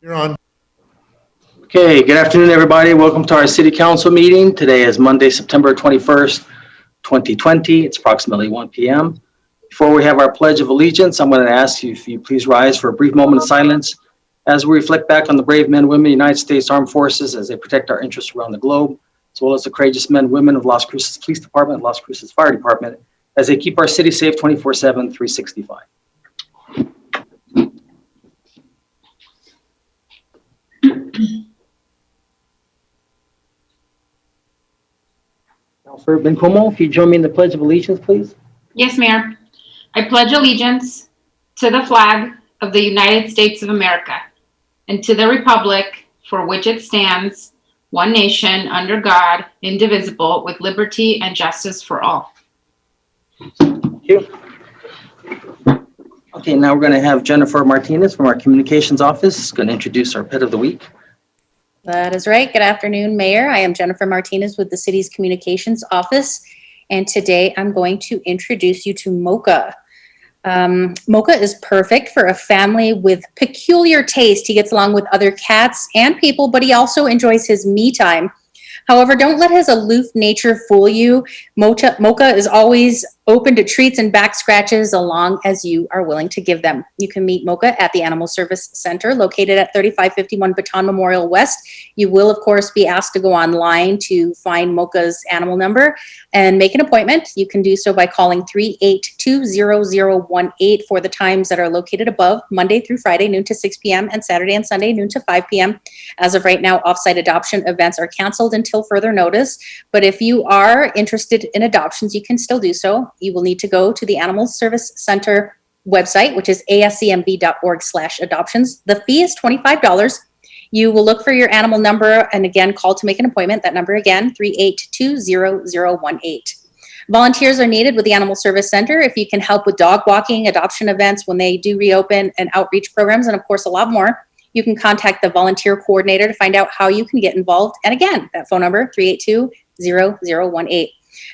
You're on. Okay, good afternoon, everybody. Welcome to our city council meeting. Today is Monday, September 21st, 2020. It's approximately 1 p.m. Before we have our Pledge of Allegiance, I'm going to ask you if you please rise for a brief moment of silence as we reflect back on the brave men and women of the United States Armed Forces as they protect our interests around the globe, as well as the courageous men and women of Las Cruces Police Department, Las Cruces Fire Department, as they keep our city safe 24/7, 365. Councilor Bencomo, if you join me in the Pledge of Allegiance, please. Yes, Mayor. I pledge allegiance to the flag of the United States of America and to the republic for which it stands, one nation, under God, indivisible, with liberty and justice for all. Thank you. Okay, now we're going to have Jennifer Martinez from our communications office going to introduce our pet of the week. That is right. Good afternoon, Mayor. I am Jennifer Martinez with the city's communications office, and today I'm going to introduce you to Mocha. Mocha is perfect for a family with peculiar taste. He gets along with other cats and people, but he also enjoys his me time. However, don't let his aloof nature fool you. Mocha is always open to treats and back scratches as long as you are willing to give them. You can meet Mocha at the Animal Service Center located at 3551 Baton Memorial West. You will, of course, be asked to go online to find Mocha's animal number and make an appointment. You can do so by calling 3820018 for the times that are located above, Monday through Friday, noon to 6 p.m., and Saturday and Sunday, noon to 5 p.m. As of right now, offsite adoption events are canceled until further notice. But if you are interested in adoptions, you can still do so. You will need to go to the Animal Service Center website, which is ascmb.org/adoptions. The fee is $25. You will look for your animal number and again, call to make an appointment. That number again, 3820018. Volunteers are needed with the Animal Service Center if you can help with dog walking, adoption events when they do reopen, and outreach programs, and of course, a lot more. You can contact the volunteer coordinator to find out how you can get involved. And again, that phone number, 3820018.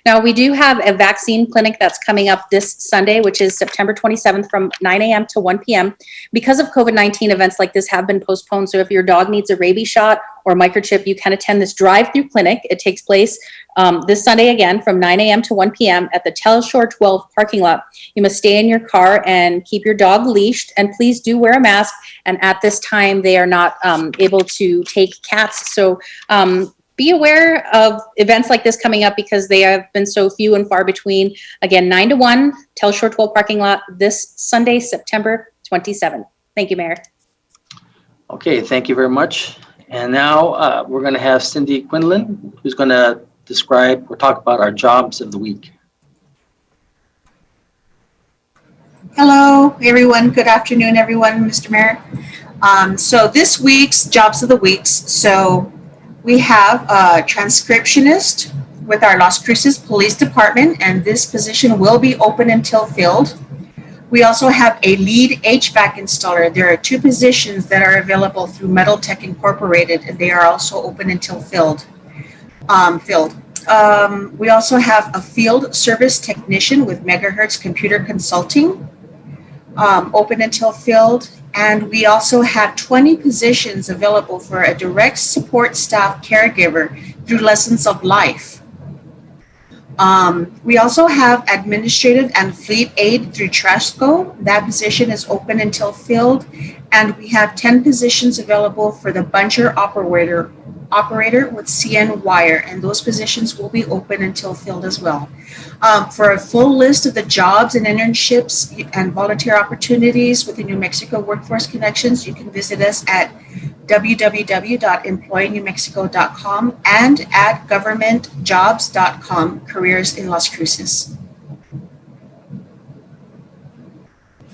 Now, we do have a vaccine clinic that's coming up this Sunday, which is September 27th from 9 a.m. to 1 p.m. Because of COVID-19, events like this have been postponed. So if your dog needs a rabies shot or microchip, you can attend this drive-through clinic. It takes place this Sunday again from 9 a.m. to 1 p.m. at the Telshore 12 parking lot. You must stay in your car and keep your dog leashed, and please do wear a mask. And at this time, they are not able to take cats. So be aware of events like this coming up because they have been so few and far between. Again, 9 to 1, Telshore 12 parking lot this Sunday, September 27th. Thank you, Mayor. Okay, thank you very much. And now we're going to have Cindy Quinlan, who's going to describe or talk about our jobs of the week. Hello, everyone. Good afternoon, everyone, Mr. Mayor. So this week's jobs of the weeks. So we have a transcriptionist with our Las Cruces Police Department, and this position will be open until filled. We also have a lead HVAC installer. There are 2 positions that are available through Metal Tech Incorporated, and they are also open until filled. We also have a field service technician with Megahertz Computer Consulting, open until filled. And we also have 20 positions available for a direct support staff caregiver through Lessons of Life. We also have administrative and fleet aid through Trashco. That position is open until filled. And we have 10 positions available for the buncher operator with CN Wire, and those positions will be open until filled as well. For a full list of the jobs and internships and volunteer opportunities with the New Mexico Workforce Connections, you can visit us at www.employnewmexico.com and at governmentjobs.com, careers in Las Cruces.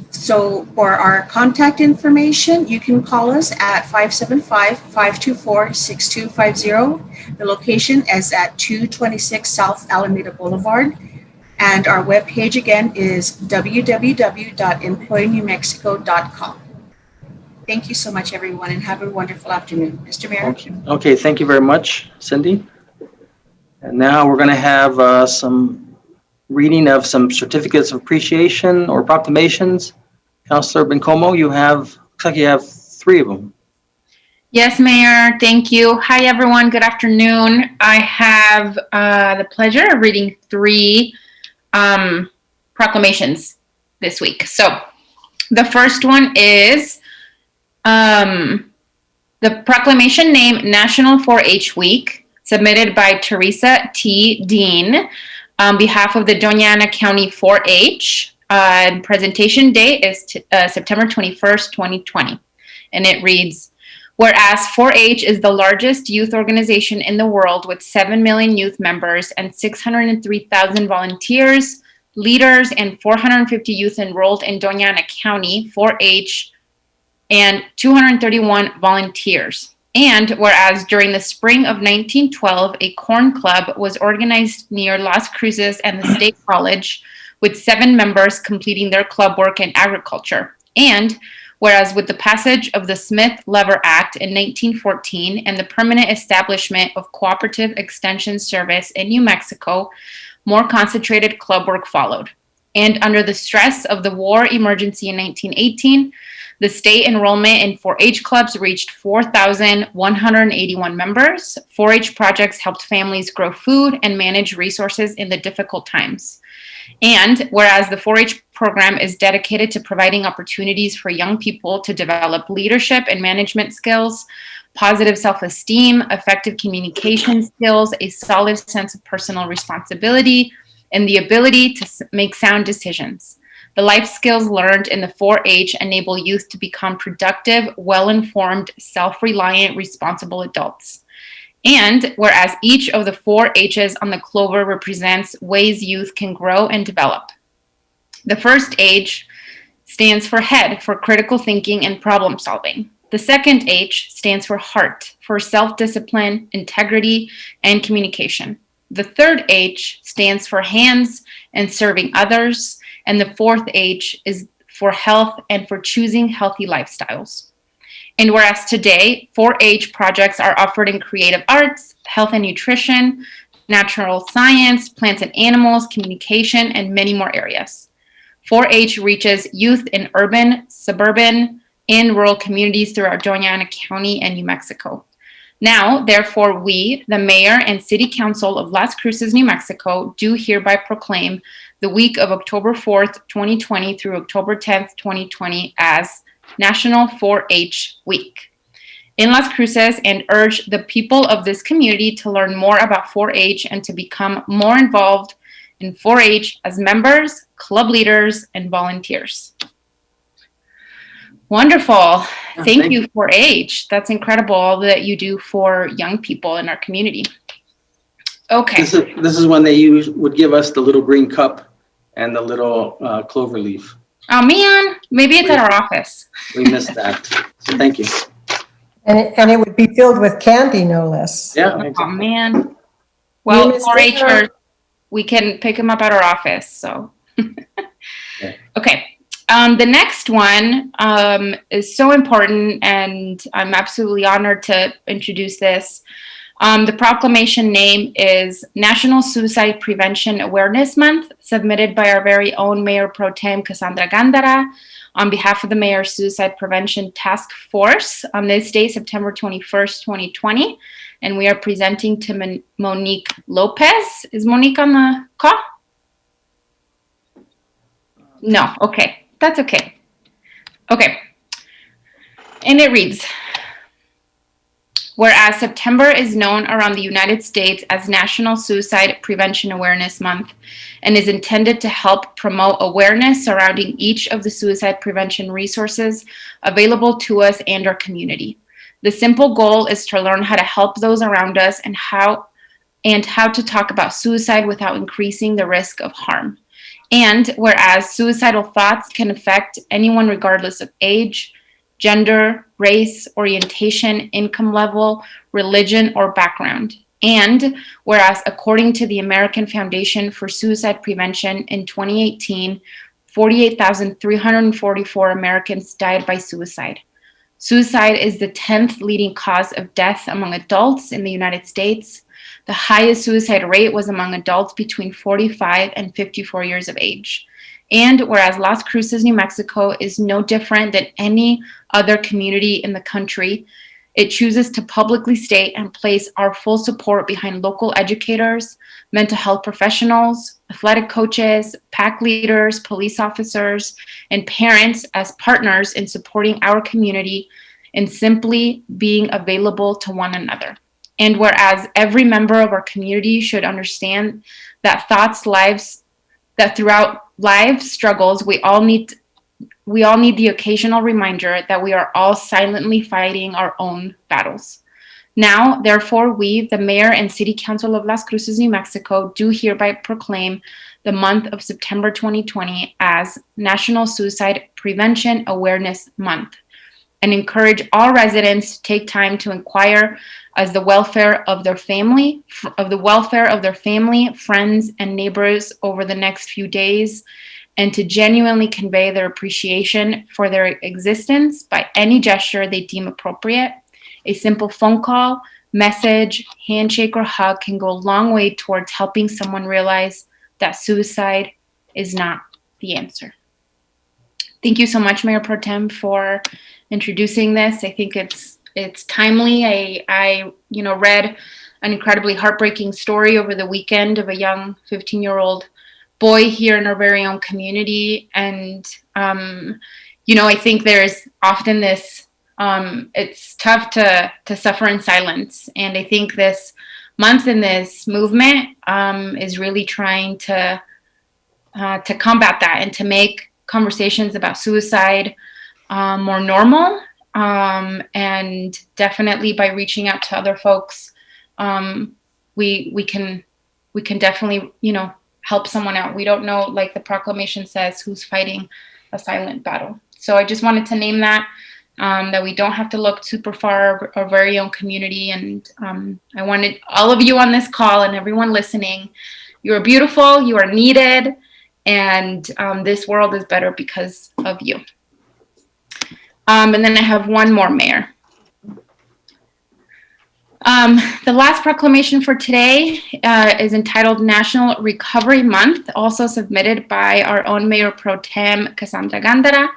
So for our contact information, you can call us at 575-524-6250. The location is at 226 South Alameda Boulevard. And our webpage again is www.employnewmexico.com. Thank you so much, everyone, and have a wonderful afternoon. Mr. Mayor? Okay, thank you very much, Cindy. And now we're going to have some reading of some certificates of appreciation or proclamations. Councilor Bencomo, looks like you have 3 of them. Yes, Mayor. Thank you. Hi, everyone. Good afternoon. I have the pleasure of reading three proclamations this week. So the first one is the proclamation named National 4-H Week, submitted by Teresa T. Dean on behalf of the Doña Ana County 4-H. Presentation date is September 21st, 2020. And it reads, whereas 4-H is the largest youth organization in the world with 7 million youth members and 603,000 volunteers, leaders, and 450 youth enrolled in Doña Ana County 4-H and 231 volunteers. And whereas during the spring of 1912, a corn club was organized near Las Cruces and the State College, with 7 members completing their club work in agriculture. And whereas with the passage of the Smith-Lever Act in 1914 and the permanent establishment of Cooperative Extension Service in New Mexico, more concentrated club work followed. And under the stress of the war emergency in 1918, the state enrollment in 4-H clubs reached 4,181 members. 4-H projects helped families grow food and manage resources in the difficult times. And whereas the 4-H program is dedicated to providing opportunities for young people to develop leadership and management skills, positive self-esteem, effective communication skills, a solid sense of personal responsibility, and the ability to make sound decisions. The life skills learned in the 4-H enable youth to become productive, well-informed, self-reliant, responsible adults. And whereas each of the 4 H's on the clover represents ways youth can grow and develop. The first H stands for head, for critical thinking and problem solving. The second H stands for heart, for self-discipline, integrity, and communication. The third H stands for hands and serving others. And the fourth H is for health and for choosing healthy lifestyles. And whereas today, 4-H projects are offered in creative arts, health and nutrition, natural science, plants and animals, communication, and many more areas. 4-H reaches youth in urban, suburban, and rural communities throughout Doña Ana County and New Mexico. Now, therefore, we, the Mayor and City Council of Las Cruces, New Mexico, do hereby proclaim the week of October 4th, 2020 through October 10th, 2020 as National 4-H Week in Las Cruces, and urge the people of this community to learn more about 4-H and to become more involved in 4-H as members, club leaders, and volunteers. Wonderful. Thank you, 4-H. That's incredible, all that you do for young people in our community. Okay. This is when they would give us the little green cup and the little clover leaf. Oh, man. Maybe it's at our office. We missed that. So thank you. And it would be filled with candy, no less. Yeah. Oh, Exactly. man. Well, missed 4-Hers, we can pick them up at our office. So, okay. The next one is so important, and I'm absolutely honored to introduce this. The proclamation name is National Suicide Prevention Awareness Month, submitted by our very own Mayor Pro Tem Cassandra Gandara on behalf of the Mayor's Suicide Prevention Task Force on this day, September 21st, 2020. And we are presenting to Monique Lopez. Is Monique on the call? No, okay. That's okay. Okay. And it reads, whereas September is known around the United States as National Suicide Prevention Awareness Month and is intended to help promote awareness surrounding each of the suicide prevention resources available to us and our community. The simple goal is to learn how to help those around us and how to talk about suicide without increasing the risk of harm. And whereas suicidal thoughts can affect anyone regardless of age, gender, race, orientation, income level, religion, or background. And whereas according to the American Foundation for Suicide Prevention in 2018, 48,344 Americans died by suicide. Suicide is the 10th leading cause of death among adults in the United States. The highest suicide rate was among adults between 45 and 54 years of age. And whereas Las Cruces, New Mexico is no different than any other community in the country, it chooses to publicly state and place our full support behind local educators, mental health professionals, athletic coaches, PAC leaders, police officers, and parents as partners in supporting our community and simply being available to one another. And whereas every member of our community should understand that throughout life struggles, we all need the occasional reminder that we are all silently fighting our own battles. Now, therefore, we, the Mayor and City Council of Las Cruces, New Mexico, do hereby proclaim the month of September 2020 as National Suicide Prevention Awareness Month, and encourage all residents to take time to inquire as the welfare of their family, friends, and neighbors over the next few days, and to genuinely convey their appreciation for their existence by any gesture they deem appropriate. A simple phone call, message, handshake, or hug can go a long way towards helping someone realize that suicide is not the answer. Thank you so much, Mayor Pro Tem, for introducing this. I think it's timely. I read an incredibly heartbreaking story over the weekend of a young 15-year-old boy here in our very own community. And, I think there's often this, it's tough to suffer in silence. And I think this month in this movement is really trying to combat that and to make conversations about suicide more normal. And definitely by reaching out to other folks, we can definitely, help someone out. We don't know, like the proclamation says, who's fighting a silent battle. So I just wanted to name that we don't have to look super far, our very own community. And I wanted all of you on this call and everyone listening, you are beautiful, you are needed, and this world is better because of you. And then I have one more, Mayor. The last proclamation for today is entitled National Recovery Month, also submitted by our own Mayor Pro Tem, Cassandra Gandara,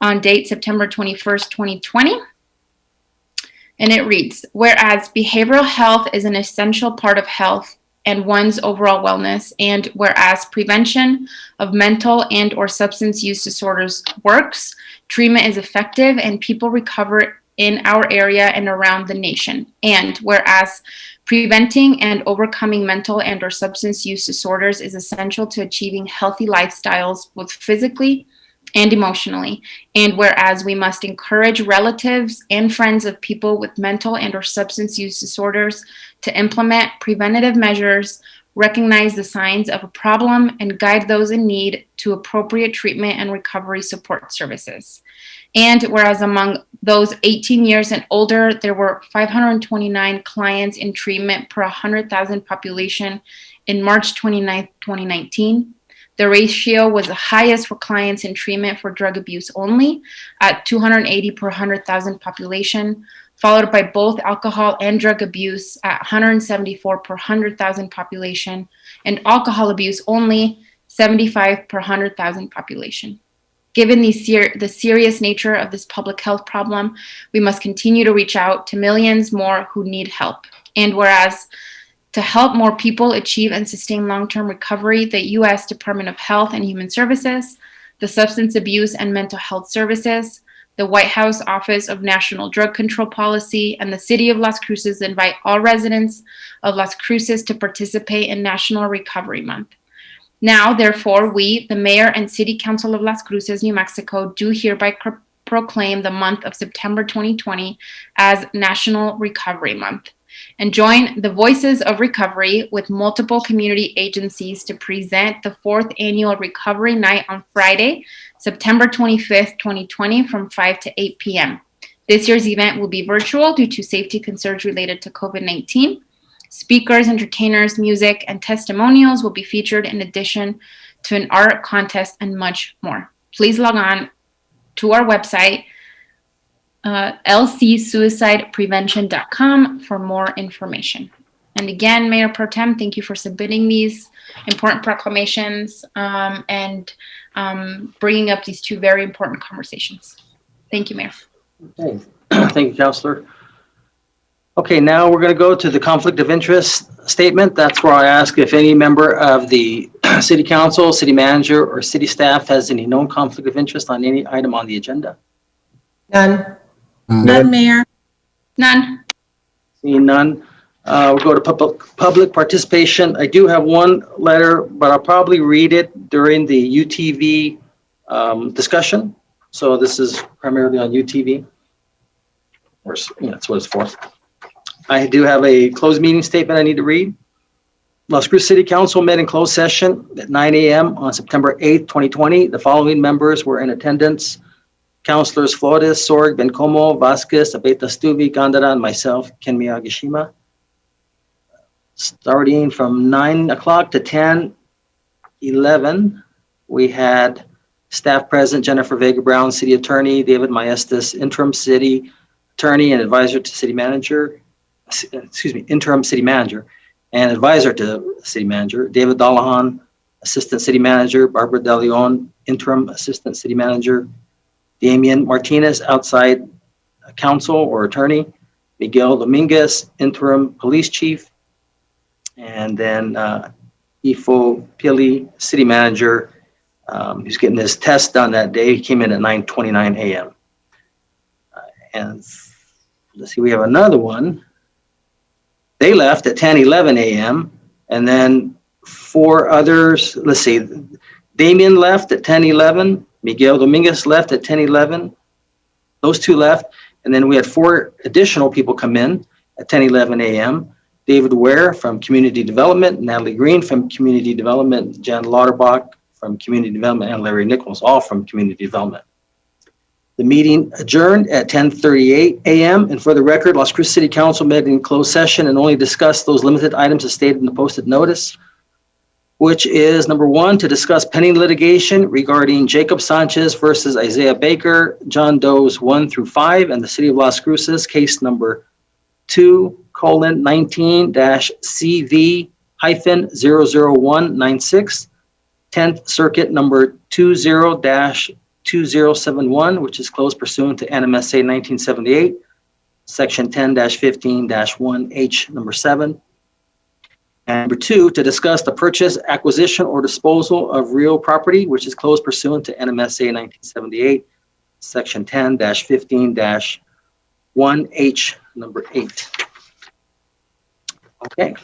on date September 21st, 2020. And it reads, whereas behavioral health is an essential part of health and one's overall wellness, and whereas prevention of mental and or substance use disorders works, treatment is effective, and people recover in our area and around the nation. And whereas preventing and overcoming mental and or substance use disorders is essential to achieving healthy lifestyles, both physically and emotionally. And whereas we must encourage relatives and friends of people with mental and or substance use disorders to implement preventative measures, recognize the signs of a problem, and guide those in need to appropriate treatment and recovery support services. And whereas among those 18 years and older, there were 529 clients in treatment per 100,000 population in March 29, 2019. The ratio was the highest for clients in treatment for drug abuse only at 280 per 100,000 population, followed by both alcohol and drug abuse at 174 per 100,000 population, and alcohol abuse only 75 per 100,000 population. Given the serious nature of this public health problem, we must continue to reach out to millions more who need help. And whereas to help more people achieve and sustain long-term recovery, the U.S. Department of Health and Human Services, the Substance Abuse and Mental Health Services, the White House Office of National Drug Control Policy, and the City of Las Cruces invite all residents of Las Cruces to participate in National Recovery Month. Now, therefore, we, the Mayor and City Council of Las Cruces, New Mexico, do hereby proclaim the month of September 2020 as National Recovery Month, and join the Voices of Recovery with multiple community agencies to present the 4th Annual Recovery Night on Friday, September 25th, 2020 from 5 to 8 p.m. This year's event will be virtual due to safety concerns related to COVID-19. Speakers, entertainers, music, and testimonials will be featured in addition to an art contest and much more. Please log on to our website, lcsuicideprevention.com, for more information. And again, Mayor Pro Tem, thank you for submitting these important proclamations and bringing up these two very important conversations. Thank you, Mayor. Okay. Thank you, Councilor. Okay, now we're going to go to the conflict of interest statement. That's where I ask if any member of the city council, city manager, or city staff has any known conflict of interest on any item on the agenda. None. None, Mayor. None. Seeing none, we'll go to public participation. I do have one letter, but I'll probably read it during the UTV discussion. So this is primarily on UTV. Or, that's what it's for. I do have a closed meeting statement I need to read. Las Cruces City Council met in closed session at 9 a.m. on September 8th, 2020. The following members were in attendance: Councilors Flores, Sorg, Bencomo, Vasquez, Abeta Stuvi, Gandara, and myself, Ken Miyagishima. Starting from 9 o'clock to 10:11, we had staff present: Jennifer Vega Brown, City Attorney; David Maestas, Interim City Attorney and Advisor to City Manager. Interim City Manager and Advisor to City Manager; David Dallahan, Assistant City Manager; Barbara De Leon, Interim Assistant City Manager; Damian Martinez, outside counsel or attorney; Miguel Dominguez, interim police chief; and then Ifo Pili, city manager. He's getting his test done that day. He came in at 9:29 a.m. And let's see, we have another one. They left at 10:11 a.m. And then four others, let's see, Damian left at 10:11. Miguel Dominguez left at 10:11. Those two left. And then we had four additional people come in at 10:11 a.m. David Ware from Community Development, Natalie Green from Community Development, Jan Lauterbach from Community Development, and Larry Nichols, all from Community Development. The meeting adjourned at 10:38 a.m. And for the record, Las Cruces City Council met in closed session and only discussed those limited items as stated in the posted notice, which is number one, to discuss pending litigation regarding Jacob Sanchez versus Isaiah Baker, John Doe's 1 through 5, and the City of Las Cruces, case number 2:19-CV-00196, 10th Circuit number 20-2071, which is closed pursuant to NMSA 1978, section 10-15-1H number 7. And number two, to discuss the purchase, acquisition, or disposal of real property, which is closed pursuant to NMSA 1978, section 10-15-1H number 8. Okay,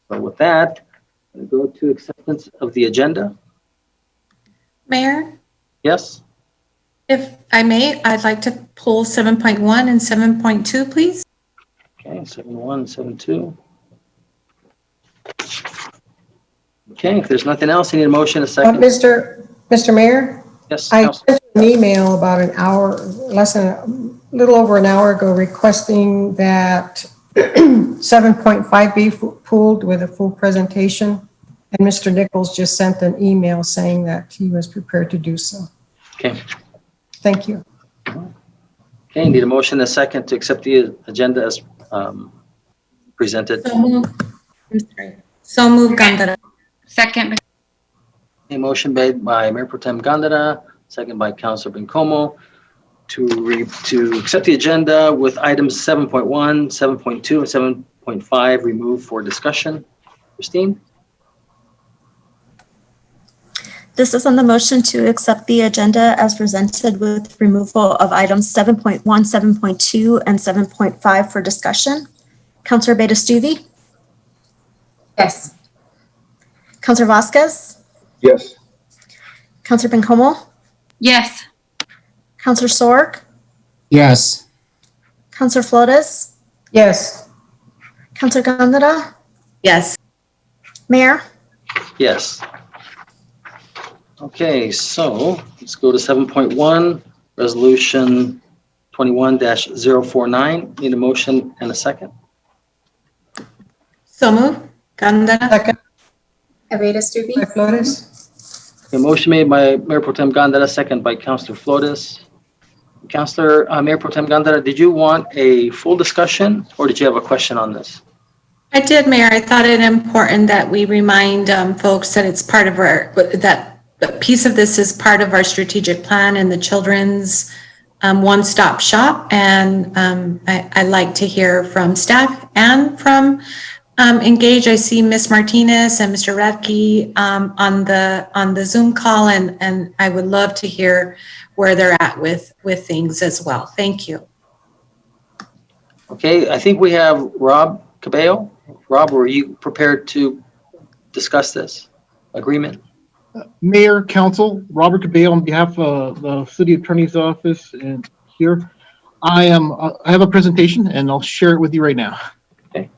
so with that, I'm going to go to acceptance of the agenda. Mayor, Yes? if I may, I'd like to pull 7.1 and 7.2, please. Okay, 7.1, 7.2. Okay, if there's nothing else, I need a motion, a second. Mr. Mayor, Yes, I Council. sent an email about an hour, a little over an hour ago, requesting that 7.5 be pulled with a full presentation. And Mr. Nichols just sent an email saying that he was prepared to do so. Okay. Thank you. Okay, need a motion, a second to accept the agenda as presented. So move. I'm sorry. So move, Gandara. Second. A motion made by Mayor Pro Tem Gandara, second by Councilor Bencomo, to accept the agenda with items 7.1, 7.2, and 7.5 removed for discussion. Christine? This is on the motion to accept the agenda as presented with removal of items 7.1, 7.2, and 7.5 for discussion. Councilor Beta Stuvi? Yes. Councilor Vasquez? Yes. Councilor Bencomo? Yes. Councilor Sorg? Yes. Councilor Flores? Yes. Councilor Gandara? Yes. Mayor? Yes. Okay, so let's go to 7.1, resolution 21-049. Need a motion and a second. So move, Gandara. Second Aveda Stupi. by Flores. A motion made by Mayor Pro Tem Gandara, second by Councilor Flores. Councilor, Mayor Pro Tem Gandara, did you want a full discussion or did you have a question on this? I did, Mayor. I thought it important that we remind folks that it's part of our, that a piece of this is part of our strategic plan and the children's one-stop shop. And I'd like to hear from staff and from Engage. I see Ms. Martinez and Mr. Radke on the Zoom call, and I would love to hear where they're at with things as well. Thank you. Okay, I think we have Rob Cabello. Rob, were you prepared to discuss this agreement? Mayor, Council, Robert Cabello on behalf of the City Attorney's Office and here. I have a presentation and I'll share it with you right now. Okay.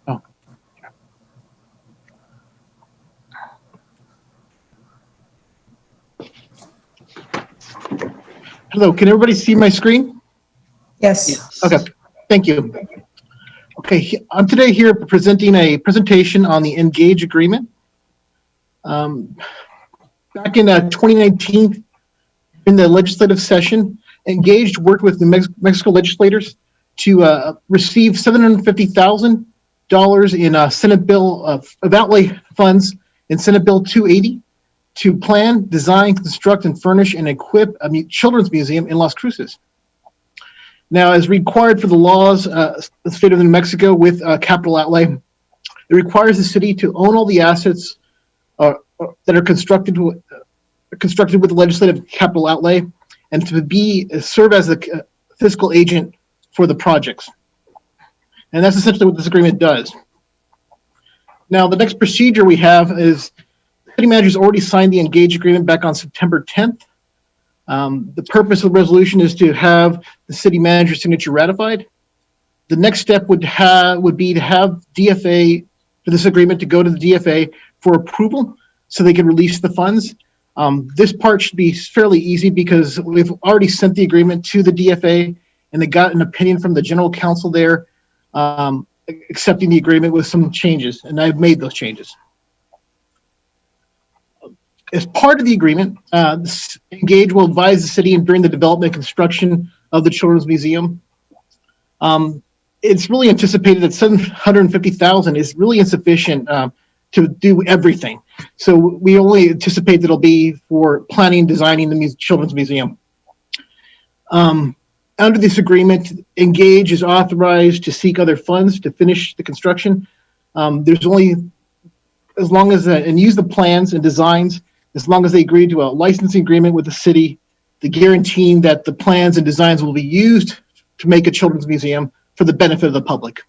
Oh. Hello, can everybody see my screen? Yes. Okay, thank you. Okay, I'm today here presenting a presentation on the Engage agreement. Back in 2019, in the legislative session, Engage worked with the Mexico legislators to receive $750,000 in Senate Bill of outlay funds in Senate Bill 280 to plan, design, construct, and furnish and equip a children's museum in Las Cruces. Now, as required for the laws, the state of New Mexico with capital outlay, it requires the city to own all the assets that are constructed with the legislative capital outlay, and to serve as the fiscal agent for the projects. And that's essentially what this agreement does. Now, the next procedure we have is the city manager's already signed the Engage agreement back on September 10th. The purpose of the resolution is to have the city manager's signature ratified. The next step would be to have DFA, for this agreement to go to the DFA for approval so they can release the funds. This part should be fairly easy because we've already sent the agreement to the DFA and they got an opinion from the general counsel there accepting the agreement with some changes, and I've made those changes. As part of the agreement, Engage will advise the city during the development and construction of the Children's Museum. It's really anticipated that $750,000 is really insufficient to do everything. So we only anticipate that it'll be for planning, designing the Children's Museum. Under this agreement, Engage is authorized to seek other funds to finish the construction. There's only, as long as, and use the plans and designs, as long as they agree to a licensing agreement with the city, the guaranteeing that the plans and designs will be used to make a children's museum for the benefit of the public.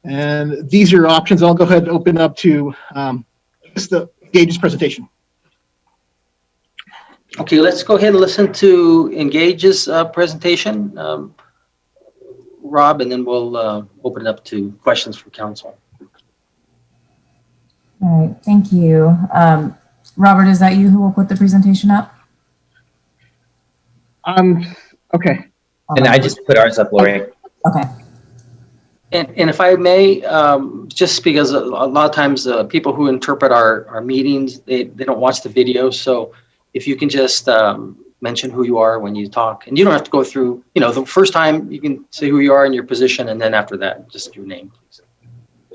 And these are your options. I'll go ahead and open up to Engage's presentation. Okay, let's go ahead and listen to Engage's presentation, Rob, and then we'll open it up to questions from council. All right, thank you. Robert, is that you who will put the presentation up? Okay. And I just put ours up, Lori. Okay. And if I may, just because a lot of times people who interpret our meetings, they don't watch the video. So if you can just mention who you are when you talk, and you don't have to go through, the first time you can say who you are and your position, and then after that, just your name, please.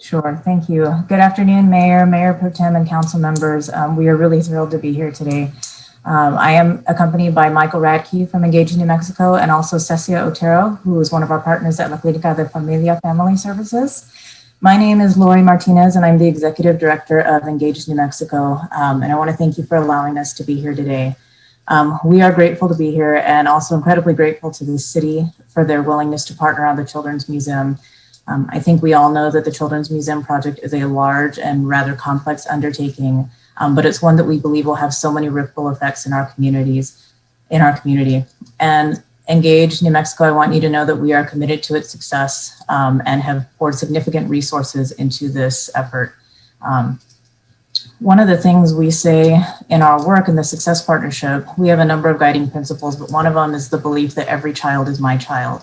Sure, thank you. Good afternoon, Mayor Pro Tem, and council members. We are really thrilled to be here today. I am accompanied by Michael Radke from Engage New Mexico, and also Cecia Otero, who is one of our partners at La Clínica de Familia Family Services. My name is Lori Martinez, and I'm the Executive Director of Engage New Mexico, and I want to thank you for allowing us to be here today. We are grateful to be here, and also incredibly grateful to the city for their willingness to partner on the Children's Museum. I think we all know that the Children's Museum project is a large and rather complex undertaking, but it's one that we believe will have so many ripple effects in our community. And Engage New Mexico, I want you to know that we are committed to its success and have poured significant resources into this effort. One of the things we say in our work in the Success Partnership, we have a number of guiding principles, but one of them is the belief that every child is my child.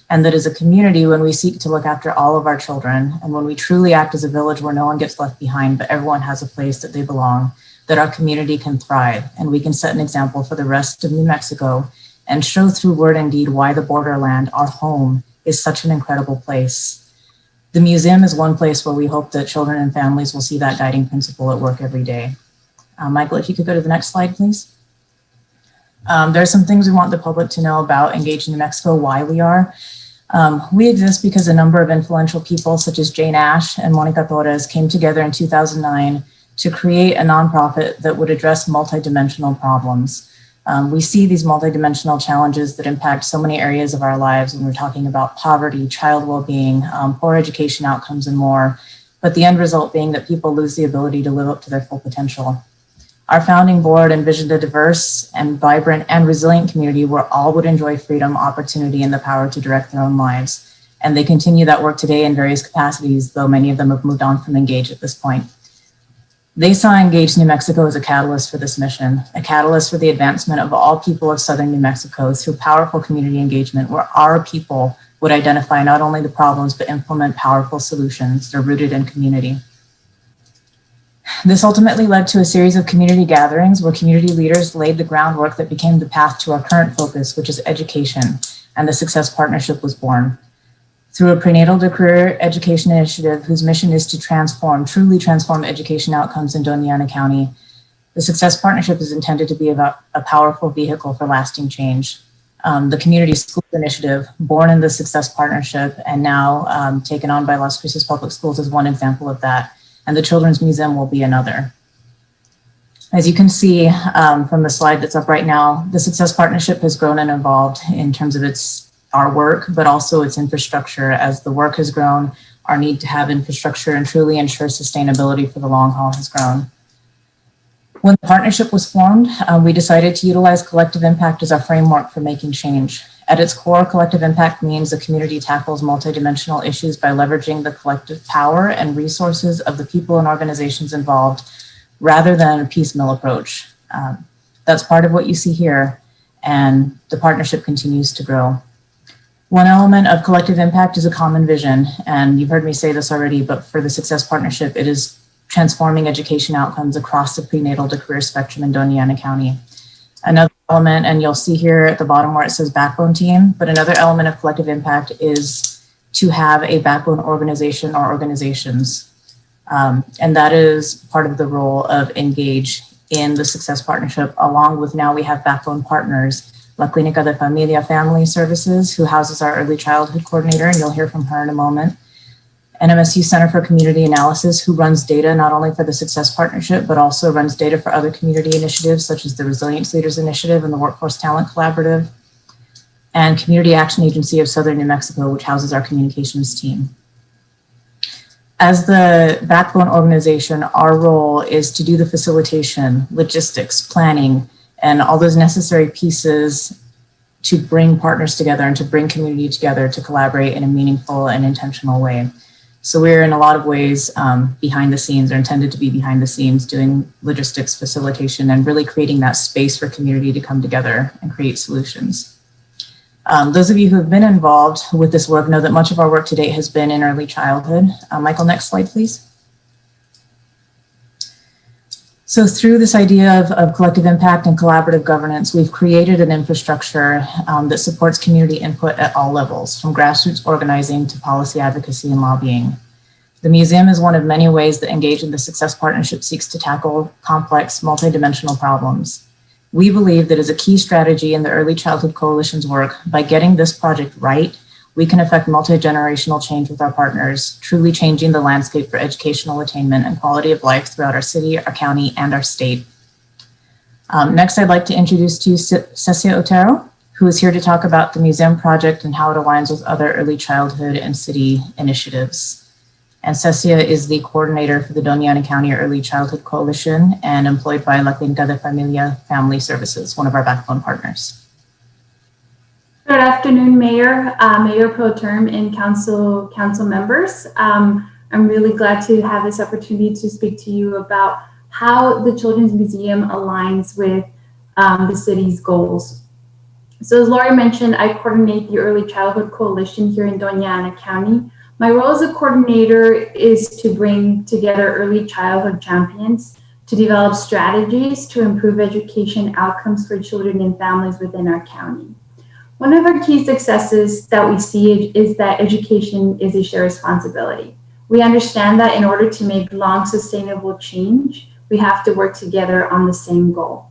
And that as a community, when we seek to look after all of our children, and when we truly act as a village where no one gets left behind, but everyone has a place that they belong, that our community can thrive, and we can set an example for the rest of New Mexico and show through word and deed why the borderland, our home, is such an incredible place. The museum is one place where we hope that children and families will see that guiding principle at work every day. Michael, if you could go to the next slide, please. There are some things we want the public to know about Engage New Mexico, why we are. We exist because a number of influential people such as Jane Ash and Monica Torres came together in 2009 to create a nonprofit that would address multidimensional problems. We see these multidimensional challenges that impact so many areas of our lives when we're talking about poverty, child well-being, poor education outcomes, and more, but the end result being that people lose the ability to live up to their full potential. Our founding board envisioned a diverse and vibrant and resilient community where all would enjoy freedom, opportunity, and the power to direct their own lives. And they continue that work today in various capacities, though many of them have moved on from Engage at this point. They saw Engage New Mexico as a catalyst for this mission, a catalyst for the advancement of all people of Southern New Mexico through powerful community engagement, where our people would identify not only the problems, but implement powerful solutions that are rooted in community. This ultimately led to a series of community gatherings where community leaders laid the groundwork that became the path to our current focus, which is education, and the Success Partnership was born. Through a prenatal to career education initiative whose mission is to truly transform education outcomes in Doña Ana County, the Success Partnership is intended to be about a powerful vehicle for lasting change. The Community School Initiative, born in the Success Partnership and now taken on by Las Cruces Public Schools, is one example of that. And the Children's Museum will be another. As you can see from the slide that's up right now, the Success Partnership has grown and evolved in terms of our work, but also its infrastructure. As the work has grown, our need to have infrastructure and truly ensure sustainability for the long haul has grown. When the partnership was formed, we decided to utilize collective impact as our framework for making change. At its core, collective impact means the community tackles multidimensional issues by leveraging the collective power and resources of the people and organizations involved, rather than a piecemeal approach. That's part of what you see here, and the partnership continues to grow. One element of collective impact is a common vision, and you've heard me say this already, but for the Success Partnership, it is transforming education outcomes across the prenatal to career spectrum in Doña Ana County. Another element, and you'll see here at the bottom where it says backbone team, but another element of collective impact is to have a backbone organization or organizations. And that is part of the role of Engage in the Success Partnership, along with now we have backbone partners, La Clínica de Familia Family Services, who houses our early childhood coordinator, and you'll hear from her in a moment. NMSU Center for Community Analysis, who runs data not only for the Success Partnership, but also runs data for other community initiatives such as the Resilience Leaders Initiative and the Workforce Talent Collaborative, and Community Action Agency of Southern New Mexico, which houses our communications team. As the backbone organization, our role is to do the facilitation, logistics, planning, and all those necessary pieces to bring partners together and to bring community together to collaborate in a meaningful and intentional way. So we're in a lot of ways behind the scenes, or intended to be behind the scenes, doing logistics, facilitation, and really creating that space for community to come together and create solutions. Those of you who have been involved with this work know that much of our work to date has been in early childhood. Michael, next slide, please. So through this idea of collective impact and collaborative governance, we've created an infrastructure that supports community input at all levels, from grassroots organizing to policy advocacy and lobbying. The museum is one of many ways that Engage in the Success Partnership seeks to tackle complex, multidimensional problems. We believe that as a key strategy in the Early Childhood Coalition's work, by getting this project right, we can affect multi-generational change with our partners, truly changing the landscape for educational attainment and quality of life throughout our city, our county, and our state. Next, I'd like to introduce to you Cecia Otero, who is here to talk about the museum project and how it aligns with other early childhood and city initiatives. And Cecia is the coordinator for the Doña Ana County Early Childhood Coalition and employed by La Clínica de Familia Family Services, one of our backbone partners. Good afternoon, Mayor, Mayor Pro Tem, and council members. I'm really glad to have this opportunity to speak to you about how the Children's Museum aligns with the city's goals. So as Laurie mentioned, I coordinate the Early Childhood Coalition here in Doña Ana County. My role as a coordinator is to bring together early childhood champions to develop strategies to improve education outcomes for children and families within our county. One of our key successes that we see is that education is a shared responsibility. We understand that in order to make long sustainable change, we have to work together on the same goal.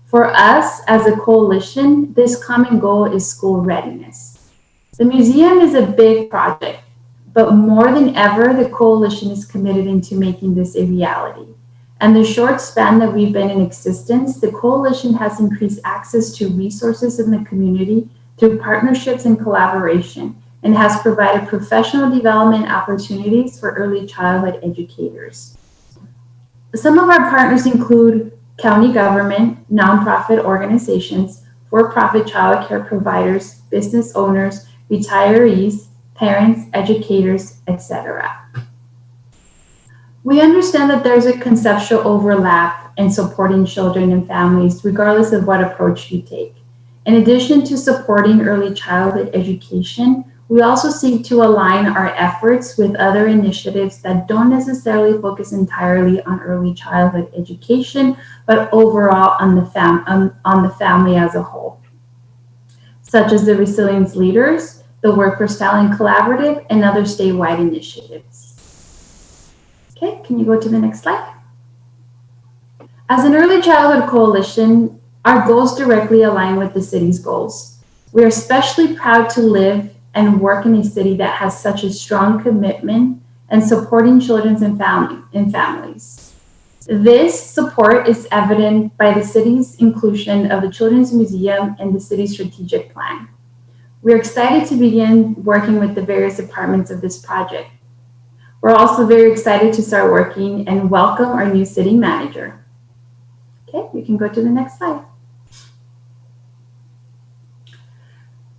For us as a coalition, this common goal is school readiness. The museum is a big project, but more than ever, the coalition is committed into making this a reality. And the short span that we've been in existence, the coalition has increased access to resources in the community through partnerships and collaboration, and has provided professional development opportunities for early childhood educators. Some of our partners include county government, nonprofit organizations, for-profit child care providers, business owners, retirees, parents, educators, etc. We understand that there's a conceptual overlap in supporting children and families, regardless of what approach you take. In addition to supporting early childhood education, we also seek to align our efforts with other initiatives that don't necessarily focus entirely on early childhood education, but overall on the family as a whole, such as the Resilience Leaders, the Work for Stalin Collaborative, and other statewide initiatives. Okay, can you go to the next slide? As an early childhood coalition, our goals directly align with the city's goals. We are especially proud to live and work in a city that has such a strong commitment and supporting children and families. This support is evident by the city's inclusion of the Children's Museum in the city's strategic plan. We're excited to begin working with the various departments of this project. We're also very excited to start working and welcome our new city manager. Okay, we can go to the next slide.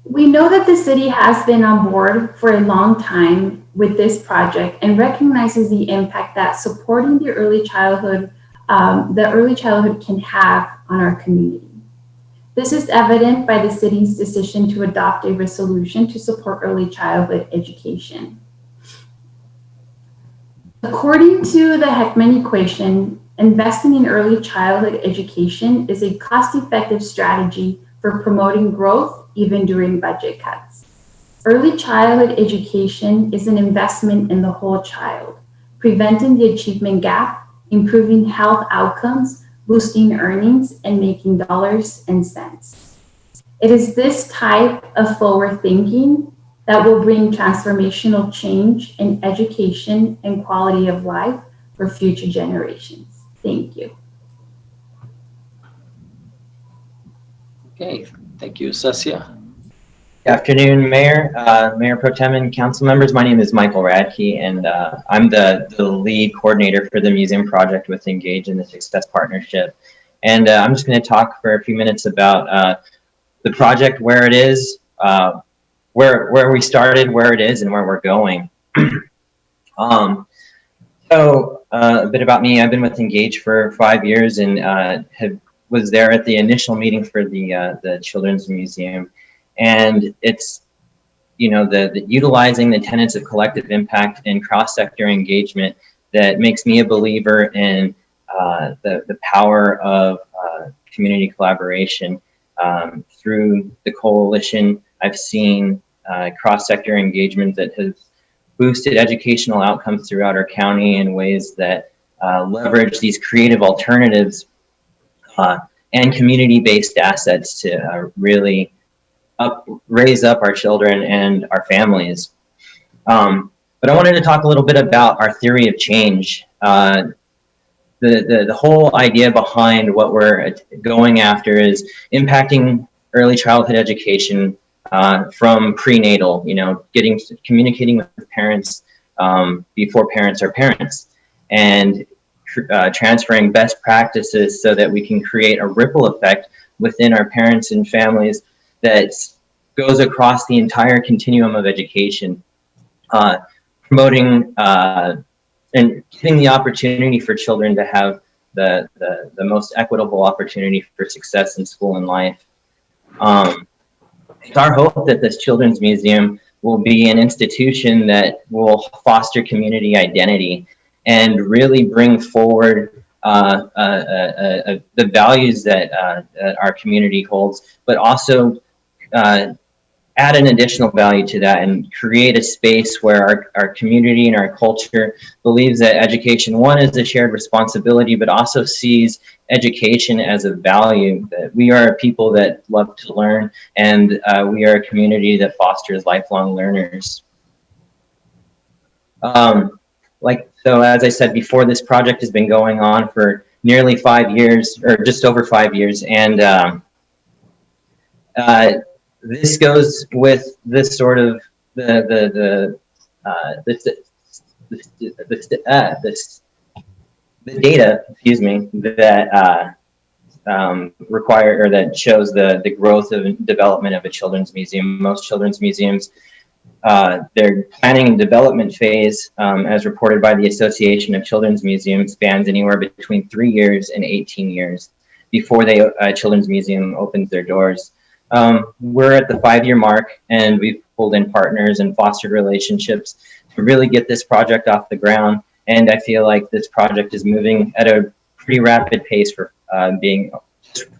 We know that the city has been on board for a long time with this project and recognizes the impact that supporting the early childhood can have on our community. This is evident by the city's decision to adopt a resolution to support early childhood education. According to the Heckman equation, investing in early childhood education is a cost-effective strategy for promoting growth even during budget cuts. Early childhood education is an investment in the whole child, preventing the achievement gap, improving health outcomes, boosting earnings, and making dollars and cents. It is this type of forward thinking that will bring transformational change in education and quality of life for future generations. Thank you. Okay, thank you, Cecia. Good afternoon, Mayor, Mayor Pro Tem and council members. My name is Michael Radke, and I'm the lead coordinator for the museum project with Engage in the Success Partnership. And I'm just going to talk for a few minutes about the project, where it is, where we started, where it is, and where we're going. So a bit about me. I've been with Engage for 5 years and was there at the initial meeting for the Children's Museum. And it's, you know, the utilizing the tenets of collective impact and cross-sector engagement that makes me a believer in the power of community collaboration. Through the coalition, I've seen cross-sector engagement that has boosted educational outcomes throughout our county in ways that leverage these creative alternatives and community-based assets to really raise up our children and our families. But I wanted to talk a little bit about our theory of change. The whole idea behind what we're going after is impacting early childhood education from prenatal, you know, communicating with parents before parents are parents, and transferring best practices so that we can create a ripple effect within our parents and families that goes across the entire continuum of education, promoting and giving the opportunity for children to have the most equitable opportunity for success in school and life. It's our hope that this Children's Museum will be an institution that will foster community identity and really bring forward the values that our community holds, but also add an additional value to that and create a space where our community and our culture believes that education, one, is a shared responsibility, but also sees education as a value, that we are a people that love to learn, and we are a community that fosters lifelong learners. So as I said before, this project has been going on for nearly 5 years, or just over 5 years, and this goes with this sort of the data, excuse me, that require, or that shows the growth of development of a children's museum. Most children's museums, their planning and development phase, as reported by the Association of Children's Museums, spans anywhere between 3 years and 18 years before a children's museum opens their doors. We're at the 5-year mark, and we've pulled in partners and fostered relationships to really get this project off the ground. And I feel like this project is moving at a pretty rapid pace for being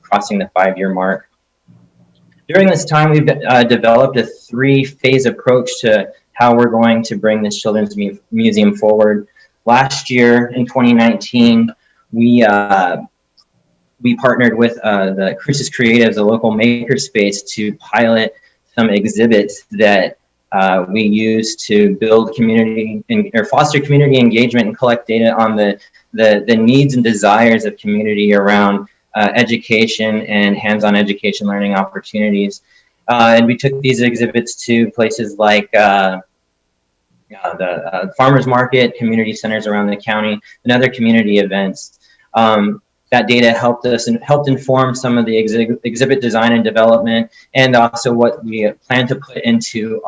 crossing the 5-year mark. During this time, we've developed a 3-phase approach to how we're going to bring this children's museum forward. Last year, in 2019, we partnered with the Cruces Creatives, a local makerspace, to pilot some exhibits that we use to build community or foster community engagement and collect data on the needs and desires of community around education and hands-on education learning opportunities. And we took these exhibits to places like the farmers market, community centers around the county, and other community events. That data helped us and helped inform some of the exhibit design and development, and also what we plan to put into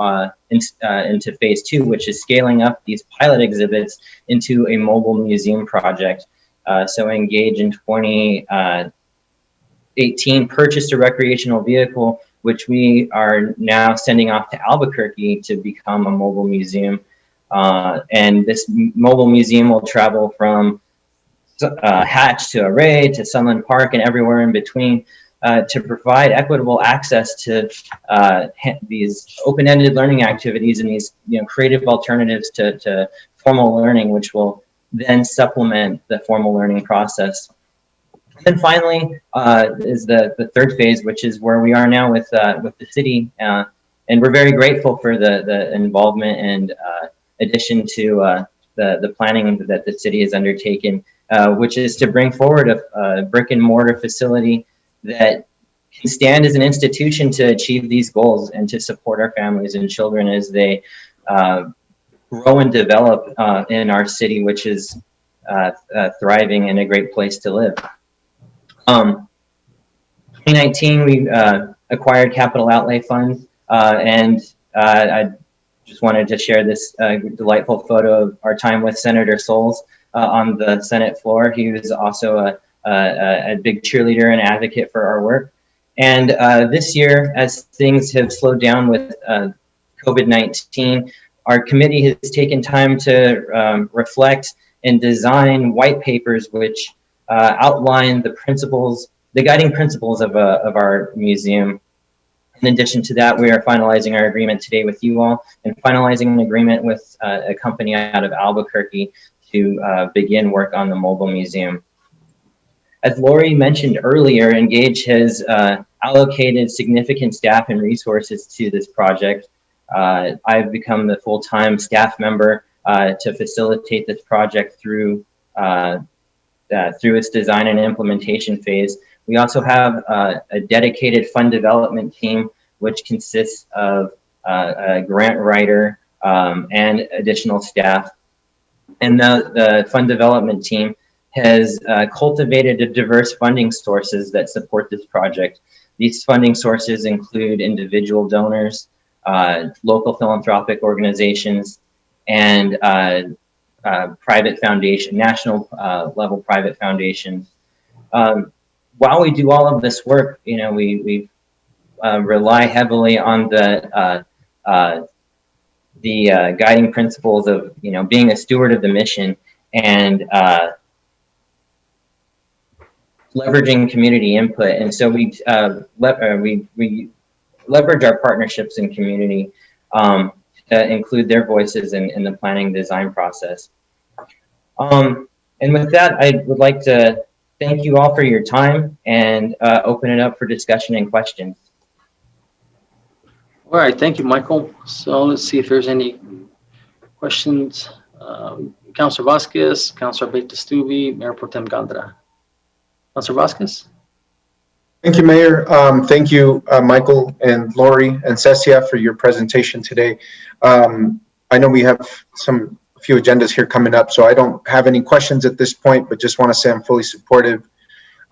phase 2, which is scaling up these pilot exhibits into a mobile museum project. So Engage in 2018 purchased a recreational vehicle, which we are now sending off to Albuquerque to become a mobile museum. And this mobile museum will travel from Hatch to Array to Sunland Park and everywhere in between, to provide equitable access to these open-ended learning activities and these creative alternatives to formal learning, which will then supplement the formal learning process. And then finally is the 3rd phase, which is where we are now with the city, and we're very grateful for the involvement and addition to the planning that the city has undertaken, which is to bring forward a brick and mortar facility that can stand as an institution to achieve these goals and to support our families and children as they grow and develop in our city, which is thriving and a great place to live. 2019, we acquired capital outlay funds, and I just wanted to share this delightful photo of our time with Senator Souls on the Senate floor. He was also a big cheerleader and advocate for our work. And this year, as things have slowed down with COVID-19, our committee has taken time to reflect and design white papers which outline the principles, the guiding principles of our museum. In addition to that, we are finalizing our agreement today with you all and finalizing an agreement with a company out of Albuquerque to begin work on the mobile museum. As Lori mentioned earlier, Engage has allocated significant staff and resources to this project. I've become the full-time staff member to facilitate this project through its design and implementation phase. We also have a dedicated fund development team, which consists of a grant writer and additional staff. And the fund development team has cultivated a diverse funding sources that support this project. These funding sources include individual donors, local philanthropic organizations, and private foundation, national level private foundations. While we do all of this work, we rely heavily on the guiding principles of being a steward of the mission and leveraging community input. And so we leverage our partnerships in community to include their voices in the planning design process. And with that, I would like to thank you all for your time and open it up for discussion and questions. All right, thank you, Michael. So let's see if there's any questions. Councilor Vasquez, Councilor Beitastubi, Mayor Pro Tem Gandra. Councilor Vasquez? Thank you, Mayor. Thank you, Michael and Lori and Cecia for your presentation today. I know we have a few agendas here coming up, so I don't have any questions at this point, but just want to say I'm fully supportive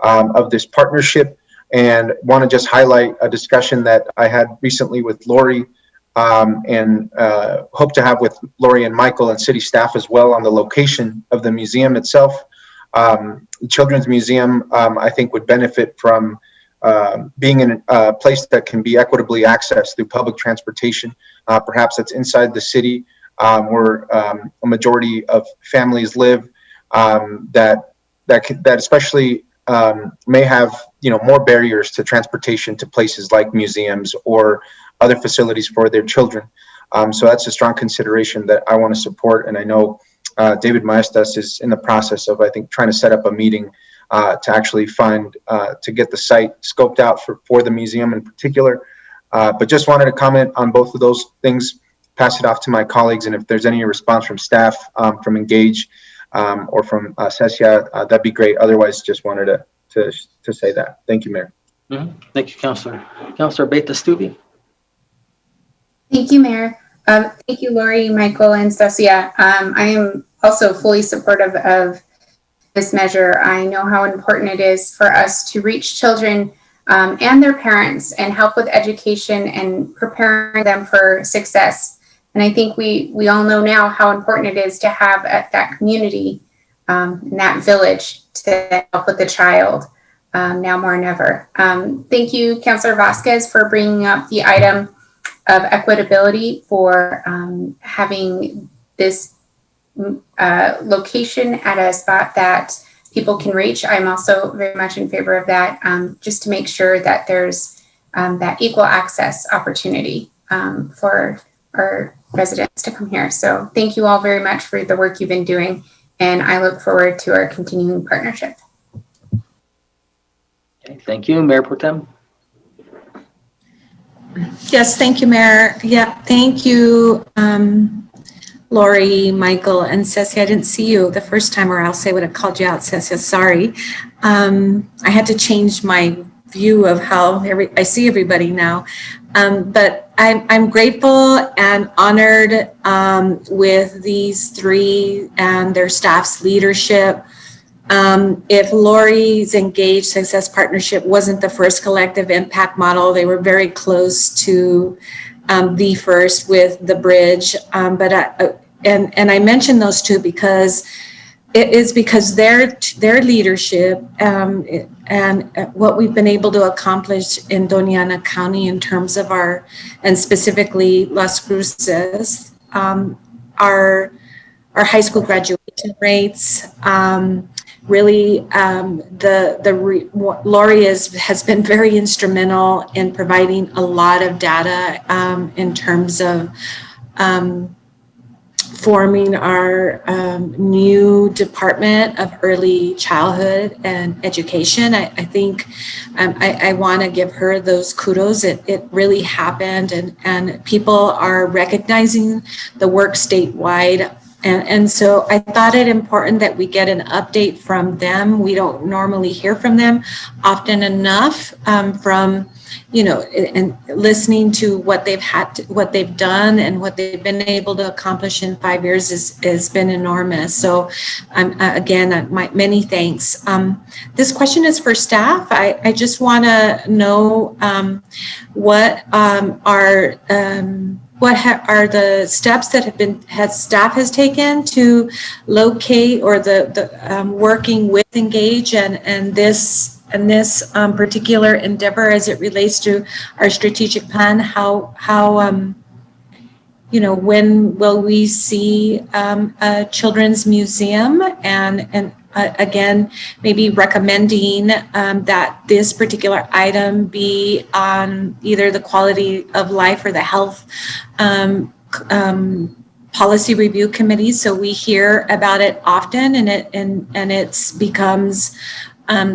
of this partnership and want to just highlight a discussion that I had recently with Lori and hope to have with Lori and Michael and city staff as well on the location of the museum itself. The Children's Museum, I think, would benefit from being in a place that can be equitably accessed through public transportation. Perhaps that's inside the city where a majority of families live that especially may have more barriers to transportation to places like museums or other facilities for their children. So that's a strong consideration that I want to support, and I know David Maestas is in the process of, I think, trying to set up a meeting to actually to get the site scoped out for the museum in particular. But just wanted to comment on both of those things, pass it off to my colleagues, and if there's any response from staff, from Engage or from Cecia, that'd be great. Otherwise, just wanted to say that. Thank you, Mayor. Mm-hmm. Thank you, Councilor. Councilor Beitastubi? Thank you, Mayor. Thank you, Lori, Michael, and Cecia. I am also fully supportive of this measure. I know how important it is for us to reach children and their parents and help with education and preparing them for success. And I think we all know now how important it is to have that community, that village to help with the child now more than ever. Thank you, Councilor Vasquez, for bringing up the item of equitability for having this location at a spot that people can reach. I'm also very much in favor of that, just to make sure that there's that equal access opportunity for our residents to come here. So thank you all very much for the work you've been doing, and I look forward to our continuing partnership. Okay, thank you, Mayor Pro Tem. Yes, thank you, Mayor. Yeah, thank you, Lori, Michael, and Cecia. I didn't see you the first time, or else I would have called you out, Cecia. Sorry. I had to change my view of how I see everybody now. But I'm grateful and honored with these three and their staff's leadership. If Lori's Engage Success Partnership wasn't the first collective impact model, they were very close to the first with the bridge. And I mention those two because it is because their leadership and what we've been able to accomplish in Doña Ana County in terms of and specifically Las Cruces, our high school graduation rates. Really, Lori has been very instrumental in providing a lot of data in terms of forming our new Department of Early Childhood and Education. I think I want to give her those kudos. It really happened, and people are recognizing the work statewide. And so I thought it important that we get an update from them. We don't normally hear from them often enough from, and listening to what they've done and what they've been able to accomplish in 5 years has been enormous. So again, many thanks. This question is for staff. I just want to know what are the steps that staff has taken to locate, or the working with Engage and this particular endeavor as it relates to our strategic plan? When will we see a children's museum, and again, maybe recommending that this particular item be on either the quality of life or the health policy review committee. So we hear about it often, and it's becomes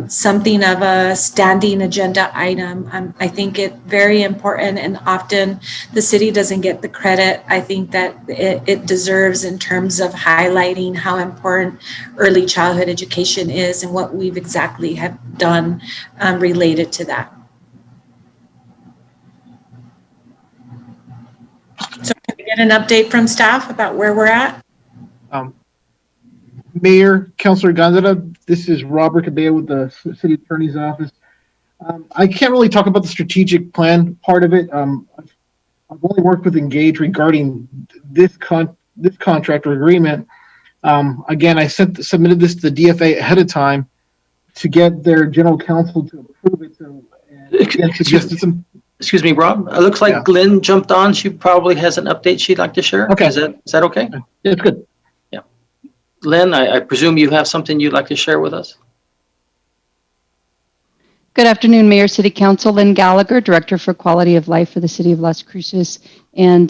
something of a standing agenda item. I think it very important, and often the city doesn't get the credit I think that it deserves in terms of highlighting how important early childhood education is and what we've exactly have done related to that. So can we get an update from staff about where we're at? Mayor, Councilor Gondeta, this is Robert Cabello with the City Attorney's Office. I can't really talk about the strategic plan part of it. I've only worked with Engage regarding this contract or agreement. Again, I submitted this to the DFA ahead of time to get their general counsel to approve it. So, again, suggested some. Excuse me, Rob. It looks like Lynn jumped on. She probably has an update she'd like to share. Okay. Is that okay? Yeah, it's good. Lynn, I presume you have something you'd like to share with us? Good afternoon, Mayor, City Council. Lynn Gallagher, Director for Quality of Life for the City of Las Cruces. And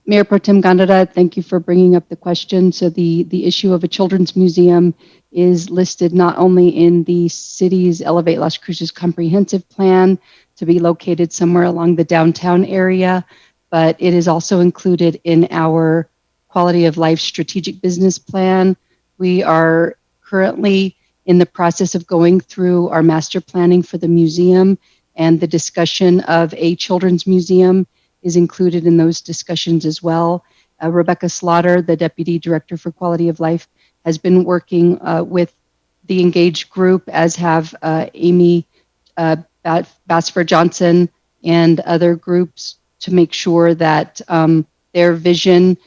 Mayor Pro Tem Gondeta, thank you for bringing up the question. So the issue of a children's museum is listed not only in the city's Elevate Las Cruces comprehensive plan to be located somewhere along the downtown area, but it is also included in our Quality of Life strategic business plan. We are currently in the process of going through our master planning for the museum, and the discussion of a children's museum is included in those discussions as well. Rebecca Slaughter, the Deputy Director for Quality of Life, has been working with the Engaged group, as have Amy Basford Johnson and other groups, to make sure that their vision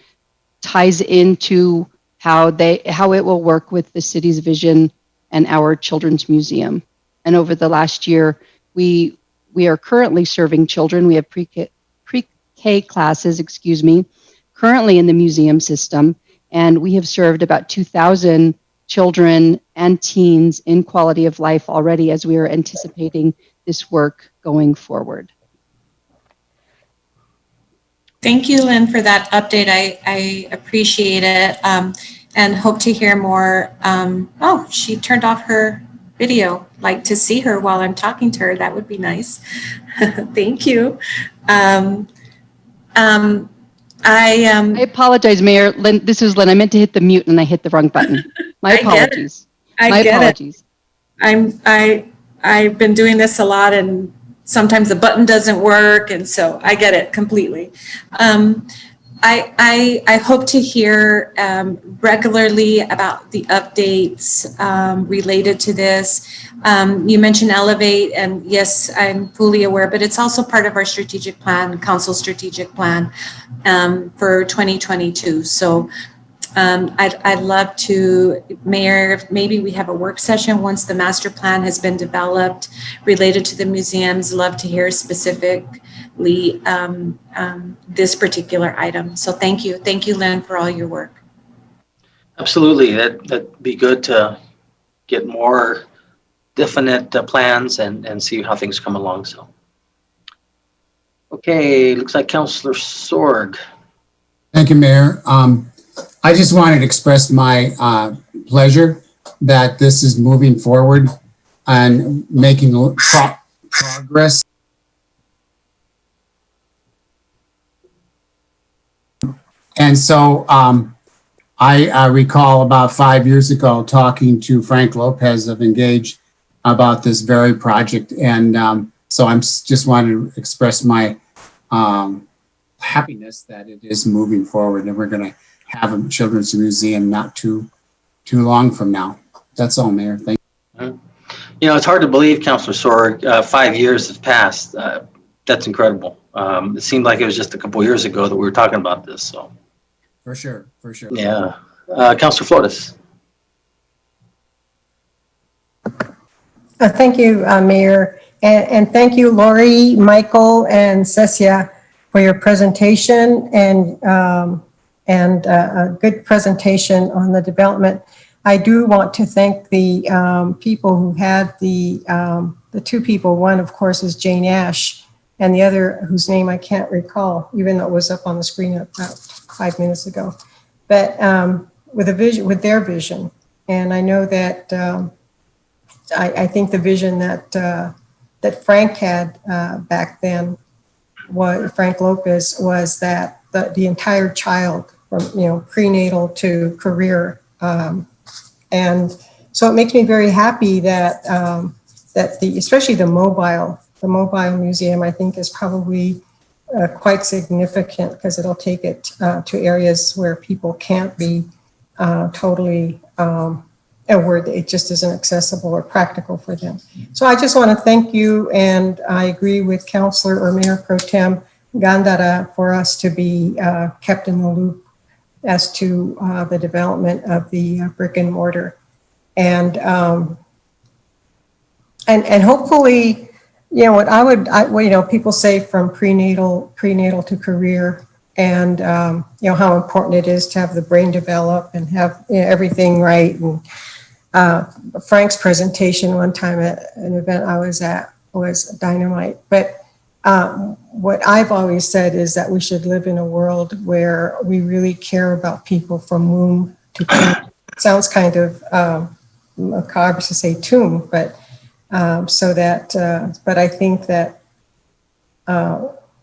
ties into how it will work with the city's vision and our children's museum. And over the last year, we are currently serving children. We have pre-K classes, currently in the museum system, and we have served about 2,000 children and teens in quality of life already, as we are anticipating this work going forward. Thank you, Lynn, for that update. I appreciate it, and hope to hear more. Oh, she turned off her video. Like to see her while I'm talking to her. That would be nice. Thank you. I apologize, Mayor. Lynn, this is Lynn. I meant to hit the mute and I hit the wrong button. My apologies. My apologies. I've been doing this a lot, and sometimes the button doesn't work, and so I get it completely. I hope to hear regularly about the updates related to this. You mentioned Elevate, and yes, I'm fully aware, but it's also part of our strategic plan, council strategic plan for 2022. So I'd love to, Mayor, if maybe we have a work session once the master plan has been developed related to the museums. Love to hear specifically this particular item. So thank you, Lynn, for all your work. Absolutely, that'd be good to get more definite plans and see how things come along. So, okay, looks like Councilor Sorg. Thank you, Mayor. I just wanted to express my pleasure that this is moving forward and making progress. And so I recall about 5 years ago talking to Frank Lopez of Engage about this very project. And so I'm just wanting to express my happiness that it is moving forward, and we're going to have a children's museum not too long from now. That's all, Mayor. Thank you. You know, it's hard to believe, Councilor Sorg, 5 years have passed. That's incredible. It seemed like it was just a couple of years ago that we were talking about this. So, for sure. Yeah, Councilor Flores. Thank you, Mayor, and thank you, Lori, Michael, and Cecia for your presentation and a good presentation on the development. I do want to thank the people who had the two people. One, of course, is Jane Ash, and the other, whose name I can't recall, even though it was up on the screen about 5 minutes ago. But with a vision, with their vision, and I know that I think the vision that Frank had back then, Frank Lopez, was that the entire child, from prenatal to career, and so it makes me very happy that that especially the mobile museum, I think, is probably quite significant, because it'll take it to areas where people can't be totally, where it just isn't accessible or practical for them. So I just want to thank you, and I agree with Councilor or Mayor Pro Tem Gandara for us to be kept in the loop as to the development of the brick and mortar, and hopefully, what people say, from prenatal to career, and how important it is to have the brain develop and have everything right. And Frank's presentation one time at an event I was at was dynamite. But what I've always said is that we should live in a world where we really care about people from womb to tomb. It sounds kind of macabre to say tomb, but but I think that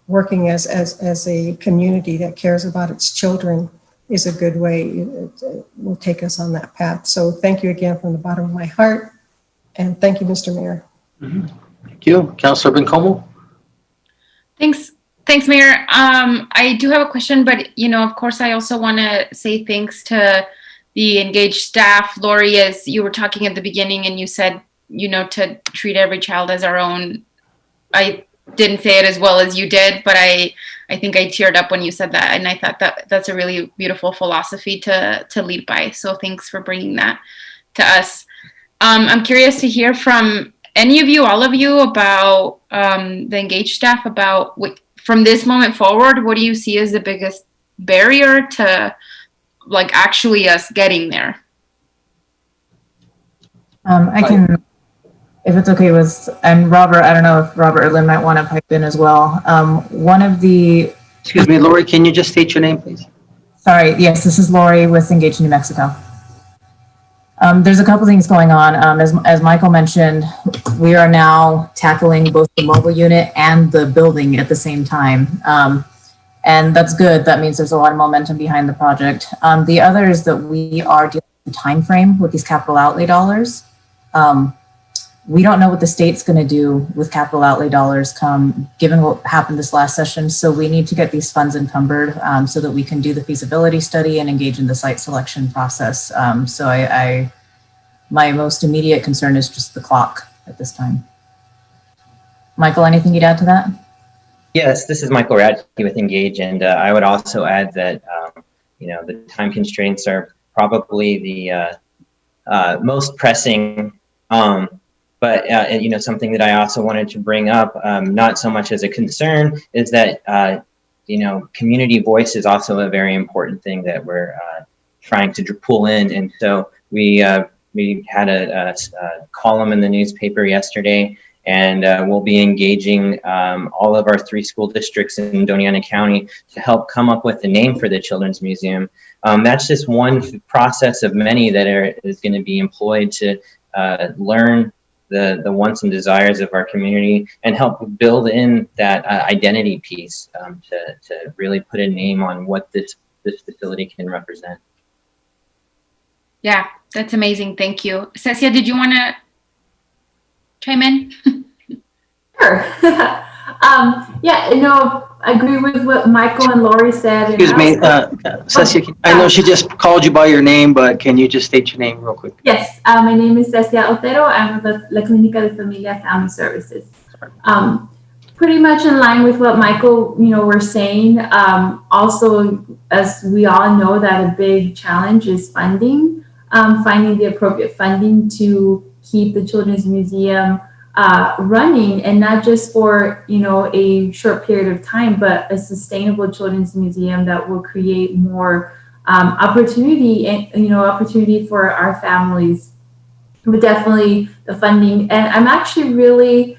working as a community that cares about its children is a good way. It will take us on that path. So thank you again from the bottom of my heart, and thank you, Mr. Mayor. Thank you. Councilor Bencomo? Thanks, Mayor. I do have a question, but of course, I also want to say thanks to the engaged staff. Lori, as you were talking at the beginning, and you said, to treat every child as our own. I didn't say it as well as you did, but I think I teared up when you said that, and I thought that's a really beautiful philosophy to lead by. So thanks for bringing that to us. I'm curious to hear from any of you, all of you, about the engaged staff, about from this moment forward, what do you see as the biggest barrier to actually us getting there? I can, if it's okay with, and Robert, I don't know if Robert or Lynn might want to pipe in as well. One of the... Excuse me, Lori, can you just state your name, please? Sorry, yes, this is Lori with Engage New Mexico. There's a couple things going on. As Michael mentioned, we are now tackling both the mobile unit and the building at the same time. And that's good. That means there's a lot of momentum behind the project. The other is that we are dealing with the time frame with these capital outlay dollars. We don't know what the state's going to do with capital outlay dollars given what happened this last session. So we need to get these funds encumbered so that we can do the feasibility study and engage in the site selection process. So my most immediate concern is just the clock at this time. Michael, anything you'd add to that? Yes, this is Michael Radke with Engage, and I would also add that the time constraints are probably the most pressing. But something that I also wanted to bring up, not so much as a concern, is that community voice is also a very important thing that we're trying to pull in. And so we had a column in the newspaper yesterday, and we'll be engaging all of our 3 school districts in Doña Ana County to help come up with a name for the Children's Museum. That's just one process of many that is going to be employed to learn the wants and desires of our community and help build in that identity piece to really put a name on what this facility can represent. Yeah, that's amazing. Thank you. Cecia, did you want to chime in? Sure. I agree with what Michael and Lori said. Excuse me, Cecia, I know she just called you by your name, but can you just state your name real quick? Yes, my name is Cecia Otero. I'm with La Clínica de Familia Family Services. Pretty much in line with what Michael, were saying. Also, as we all know, that a big challenge is funding, finding the appropriate funding to keep the Children's Museum running, and not just for a short period of time, but a sustainable Children's Museum that will create more opportunity and, opportunity for our families, but definitely the funding. And I'm actually really,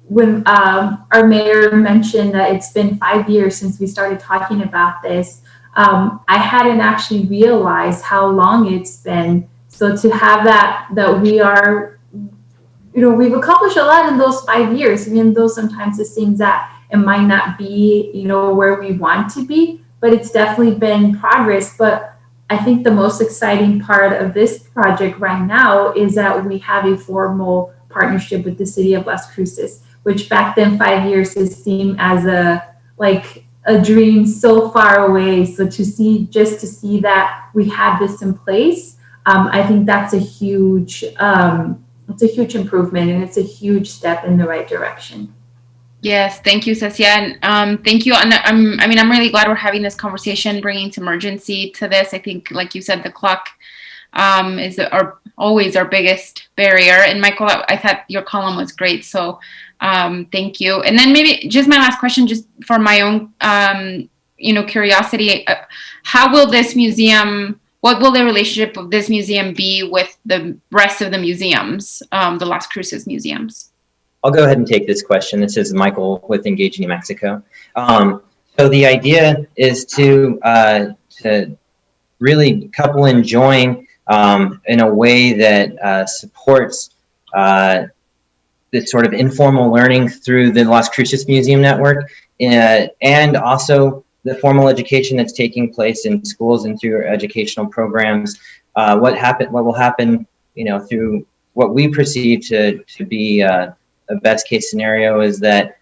when our mayor mentioned that it's been 5 years since we started talking about this, I hadn't actually realized how long it's been. So to have that we are, we've accomplished a lot in those 5 years, even though sometimes it seems that it might not be, where we want to be, but it's definitely been progress. But I think the most exciting part of this project right now is that we have a formal partnership with the city of Las Cruces, which back then 5 years seemed as a dream so far away. So to see that we have this in place, I think that's a huge improvement, and it's a huge step in the right direction. Yes, thank you, Cecia, and thank you. And I'm really glad we're having this conversation, bringing some urgency to this. I think, like you said, the clock is always our biggest barrier. And Michael, I thought your column was great, so thank you. And then maybe just my last question, just for my own, curiosity, how will this museum? What will the relationship of this museum be with the rest of the museums, the Las Cruces museums? I'll go ahead and take this question. This is Michael with Engage New Mexico. So the idea is to really couple and join in a way that supports this sort of informal learning through the Las Cruces Museum Network, and also the formal education that's taking place in schools and through educational programs. What will happen, through what we perceive to be a best case scenario is that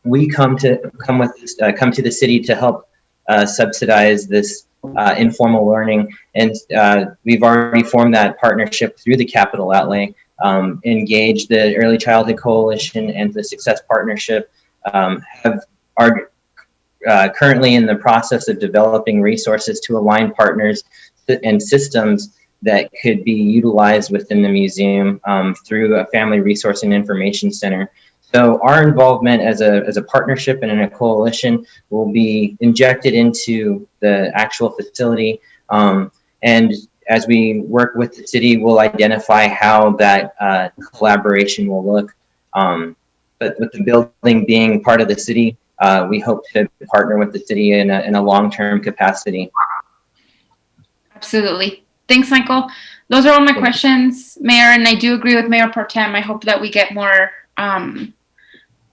we come to the city to help subsidize this informal learning, and we've already formed that partnership through the capital outlay. Engage, the Early Childhood Coalition, and the Success Partnership are currently in the process of developing resources to align partners and systems that could be utilized within the museum through a family resource and information center. So our involvement as a partnership and in a coalition will be injected into the actual facility. And as we work with the city, we'll identify how that collaboration will look. But with the building being part of the city, we hope to partner with the city in a long-term capacity. Absolutely. Thanks, Michael. Those are all my questions, Mayor, and I do agree with Mayor Pro Tem. I hope that we get more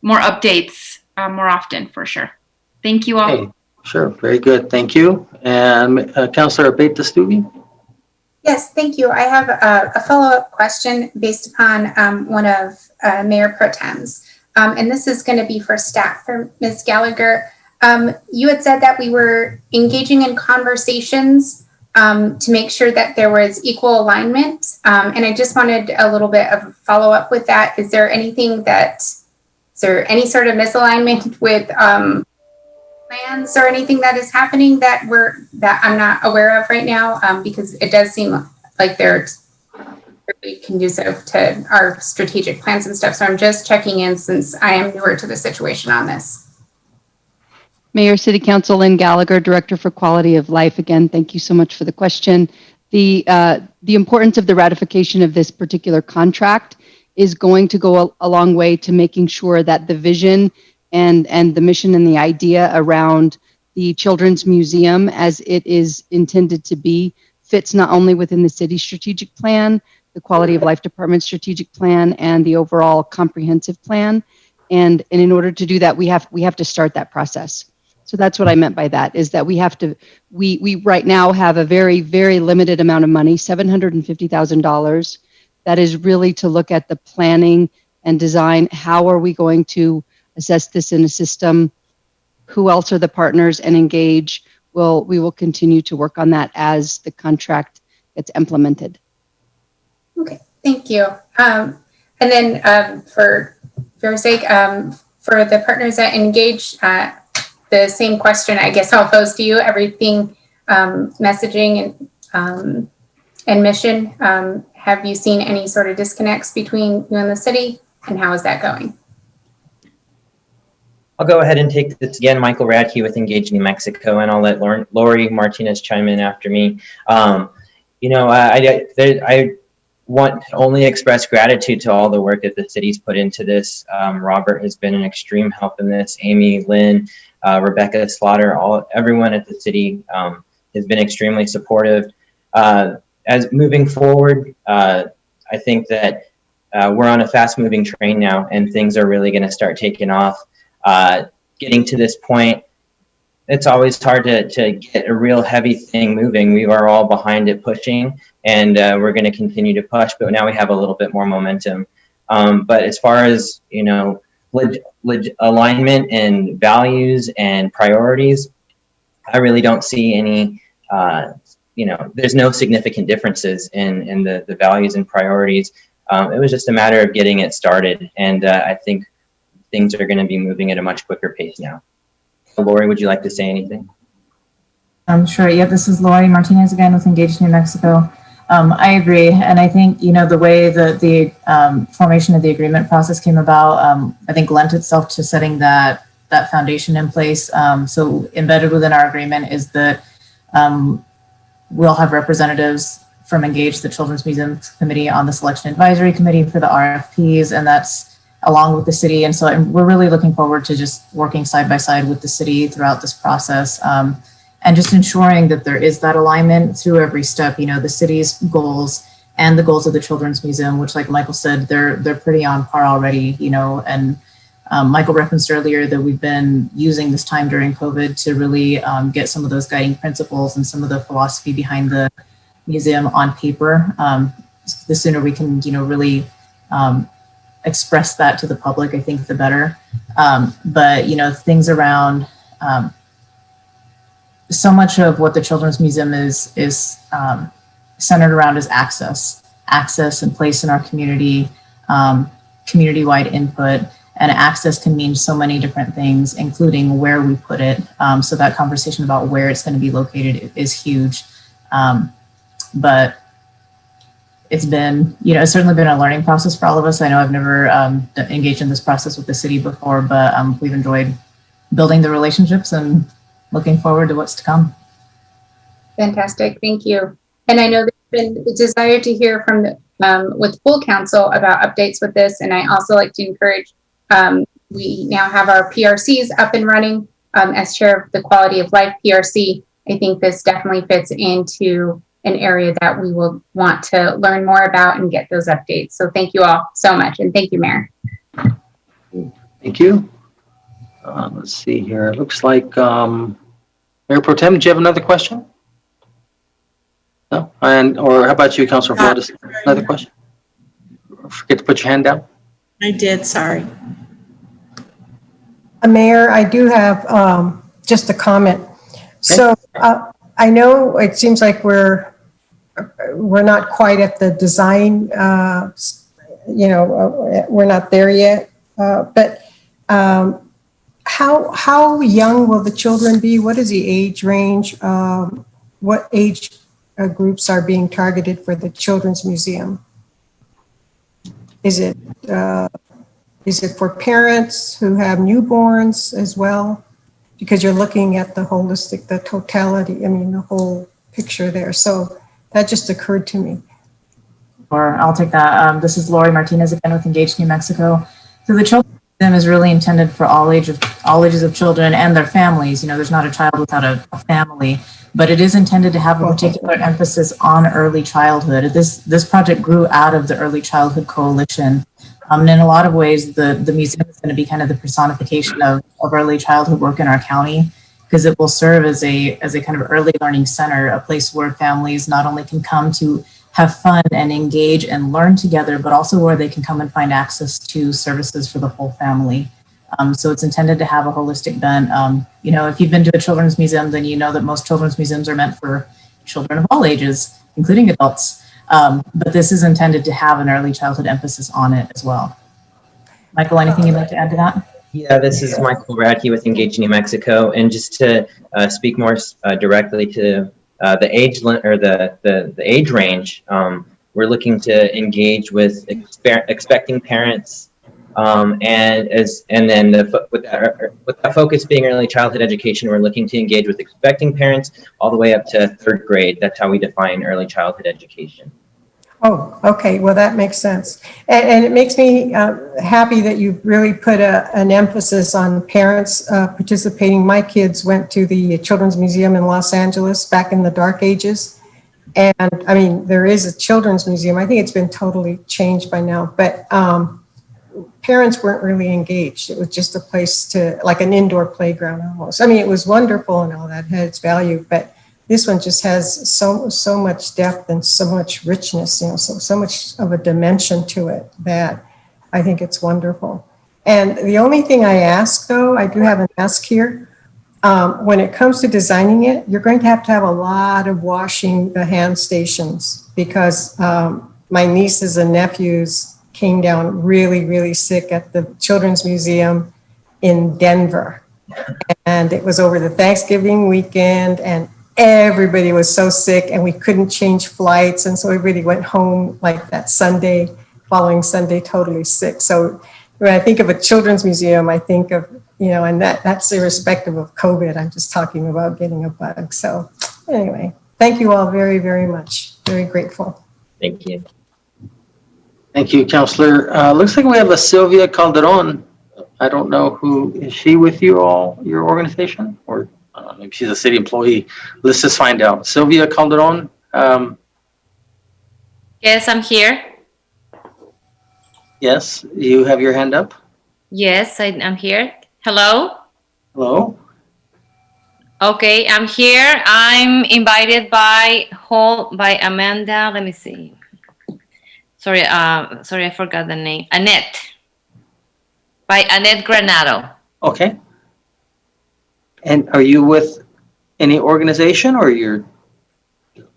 updates more often, for sure. Thank you all. Hey, sure, very good, thank you. And Councilor Abeyta-Stube? Yes, thank you. I have a follow-up question based upon one of Mayor Pro Tem's. And this is going to be for staff, for Ms. Gallagher. You had said that we were engaging in conversations to make sure that there was equal alignment. And I just wanted a little bit of follow-up with that. Is there any sort of misalignment with plans or anything that is happening that I'm not aware of right now? Because it does seem like they're really conducive to our strategic plans and stuff. So I'm just checking in since I am newer to the situation on this. Mayor, City Council, Lynn Gallagher, Director for Quality of Life. Again, thank you so much for the question. The importance of the ratification of this particular contract is going to go a long way to making sure that the vision and the mission and the idea around the Children's Museum as it is intended to be fits not only within the city strategic plan, the Quality of Life Department strategic plan, and the overall comprehensive plan. And in order to do that, we have to start that process. So that's what I meant by that, is that we right now have a very, very limited amount of money, $750,000. That is really to look at the planning and design. How are we going to assess this in a system? Who else are the partners, and engage? We will continue to work on that as the contract gets implemented. Okay, thank you. And then for your sake, for the partners that engage, the same question I guess I'll pose to you. Everything messaging and mission. Have you seen any sort of disconnects between you and the city, and how is that going? I'll go ahead and take this again. Michael Radke with Engage New Mexico, and I'll let Lori Martinez chime in after me. You know, I want to only express gratitude to all the work that the city's put into this. Robert has been an extreme help in this. Amy, Lynn, Rebecca Slaughter, everyone at the city has been extremely supportive. As moving forward, I think that we're on a fast-moving train now, and things are really going to start taking off. Getting to this point, it's always hard to get a real heavy thing moving. We are all behind it pushing, and we're going to continue to push, but now we have a little bit more momentum. But as far as, you know, alignment and values and priorities, I really don't see any, you know, there's no significant differences in the values and priorities. It was just a matter of getting it started, and I think things are going to be moving at a much quicker pace now. Lori, would you like to say anything? Sure. Yeah, this is Lori Martinez again with Engage New Mexico. I agree. And I think, you know, the way that the formation of the agreement process came about, I think lent itself to setting that foundation in place. So embedded within our agreement is that we'll have representatives from Engage, the Children's Museum Committee, on the Selection Advisory Committee for the RFPs, and that's along with the city. And so we're really looking forward to just working side by side with the city throughout this process, and just ensuring that there is that alignment through every step. You know, the city's goals and the goals of the Children's Museum, which, like Michael said, they're pretty on par already, you know, and Michael referenced earlier that we've been using this time during COVID to really get some of those guiding principles and some of the philosophy behind the museum on paper. The sooner we can, you know, really express that to the public, I think the better. But, you know, things around, so much of what the Children's Museum is centered around is access and place in our community, community-wide input, and access can mean so many different things, including where we put it. So that conversation about where it's going to be located is huge. But it's been, you know, it's certainly been a learning process for all of us. I know I've never engaged in this process with the city before, but we've enjoyed building the relationships and looking forward to what's to come. Fantastic, thank you. And I know there's been a desire to hear from the, with full council about updates with this. And I also like to encourage, we now have our PRCs up and running. As chair of the Quality of Life PRC, I think this definitely fits into an area that we will want to learn more about and get those updates. So thank you all so much. And thank you, Mayor. Thank you. Let's see here. It looks like Mayor Pro Tem, do you have another question? No? Or how about you, Councilor Flores? Another question? Forget to put your hand down. I did, sorry. Mayor, I do have just a comment. Okay. So I know it seems like we're not quite at the design, you know, we're not there yet. But how young will the children be? What is the age range? What age groups are being targeted for the Children's Museum? Is it for parents who have newborns as well? Because you're looking at the holistic, the totality, I mean, the whole picture there. So that just occurred to me. Or I'll take that. This is Lori Martinez again with Engage New Mexico. So the Children's Museum is really intended for all ages of children and their families. You know, there's not a child without a family, but it is intended to have a particular emphasis on early childhood. This project grew out of the Early Childhood Coalition. And in a lot of ways, the museum is going to be kind of the personification of early childhood work in our county, because it will serve as a kind of early learning center, a place where families not only can come to have fun and engage and learn together, but also where they can come and find access to services for the whole family. So it's intended to have a holistic bent. You know, if you've been to a children's museum, then you know that most children's museums are meant for children of all ages, including adults. But this is intended to have an early childhood emphasis on it as well. Michael, anything you'd like to add to that? Yeah, this is Michael Radke with Engage New Mexico. And just to speak more directly to the age or the age range, we're looking to engage with expecting parents And then with that focus being early childhood education, we're looking to engage with expecting parents all the way up to 3rd grade. That's how we define early childhood education. Oh, okay, well, that makes sense. And it makes me happy that you've really put an emphasis on parents participating. My kids went to the Children's Museum in Los Angeles back in the dark ages. And I mean, there is a children's museum. I think it's been totally changed by now, but parents weren't really engaged. It was just a place to, like an indoor playground almost. I mean, it was wonderful and all that, had its value, but this one just has so much depth and so much richness, you know, so much of a dimension to it that I think it's wonderful. And the only thing I ask, though, I do have an ask here. When it comes to designing it, you're going to have a lot of washing the hand stations because my nieces and nephews came down really, really sick at the Children's Museum in Denver. And it was over the Thanksgiving weekend and everybody was so sick and we couldn't change flights. And so everybody went home like that Sunday, following Sunday, totally sick. So when I think of a children's museum, I think of, you know, and that's irrespective of COVID. I'm just talking about getting a bug. So anyway, thank you all very, very much. Very grateful. Thank you. Thank you, Counselor. Looks like we have a Sylvia Calderon. I don't know is she with you all, your organization? Or maybe she's a city employee. Let's just find out. Sylvia Calderon. Yes, I'm here. Yes, you have your hand up. Yes, I'm here. Hello? Hello. Okay, I'm here. I'm invited by Amanda. Let me see. Sorry, I forgot the name. Annette. By Annette Granado. Okay. And are you with any organization or you're?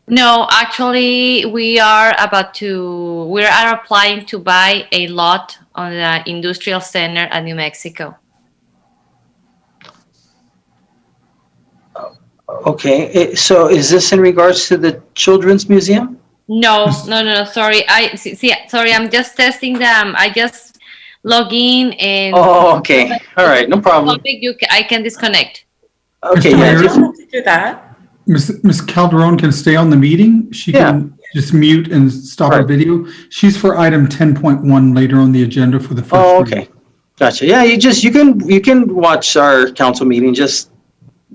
No, actually, we are applying to buy a lot on the industrial center at New Mexico. Okay, so is this in regards to the Children's Museum? No. Sorry, sorry. I'm just testing them. I just log in and. Oh, okay. All right, no problem. I can disconnect. Okay, Mr. yeah. Mayor, Just, Do that. Ms. Calderon can stay on the meeting. She can just mute and stop her Right. video. She's for item 10.1 later on the agenda for the first. oh, reading. okay. Gotcha. Yeah, you can watch our council meeting. Just,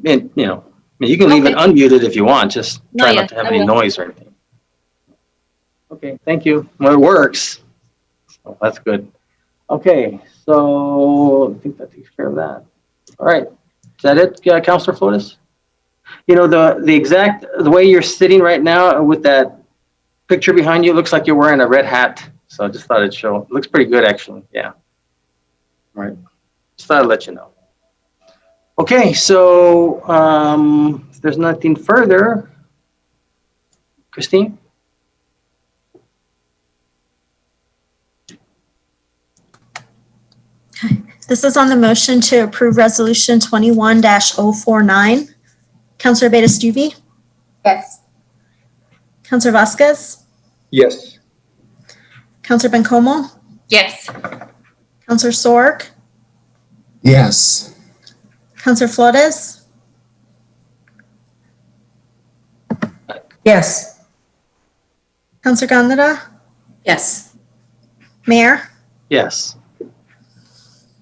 you know, I mean, you can leave it unmuted if you want. Just No, try yeah, not to have I any will. noise or anything. Okay, thank you. Well, it works. So that's good. Okay, so I think that takes care of that. All right. Is that it, Councilor Flores? You know, the way you're sitting right now with that picture behind you, looks like you're wearing a red hat. So I just thought it'd show. It looks pretty good, actually. Yeah. All right. Just thought I'd let you know. Okay, so if there's nothing further, Christine? This is on the motion to approve Resolution 21-049. Counselor Beta-Stuvi, Yes. Counselor Vasquez, Yes. Counselor Bencomo, Yes. Counselor Sorg, Yes. Counselor Flores, Yes. Counselor Gondara, Yes. Mayor. Yes.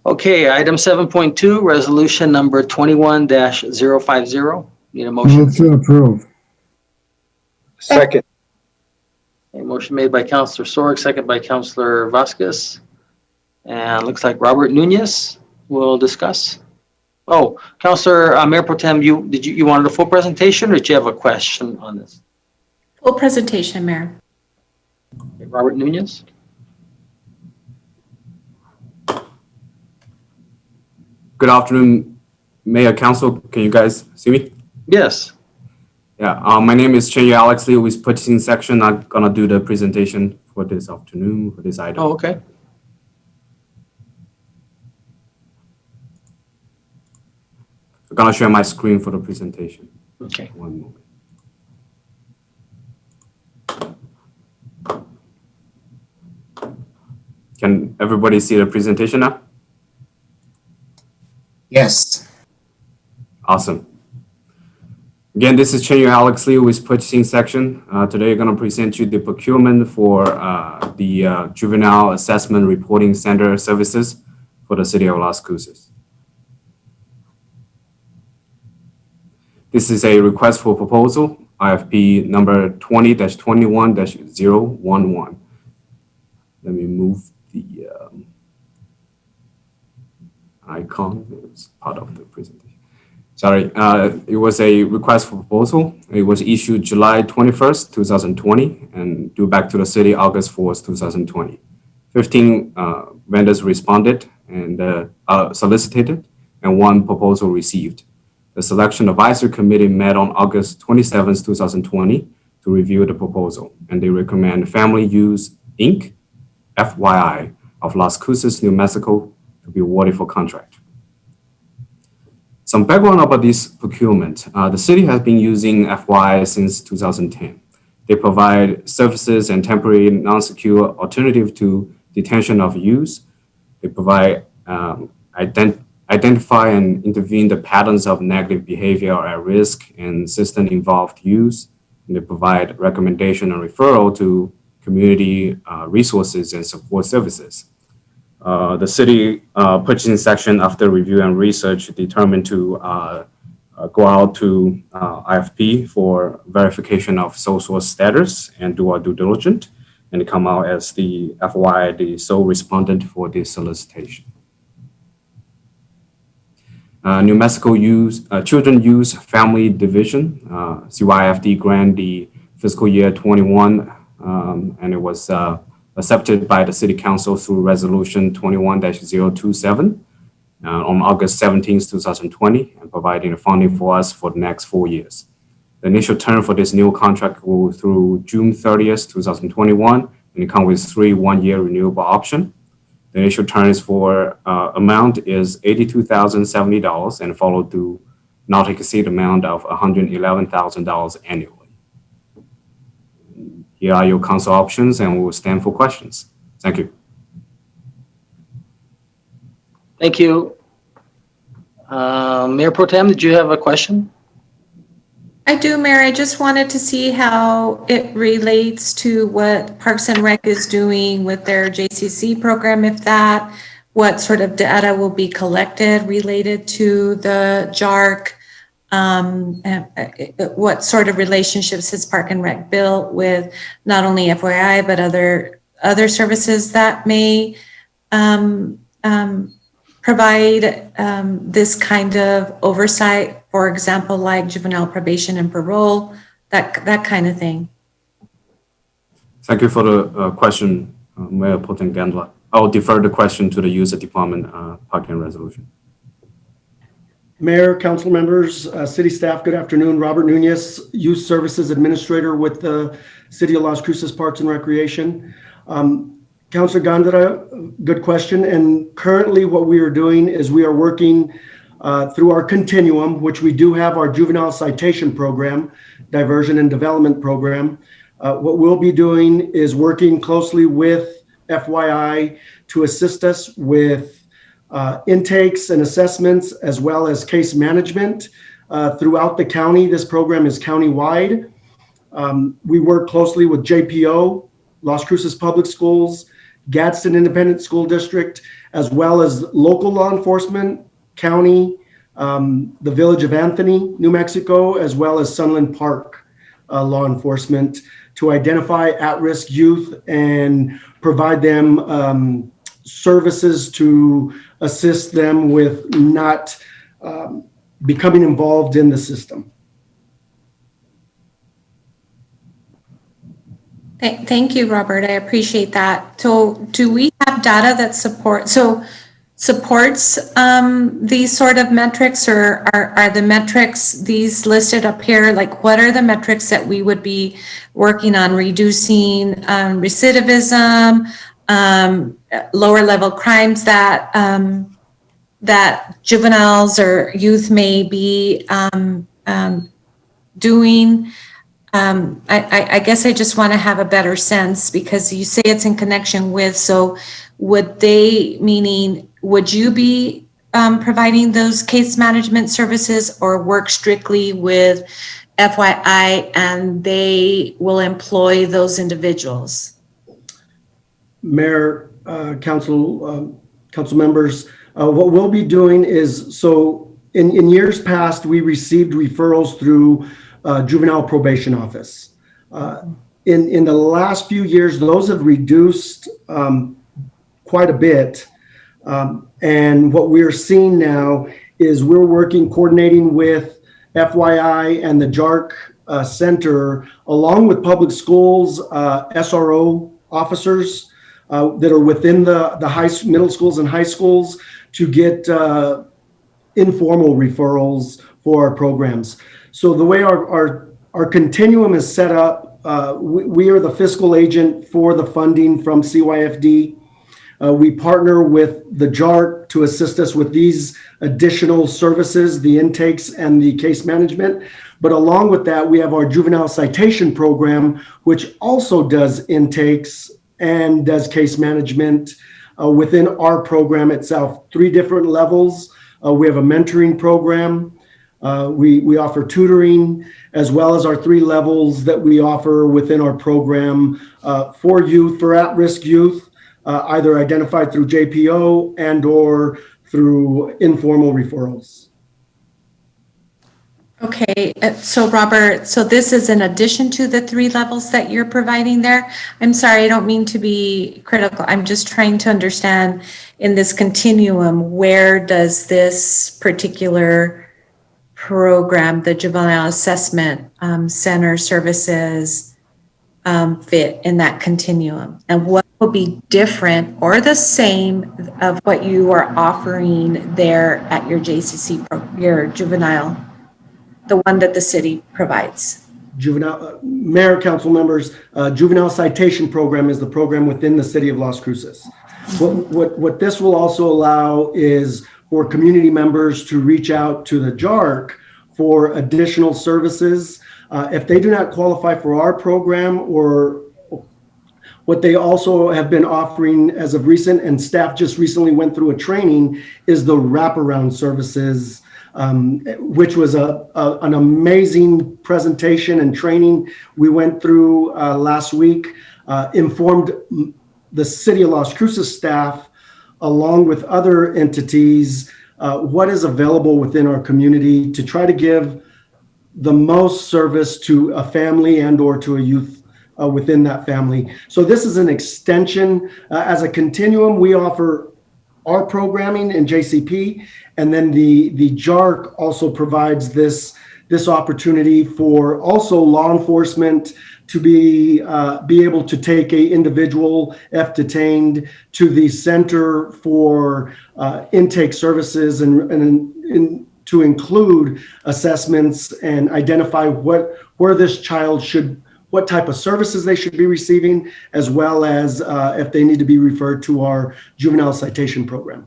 Okay, item 7.2, resolution number 21-050. Need a motion? Move to approve. Second. A motion made by Councilor Sorg, second by Councilor Vasquez. And looks like Robert Nunez will discuss. Oh, Councilor Mayor Pro Tem, you wanted a full presentation or did you have a question on this? Full presentation, Mayor. Okay, Robert Nunez? Good afternoon, Mayor, Council. Can you guys see me? Yes. Yeah, my name is Chenye Alex Lee with purchasing section. I'm gonna do the presentation for this afternoon for this item. Oh, okay. I'm gonna share my screen for the presentation. Okay. One moment. Can everybody see the presentation now? Yes. Awesome. Again, this is Chenyu Alex Liu with Purchasing Section. Today, I'm going to present you the procurement for the Juvenile Assessment Reporting Center services for the city of Las Cruces. This is a request for proposal, IFP number 20-21-011. Let me move the icon. It's part of the presentation. Sorry, it was a request for proposal. It was issued July 21st, 2020, and due back to the city August 4th, 2020. 15 vendors responded and solicited, and 1 proposal received. The Selection Advisory Committee met on August 27th, 2020 to review the proposal, and they recommend Family Use, Inc., FYI, of Las Cruces, New Mexico, to be awarded for contract. Some background about this procurement. The city has been using FYI since 2010. They provide services and temporary non-secure alternative to detention of youth. They provide identify and intervene the patterns of negative behavior at risk and system-involved youth. And they provide recommendation and referral to community resources and support services. The city purchasing section, after review and research, determined to go out to IFP for verification of sole source status and do our due diligence, and come out as the FYI, the sole respondent for this solicitation. New Mexico Children Youth Family Division, CYFD grant the fiscal year 21, and it was accepted by the City Council through Resolution 21-027 on August 17, 2020, and providing the funding for us for the next 4 years. The initial term for this new contract will through June 30th, 2021, and it comes with 3 one-year renewable option. The initial term is for amount is $82,070 and followed through not to exceed amount of $111,000 annually. Here are your council options, and we will stand for questions. Thank you. Thank you. Mayor Pro Tem, did you have a question? I do, Mayor. I just wanted to see how it relates to what Parks and Rec is doing with their JCC program, what sort of data will be collected related to the JARC, what sort of relationships has Park and Rec built with not only FYI, but other services that may provide this kind of oversight, for example, like juvenile probation and parole, that kind of thing. Thank you for the question, Mayor Pro Tem Gandla. I'll defer the question to the user department parking resolution. Mayor, council members, city staff, good afternoon. Robert Nunez, Youth Services Administrator with the City of Las Cruces Parks and Recreation. Councilor Gondara, good question. And currently what we are doing is we are working through our continuum, which we do have our juvenile citation program, diversion and development program. What we'll be doing is working closely with FYI to assist us with intakes and assessments, as well as case management throughout the county. This program is countywide. We work closely with JPO, Las Cruces Public Schools, Gadsden Independent School District, as well as local law enforcement, county, the Village of Anthony, New Mexico, as well as Sunland Park law enforcement to identify at-risk youth and provide them services to assist them with not becoming involved in the system. Thank you, Robert. I appreciate that. So do we have data that supports these sort of metrics, or are the metrics these listed up here? Like, what are the metrics that we would be working on? Reducing recidivism, lower level crimes that that juveniles or youth may be doing. I guess I just want to have a better sense, because you say it's in connection with, so would you be providing those case management services or work strictly with FYI and they will employ those individuals? Mayor, council members, what we'll be doing is, so in years past, we received referrals through juvenile probation office. In the last few years, those have reduced quite a bit. And what we're seeing now is we're coordinating with FYI and the JARC Center, along with public schools, SRO officers that are within the middle schools and high schools to get informal referrals for our programs. So the way our continuum is set up, we are the fiscal agent for the funding from CYFD. We partner with the JARC to assist us with these additional services, the intakes and the case management. But along with that, we have our juvenile citation program, which also does intakes and does case management within our program itself. 3 different levels. We have a mentoring program. We offer tutoring, as well as our 3 levels that we offer within our program for youth, for at-risk youth. Either identified through JPO and or through informal referrals. Okay, so Robert, so this is in addition to the 3 levels that you're providing there? I'm sorry, I don't mean to be critical. I'm just trying to understand in this continuum, where does this particular program, the Juvenile Assessment Center services, fit in that continuum? And what will be different or the same of what you are offering there at your JCC, your juvenile, the one that the city provides? Juvenile, Mayor, council members, Juvenile Citation Program is the program within the city of Las Cruces. What this will also allow is for community members to reach out to the JARC for additional services. If they do not qualify for our program, or what they also have been offering as of recent, and staff just recently went through a training, is the wraparound services, which was an amazing presentation and training we went through last week, informed the City of Las Cruces staff, along with other entities, what is available within our community to try to give the most service to a family and or to a youth within that family. So this is an extension. As a continuum, we offer our programming in JCP, and then the JARC also provides this opportunity for also law enforcement to be able to take a individual if detained to the Center for Intake Services and to include assessments and identify where this child what type of services they should be receiving, as well as if they need to be referred to our juvenile citation program.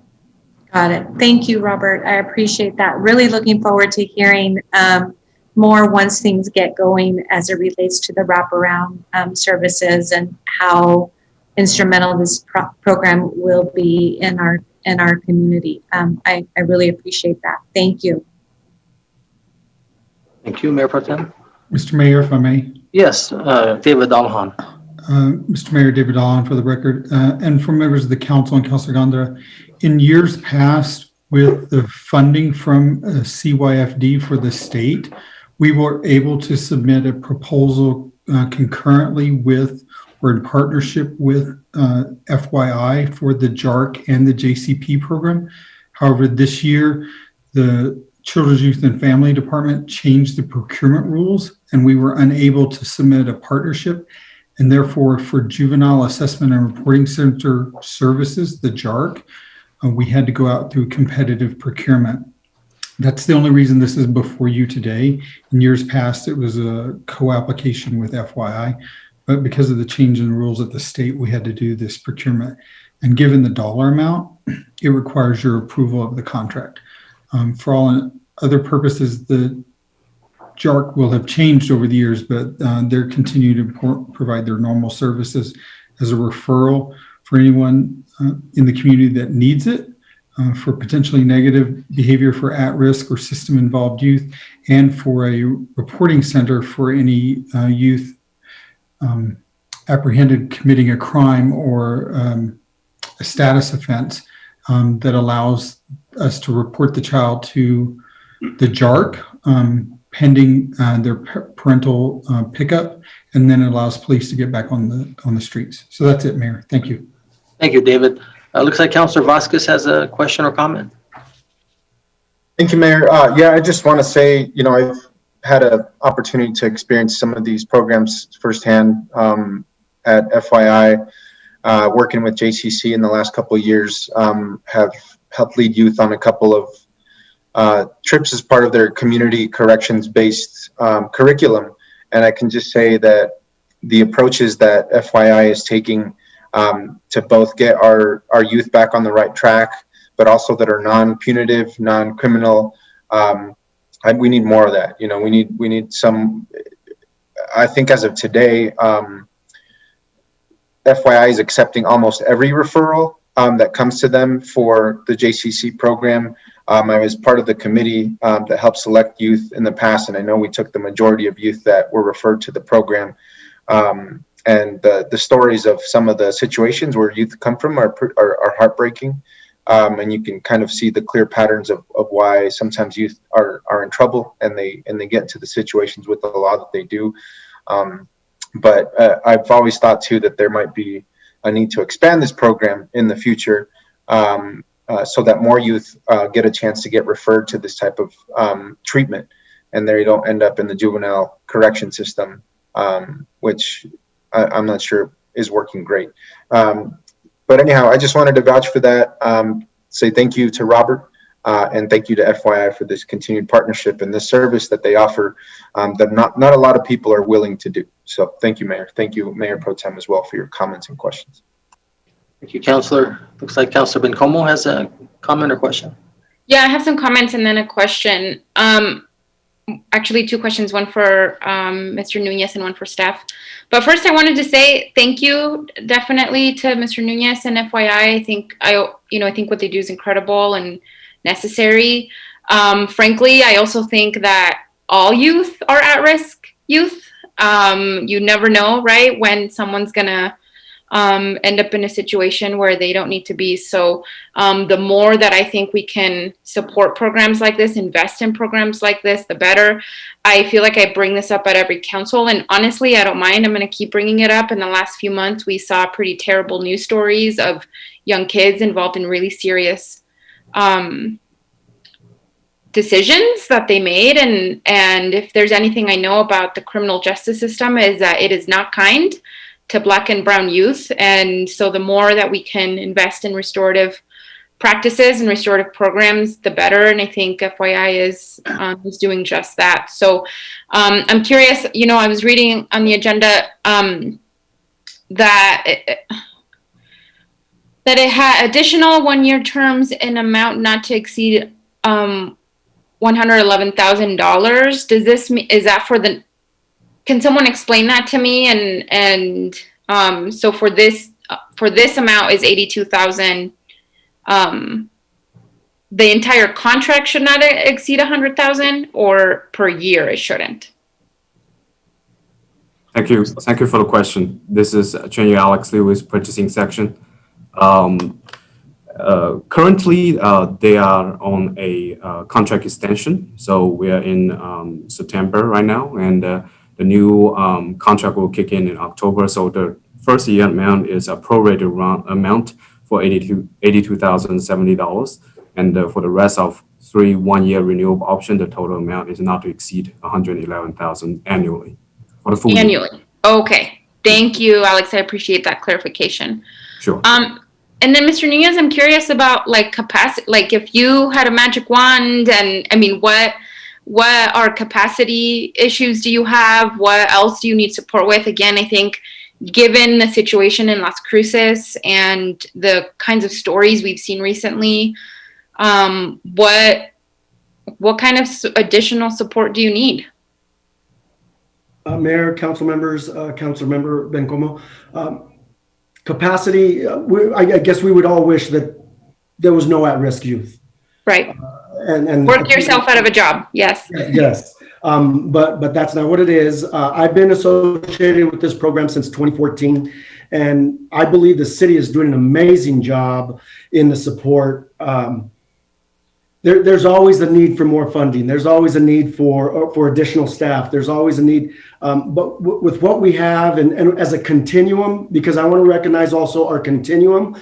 Got it. Thank you, Robert. I appreciate that. Really looking forward to hearing more once things get going as it relates to the wraparound services and how instrumental this program will be in our community. I really appreciate that. Thank you. Thank you, Mayor Pro Tem. Mr. Mayor, if I may. Yes, David Dalahan. Mr. Mayor, David Dalahan for the record, and for members of the council and Councilor Gondra. In years past, with the funding from CYFD for the state, we were able to submit a proposal concurrently with or in partnership with FYI for the JARC and the JCP program. However, this year, the Children's, Youth, and Family Department changed the procurement rules, and we were unable to submit a partnership. And therefore, for Juvenile Assessment and Reporting Center Services, the JARC, we had to go out through competitive procurement. That's the only reason this is before you today. In years past, it was a co-application with FYI, but because of the change in the rules at the state, we had to do this procurement. And given the dollar amount, it requires your approval of the contract. For all other purposes, the JARC will have changed over the years, but they're continuing to provide their normal services as a referral for anyone in the community that needs it, for potentially negative behavior for at-risk or system-involved youth, and for a reporting center for any youth apprehended committing a crime or a status offense that allows us to report the child to the JARC pending their parental pickup, and then it allows police to get back on the streets. So that's it, Mayor. Thank you. Thank you, David. Looks like Councilor Vasquez has a question or comment. Thank you, Mayor. Yeah, I just want to say, I've had an opportunity to experience some of these programs firsthand at FYI, working with JCC in the last couple of years, have helped lead youth on a couple of trips as part of their community corrections-based curriculum. And I can just say that the approaches that FYI is taking to both get our youth back on the right track, but also that are non-punitive, non-criminal. We need more of that. We need some. I think as of today, FYI is accepting almost every referral that comes to them for the JCC program. I was part of the committee that helped select youth in the past, and I know we took the majority of youth that were referred to the program. And the stories of some of the situations where youth come from are heartbreaking. And you can kind of see the clear patterns of why sometimes youth are in trouble and they get into the situations with the law that they do. But I've always thought too that there might be a need to expand this program in the future so that more youth get a chance to get referred to this type of treatment, and they don't end up in the juvenile correction system, which I'm not sure is working great. But anyhow, I just wanted to vouch for that, say thank you to Robert, and thank you to FYI for this continued partnership and this service that they offer that not a lot of people are willing to do. So thank you, Mayor. Thank you, Mayor Pro Tem, as well, for your comments and questions. Thank you, Councilor. Looks like Councilor Bencomo has a comment or question. Yeah, I have some comments and then a question. Actually, two questions, one for Mr. Nunez and one for staff. But first, I wanted to say thank you definitely to Mr. Nunez and FYI. I think what they do is incredible and necessary. Frankly, I also think that all youth are at-risk youth. You never know, right, when someone's gonna end up in a situation where they don't need to be. So the more that I think we can support programs like this, invest in programs like this, the better. I feel like I bring this up at every council, and honestly, I don't mind. I'm going to keep bringing it up. In the last few months, we saw pretty terrible news stories of young kids involved in really serious decisions that they made. And if there's anything I know about the criminal justice system is that it is not kind to Black and brown youth. And so the more that we can invest in restorative practices and restorative programs, the better. And I think FYI is doing just that. So I'm curious, I was reading on the agenda that it had additional 1-year terms in amount not to exceed $111,000. Is that for the, can someone explain that to me? And so for this amount is 82,000. The entire contract should not exceed 100,000, or per year it shouldn't? Thank you for the question. This is Attorney Alex Lewis, purchasing section. Currently, they are on a contract extension. So we are in September right now, and the new contract will kick in October. So the first year amount is a prorated amount for $82,070. And for the rest of 3 1-year renewable option, the total amount is not to exceed $111,000 annually for the full annually. Year. Okay. Thank you, Alex. I appreciate that clarification. Sure. And then Mr. Nunez, I'm curious about capacity, if you had a magic wand, and I mean, what are capacity issues do you have? What else do you need support with? Again, I think given the situation in Las Cruces and the kinds of stories we've seen recently, what kind of additional support do you need? Mayor, council members, Councilor Member Bencomo. capacity, I guess we would all wish that there was no at-risk youth. Right. And Work yourself out of a job. Yes. Yes. But that's not what it is. I've been associated with this program since 2014, and I believe the city is doing an amazing job in the support. There's always a need for more funding. There's always a need for additional staff. There's always a need, but with what we have and as a continuum, because I want to recognize also our continuum,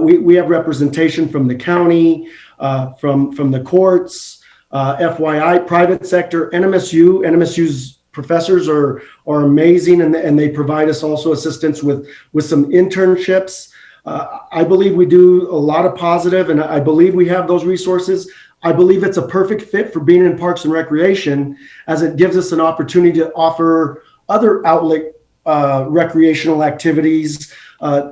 we have representation from the county, from the courts, FYI, private sector, NMSU. NMSU's professors are amazing, and they provide us also assistance with some internships. I believe we do a lot of positive, and I believe we have those resources. I believe it's a perfect fit for being in Parks and Recreation, as it gives us an opportunity to offer other outlet recreational activities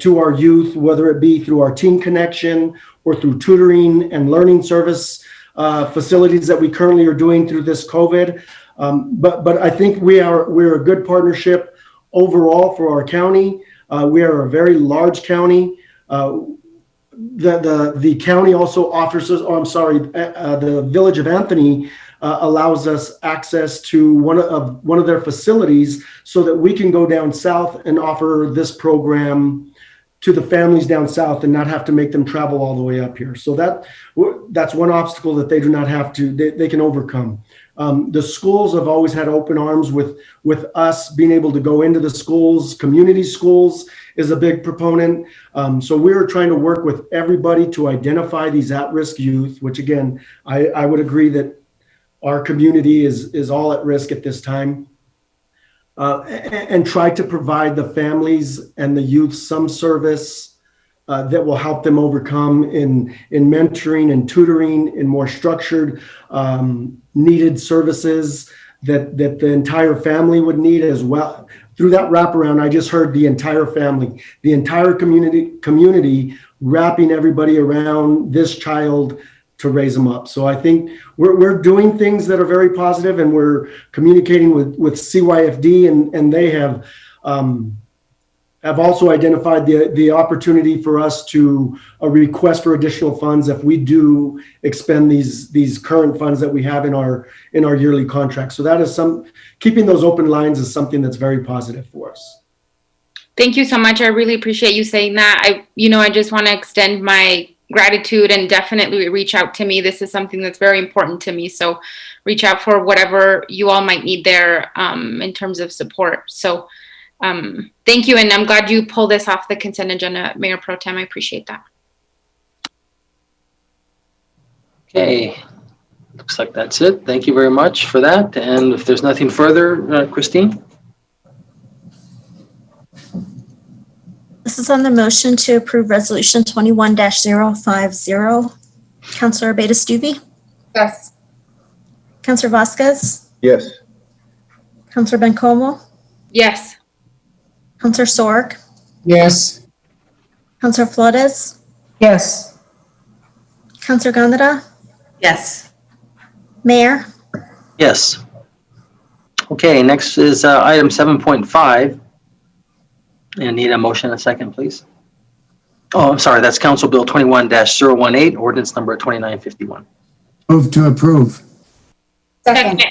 to our youth, whether it be through our Teen Connection or through tutoring and learning service facilities that we currently are doing through this COVID. But I think we're a good partnership overall for our county. We are a very large county. The county also offers us, the Village of Anthony allows us access to one of their facilities so that we can go down south and offer this program to the families down south and not have to make them travel all the way up here. So that's one obstacle that they do not have to, they can overcome. The schools have always had open arms with us being able to go into the schools. Community schools is a big proponent. So we're trying to work with everybody to identify these at-risk youth, which again, I would agree that our community is all at risk at this time. And try to provide the families and the youth some service that will help them overcome in mentoring and tutoring, in more structured needed services that the entire family would need as well. Through that wraparound, I just heard the entire family, the entire community wrapping everybody around this child to raise them up. So I think we're doing things that are very positive, and we're communicating with CYFD, and they have also identified the opportunity for us to request for additional funds if we do expend these current funds that we have in our yearly contract. So that is keeping those open lines is something that's very positive for us. Thank you so much. I really appreciate you saying that. I just want to extend my gratitude and definitely reach out to me. This is something that's very important to me. So reach out for whatever you all might need there in terms of support. So thank you. And I'm glad you pulled this off the consent agenda, Mayor Pro Tem. I appreciate that. Okay, looks like that's it. Thank you very much for that. And if there's nothing further, Christine? This is on the motion to approve Resolution 21-050. Counselor Abeyta-Stuvey? Yes. Counselor Vasquez? Yes. Counselor Bencomo? Yes. Counselor Sorg? Yes. Counselor Flores? Yes. Counselor Gondara? Yes. Mayor? Yes. Okay, next is item 7.5. And need a motion and a second, please. Oh, I'm sorry, that's Council Bill 21-018, ordinance number 2951. Move to approve. Second.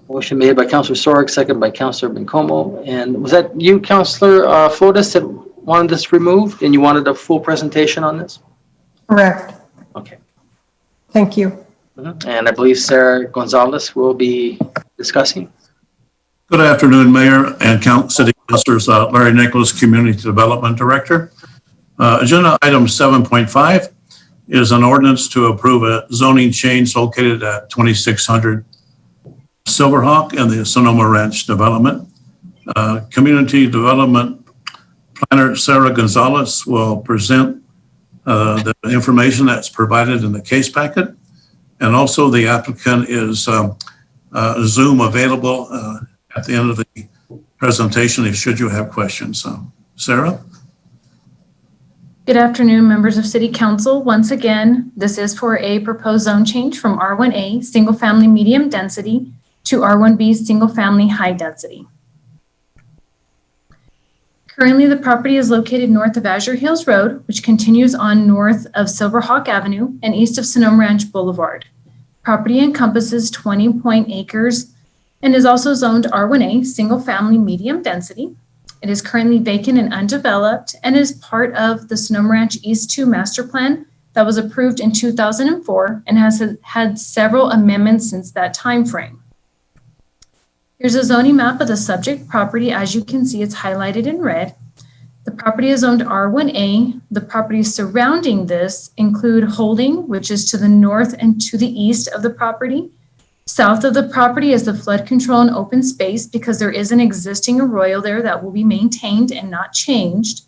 Motion made by Councilor Sorg, second by Councilor Bencomo. And was that you, Councilor Flores, that wanted this removed and you wanted a full presentation on this? Correct. Okay. Thank you. And I believe Sarah Gonzalez will be discussing. Good afternoon, Mayor and City Councilors. Larry Nicholas, Community Development Director. Agenda item 7.5 is an ordinance to approve a zoning change located at 2600 Silverhawk in the Sonoma Ranch development. Community Development Planner Sarah Gonzalez will present the information that's provided in the case packet. And also the applicant is Zoom available at the end of the presentation if should you have questions. Sarah? Good afternoon, members of City Council. Once again, this is for a proposed zone change from R1A, single family medium density, to R1B, single family high density. Currently, the property is located north of Azure Hills Road, which continues on north of Silverhawk Avenue and east of Sonoma Ranch Boulevard. Property encompasses 20 acres and is also zoned R1A, single family medium density. It is currently vacant and undeveloped and is part of the Sonoma Ranch East 2 master plan that was approved in 2004 and has had several amendments since that time frame. Here's a zoning map of the subject property. As you can see, it's highlighted in red. The property is zoned R1A. The properties surrounding this include Holding, which is to the north and to the east of the property. South of the property is the flood control and open space because there is an existing arroyo there that will be maintained and not changed.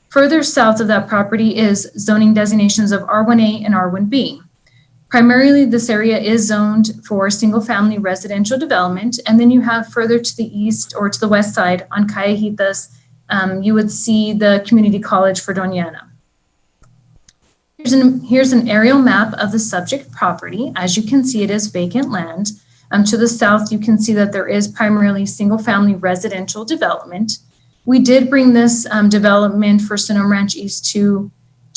Further south of that property is zoning designations of R1A and R1B. Primarily, this area is zoned for single-family residential development, and then you have further to the east or to the west side on Callejitas, you would see the community college for Doña Ana. Here's an aerial map of the subject property. As you can see, it is vacant land. To the south, you can see that there is primarily single-family residential development. We did bring this development for Sonoma Ranch East to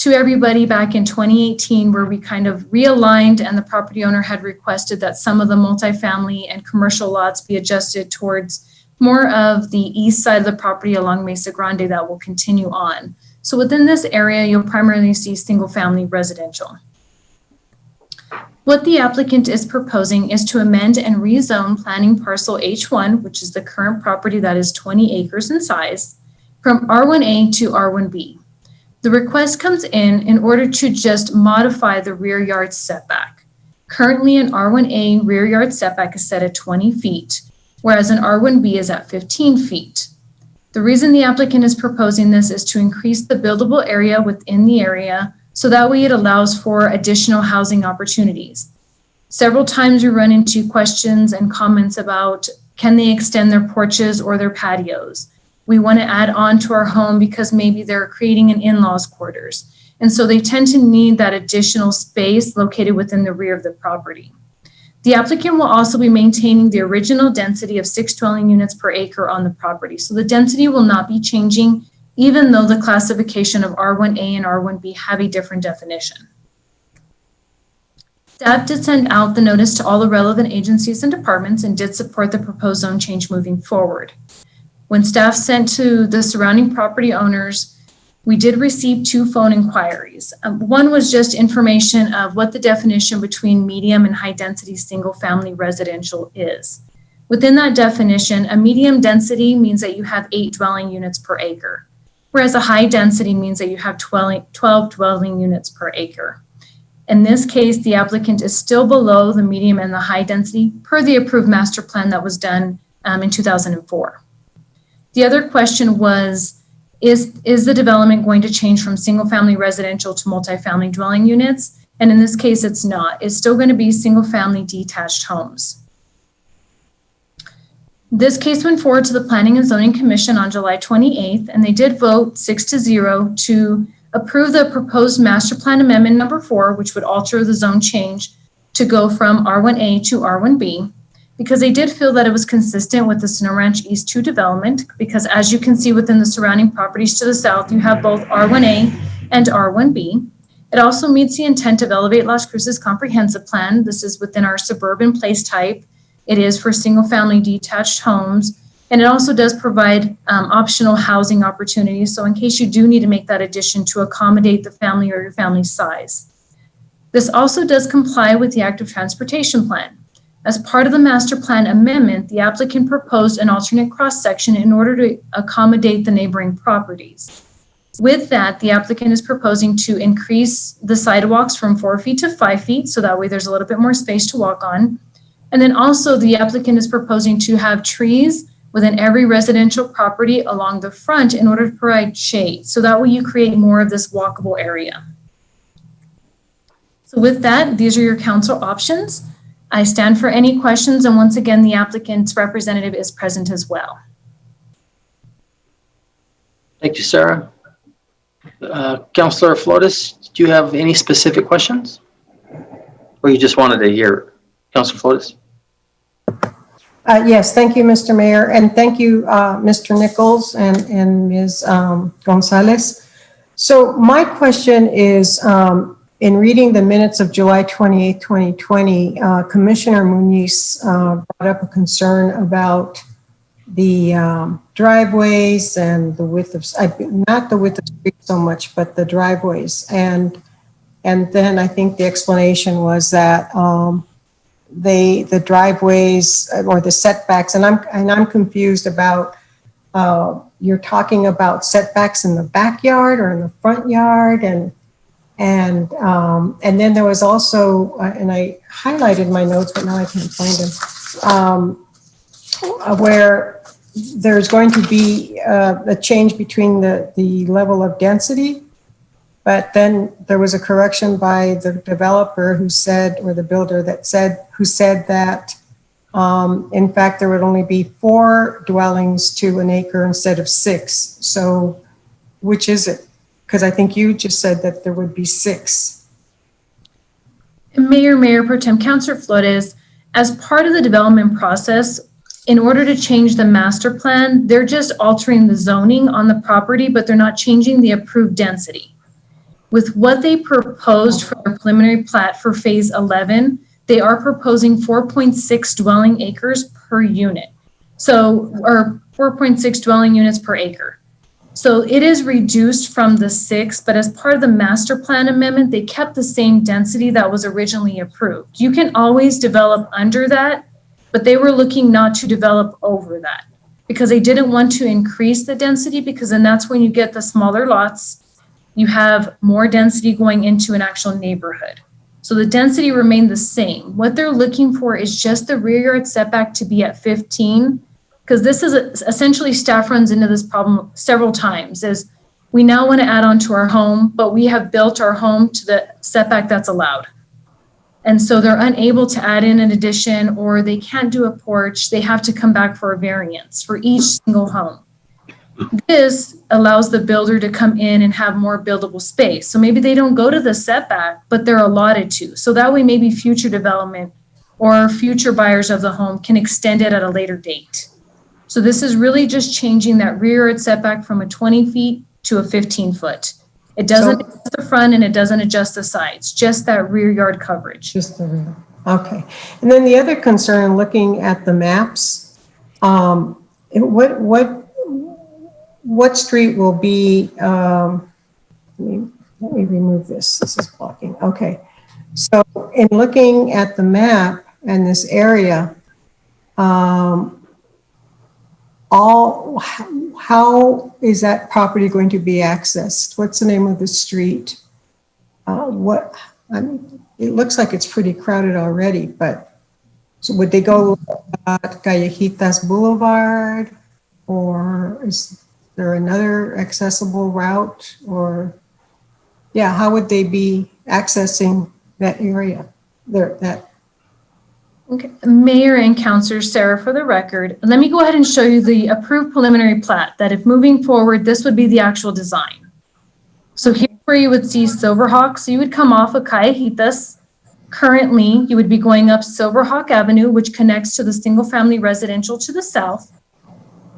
everybody back in 2018, where we kind of realigned and the property owner had requested that some of the multifamily and commercial lots be adjusted towards more of the east side of the property along Mesa Grande that will continue on. So within this area, you'll primarily see single family residential. What the applicant is proposing is to amend and rezone planning parcel H1, which is the current property that is 20 acres in size, from R1A to R1B. The request comes in order to just modify the rear yard setback. Currently, an R1A rear yard setback is set at 20 feet, whereas an R1B is at 15 feet. The reason the applicant is proposing this is to increase the buildable area within the area, so that way it allows for additional housing opportunities. Several times we run into questions and comments about, can they extend their porches or their patios? We want to add on to our home because maybe they're creating an in-laws quarters. And so they tend to need that additional space located within the rear of the property. The applicant will also be maintaining the original density of 6 dwelling units per acre on the property. So the density will not be changing, even though the classification of R1A and R1B have a different definition. Staff did send out the notice to all the relevant agencies and departments and did support the proposed zone change moving forward. When staff sent to the surrounding property owners, we did receive 2 phone inquiries. One was just information of what the definition between medium and high density single family residential is. Within that definition, a medium density means that you have 8 dwelling units per acre, whereas a high density means that you have 12 dwelling units per acre. In this case, the applicant is still below the medium and the high density per the approved master plan that was done in 2004. The other question was, is the development going to change from single family residential to multifamily dwelling units? And in this case, it's not. It's still going to be single family detached homes. This case went forward to the Planning and Zoning Commission on July 28th, and they did vote 6-0 to approve the proposed master plan amendment number 4, which would alter the zone change to go from R1A to R1B, because they did feel that it was consistent with the Sonoma Ranch East 2 development, because as you can see within the surrounding properties to the south, you have both R1A and R1B. It also meets the intent of Elevate Las Cruces Comprehensive Plan. This is within our suburban place type. It is for single-family detached homes, and it also does provide optional housing opportunities. So in case you do need to make that addition to accommodate the family or your family's size. This also does comply with the Active Transportation Plan. As part of the master plan amendment, the applicant proposed an alternate cross-section in order to accommodate the neighboring properties. With that, the applicant is proposing to increase the sidewalks from 4 feet to 5 feet, so that way there's a little bit more space to walk on. And then also the applicant is proposing to have trees within every residential property along the front in order to provide shade. So that way you create more of this walkable area. So with that, these are your council options. I stand for any questions, and once again, the applicant's representative is present as well. Thank you, Sarah. Councilor Flores, do you have any specific questions? Or you just wanted to hear Councilor Flores? Yes, thank you, Mr. Mayor, and thank you, Mr. Nichols and Ms. Gonzalez. So my question is, in reading the minutes of July 28, 2020, Commissioner Muniz brought up a concern about the driveways and the width of, not the width of street so much, but the driveways. And then I think the explanation was that the driveways or the setbacks, and I'm confused about, you're talking about setbacks in the backyard or in the front yard, and then there was also, and I highlighted my notes, but now I can't find them, where there's going to be a change between the level of density, but then there was a correction by the developer who said, or the builder who said that, in fact, there would only be 4 dwellings to an acre instead of 6. So which is it? Because I think you just said that there would be 6. Mayor Pro Tem, Councilor Flores, as part of the development process, in order to change the master plan, they're just altering the zoning on the property, but they're not changing the approved density. With what they proposed for their preliminary plat for phase 11, they are proposing 4.6 dwelling acres per unit. So, or 4.6 dwelling units per acre. So it is reduced from the 6, but as part of the master plan amendment, they kept the same density that was originally approved. You can always develop under that, but they were looking not to develop over that because they didn't want to increase the density, because then that's when you get the smaller lots. You have more density going into an actual neighborhood. So the density remained the same. What they're looking for is just the rear yard setback to be at 15, because this is essentially, staff runs into this problem several times, is we now want to add on to our home, but we have built our home to the setback that's allowed. And so they're unable to add in an addition, or they can't do a porch. They have to come back for a variance for each single home. This allows the builder to come in and have more buildable space. So maybe they don't go to the setback, but they're allotted to. So that way maybe future development or future buyers of the home can extend it at a later date. So this is really just changing that rear yard setback from a 20 feet to a 15 foot. It doesn't adjust the front and it doesn't adjust the sides, just that rear yard coverage. Just the rear. Okay. And then the other concern, looking at the maps, what street will be, let me remove this. This is blocking. Okay. So in looking at the map and this area, how is that property going to be accessed? What's the name of the street? It looks like it's pretty crowded already, but so would they go Callejitas Boulevard, or is there another accessible route? Or yeah, how would they be accessing that area there? Okay, Mayor and Councilor Sarah, for the record, let me go ahead and show you the approved preliminary plat, that if moving forward, this would be the actual design. So here where you would see Silverhawk, so you would come off of Callejitas. Currently, you would be going up Silverhawk Avenue, which connects to the single family residential to the south.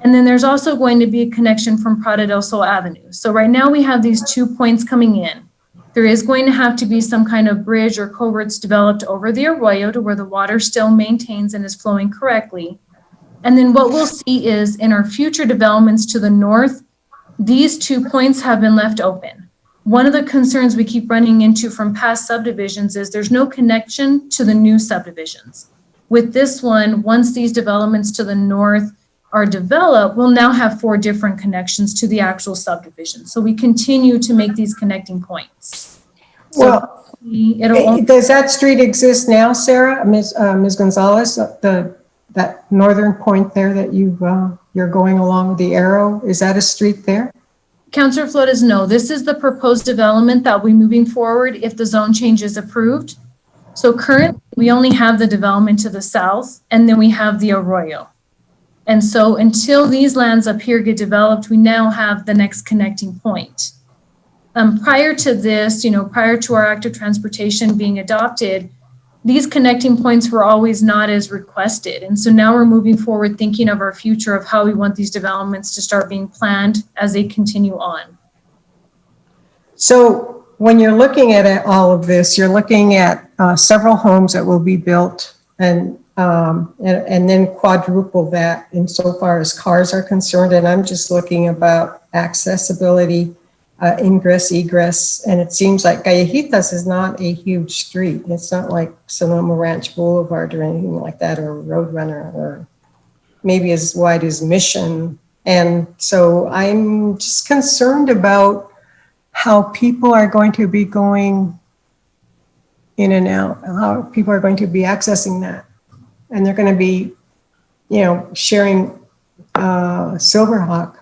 And then there's also going to be a connection from Prado del Sol Avenue. So right now we have these 2 points coming in. There is going to have to be some kind of bridge or culverts developed over the arroyo to where the water still maintains and is flowing correctly. And then what we'll see is in our future developments to the north, these 2 points have been left open. One of the concerns we keep running into from past subdivisions is there's no connection to the new subdivisions. With this one, once these developments to the north are developed, we'll now have 4 different connections to the actual subdivision. So we continue to make these connecting points. Well, does that street exist now, Sarah, Ms. Gonzalez, that northern point there that you're going along with the arrow? Is that a street there? Councilor Flores, no, this is the proposed development that will be moving forward if the zone change is approved. So currently we only have the development to the south, and then we have the arroyo. And so until these lands up here get developed, we now have the next connecting point. Prior to this, prior to our active transportation being adopted, these connecting points were always not as requested. And so now we're moving forward thinking of our future of how we want these developments to start being planned as they continue on. So when you're looking at all of this, you're looking at several homes that will be built and then quadruple that insofar as cars are concerned. And I'm just looking about accessibility, ingress, egress, and it seems like Callejitas is not a huge street. It's not like Sonoma Ranch Boulevard or anything like that, or Roadrunner, or maybe as wide as Mission. And so I'm just concerned about how people are going to be going in and out, how people are going to be accessing that. And they're going to be, sharing Silverhawk.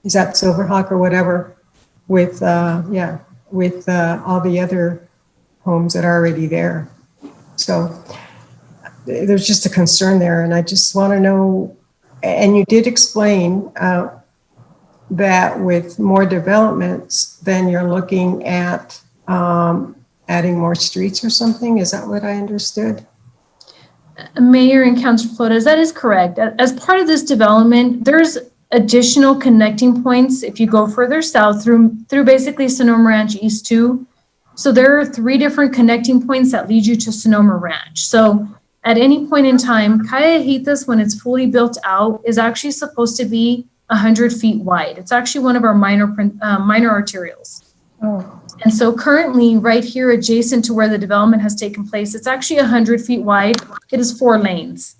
Is that Silverhawk or whatever? With all the other homes that are already there. So there's just a concern there, and I just want to know, and you did explain that with more developments, then you're looking at adding more streets or something. Is that what I understood? Mayor and Councilor Flores, that is correct. As part of this development, there's additional connecting points if you go further south through basically Sonoma Ranch East 2. So there are 3 different connecting points that lead you to Sonoma Ranch. So at any point in time, Callejitas, when it's fully built out, is actually supposed to be 100 feet wide. It's actually one of our minor arterials. Oh. And so currently, right here adjacent to where the development has taken place, it's actually 100 feet wide. It is 4 lanes.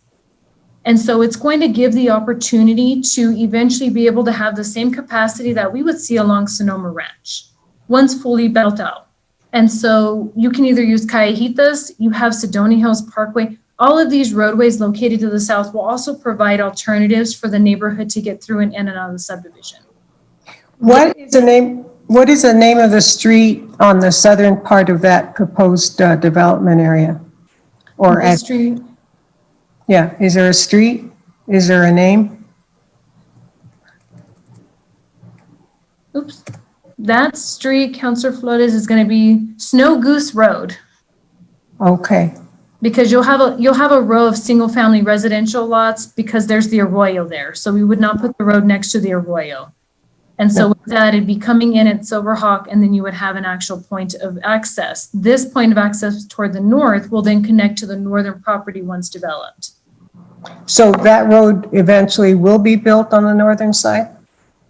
And so it's going to give the opportunity to eventually be able to have the same capacity that we would see along Sonoma Ranch once fully built out. And so you can either use Callejitas, you have Sedona Hills Parkway. All of these roadways located to the south will also provide alternatives for the neighborhood to get through and in and out of the subdivision. What is the name of the street on the southern part of that proposed development area? Or The street, yeah, is there a street? Is there a name? oops, that street, Councilor Flores, is going to be Snow Goose Road, Okay, because you'll have a row of single family residential lots because there's the arroyo there. So we would not put the road next to the arroyo. And so with that, it'd be coming in at Silverhawk, and then you would have an actual point of access. This point of access toward the north will then connect to the northern property once developed. so that road eventually will be built on the northern side?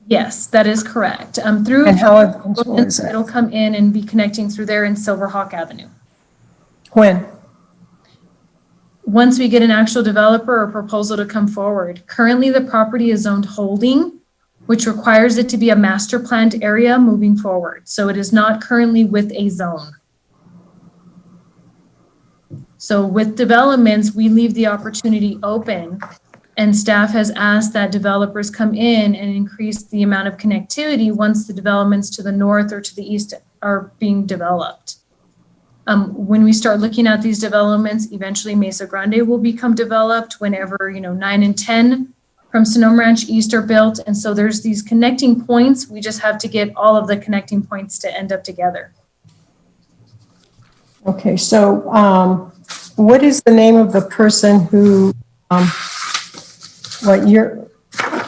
Yes, that is correct. Through And how eventual is that? it'll come in and be connecting through there in Silverhawk Avenue. When? Once we get an actual developer or proposal to come forward. Currently, the property is zoned holding, which requires it to be a master planned area moving forward. So it is not currently with a zone. So with developments, we leave the opportunity open, and staff has asked that developers come in and increase the amount of connectivity once the developments to the north or to the east are being developed. When we start looking at these developments, eventually Mesa Grande will become developed whenever, 9 and 10 from Sonoma Ranch East are built. And so there's these connecting points. We just have to get all of the connecting points to end up together. Okay, so what is the name of the person who,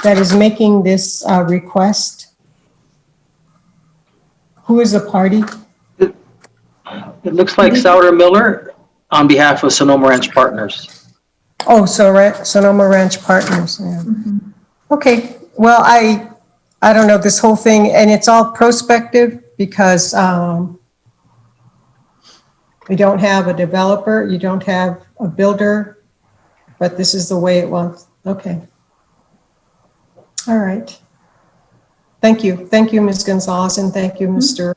that is making this request? Who is the party? It looks like Souter Miller on behalf of Sonoma Ranch Partners. Oh, so Sonoma Ranch Partners, yeah. Okay, well, I don't know this whole thing, and it's all prospective because we don't have a developer, you don't have a builder, but this is the way it wants. Okay. All right. Thank you. Thank you, Ms. Gonzalez, and thank you, Mr.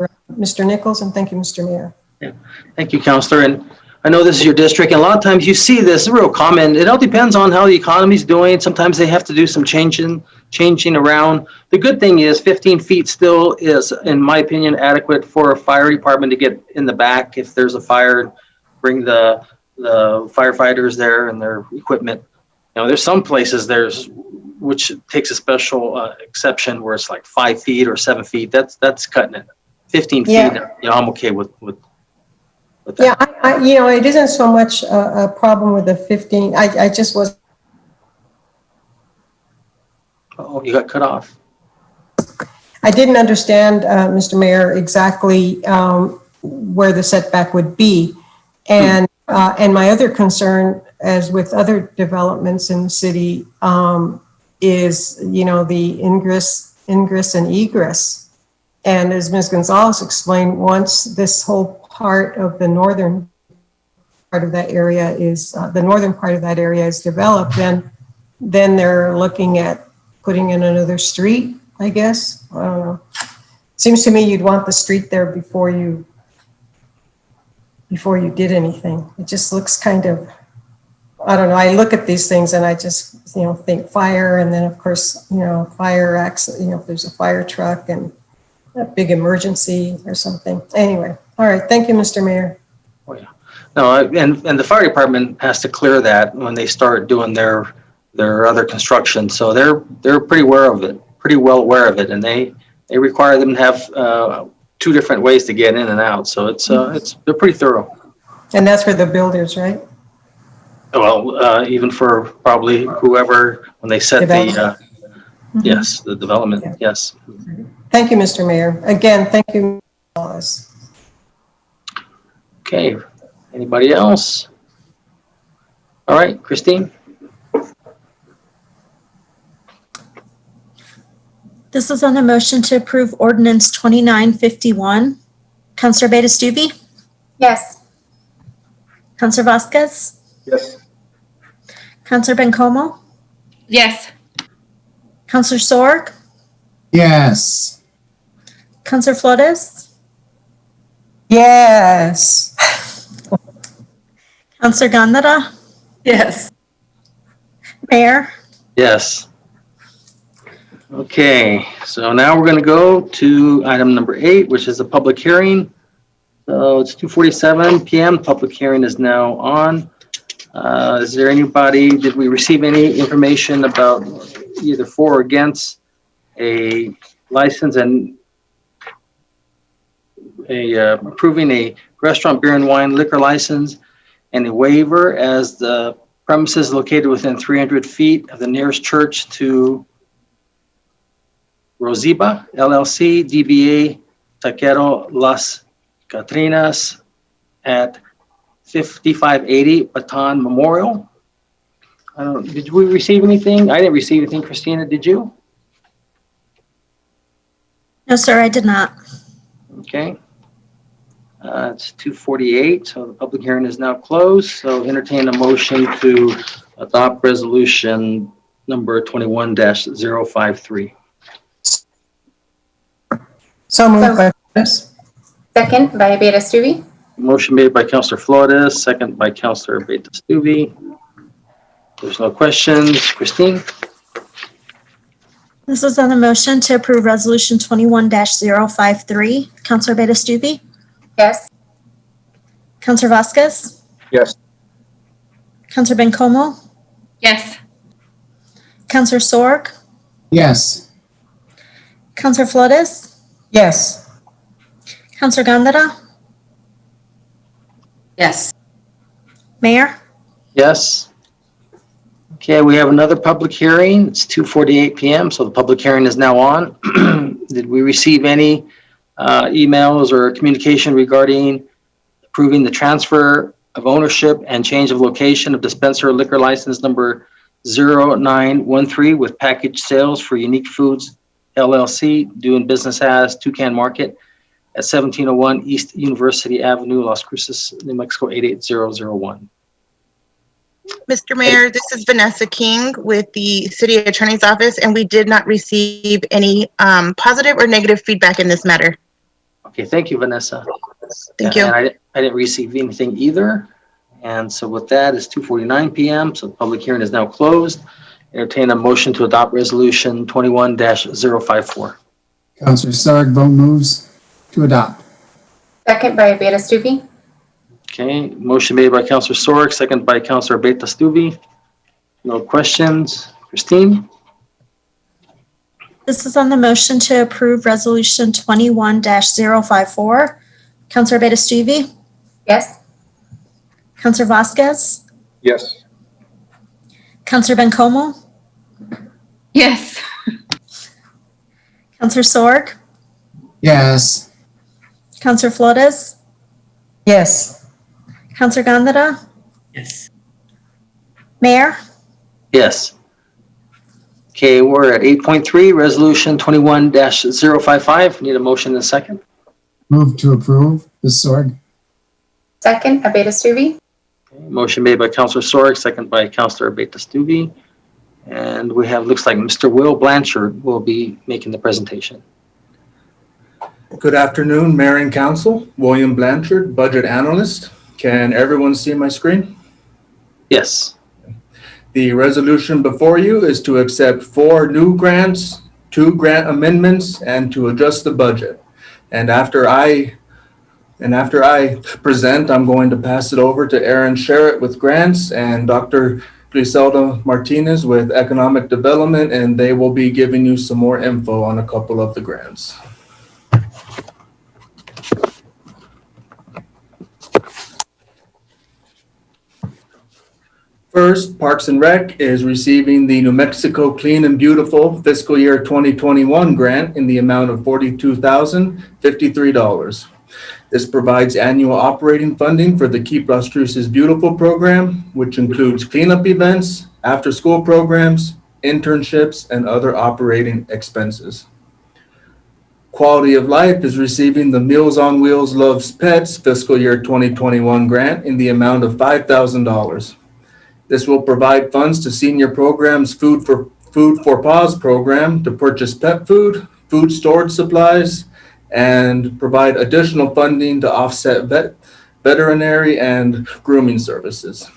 Nichols, and thank you, Mr. Mayor. Yeah. Thank you, Counselor. And I know this is your district, and a lot of times you see this real common. It all depends on how the economy's doing. Sometimes they have to do some changing around. The good thing is 15 feet still is, in my opinion, adequate for a fire department to get in the back if there's a fire, bring the firefighters there and their equipment. There's some places which takes a special exception where it's like 5 feet or 7 feet. That's cutting it. 15 feet, Yeah. I'm okay with. with that. Yeah, it isn't so much a problem with the 15. I just was. Oh, you got cut off. I didn't understand, Mr. Mayor, exactly where the setback would be. And my other concern, as with other developments in the city, is, the ingress and egress. And as Ms. Gonzalez explained, once this whole part of the northern part of that area is, developed, then they're looking at putting in another street, I guess. I don't know. Seems to me you'd want the street there before you did anything. It just looks kind of, I don't know. I look at these things and I just, think fire, and then of course, fire accident, if there's a fire truck and a big emergency or something. Anyway, all right. Thank you, Mr. Mayor. Oh, yeah. No, and the fire department has to clear that when they start doing their other construction. So they're pretty well aware of it, and they require them to have 2 different ways to get in and out. So they're pretty thorough. And that's for the builders, right? Well, even for probably whoever, when they set yes, the development, yes. Thank you, Mr. Mayor. Again, thank you, Alice. Okay, anybody else? All right, Christine? This is on the motion to approve ordinance 2951. Counselor Beta-Stubbe? Yes. Counselor Vasquez? Yes. Counselor Bencomo? Yes. Counselor Sorg? Yes. Counselor Flores? Yes. Counselor Gandara? Yes. Mayor? Yes. Okay, so now we're going to go to item number 8, which is a public hearing. So it's 2:47 p.m. Public hearing is now on. Is there anybody, did we receive any information about either for or against a license and approving a restaurant beer and wine liquor license and a waiver as the premises located within 300 feet of the nearest church to Rosiba LLC, DBA Taquero Las Catrinas at 5580 Baton Memorial. I don't know, did we receive anything? I didn't receive anything. Christina, did you? No, sir, I did not. Okay. It's 2:48, so the public hearing is now closed. So entertain a motion to adopt resolution number 21-053. So moved by Flores. Second by Beta-Stubbe. Motion made by Councilor Flores, second by Councilor Beta-Stubbe. There's no questions. Christine? This is on the motion to approve resolution 21-053. Counselor Beta-Stubbe? Yes. Counselor Vasquez? Yes. Counselor Bencomo? Yes. Counselor Sorg? Yes. Counselor Flores? Yes. Counselor Gandara? Yes. Mayor? Yes. Okay, we have another public hearing. It's 2:48 p.m., so the public hearing is now on. Did we receive any emails or communication regarding approving the transfer of ownership and change of location of dispenser liquor license number 0913 with package sales for Unique Foods LLC, doing business as Toucan Market at 1701 East University Avenue, Las Cruces, New Mexico 88001. Mr. Mayor, this is Vanessa King with the City Attorney's Office, and we did not receive any positive or negative feedback in this matter. Okay, thank you, Vanessa. Thank you. And I didn't receive anything either. And so with that, it's 2:49 p.m., so the public hearing is now closed. Entertain a motion to adopt resolution 21-054. Counselor Sarg, vote moves to adopt. Second by Beta-Stubbe. Okay, motion made by Councilor Sorg, second by Councilor Beta-Stubbe. No questions. Christine? This is on the motion to approve resolution 21-054. Counselor Beta-Stubbe? Yes. Counselor Vasquez, Yes. Counselor Bencomo, Yes. Counselor Sorg, Yes. Counselor Flores, Yes. Counselor Gondara, Yes. Mayor, Yes. Okay, we're at 8.3, Resolution 21-055. Need a motion and a second. Move to approve. Ms. Sorg. Second, Abeta Stuvi. Motion made by Counselor Sorg, second by Counselor Abeta-Stuvi. And we have, looks like Mr. Will Blanchard will be making the presentation. Good afternoon, Mayor and Council. William Blanchard, Budget Analyst. Can everyone see my screen? Yes. The resolution before you is to accept 4 new grants, 2 grant amendments, and to adjust the budget. And after I present, I'm going to pass it over to Aaron Sherritt with grants and Dr. Griselda Martinez with economic development, and they will be giving you some more info on a couple of the grants. First, Parks and Rec is receiving the New Mexico Clean and Beautiful Fiscal Year 2021 grant in the amount of $42,053. This provides annual operating funding for the Keep Las Cruces Beautiful program, which includes cleanup events, after-school programs, internships, and other operating expenses. Quality of Life is receiving the Meals on Wheels Loves Pets Fiscal Year 2021 grant in the amount of $5,000. This will provide funds to senior programs Food for Paws program to purchase pet food, food storage supplies, and provide additional funding to offset veterinary and grooming services.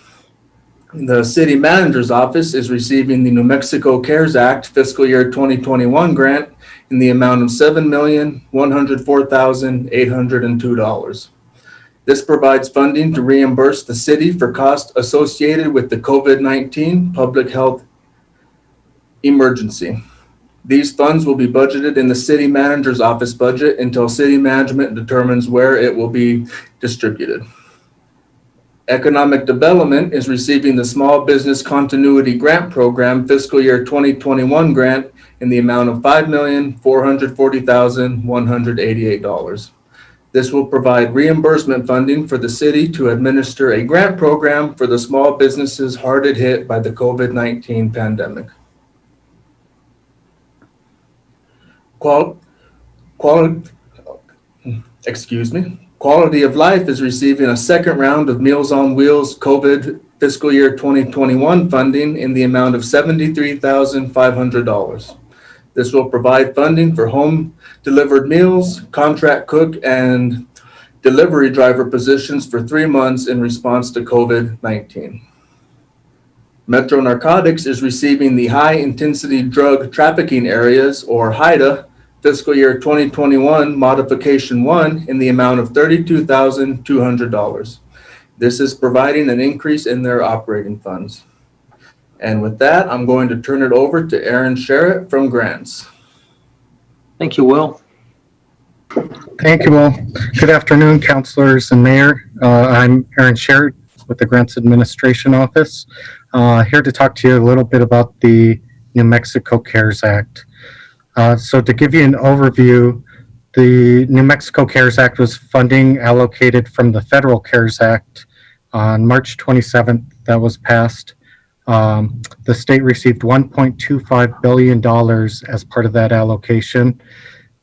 The City Manager's Office is receiving the New Mexico CARES Act Fiscal Year 2021 grant in the amount of $7,104,802. This provides funding to reimburse the city for costs associated with the COVID-19 public health emergency. These funds will be budgeted in the city manager's office budget until city management determines where it will be distributed. Economic Development is receiving the Small Business Continuity Grant Program Fiscal Year 2021 grant in the amount of $5,440,188. This will provide reimbursement funding for the city to administer a grant program for the small businesses hardest hit by the COVID-19 pandemic. Quality of Life is receiving a second round of Meals on Wheels COVID Fiscal Year 2021 funding in the amount of $73,500. This will provide funding for home delivered meals, contract cook, and delivery driver positions for 3 months in response to COVID-19. Metro Narcotics is receiving the High Intensity Drug Trafficking Areas, or HIDTA, Fiscal Year 2021 Modification 1 in the amount of $32,200. This is providing an increase in their operating funds. And with that, I'm going to turn it over to Aaron Sherritt from Grants. Thank you, Will. Thank you, Will. Good afternoon, councilors and mayor. I'm Aaron Sherritt with the Grants Administration Office, here to talk to you a little bit about the New Mexico CARES Act. So to give you an overview, the New Mexico CARES Act was funding allocated from the Federal CARES Act on March 27th that was passed. The state received $1.25 billion as part of that allocation.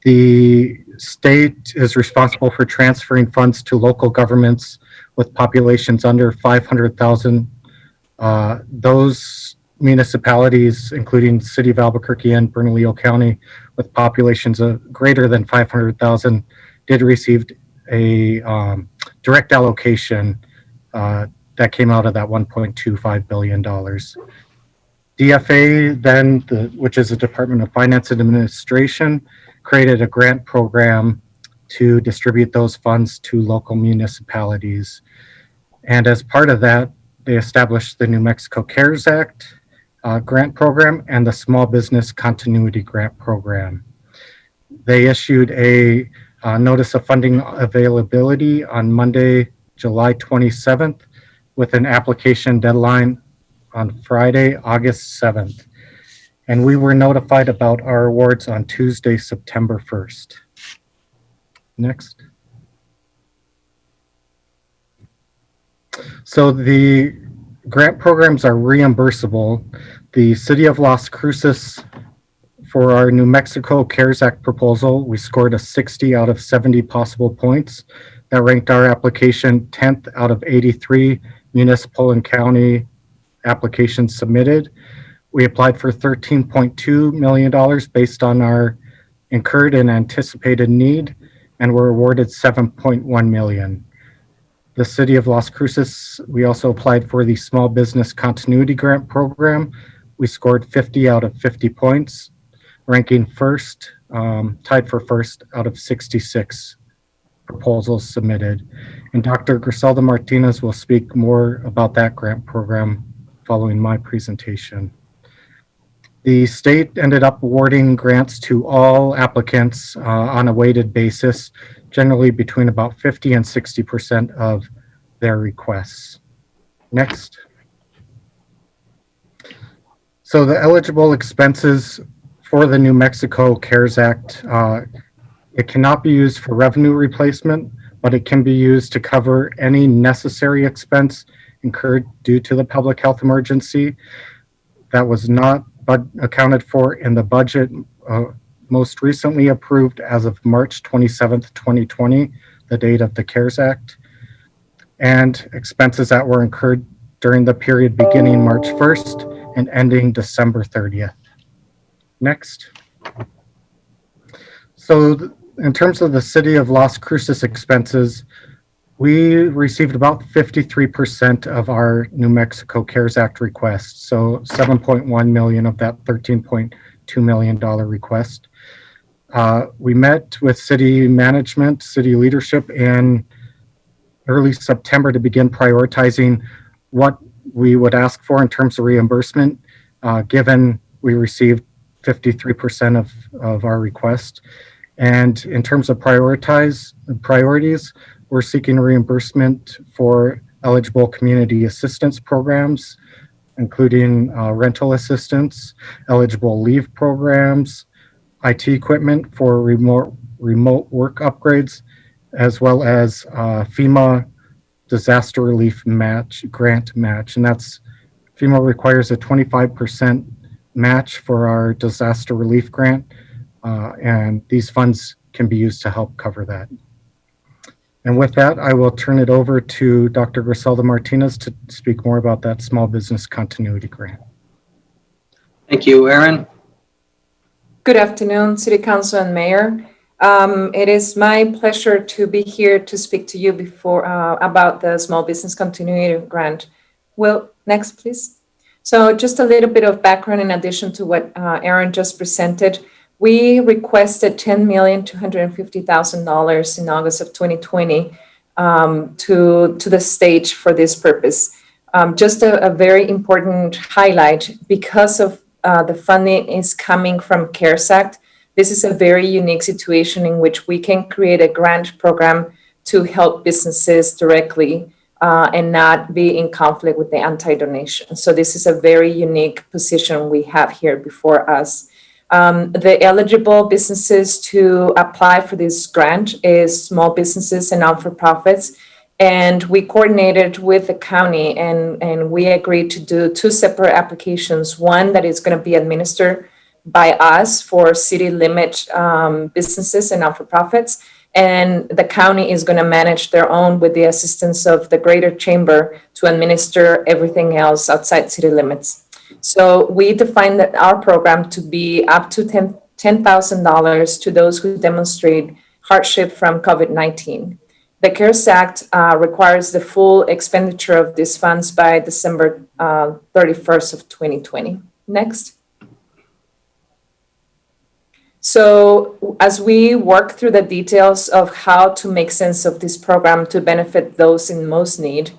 The state is responsible for transferring funds to local governments with populations under 500,000. Those municipalities, including the city of Albuquerque and Bernalillo County, with populations of greater than 500,000, did receive a direct allocation that came out of that $1.25 billion. DFA then, which is the Department of Finance and Administration, created a grant program to distribute those funds to local municipalities. And as part of that, they established the New Mexico CARES Act grant program and the Small Business Continuity Grant Program. They issued a notice of funding availability on Monday, July 27th, with an application deadline on Friday, August 7th. And we were notified about our awards on Tuesday, September 1st. Next. So the grant programs are reimbursable. The City of Las Cruces, for our New Mexico CARES Act proposal, we scored a 60 out of 70 possible points. That ranked our application 10th out of 83 municipal and county applications submitted. We applied for $13.2 million based on our incurred and anticipated need, and were awarded $7.1 million. The City of Las Cruces, we also applied for the Small Business Continuity Grant Program. We scored 50 out of 50 points, ranking first, tied for first out of 66 proposals submitted. And Dr. Griselda Martinez will speak more about that grant program following my presentation. The state ended up awarding grants to all applicants on a weighted basis, generally between about 50 and 60% of their requests. Next. So the eligible expenses for the New Mexico CARES Act, it cannot be used for revenue replacement, but it can be used to cover any necessary expense incurred due to the public health emergency that was not accounted for in the budget most recently approved as of March 27th, 2020, the date of the CARES Act, and expenses that were incurred during the period beginning March 1st and ending December 30th. Next. So in terms of the City of Las Cruces expenses, we received about 53% of our New Mexico CARES Act requests, so $7.1 million of that $13.2 million request. We met with city management, city leadership in early September to begin prioritizing what we would ask for in terms of reimbursement, given we received 53% of our request. And in terms of priorities, we're seeking reimbursement for eligible community assistance programs, including rental assistance, eligible leave programs, IT equipment for remote work upgrades, as well as FEMA disaster relief grant match. And that's, FEMA requires a 25% match for our disaster relief grant, and these funds can be used to help cover that. And with that, I will turn it over to Dr. Griselda Martinez to speak more about that Small Business Continuity Grant. Thank you, Aaron. Good afternoon, City Council and Mayor. It is my pleasure to be here to speak to you about the Small Business Continuity Grant. Well, next, please. So just a little bit of background in addition to what Aaron just presented. We requested $10,250,000 in August of 2020 to the stage for this purpose. Just a very important highlight, because of the funding is coming from CARES Act, this is a very unique situation in which we can create a grant program to help businesses directly and not be in conflict with the anti-donation. So this is a very unique position we have here before us. The eligible businesses to apply for this grant is small businesses and not-for-profits. And we coordinated with the county and we agreed to do two separate applications. One that is going to be administered by us for city limit businesses and not-for-profits. And the county is going to manage their own with the assistance of the Greater Chamber to administer everything else outside city limits. So we defined that our program to be up to $10,000 to those who demonstrate hardship from COVID-19. The CARES Act requires the full expenditure of these funds by December 31st of 2020. Next. So as we work through the details of how to make sense of this program to benefit those in most need,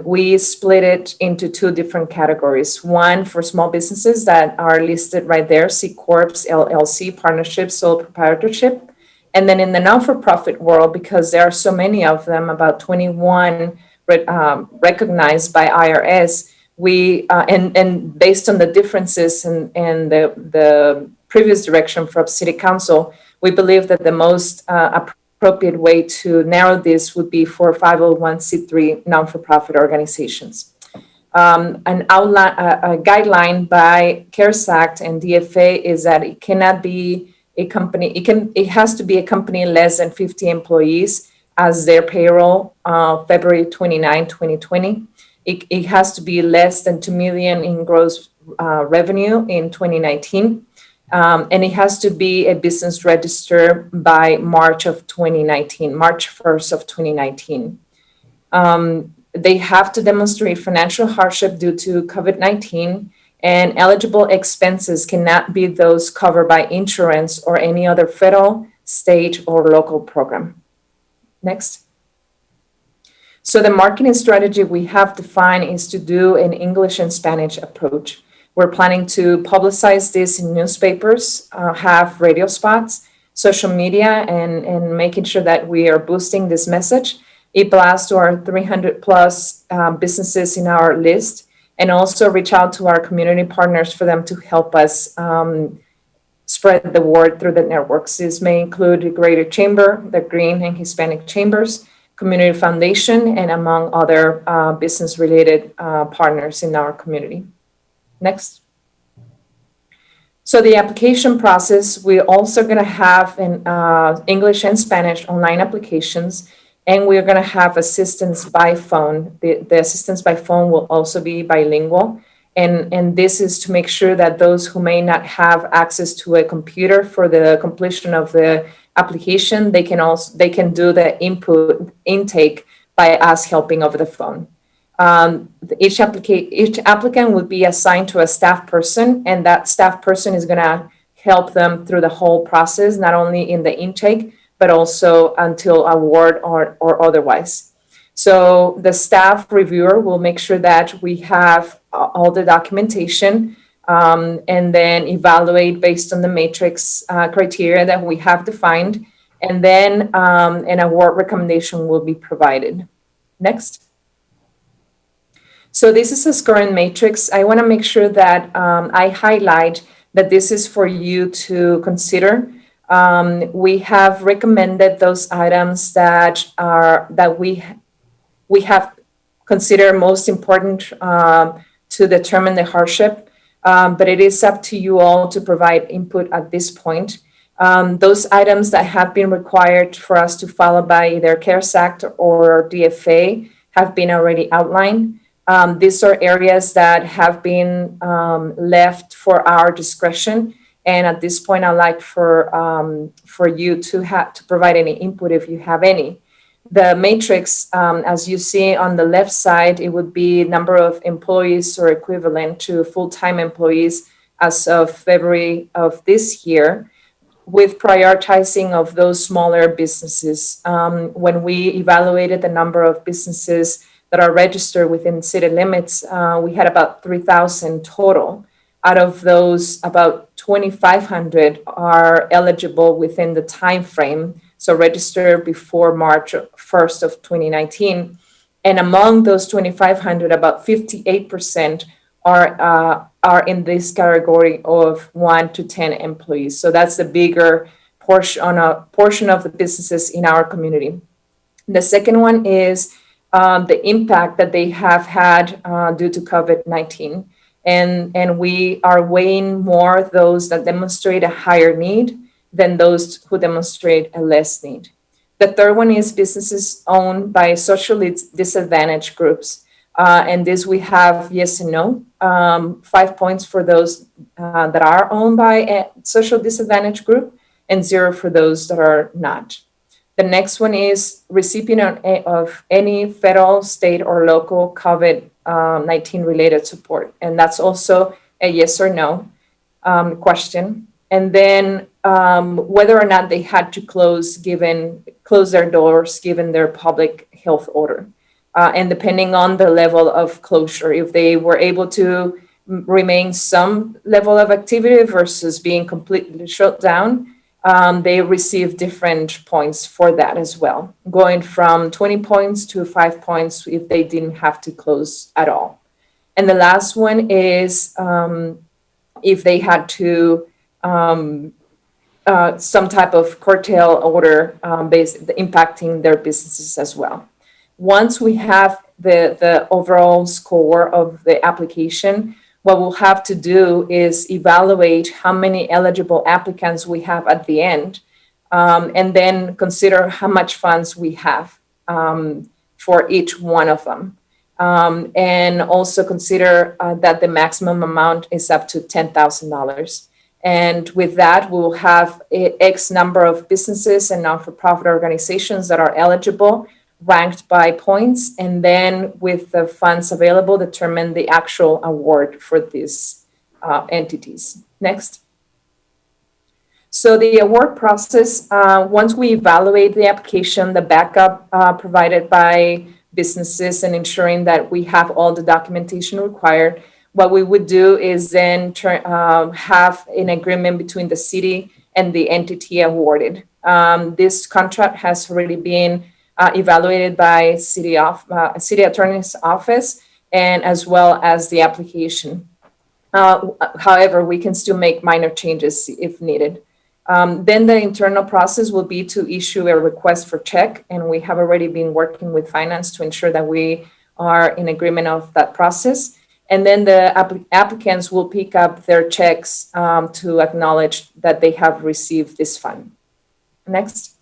we split it into two different categories. One for small businesses that are listed right there, C Corps, LLC, partnership, sole proprietorship. And then in the non-for-profit world, because there are so many of them, about 21 recognized by IRS, we and based on the differences and the previous direction from City Council, we believe that the most appropriate way to narrow this would be for 501c3 non-for-profit organizations. An outline, a guideline by CARES Act and DFA is that it cannot be a company. It has to be a company less than 50 employees as their payroll February 29, 2020. It has to be less than 2 million in gross revenue in 2019. And it has to be a business registered by March of 2019, March 1st of 2019. They have to demonstrate financial hardship due to COVID-19, and eligible expenses cannot be those covered by insurance or any other federal, state, or local program. Next. So the marketing strategy we have defined is to do an English and Spanish approach. We're planning to publicize this in newspapers, have radio spots, social media, and making sure that we are boosting this message. It blasts to our 300 plus businesses in our list, and also reach out to our community partners for them to help us spread the word through the networks. This may include the Greater Chamber, the Green and Hispanic Chambers, Community Foundation, and among other business-related partners in our community. Next. So the application process, we're also going to have in English and Spanish online applications, and we're going to have assistance by phone. The assistance by phone will also be bilingual. And this is to make sure that those who may not have access to a computer for the completion of the application, they can do the intake by us helping over the phone. Each applicant would be assigned to a staff person, and that staff person is going to help them through the whole process, not only in the intake, but also until award or otherwise. So the staff reviewer will make sure that we have all the documentation and then evaluate based on the matrix criteria that we have defined, and then an award recommendation will be provided. Next. So this is a scoring matrix. I want to make sure that I highlight that this is for you to consider. We have recommended those items that we have considered most important to determine the hardship, but it is up to you all to provide input at this point. Those items that have been required for us to follow by either CARES Act or DFA have been already outlined. These are areas that have been left for our discretion. And at this point, I'd like for you to provide any input if you have any. The matrix, as you see on the left side, it would be number of employees or equivalent to full-time employees as of February of this year, with prioritizing of those smaller businesses. When we evaluated the number of businesses that are registered within city limits, we had about 3,000 total. Out of those, about 2,500 are eligible within the time frame, so registered before March 1st of 2019. And among those 2,500, about 58% are in this category of 1 to 10 employees. So that's the bigger portion of the businesses in our community. The second one is the impact that they have had due to COVID-19. And we are weighing more those that demonstrate a higher need than those who demonstrate a less need. The third one is businesses owned by socially disadvantaged groups. And this we have yes and no, 5 points for those that are owned by a social disadvantaged group and 0 for those that are not. The next one is recipient of any federal, state, or local COVID-19 related support. And that's also a yes or no question. And then whether or not they had to close their doors given their public health order. And depending on the level of closure, if they were able to remain some level of activity versus being completely shut down, they receive different points for that as well, going from 20 points to 5 points if they didn't have to close at all. And the last one is if they had to some type of curtail order impacting their businesses as well. Once we have the overall score of the application, what we'll have to do is evaluate how many eligible applicants we have at the end, and then consider how much funds we have for each one of them. And also consider that the maximum amount is up to $10,000. And with that, we will have X number of businesses and non-for-profit organizations that are eligible, ranked by points, and then with the funds available, determine the actual award for these entities. Next. So the award process, once we evaluate the application, the backup provided by businesses and ensuring that we have all the documentation required, what we would do is then have an agreement between the city and the entity awarded. This contract has already been evaluated by city attorney's office and as well as the application. However, we can still make minor changes if needed. Then the internal process will be to issue a request for check, and we have already been working with finance to ensure that we are in agreement of that process. And then the applicants will pick up their checks to acknowledge that they have received this fund. Next.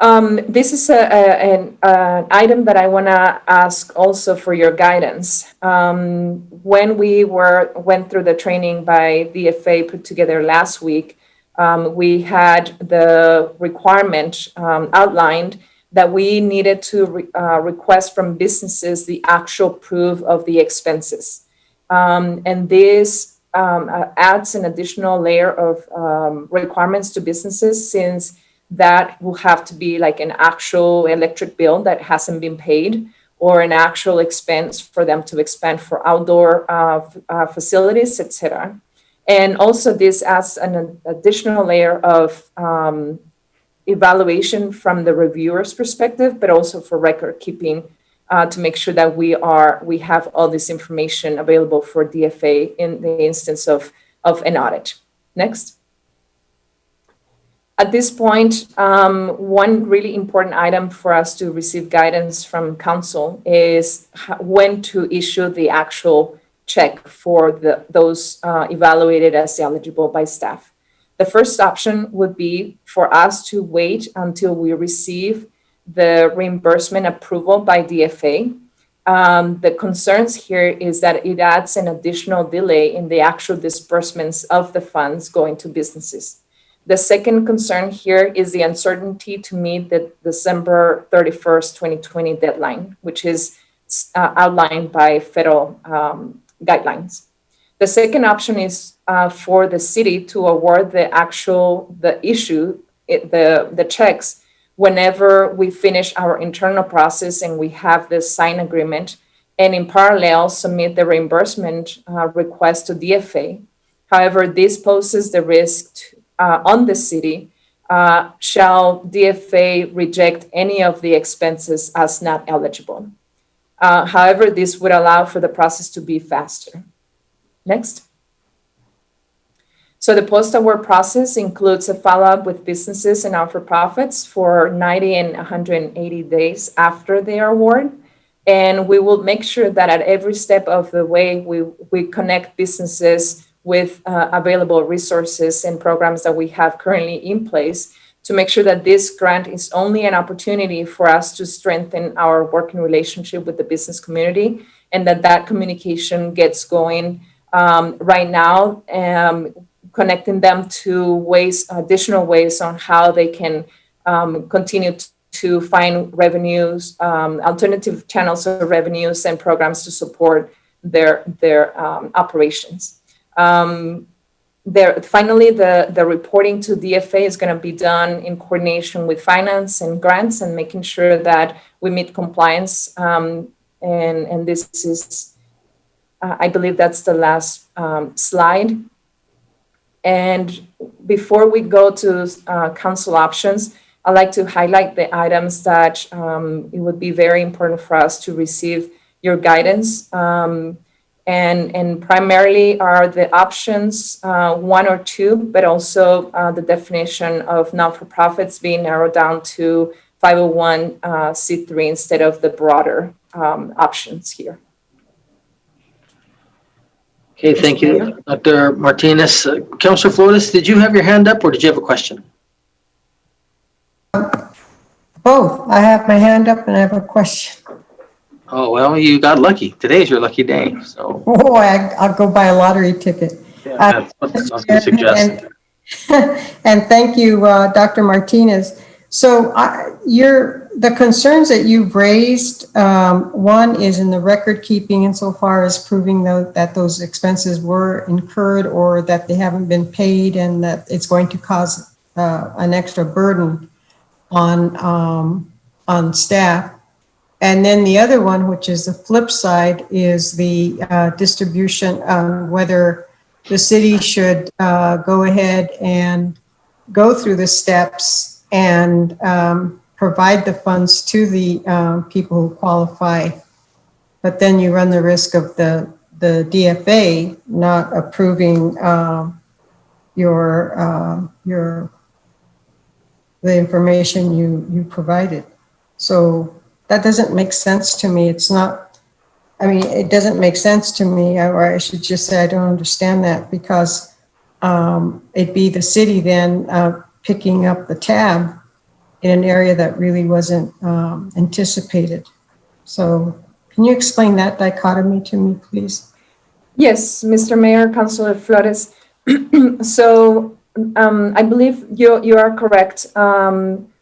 This is an item that I want to ask also for your guidance. When we went through the training by DFA put together last week, we had the requirement outlined that we needed to request from businesses the actual proof of the expenses. And this adds an additional layer of requirements to businesses, since that will have to be like an actual electric bill that hasn't been paid, or an actual expense for them to expend for outdoor facilities, etc. And also this adds an additional layer of evaluation from the reviewer's perspective, but also for record keeping to make sure that we have all this information available for DFA in the instance of an audit. Next. At this point, one really important item for us to receive guidance from council is when to issue the actual check for those evaluated as eligible by staff. The first option would be for us to wait until we receive the reimbursement approval by DFA. The concerns here is that it adds an additional delay in the actual disbursements of the funds going to businesses. The second concern here is the uncertainty to meet the December 31st, 2020 deadline, which is outlined by federal guidelines. The second option is for the city to award the checks whenever we finish our internal process and we have the signed agreement, and in parallel submit the reimbursement request to DFA. However, this poses the risk on the city. Shall DFA reject any of the expenses as not eligible? However, this would allow for the process to be faster. Next. So the post-award process includes a follow-up with businesses and not-for-profits for 90 and 180 days after their award. And we will make sure that at every step of the way, we connect businesses with available resources and programs that we have currently in place to make sure that this grant is only an opportunity for us to strengthen our working relationship with the business community, and that communication gets going right now, connecting them to additional ways on how they can continue to find revenues, alternative channels of revenues and programs to support their operations. Finally, the reporting to DFA is going to be done in coordination with finance and grants, and making sure that we meet compliance. And this is, I believe that's the last slide. And before we go to council options, I'd like to highlight the items that it would be very important for us to receive your guidance. And primarily are the options 1 or 2, but also the definition of not-for-profits being narrowed down to 501c3 instead of the broader options here. Okay, thank you, Dr. Martinez. Councilor Flores, did you have your hand up or did you have a question? Both. I have my hand up and I have a question. Oh, well, you got lucky. Today's your lucky day, so. Oh, I'll go buy a lottery ticket. That's what I was gonna suggest. And thank you, Dr. Martinez. So the concerns that you've raised, one is in the record keeping insofar as proving that those expenses were incurred or that they haven't been paid and that it's going to cause an extra burden on staff. And then the other one, which is the flip side, is the distribution, whether the city should go ahead and go through the steps and provide the funds to the people who qualify. But then you run the risk of the DFA not approving the information you provided. So that doesn't make sense to me. It's not, I mean, it doesn't make sense to me, or I should just say I don't understand that, because it'd be the city then picking up the tab in an area that really wasn't anticipated. So can you explain that dichotomy to me, please? Yes, Mr. Mayor, Councilor Flores. So I believe you are correct.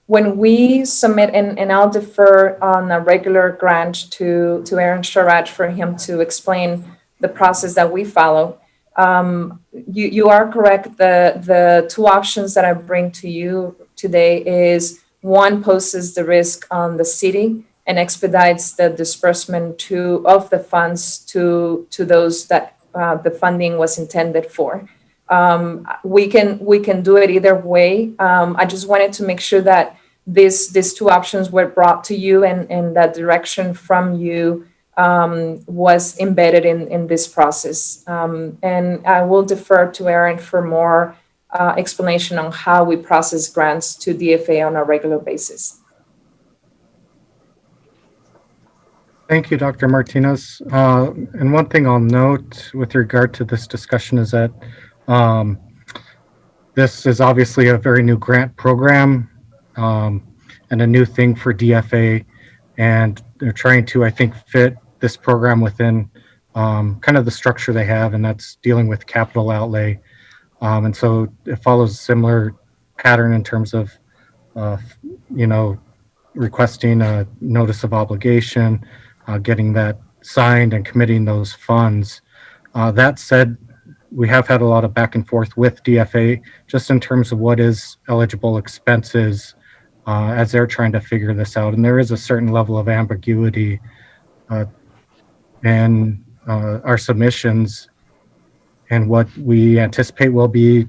When we submit, and I'll defer on a regular grant to Aaron Sharad for him to explain the process that we follow. You are correct. The 2 options that I bring to you today is, one, poses the risk on the city and expedites the disbursement of the funds to those that the funding was intended for. We can do it either way. I just wanted to make sure that these 2 options were brought to you and that direction from you was embedded in this process. And I will defer to Aaron for more explanation on how we process grants to DFA on a regular basis. Thank you, Dr. Martinez. And one thing I'll note with regard to this discussion is that this is obviously a very new grant program and a new thing for DFA. And they're trying to, I think, fit this program within kind of the structure they have, and that's dealing with capital outlay. And so it follows a similar pattern in terms of, requesting a notice of obligation, getting that signed and committing those funds. That said, we have had a lot of back and forth with DFA just in terms of what is eligible expenses as they're trying to figure this out. And there is a certain level of ambiguity in our submissions and what we anticipate will be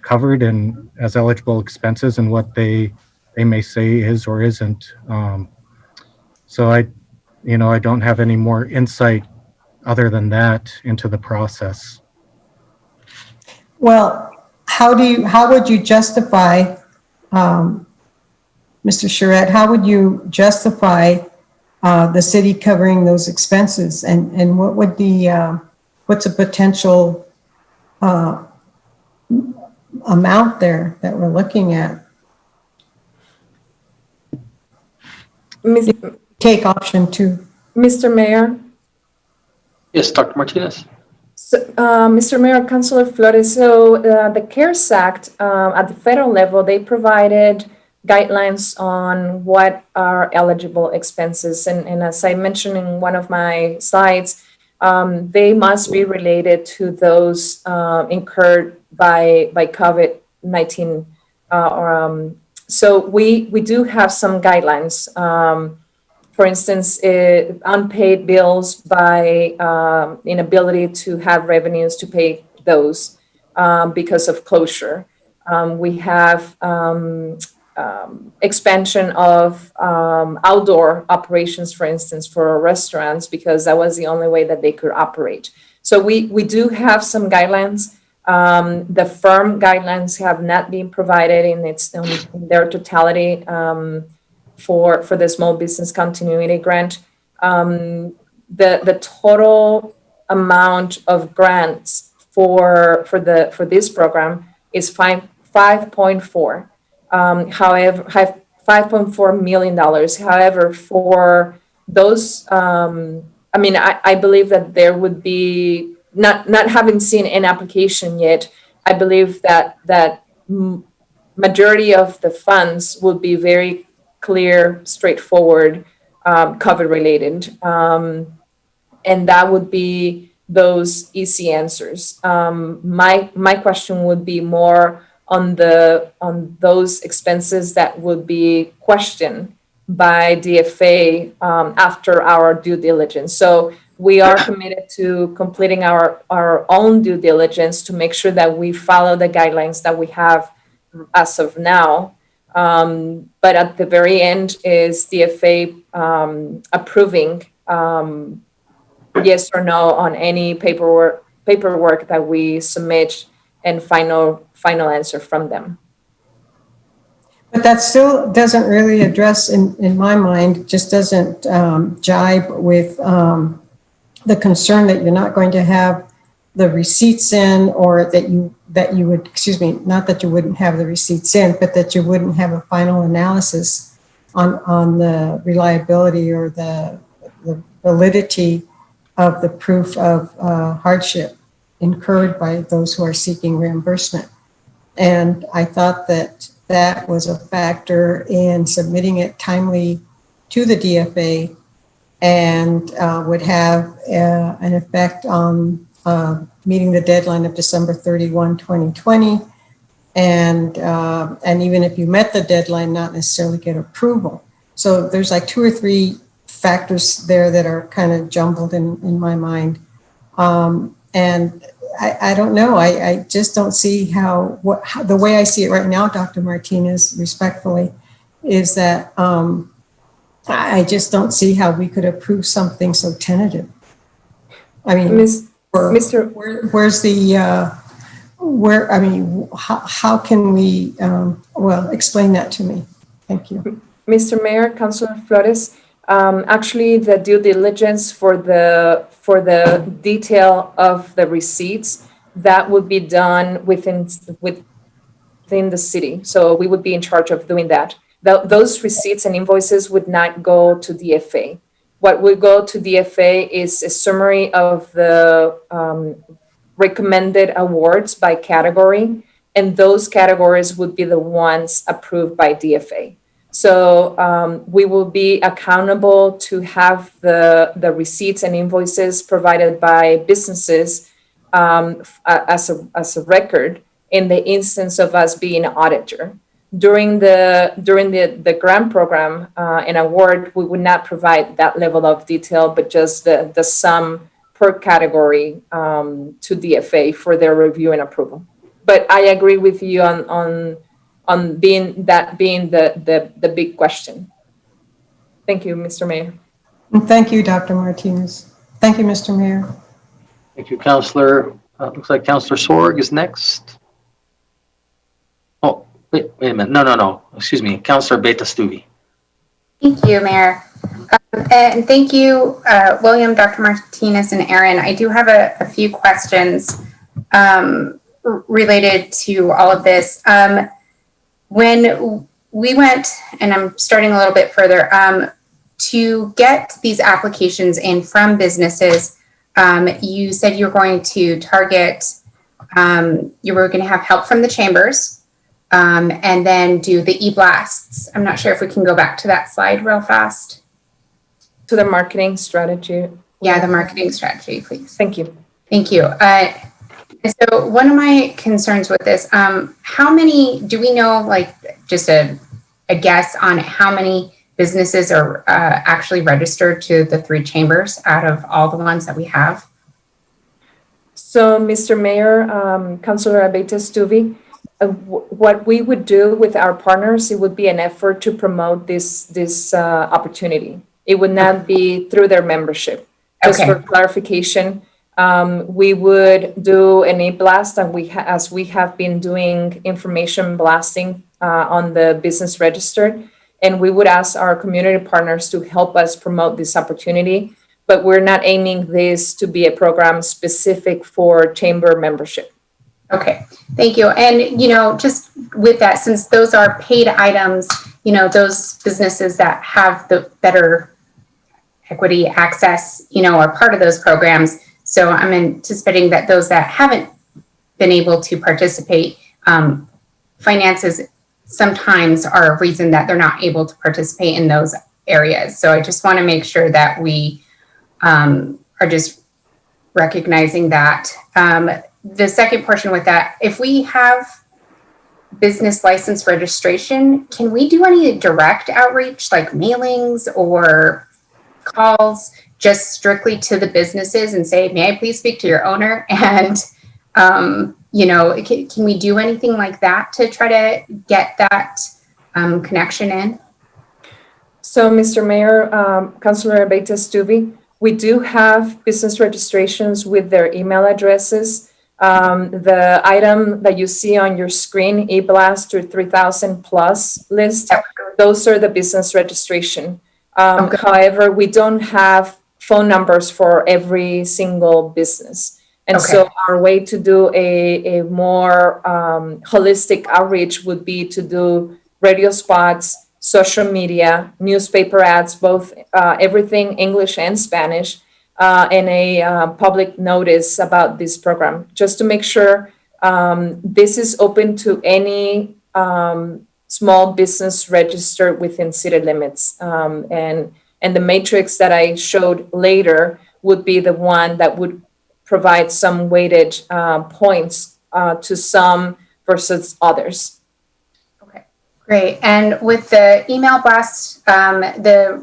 covered and as eligible expenses and what they may say is or isn't. So I don't have any more insight other than that into the process. Well, how would you justify, Mr. Charette, how would you justify the city covering those expenses? And what would what's a potential amount there that we're looking at? Take option 2. Mr. Mayor? Yes, Dr. Martinez. So, Mr. Mayor, Councilor Flores, so the CARES Act at the federal level, they provided guidelines on what are eligible expenses. And as I mentioned in one of my slides, they must be related to those incurred by COVID-19. So we do have some guidelines. For instance, unpaid bills by inability to have revenues to pay those. because of closure. We have expansion of outdoor operations, for instance, for restaurants, because that was the only way that they could operate. So we do have some guidelines. The firm guidelines have not been provided in their totality for the Small Business Continuity Grant. The total amount of grants for this program is 5.4. However, $5.4 million. However, for those, I believe that there would be, not having seen an application yet, I believe that majority of the funds will be very clear, straightforward, COVID related. And that would be those easy answers. My question would be more on those expenses that would be questioned by DFA after our due diligence. So we are committed to completing our own due diligence to make sure that we follow the guidelines that we have as of now. But at the very end is DFA approving yes or no on any paperwork that we submit, and final answer from them. But that still doesn't really address, in my mind, just doesn't jibe with the concern that you're not going to have the receipts in, or that you would, excuse me, not that you wouldn't have the receipts in, but that you wouldn't have a final analysis on the reliability or the validity of the proof of hardship incurred by those who are seeking reimbursement. And I thought that that was a factor in submitting it timely to the DFA, and would have an effect on meeting the deadline of December 31, 2020. And even if you met the deadline, not necessarily get approval. So there's like 2 or 3 factors there that are kind of jumbled in my mind. And I don't know, I just don't see how the way I see it right now, Dr. Martinez, respectfully, is that I just don't see how we could approve something so tentative. I mean, where's the, how can we, explain that to me. Thank you. Mr. Mayor, Councilor Flores, actually the due diligence for the detail of the receipts, that would be done within the city. So we would be in charge of doing that. Those receipts and invoices would not go to DFA. What would go to DFA is a summary of the recommended awards by category, and those categories would be the ones approved by DFA. So we will be accountable to have the receipts and invoices provided by businesses as a record in the instance of us being an auditor. During the grant program and award, we would not provide that level of detail, but just the sum per category to DFA for their review and approval. But I agree with you on being the big question. Thank you, Mr. Mayor. And thank you, Dr. Martinez. Thank you, Mr. Mayor. Thank you, Councilor. Looks like Councilor Sorg is next. Oh, wait a minute. No. Excuse me. Councilor Beta-Stuvey. Thank you, Mayor. And thank you, William, Dr. Martinez, and Aaron. I do have a few questions related to all of this. When we went, and I'm starting a little bit further, to get these applications in from businesses, you said you were going to target, you were going to have help from the chambers, and then do the e-blasts. I'm not sure if we can go back to that slide real fast. To the marketing strategy. Yeah, the marketing strategy, please. Thank you. Thank you. So one of my concerns with this, how many, do we know, like just a guess on how many businesses are actually registered to the 3 chambers out of all the ones that we have? So, Mr. Mayor, Councilor Abeyta Stuvey, what we would do with our partners, it would be an effort to promote this opportunity. It would not be through their membership. Just Okay. for clarification, we would do an e-blast, and as we have been doing information blasting on the business register, and we would ask our community partners to help us promote this opportunity. But we're not aiming this to be a program specific for chamber membership. Okay, thank you. And, just with that, since those are paid items, those businesses that have the better equity access, are part of those programs. So I'm anticipating that those that haven't been able to participate, finances sometimes are a reason that they're not able to participate in those areas. So I just want to make sure that we are just recognizing that. The second portion with that, if we have business license registration, can we do any direct outreach like mailings or calls just strictly to the businesses and say, may I please speak to your owner? And, can we do anything like that to try to get that connection in? So, Mr. Mayor, Councilor Abeyta Stuvey, we do have business registrations with their email addresses. The item that you see on your screen, e-blast to 3,000 plus list, those are the business registration. However, we don't have phone numbers for every single business. And so our way to do a more holistic outreach would be to do radio spots, social media, newspaper ads, both everything English and Spanish, and a public notice about this program, just to make sure this is open to any small business registered within city limits. And the matrix that I showed later would be the one that would provide some weighted points to some versus others. Great. And with the email blast, the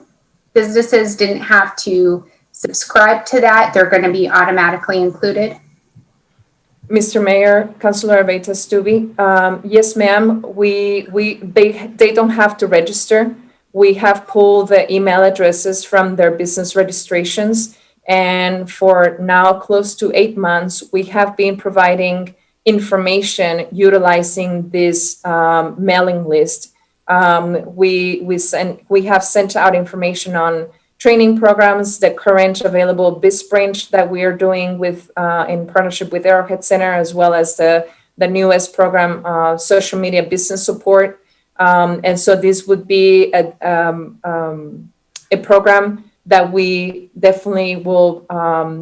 businesses didn't have to subscribe to that. They're going to be automatically included. Mr. Mayor, Councilor Abeyta Stuvey, yes, ma'am. They don't have to register. We have pulled the email addresses from their business registrations. And for now, close to 8 months, we have been providing information utilizing this mailing list. We have sent out information on training programs, the current available BizSprint that we are doing with in partnership with Arrowhead Center, as well as the newest program, social media business support. And so this would be a program that we definitely will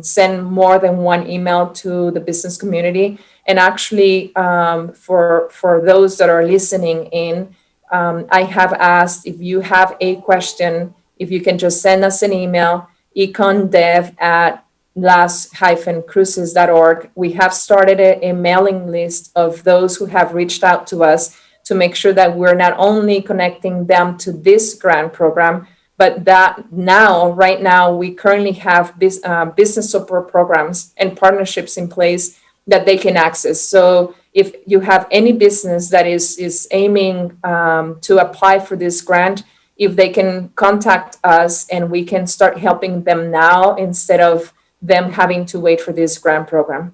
send more than one email to the business community. And actually, for those that are listening in, I have asked if you have a question, if you can just send us an email, econdev@las-cruces.org. We have started a mailing list of those who have reached out to us to make sure that we're not only connecting them to this grant program, but that right now, we currently have business support programs and partnerships in place that they can access. So if you have any business that is aiming to apply for this grant, if they can contact us and we can start helping them now instead of them having to wait for this grant program.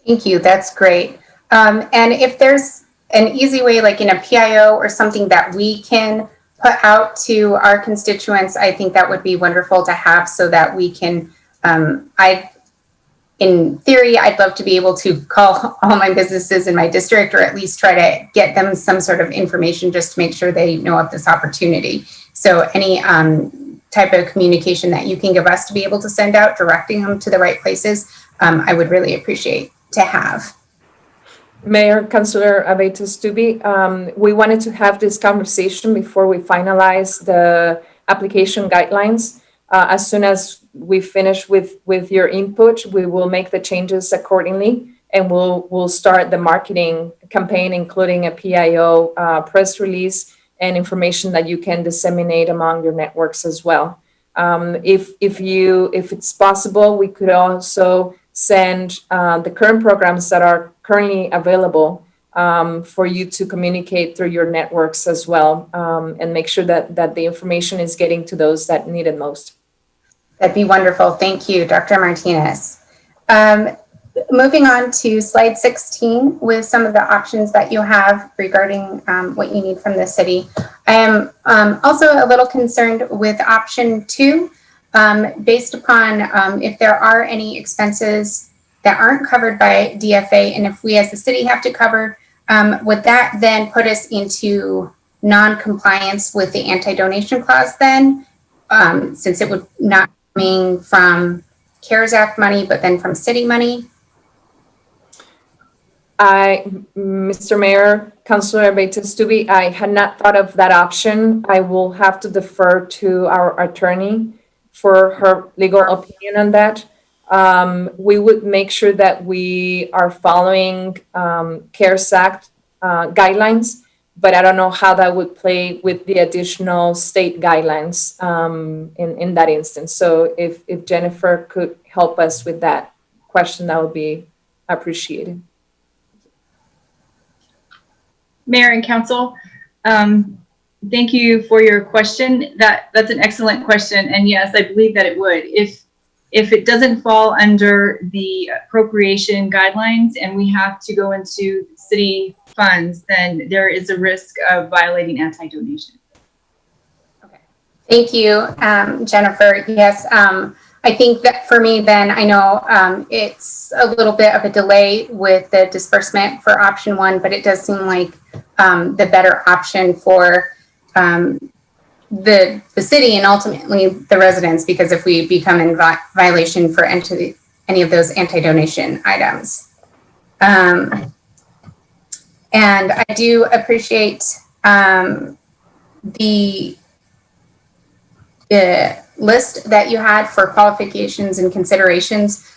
Thank you. That's great. And if there's an easy way, like in a PIO or something that we can put out to our constituents, I think that would be wonderful to have so that we can, in theory, I'd love to be able to call all my businesses in my district, or at least try to get them some sort of information just to make sure they know of this opportunity. So any type of communication that you can give us to be able to send out, directing them to the right places, I would really appreciate to have. Mayor, Councilor Abeyta Stuvey, we wanted to have this conversation before we finalize the application guidelines. As soon as we finish with your input, we will make the changes accordingly, and we'll start the marketing campaign, including a PIO press release and information that you can disseminate among your networks as well. If it's possible, we could also send the current programs that are currently available for you to communicate through your networks as well, and make sure that the information is getting to those that need it most. That'd be wonderful. Thank you, Dr. Martinez. Moving on to slide 16 with some of the options that you have regarding what you need from the city. I am also a little concerned with option 2, based upon if there are any expenses that aren't covered by DFA, and if we as the city have to cover, would that then put us into non-compliance with the anti-donation clause then, since it would not be from CARES Act money, but then from city money? Mr. Mayor, Councilor Beita-Stubbe, I had not thought of that option. I will have to defer to our attorney for her legal opinion on that. We would make sure that we are following CARES Act guidelines, but I don't know how that would play with the additional state guidelines in that instance. So if Jennifer could help us with that question, that would be appreciated. Mayor and Council, thank you for your question. That's an excellent question, and yes, I believe that it would. If it doesn't fall under the appropriation guidelines and we have to go into city funds, then there is a risk of violating anti-donation. Thank you, Jennifer. Yes, I think that for me, then I know it's a little bit of a delay with the disbursement for option 1, but it does seem like the better option for the city and ultimately the residents, because if we become in violation for any of those anti-donation items. And I do appreciate the list that you had for qualifications and considerations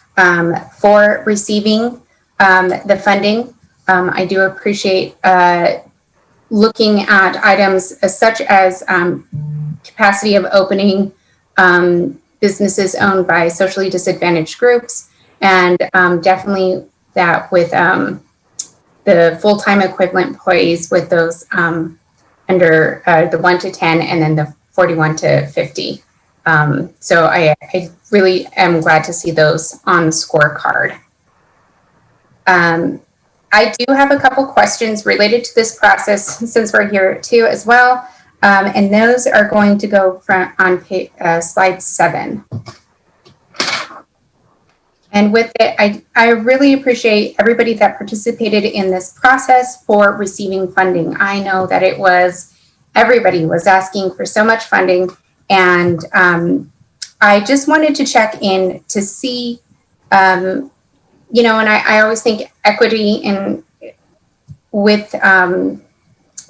for receiving the funding. I do appreciate looking at items such as capacity of opening, businesses owned by socially disadvantaged groups, and definitely that with the full-time equivalent employees with those under the 1 to 10 and then the 41 to 50. So I really am glad to see those on the scorecard. I do have a couple questions related to this process since we're here too as well. And those are going to go on slide 7. And with it, I really appreciate everybody that participated in this process for receiving funding. I know that everybody was asking for so much funding, and I just wanted to check in to see, and I always think equity with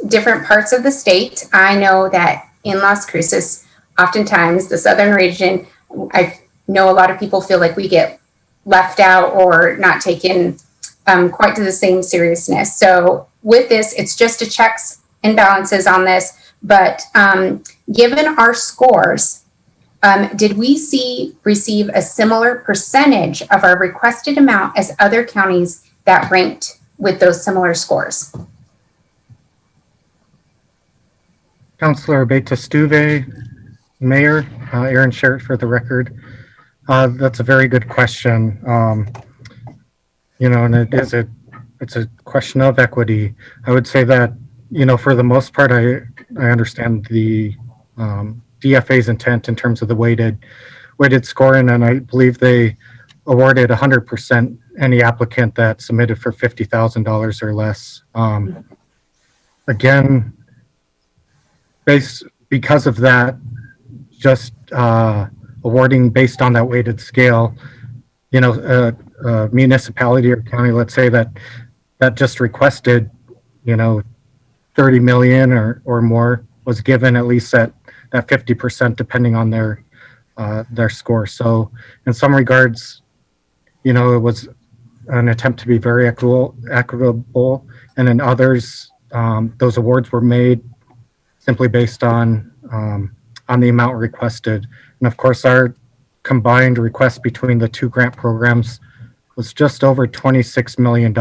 different parts of the state. I know that in Las Cruces, oftentimes the southern region, I know a lot of people feel like we get left out or not taken quite to the same seriousness. So with this, it's just a checks and balances on this. But given our scores, did we receive a similar percentage of our requested amount as other counties that ranked with those similar scores? Councilor Beita-Stubbe, Mayor, Aaron Sherritt for the record. That's a very good question. And it's a question of equity. I would say that, for the most part, I understand the DFA's intent in terms of the weighted scoring, and I believe they awarded 100% any applicant that submitted for $50,000 or less. Again, because of that, just awarding based on that weighted scale, a municipality or county, let's say that just requested, 30 million or more, was given at least that 50% depending on their score. So in some regards, it was an attempt to be very equitable, and in others, those awards were made simply based on the amount requested. And of course, our combined request between the two grant programs was just over $26 million.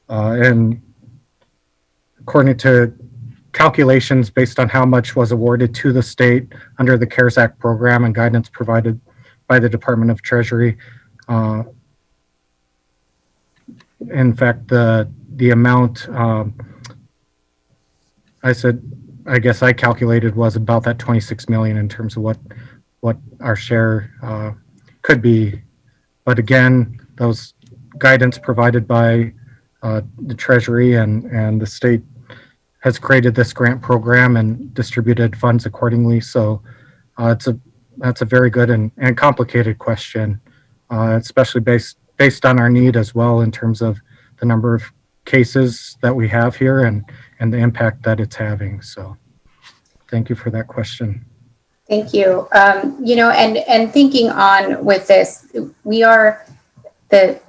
And according to calculations based on how much was awarded to the state under the CARES Act program and guidance provided by the Department of Treasury, in fact, the amount I guess I calculated was about that 26 million in terms of what our share could be. But again, those guidance provided by the Treasury and the state has created this grant program and distributed funds accordingly. So that's a very good and complicated question, especially based on our need as well in terms of the number of cases that we have here and the impact that it's having. So thank you for that question. Thank you. And thinking on with this, we're the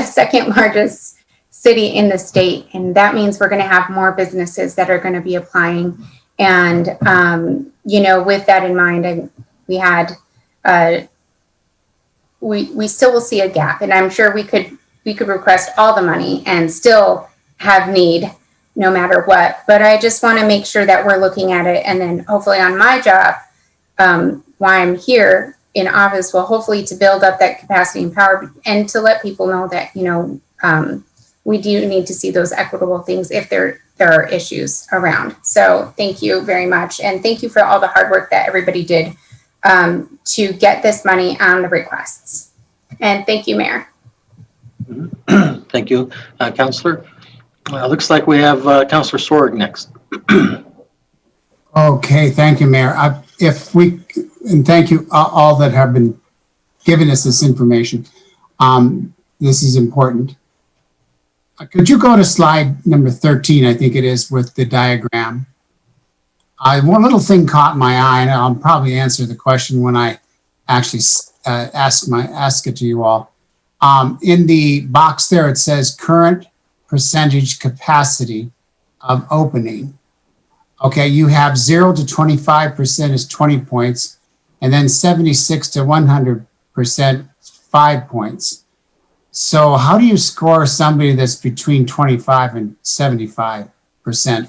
second largest city in the state, and that means we're going to have more businesses that are going to be applying. And with that in mind, we still will see a gap, and I'm sure we could request all the money and still have need no matter what. But I just want to make sure that we're looking at it, and then hopefully on my job, why I'm here in office, will hopefully to build up that capacity and power and to let people know that we do need to see those equitable things if there are issues around. So thank you very much. And thank you for all the hard work that everybody did to get this money on the requests. And thank you, Mayor. Thank you, Councilor. Looks like we have Councilor Sorg next. Okay, thank you, Mayor. And thank you all that have been giving us this information. This is important. Could you go to slide number 13, I think it is, with the diagram? One little thing caught my eye, and I'll probably answer the question when I actually ask it to you all. In the box there, it says current percentage capacity of opening. Okay, you have 0 to 25% is 20 points, and then 76 to 100%, 5 points. So how do you score somebody that's between 25 and 75%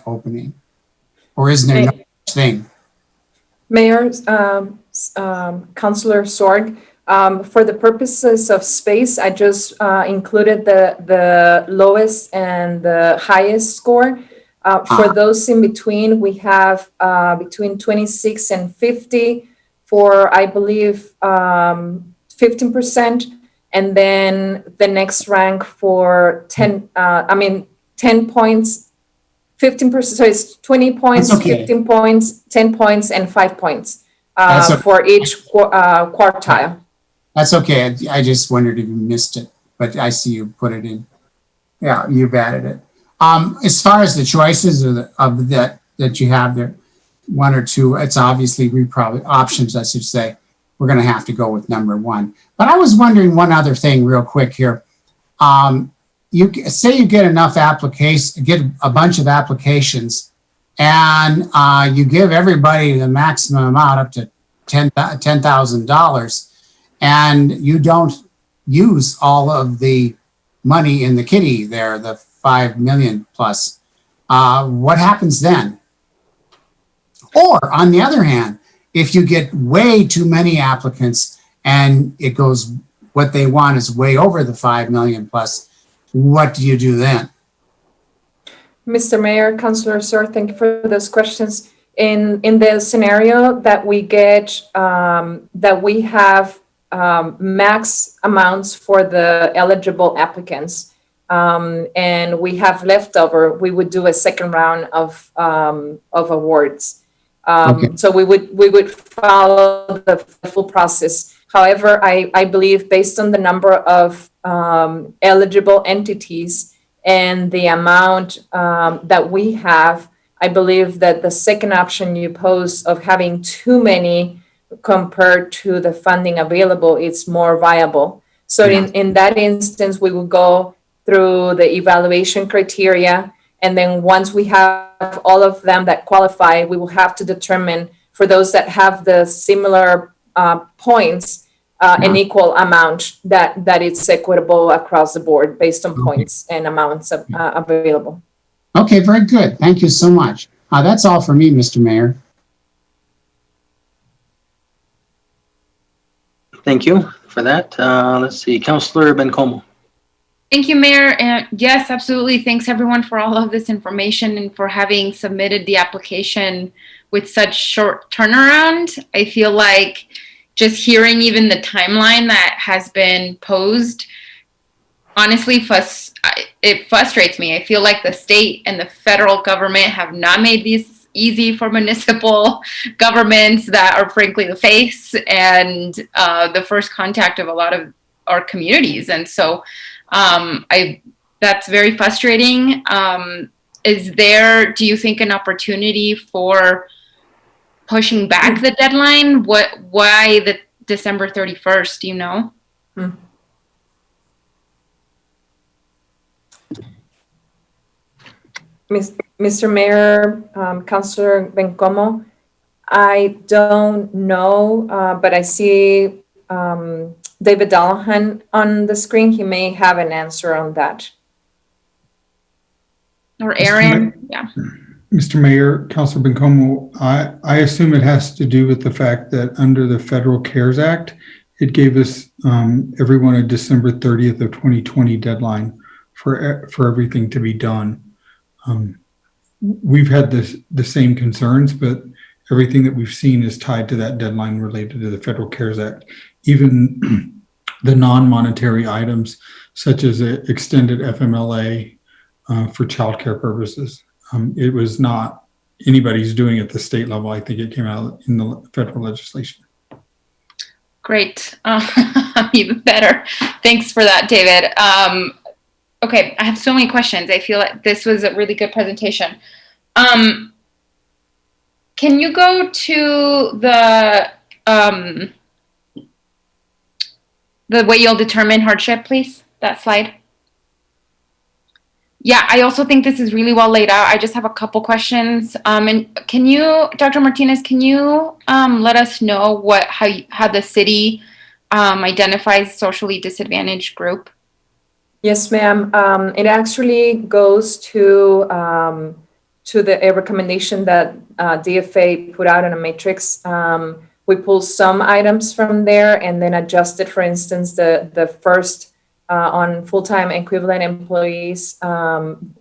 opening? Or isn't there no such thing? Mayor, Councilor Sorg, for the purposes of space, I just included the lowest and the highest score. For those in between, we have between 26 and 50 for, I believe, 15%. And then the next rank for 10 points, 15%, so it's 20 points, okay. 15 points, 10 points, and 5 points Okay. for each quartile. That's okay. I just wondered if you missed it, but I see you put it in. Yeah, you've added it. As far as the choices of that you have there, one or two, it's obviously options, I should say. We're going to have to go with number one. But I was wondering one other thing real quick here. You say you get enough get a bunch of applications, and you give everybody the maximum amount up to $10,000, and you don't use all of the money in the kitty there, the 5 million plus. What happens then? Or on the other hand, if you get way too many applicants and it goes, what they want is way over the 5 million plus, what do you do then? Mr. Mayor, Councilor Sorg, thank you for those questions. In the scenario that we get, that we have max amounts for the eligible applicants, and we have leftover, we would do a second round of awards. So we would follow the full process. However, I believe based on the number of eligible entities and the amount that we have, I believe that the second option you pose of having too many compared to the funding available, it's more viable. So in that instance, we will go through the evaluation criteria. And then once we have all of them that qualify, we will have to determine for those that have the similar points, an equal amount that it's equitable across the board based on points and amounts available. Okay, very good. Thank you so much. That's all for me, Mr. Mayor. Thank you for that. Let's see, Councilor Bencomo. Thank you, Mayor. And yes, absolutely. Thanks everyone for all of this information and for having submitted the application with such short turnaround. I feel like just hearing even the timeline that has been posed, honestly, it frustrates me. I feel like the state and the federal government have not made these easy for municipal governments that are frankly the face and the first contact of a lot of our communities. And so that's very frustrating. Is there, do you think, an opportunity for pushing back the deadline? Why the December 31st, do you know? Mr. Mayor, Councilor Bencomo, I don't know, but I see David Dallahan on the screen. He may have an answer on that. Or Aaron, yeah. Mr. Mayor, Councilor Bencomo, I assume it has to do with the fact that under the Federal CARES Act, it gave us everyone a December 30th of 2020 deadline for everything to be done. We've had the same concerns, but everything that we've seen is tied to that deadline related to the Federal CARES Act. Even the non-monetary items, such as extended FMLA for childcare purposes. It was not anybody's doing it at the state level. I think it came out in the federal legislation. Great. Even better. Thanks for that, David. Okay, I have so many questions. I feel like this was a really good presentation. Can you go to the way you'll determine hardship, please? That slide. Yeah, I also think this is really well laid out. I just have a couple questions. And can you, Dr. Martinez, can you let us know how the city identifies socially disadvantaged group? Yes, ma'am. It actually goes to a recommendation that DFA put out in a matrix. We pulled some items from there and then adjusted, for instance, the first on full-time equivalent employees.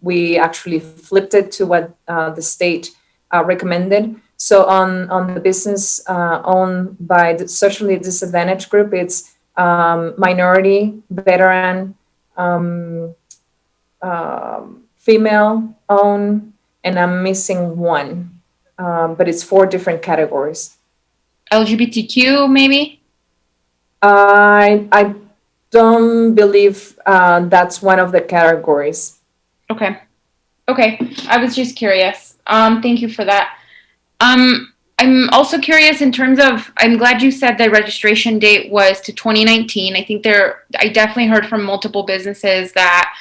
We actually flipped it to what the state recommended. So on the business owned by the socially disadvantaged group, it's minority, veteran, female owned, and I'm missing one, but it's 4 different categories. LGBTQ, maybe? I don't believe that's one of the categories. Okay. I was just curious. Thank you for that. I'm also curious in terms of, I'm glad you said the registration date was to 2019. I think I definitely heard from multiple businesses that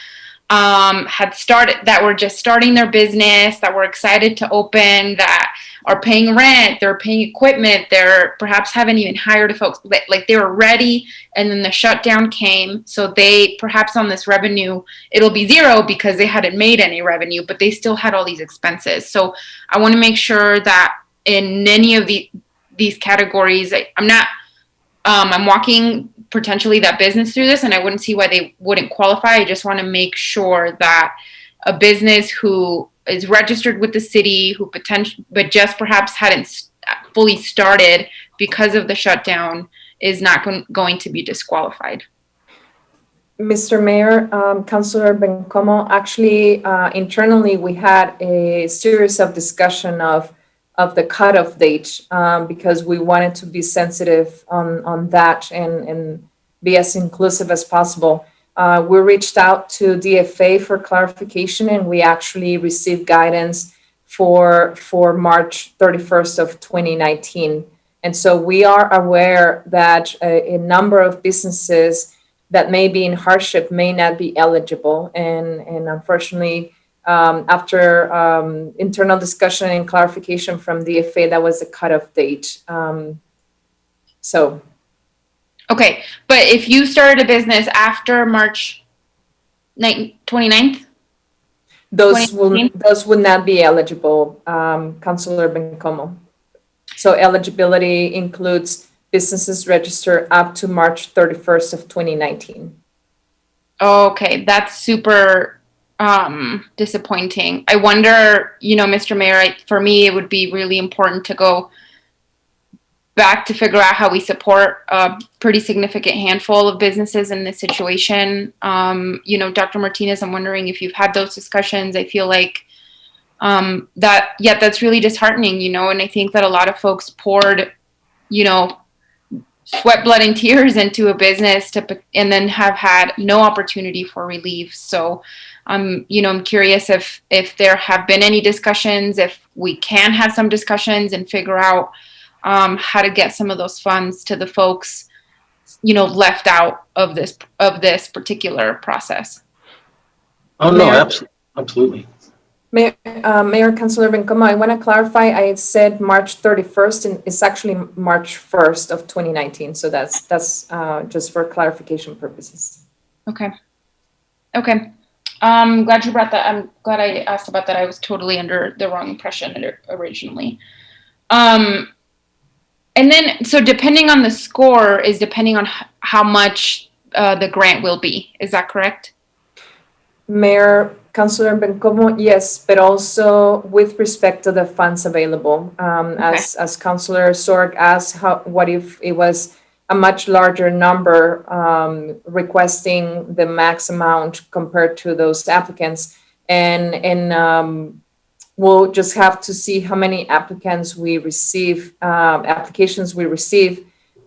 that were just starting their business, that were excited to open, that are paying rent, they're paying equipment, they're perhaps haven't even hired folks, like they were ready, and then the shutdown came. So they perhaps on this revenue, it'll be 0 because they hadn't made any revenue, but they still had all these expenses. So I want to make sure that in any of these categories, I'm walking potentially that business through this, and I wouldn't see why they wouldn't qualify. I just want to make sure that a business who is registered with the city, but just perhaps hadn't fully started because of the shutdown, is not going to be disqualified. Mr. Mayor, Councilor Bencomo, actually, internally, we had a series of discussion of the cutoff date because we wanted to be sensitive on that and be as inclusive as possible. We reached out to DFA for clarification, and we actually received guidance for March 31st of 2019. And so we are aware that a number of businesses that may be in hardship may not be eligible. And unfortunately, after internal discussion and clarification from DFA, that was the cutoff date. Okay, but if you started a business after March 29th? Those 2019? would not be eligible, Councilor Bencomo. So eligibility includes businesses registered up to March 31st of 2019. Okay, that's super disappointing. I wonder, Mr. Mayor, for me, it would be really important to go back to figure out how we support a pretty significant handful of businesses in this situation. Dr. Martinez, I'm wondering if you've had those discussions. I feel like that's really disheartening, and I think that a lot of folks poured, sweat, blood, and tears into a business and then have had no opportunity for relief. So, I'm curious if there have been any discussions, if we can have some discussions and figure out how to get some of those funds to the folks, left out of this particular process. Oh, no, absolutely. Mayor, Councilor Bencomo, I want to clarify, I said March 31st, and it's actually March 1st of 2019. So that's just for clarification purposes. Okay. Glad you brought that. I'm glad I asked about that. I was totally under the wrong impression originally. And then, so depending on the score is depending on how much the grant will be. Is that correct? Mayor, Councilor Bencomo, yes, but also with respect to the funds available. As Councilor Sorg asked, what if it was a much larger number requesting the max amount compared to those applicants? And we'll just have to see how many applications we receive,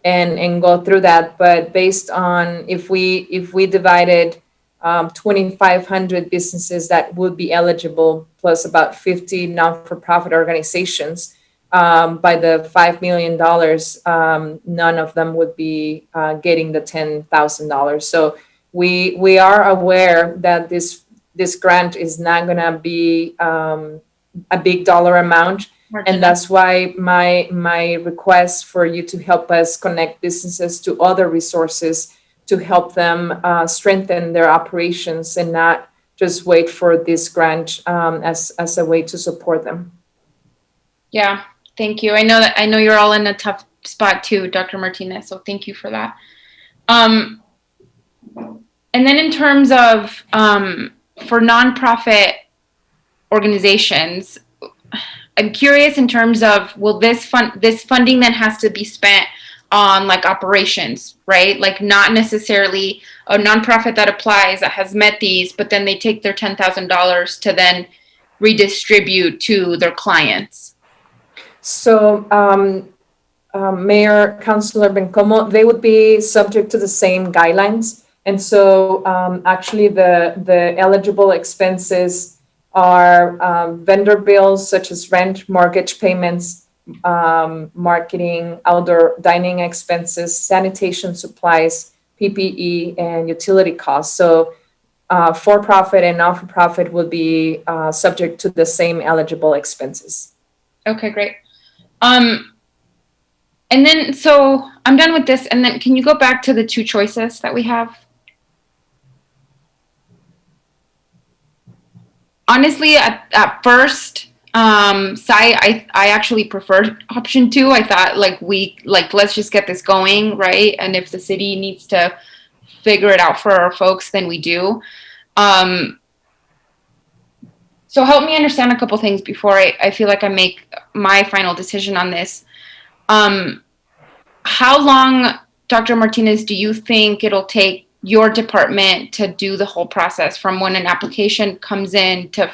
and go through that. But based on if we divided 2,500 businesses that would be eligible, plus about 50 non-for-profit organizations, by the $5 million, none of them would be getting the $10,000. So we are aware that this grant is not going to be a big dollar amount. And that's why my request for you to help us connect businesses to other resources to help them strengthen their operations and not just wait for this grant as a way to support them. Yeah, thank you. I know you're all in a tough spot too, Dr. Martinez. So thank you for that. And then in terms of for nonprofit organizations, I'm curious in terms of, will this funding then has to be spent on like operations, right? Like not necessarily a nonprofit that applies that has met these, but then they take their $10,000 to then redistribute to their clients. So, Mayor, Councilor Bencomo, they would be subject to the same guidelines. And so actually the eligible expenses are vendor bills such as rent, mortgage payments, marketing, outdoor dining expenses, sanitation supplies, PPE, and utility costs. So for-profit and not-for-profit will be subject to the same eligible expenses. Okay, great. And then, so I'm done with this. And then can you go back to the two choices that we have? Honestly, at first, I actually preferred option 2. I thought let's just get this going, right? And if the city needs to figure it out for our folks, then we do. So help me understand a couple things before I feel like I make my final decision on this. How long, Dr. Martinez, do you think it'll take your department to do the whole process from when an application comes in to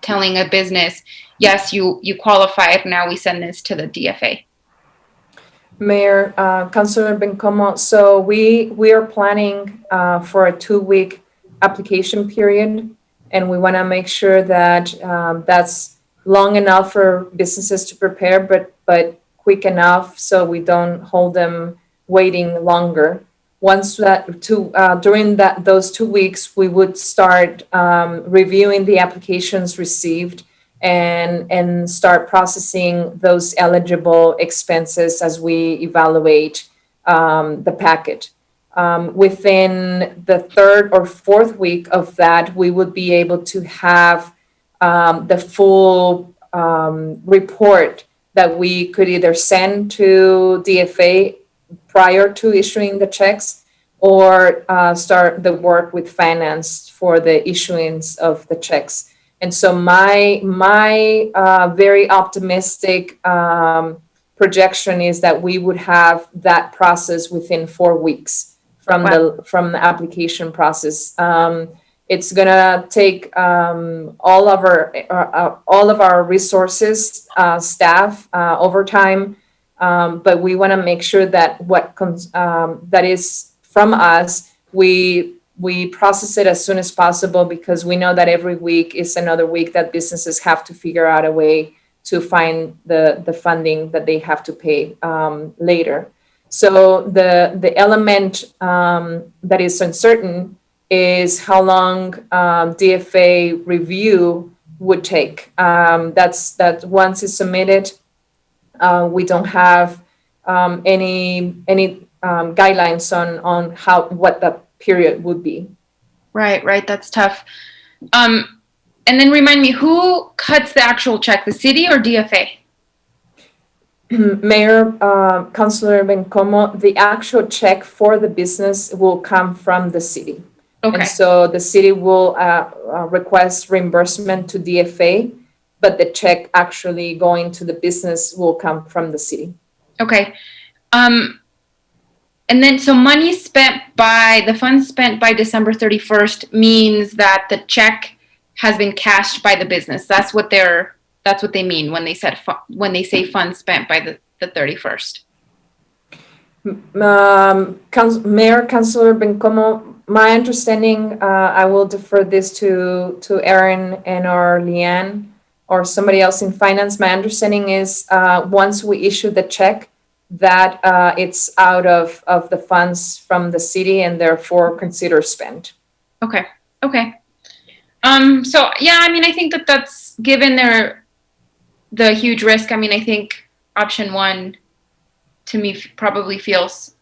telling a business, yes, you qualified, now we send this to the DFA? Mayor, Councilor Bencomo, so we are planning for a 2-week application period, and we want to make sure that that's long enough for businesses to prepare, but quick enough so we don't hold them waiting longer. Once during those 2 weeks, we would start reviewing the applications received and start processing those eligible expenses as we evaluate the package. Within the third or fourth week of that, we would be able to have the full report that we could either send to DFA prior to issuing the checks or start the work with finance for the issuance of the checks. And so my very optimistic projection is that we would have that process within 4 weeks from the application process. It's gonna take all of our resources, staff, overtime, but we want to make sure that what comes that is from us, we process it as soon as possible, because we know that every week is another week that businesses have to figure out a way to find the funding that they have to pay later. So the element that is uncertain is how long DFA review would take. That's that once it's submitted, we don't have any guidelines on what the period would be. Right. That's tough. And then remind me, who cuts the actual check, the city or DFA? Mayor, Councilor Bencomo, the actual check for the business will come from the city. Okay. And so the city will request reimbursement to DFA, but the check actually going to the business will come from the city. Okay. And then, so the funds spent by December 31st means that the check has been cashed by the business. That's what they mean when they say funds spent by the 31st. Mayor, Councilor Bencomo, my understanding, I will defer this to Aaron and or Leanne or somebody else in finance. My understanding is once we issue the check, that it's out of the funds from the city and therefore considered spent. Okay. So yeah, I mean, I think that's given the huge risk. I mean, I think option one to me probably feels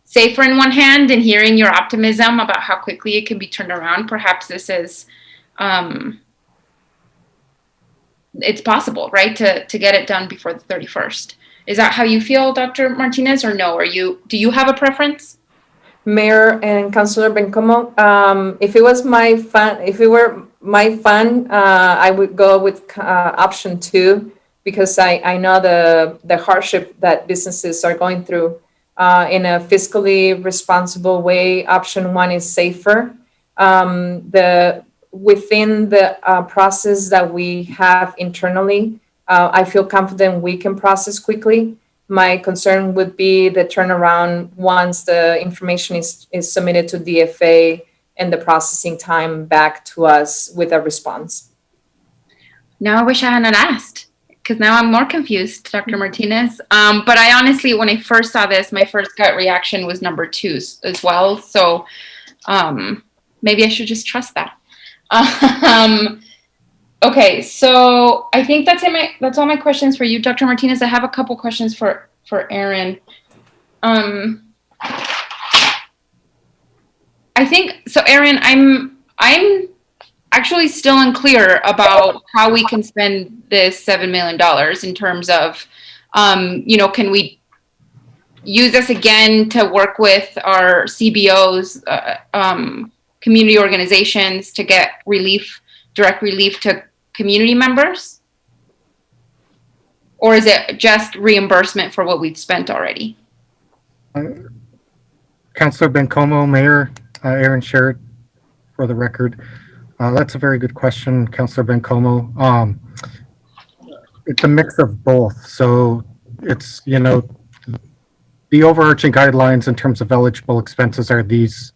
safer in one hand, and hearing your optimism about how quickly it can be turned around. Perhaps this is it's possible, right, to get it done before the 31st. Is that how you feel, Dr. Martinez, or no? Do you have a preference? Mayor and Councilor Bencomo, if it were my fund, I would go with option two, because I know the hardship that businesses are going through. In a fiscally responsible way, option one is safer. Within the process that we have internally, I feel confident we can process quickly. My concern would be the turnaround once the information is submitted to DFA and the processing time back to us with a response. Now I wish I hadn't asked, because now I'm more confused, Dr. Martinez. But I honestly, when I first saw this, my first gut reaction was number two as well. So maybe I should just trust that. Okay, so I think that's all my questions for you, Dr. Martinez. I have a couple questions for Aaron. I think so, Aaron. I'm actually still unclear about how we can spend this $7 million in terms of, can we use this again to work with our CBOs, community organizations, to get direct relief to community members? Or is it just reimbursement for what we've spent already? Councilor Bencomo, Mayor, Aaron Sherritt, for the record. That's a very good question, Councilor Bencomo. It's a mix of both. So it's, the overarching guidelines in terms of eligible expenses are these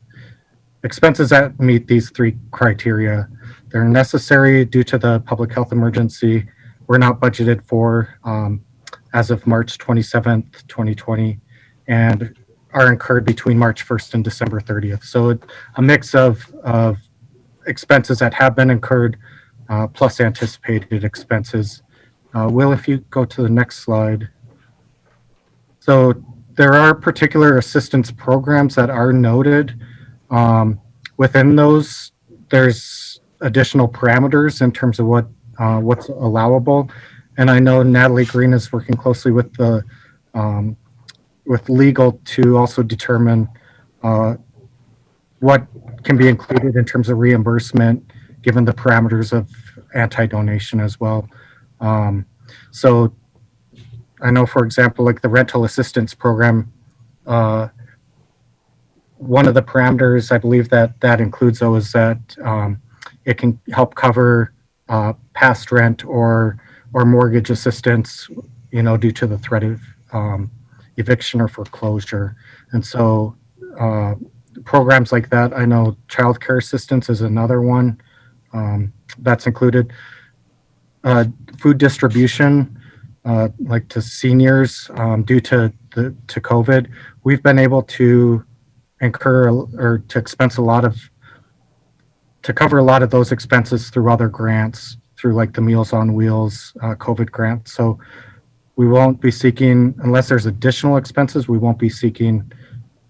expenses that meet these three criteria. They're necessary due to the public health emergency. We're not budgeted for as of March 27th, 2020, and are incurred between March 1st and December 30th. So a mix of expenses that have been incurred plus anticipated expenses. Will, if you go to the next slide. So there are particular assistance programs that are noted. Within those, there's additional parameters in terms of what's allowable. And I know Natalie Green is working closely with the with legal to also determine what can be included in terms of reimbursement, given the parameters of anti-donation as well. So I know, for example, like the rental assistance program, one of the parameters I believe that includes though is that it can help cover past rent or mortgage assistance, due to the threat of eviction or foreclosure. And so programs like that, I know childcare assistance is another one that's included. Food distribution, like to seniors, due to COVID, we've been able to incur or to cover a lot of those expenses through other grants, through like the Meals on Wheels COVID grant. So we won't be seeking, unless there's additional expenses, we won't be seeking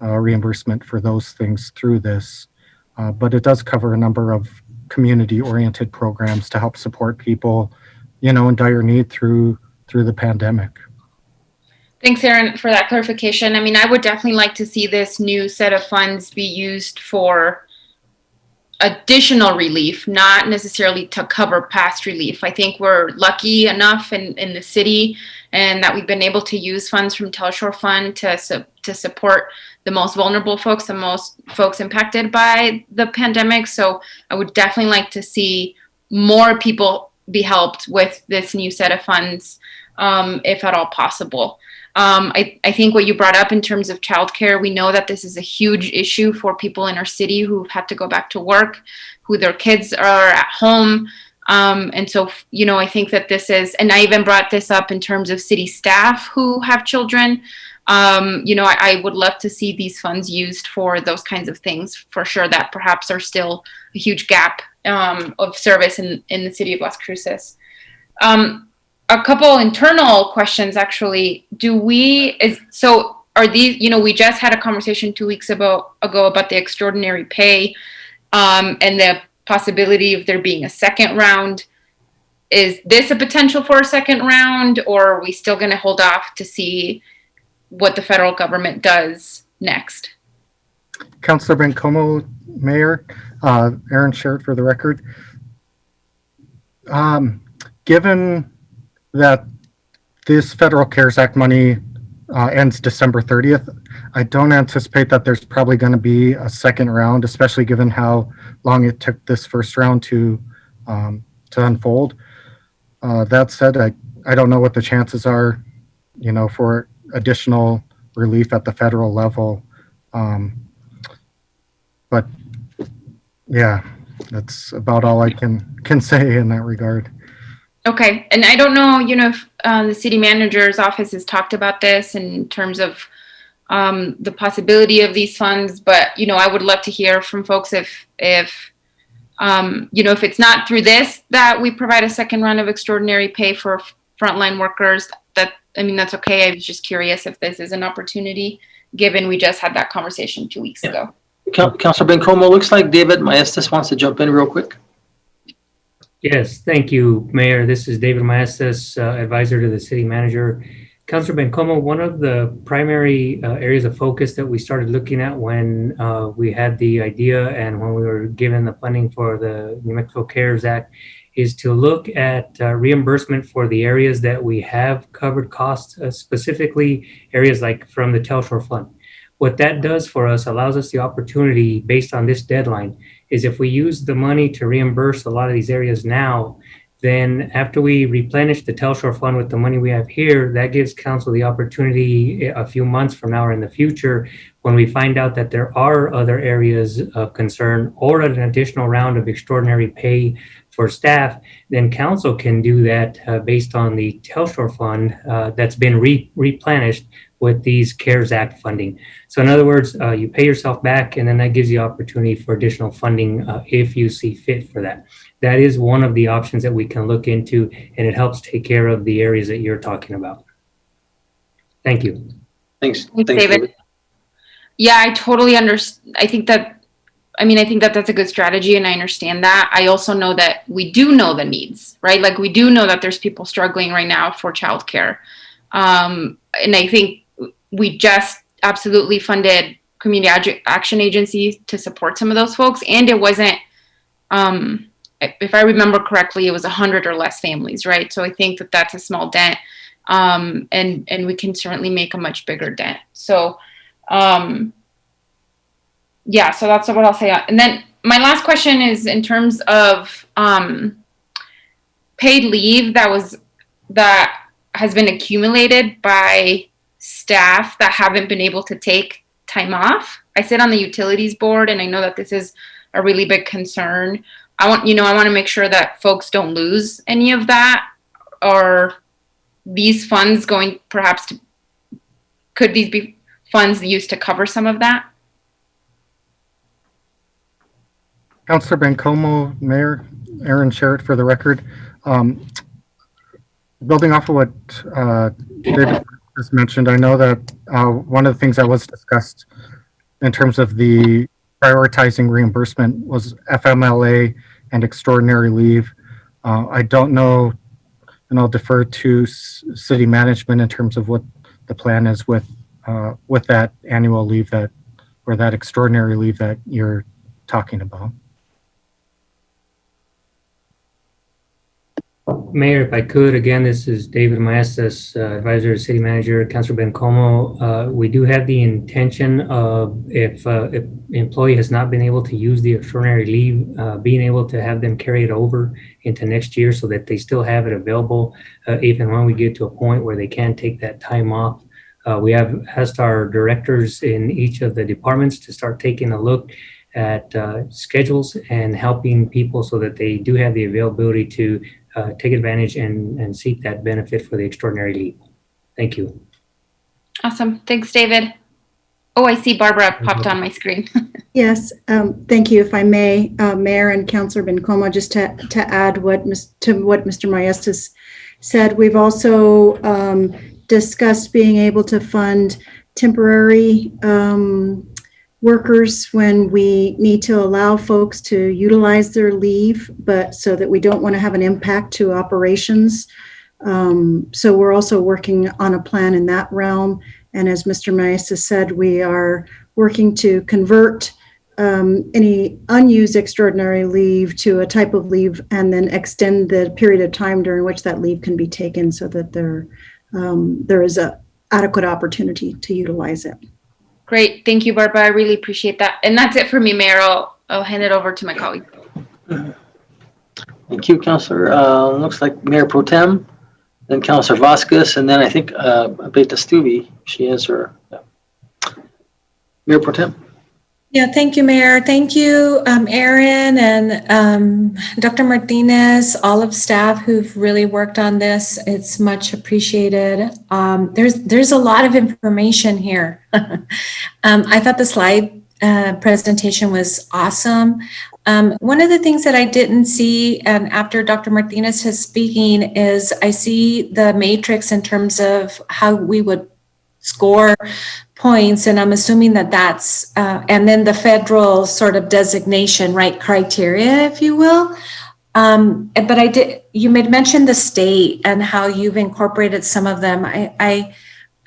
reimbursement for those things through this. But it does cover a number of community-oriented programs to help support people, in dire need through the pandemic. Thanks, Aaron, for that clarification. I mean, I would definitely like to see this new set of funds be used for additional relief, not necessarily to cover past relief. I think we're lucky enough in the city and that we've been able to use funds from Telshore Fund to support the most vulnerable folks, the most folks impacted by the pandemic. So I would definitely like to see more people be helped with this new set of funds, if at all possible. I think what you brought up in terms of childcare, we know that this is a huge issue for people in our city who've had to go back to work, who their kids are at home. And so, I think that this is, and I even brought this up in terms of city staff who have children. I would love to see these funds used for those kinds of things for sure, that perhaps are still a huge gap of service in the city of Las Cruces. A couple internal questions, actually. Are these, we just had a conversation 2 weeks ago about the extraordinary pay and the possibility of there being a second round. Is this a potential for a second round, or are we still going to hold off to see what the federal government does next? Councilor Bencomo, Mayor, Aaron Sherritt for the record. Given that this Federal CARES Act money ends December 30th, I don't anticipate that there's probably going to be a second round, especially given how long it took this first round to unfold. That said, I don't know what the chances are, for additional relief at the federal level. But yeah, that's about all I can say in that regard. Okay, and I don't know, if the city manager's office has talked about this in terms of the possibility of these funds, but I would love to hear from folks if it's not through this that we provide a second round of extraordinary pay for frontline workers. That's okay. I was just curious if this is an opportunity, given we just had that conversation 2 weeks ago. Councilor Bencomo, looks like David Maestas wants to jump in real quick. Yes, thank you, Mayor. This is David Maestas, advisor to the city manager. Councilor Bencomo, one of the primary areas of focus that we started looking at when we had the idea and when we were given the funding for the New Mexico CARES Act is to look at reimbursement for the areas that we have covered costs, specifically areas like from the Telshore Fund. What that does for us allows us the opportunity, based on this deadline, is if we use the money to reimburse a lot of these areas now, then after we replenish the Telshore Fund with the money we have here, that gives council the opportunity a few months from now or in the future, when we find out that there are other areas of concern or an additional round of extraordinary pay for staff, then council can do that based on the Telshore Fund that's been replenished with these CARES Act funding. So in other words, you pay yourself back, and then that gives you opportunity for additional funding if you see fit for that. That is one of the options that we can look into, and it helps take care of the areas that you're talking about. Thank you. Thanks, David. Yeah, I totally understand. I think that that's a good strategy, and I understand that. I also know that we do know the needs, right? Like, we do know that there's people struggling right now for childcare. And I think we just absolutely funded Community Action Agency to support some of those folks. And it wasn't, if I remember correctly, it was 100 or less families, right? So I think that that's a small dent. And we can certainly make a much bigger dent. So, yeah, so that's what I'll say. And then my last question is in terms of paid leave that has been accumulated by staff that haven't been able to take time off. I sit on the utilities board, and I know that this is a really big concern. I want to make sure that folks don't lose any of that. Or these funds going perhaps to, could these be funds used to cover some of that? Councilor Bencomo, Mayor, Aaron Sherritt for the record. Building off of what David just mentioned, I know that one of the things that was discussed in terms of the prioritizing reimbursement was FMLA and extraordinary leave. I don't know, and I'll defer to city management in terms of what the plan is with that annual leave or that extraordinary leave that you're talking about. Mayor, if I could, again, this is David Maestas, advisor to city manager, Councilor Bencomo. We do have the intention of, if employee has not been able to use the extraordinary leave, being able to have them carry it over into next year so that they still have it available if and when we get to a point where they can take that time off. We have asked our directors in each of the departments to start taking a look at schedules and helping people so that they do have the availability to take advantage and seek that benefit for the extraordinary leave. Thank you. Awesome. Thanks, David. Oh, I see Barbara popped on my screen. Yes, thank you. If I may, Mayor and Councilor Bencomo, just to add to what Mr. Maestas said, we've also discussed being able to fund temporary workers when we need to allow folks to utilize their leave, but so that we don't want to have an impact to operations. So we're also working on a plan in that realm. And as Mr. Maestas said, we are working to convert any unused extraordinary leave to a type of leave and then extend the period of time during which that leave can be taken so that there is a adequate opportunity to utilize it. Great. Thank you, Barbara. I really appreciate that. And that's it for me, Mayor. I'll hand it over to my colleague. Thank you, Councilor. Looks like Mayor Pro Tem, then Councilor Vasquez, and then I think Beta Stuvie, she has her. Mayor Pro Tem. Yeah, thank you, Mayor. Thank you, Aaron and Dr. Martinez, all of staff who've really worked on this. It's much appreciated. There's a lot of information here. I thought the slide presentation was awesome. One of the things that I didn't see, and after Dr. Martinez is speaking, is I see the matrix in terms of how we would score points, and I'm assuming that that's, and then the federal sort of designation, right, criteria, if you will. But you made mention the state and how you've incorporated some of them. I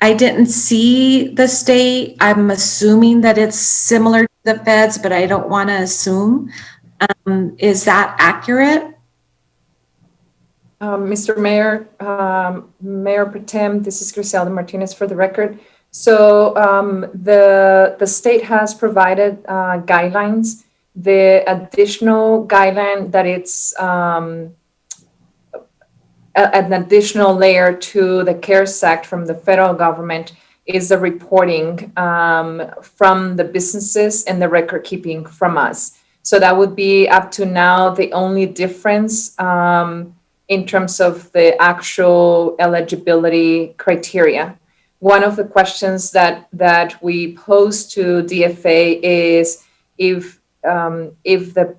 didn't see the state. I'm assuming that it's similar to the feds, but I don't want to assume. Is that accurate? Mr. Mayor, Mayor Pro Tem, this is Griselda Martinez for the record. So the state has provided guidelines. The additional guideline that it's an additional layer to the CARES Act from the federal government is the reporting from the businesses and the record keeping from us. So that would be up to now the only difference in terms of the actual eligibility criteria. One of the questions that we pose to DFA is if the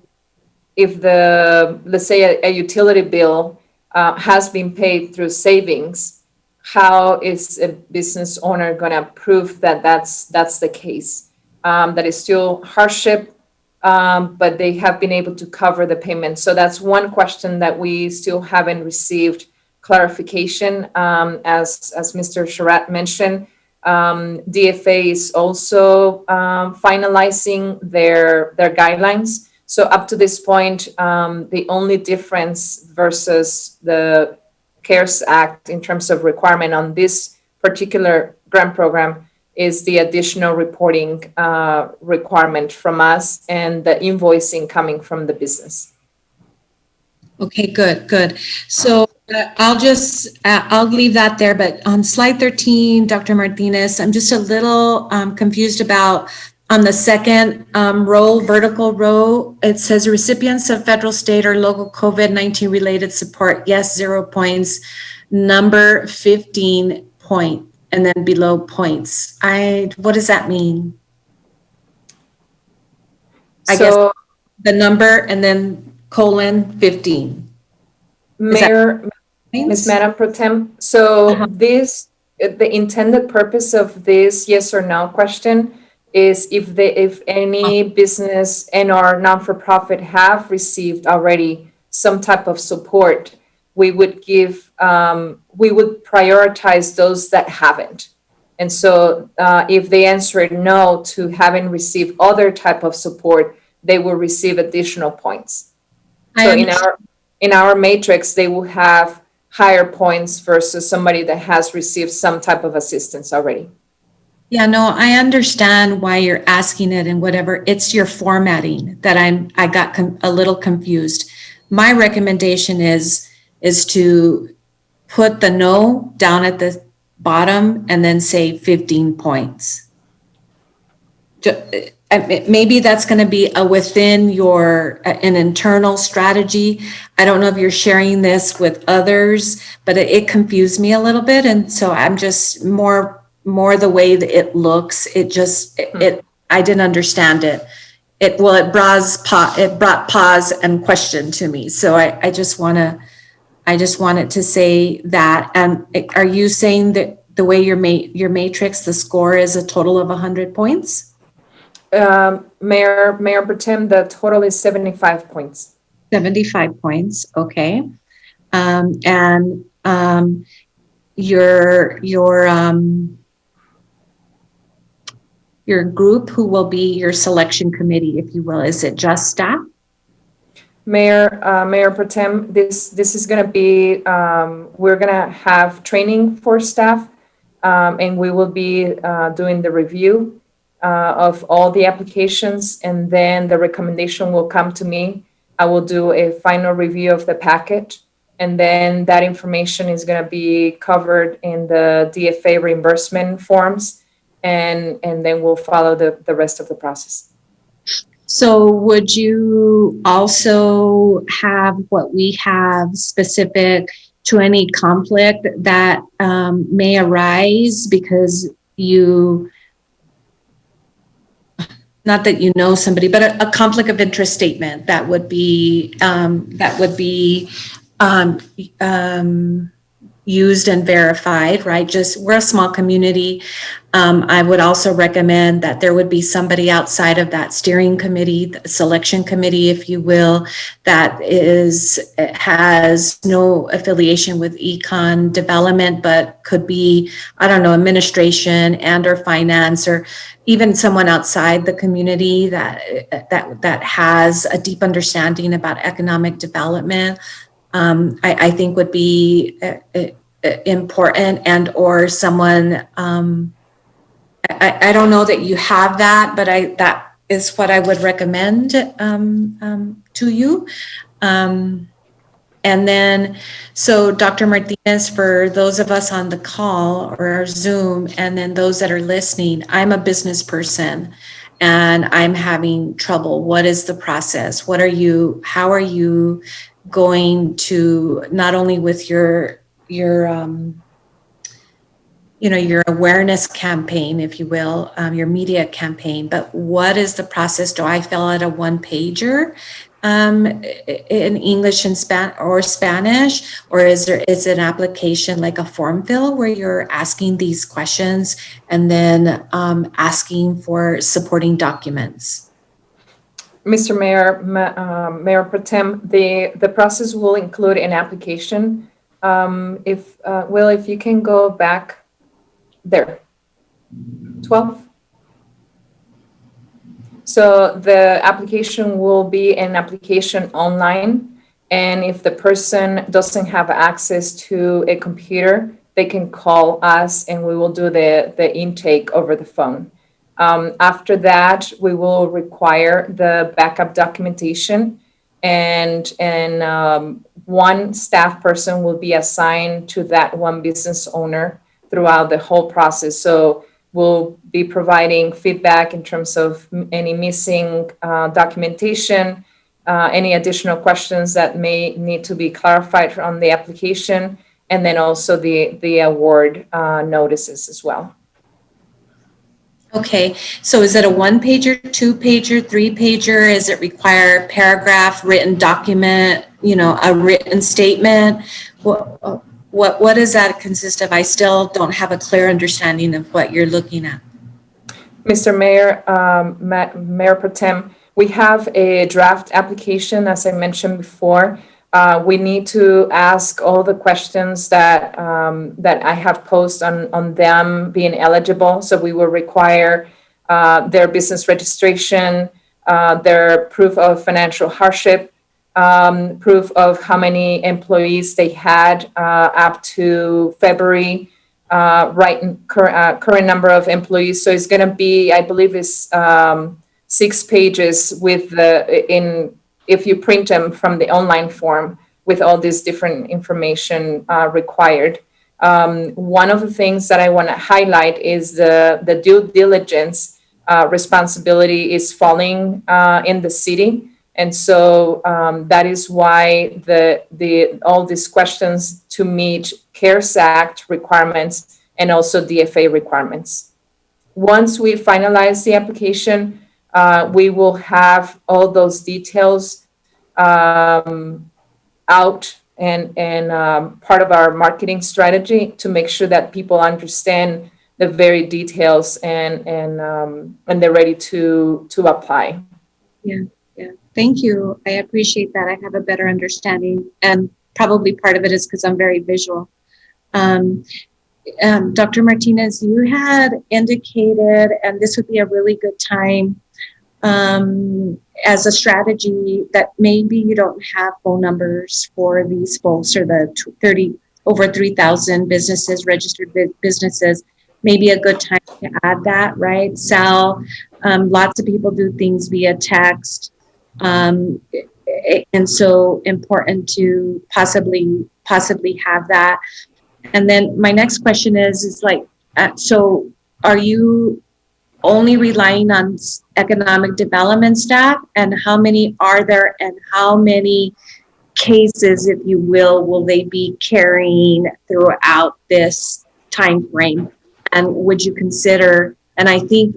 let's say a utility bill has been paid through savings, how is a business owner going to prove that that's the case? That is still hardship, but they have been able to cover the payment. So that's one question that we still haven't received clarification. As Mr. Sharat mentioned, DFA is also finalizing their guidelines. So up to this point, the only difference versus the CARES Act in terms of requirement on this particular grant program is the additional reporting requirement from us and the invoicing coming from the business. Okay, good. So I'll leave that there, but on slide 13, Dr. Martinez, I'm just a little confused about on the second row, vertical row, it says recipients of federal, state, or local COVID-19 related support. Yes, 0 points. Number 15 point, and then below points. What does that mean? I guess the number and then colon 15. Mayor, Ms. Madam Pro Tem, so this, the intended purpose of this yes or no question is if any business and or non-for-profit have received already some type of support, we would prioritize those that haven't. And so if they answer no to having received other type of support, they will receive additional points. So in our matrix, they will have higher points versus somebody that has received some type of assistance already. Yeah, no, I understand why you're asking it and whatever. It's your formatting that I got a little confused. My recommendation is to put the no down at the bottom and then say 15 points. Maybe that's going to be within an internal strategy. I don't know if you're sharing this with others, but it confused me a little bit. And so I'm just more the way that it looks. I didn't understand it. It brought pause and question to me. So I just wanted to say that. And are you saying that the way your matrix, the score is a total of 100 points? Mayor Pro Tem, the total is 75 points. 75 points, okay. And your group, who will be your selection committee, if you will, is it just staff? Mayor Pro Tem, this is going to be, we're going to have training for staff, and we will be doing the review of all the applications, and then the recommendation will come to me. I will do a final review of the packet, and then that information is going to be covered in the DFA reimbursement forms, and then we'll follow the rest of the process. So would you also have what we have specific to any conflict that may arise because not that you know somebody, but a conflict of interest statement that would be used and verified, right? We're a small community. I would also recommend that there would be somebody outside of that steering committee, the selection committee, if you will, that has no affiliation with econ development, but could be, I don't know, administration and or finance, or even someone outside the community that has a deep understanding about economic development. I think would be important, and or someone, I don't know that you have that, but that is what I would recommend to you. And then, so Dr. Martinez, for those of us on the call or Zoom, and then those that are listening, I'm a business person and I'm having trouble. What is the process? How are you going to, not only with your awareness campaign, if you will, your media campaign, but what is the process? Do I fill out a one-pager? in English and Spanish, or is it an application like a form fill where you're asking these questions and then asking for supporting documents? Mr. Mayor, Mayor Pro Tem, the process will include an application. Will, if you can go back there, 12. So the application will be an application online, and if the person doesn't have access to a computer, they can call us and we will do the intake over the phone. After that, we will require the backup documentation, and one staff person will be assigned to that one business owner throughout the whole process. So we'll be providing feedback in terms of any missing documentation, any additional questions that may need to be clarified on the application, and then also the award notices as well. Okay, so is it a 1-pager, 2-pager, 3-pager? Is it require paragraph, written document, a written statement? What does that consist of? I still don't have a clear understanding of what you're looking at. Mr. Mayor, Mayor Pro Tem, we have a draft application, as I mentioned before. We need to ask all the questions that I have posed on them being eligible. So we will require their business registration, their proof of financial hardship, proof of how many employees they had up to February, current number of employees. So it's going to be, I believe, is 6 pages with if you print them from the online form with all this different information required. One of the things that I want to highlight is the due diligence responsibility is falling in the city. And so that is why all these questions to meet CARES Act requirements and also DFA requirements. Once we finalize the application, we will have all those details out and part of our marketing strategy to make sure that people understand the very details and they're ready to apply. Yeah. Thank you. I appreciate that. I have a better understanding, and probably part of it is because I'm very visual. Dr. Martinez, you had indicated, and this would be a really good time as a strategy, that maybe you don't have phone numbers for these folks or the over 3,000 businesses, registered businesses. Maybe a good time to add that, right? Sal, lots of people do things via text. And so important to possibly have that. And then my next question is like, so are you only relying on economic development staff, and how many are there, and how many cases, if you will they be carrying throughout this time frame? And would you consider, and I think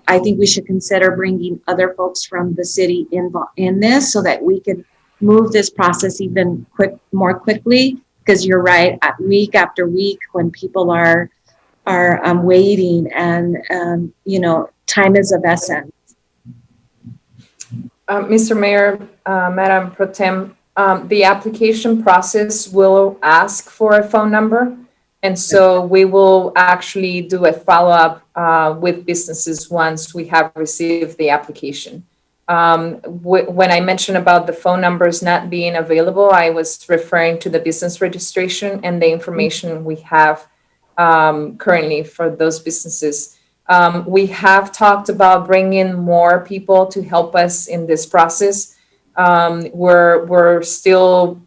I think we should consider bringing other folks from the city in this so that we can move this process even more quickly, because you're right, week after week when people are waiting and time is of essence. Mr. Mayor, Madam Pro Tem, the application process will ask for a phone number. And so we will actually do a follow-up with businesses once we have received the application. When I mentioned about the phone numbers not being available, I was referring to the business registration and the information we have currently for those businesses. We have talked about bringing more people to help us in this process. We're still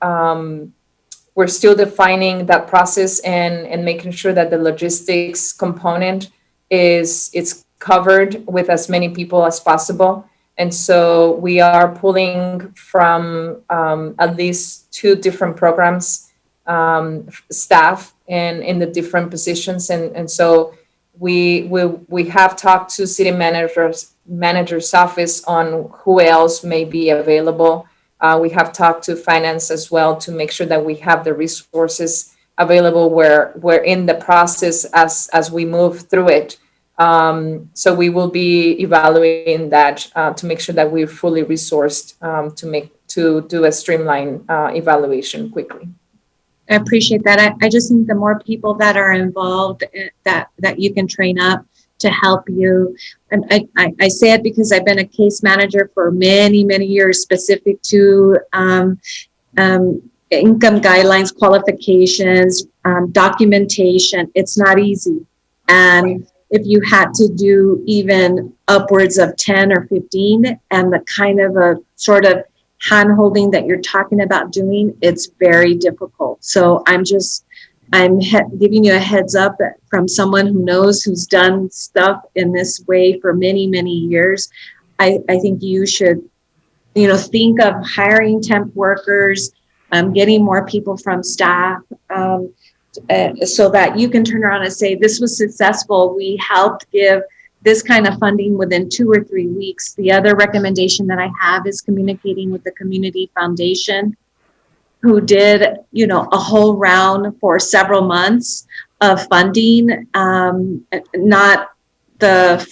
defining that process and making sure that the logistics component is covered with as many people as possible. And so we are pulling from at least 2 different programs, staff and in the different positions. And so we have talked to city manager's office on who else may be available. We have talked to finance as well to make sure that we have the resources available where we're in the process as we move through it. So we will be evaluating that to make sure that we're fully resourced to do a streamlined evaluation quickly. I appreciate that. I just think the more people that are involved that you can train up to help you. And I say it because I've been a case manager for many, many years specific to income guidelines, qualifications, documentation. It's not easy. And if you had to do even upwards of 10 or 15 and the kind of a sort of hand-holding that you're talking about doing, it's very difficult. So I'm giving you a heads up from someone who knows, who's done stuff in this way for many, many years. I think you should, think of hiring temp workers, getting more people from staff, so that you can turn around and say, this was successful. We helped give this kind of funding within 2 or 3 weeks. The other recommendation that I have is communicating with the Community Foundation, who did, a whole round for several months of funding, not the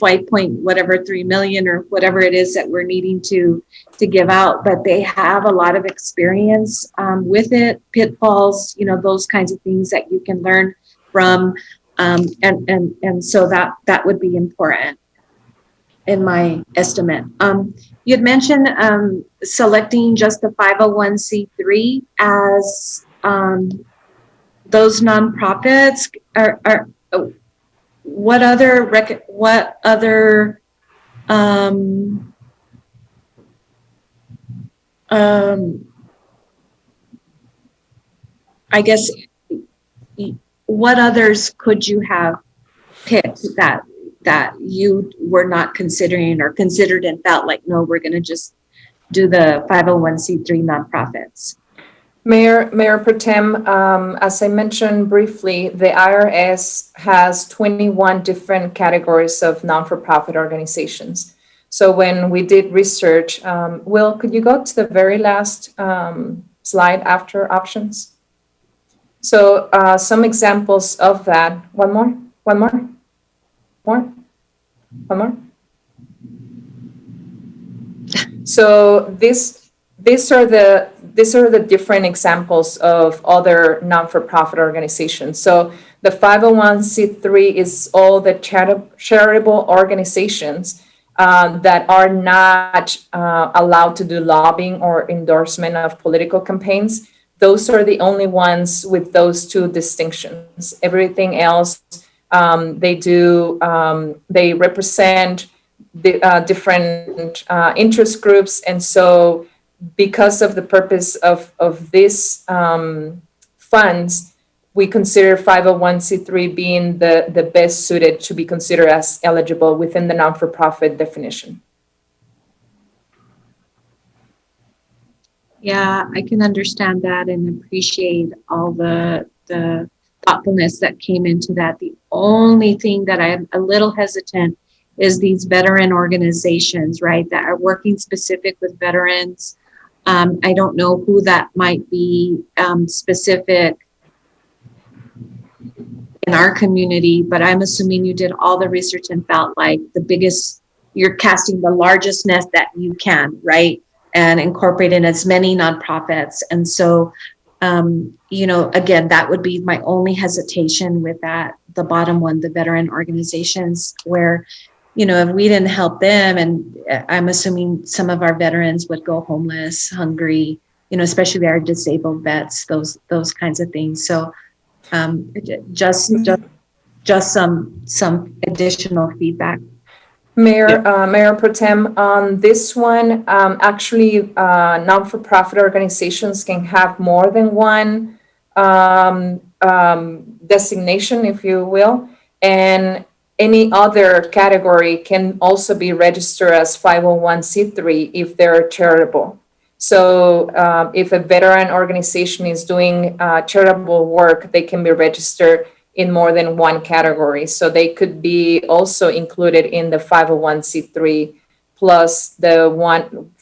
3 million or whatever it is that we're needing to give out, but they have a lot of experience with it, pitfalls, those kinds of things that you can learn from. And so that would be important in my estimate. You had mentioned selecting just the 501c3 as those nonprofits. What other I guess, what others could you have picked that you were not considering or considered and felt like, no, we're going to just do the 501c3 nonprofits? Mayor Pro Tem, as I mentioned briefly, the IRS has 21 different categories of non-for-profit organizations. So when we did research, Will, could you go to the very last slide after options? So some examples of that. One more. So these are the different examples of other non-for-profit organizations. So the 501c3 is all the charitable organizations that are not allowed to do lobbying or endorsement of political campaigns. Those are the only ones with those two distinctions. Everything else, they represent the different interest groups. And so because of the purpose of these funds, we consider 501c3 being the best suited to be considered as eligible within the non-for-profit definition. Yeah, I can understand that and appreciate all the thoughtfulness that came into that. The only thing that I'm a little hesitant is these veteran organizations, right, that are working specific with veterans. I don't know who that might be specific in our community, but I'm assuming you did all the research and felt like you're casting the largest net that you can, right? And incorporating as many nonprofits. And so, again, that would be my only hesitation with the bottom one, the veteran organizations, where, if we didn't help them, and I'm assuming some of our veterans would go homeless, hungry, especially our disabled vets, those kinds of things. So just some additional feedback. Mayor Pro Tem, on this one, actually, non-for-profit organizations can have more than one designation, if you will, and any other category can also be registered as 501c3 if they're charitable. So if a veteran organization is doing charitable work, they can be registered in more than one category. So they could be also included in the 501c3 plus the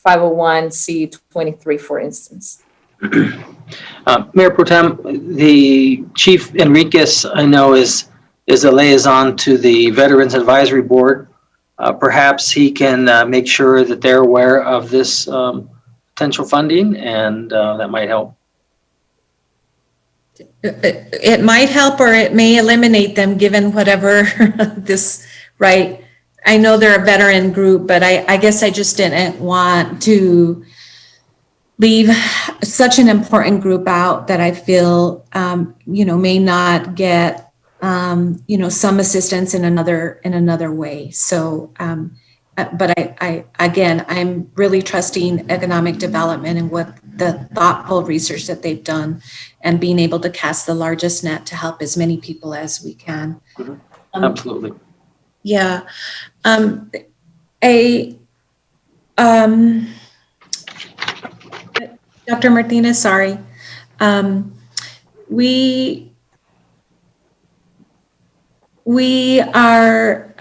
501c23, for instance. Mayor Pro Tem, the Chief Enriquez, I know, is a liaison to the Veterans Advisory Board. Perhaps he can make sure that they're aware of this potential funding, and that might help. It might help, or it may eliminate them, given whatever this, right? I know they're a veteran group, but I guess I just didn't want to leave such an important group out that I feel, may not get, some assistance in another way. So, but I'm really trusting economic development and what the thoughtful research that they've done, and being able to cast the largest net to help as many people as we can. Absolutely. Yeah. Dr. Martinez, sorry. We are,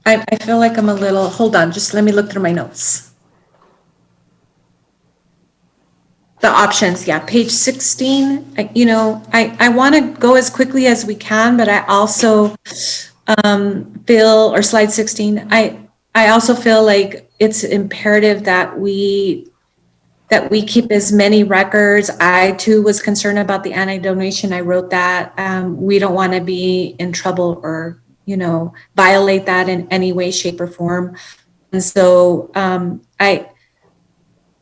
I feel like I'm a little, hold on, just let me look through my notes. The options, yeah, page 16, I want to go as quickly as we can, but I also feel, or slide 16, I also feel like it's imperative that we keep as many records. I too was concerned about the anti-donation. I wrote that. We don't want to be in trouble or, violate that in any way, shape, or form. And so I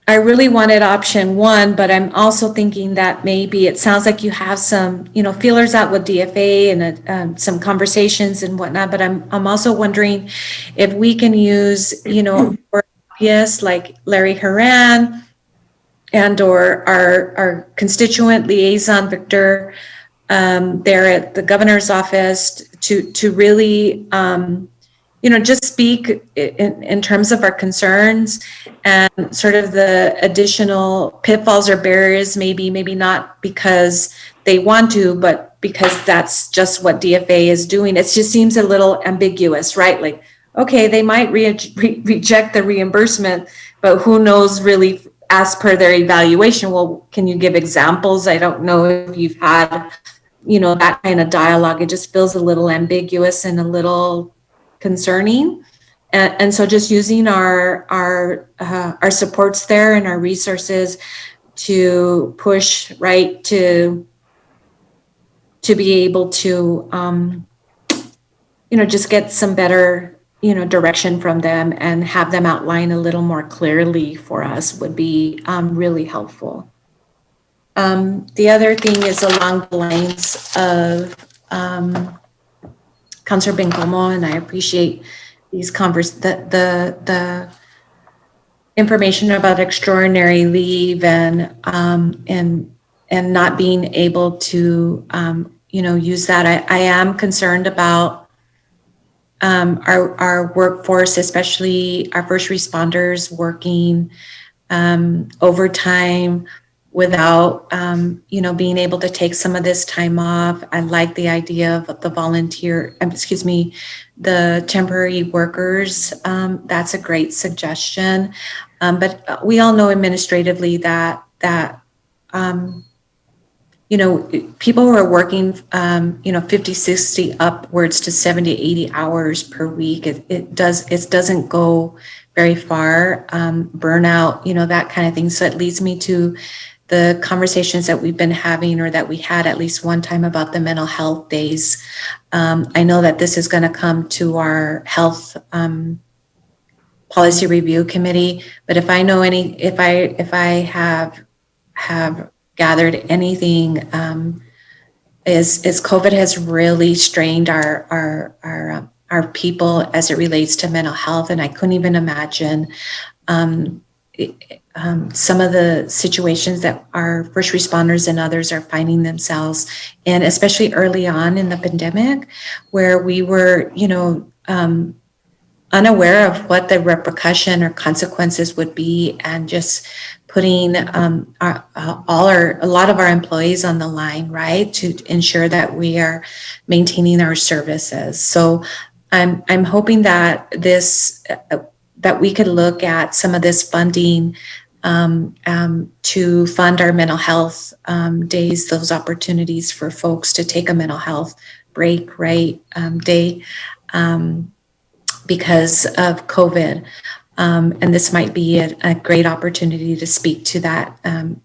really wanted option 1, but I'm also thinking that maybe it sounds like you have some, feelers out with DFA and some conversations and whatnot. But I'm also wondering if we can use, lobbyists like Larry Haran and or our constituent liaison Victor there at the governor's office to really just speak in terms of our concerns and sort of the additional pitfalls or barriers, maybe not because they want to, but because that's just what DFA is doing. It just seems a little ambiguous, right? Like, okay, they might reject the reimbursement, but who knows really as per their evaluation. Well, can you give examples? I don't know if you've had, that kind of dialogue. It just feels a little ambiguous and a little concerning. And so just using our supports there and our resources to push, right, to be able to, just get some better, direction from them and have them outline a little more clearly for us would be really helpful. The other thing is along the lines of Councilor Bencomo, and I appreciate these the information about extraordinary leave and not being able to use that. I am concerned about our workforce, especially our first responders working overtime without being able to take some of this time off. I like the idea of the the temporary workers. That's a great suggestion. But we all know administratively that people who are working 50, 60 upwards to 70, 80 hours per week, it doesn't go very far. Burnout, that kind of thing. So it leads me to the conversations that we've been having, or that we had at least one time, about the mental health days. I know that this is going to come to our health policy review committee, but if I know if I have gathered anything, is COVID has really strained our people as it relates to mental health, and I couldn't even imagine some of the situations that our first responders and others are finding themselves in, especially early on in the pandemic, where we were, unaware of what the repercussion or consequences would be, and just putting a lot of our employees on the line, right, to ensure that we are maintaining our services. So I'm hoping that that we could look at some of this funding to fund our mental health days, those opportunities for folks to take a mental health break, right, day, because of COVID. And this might be a great opportunity to speak to that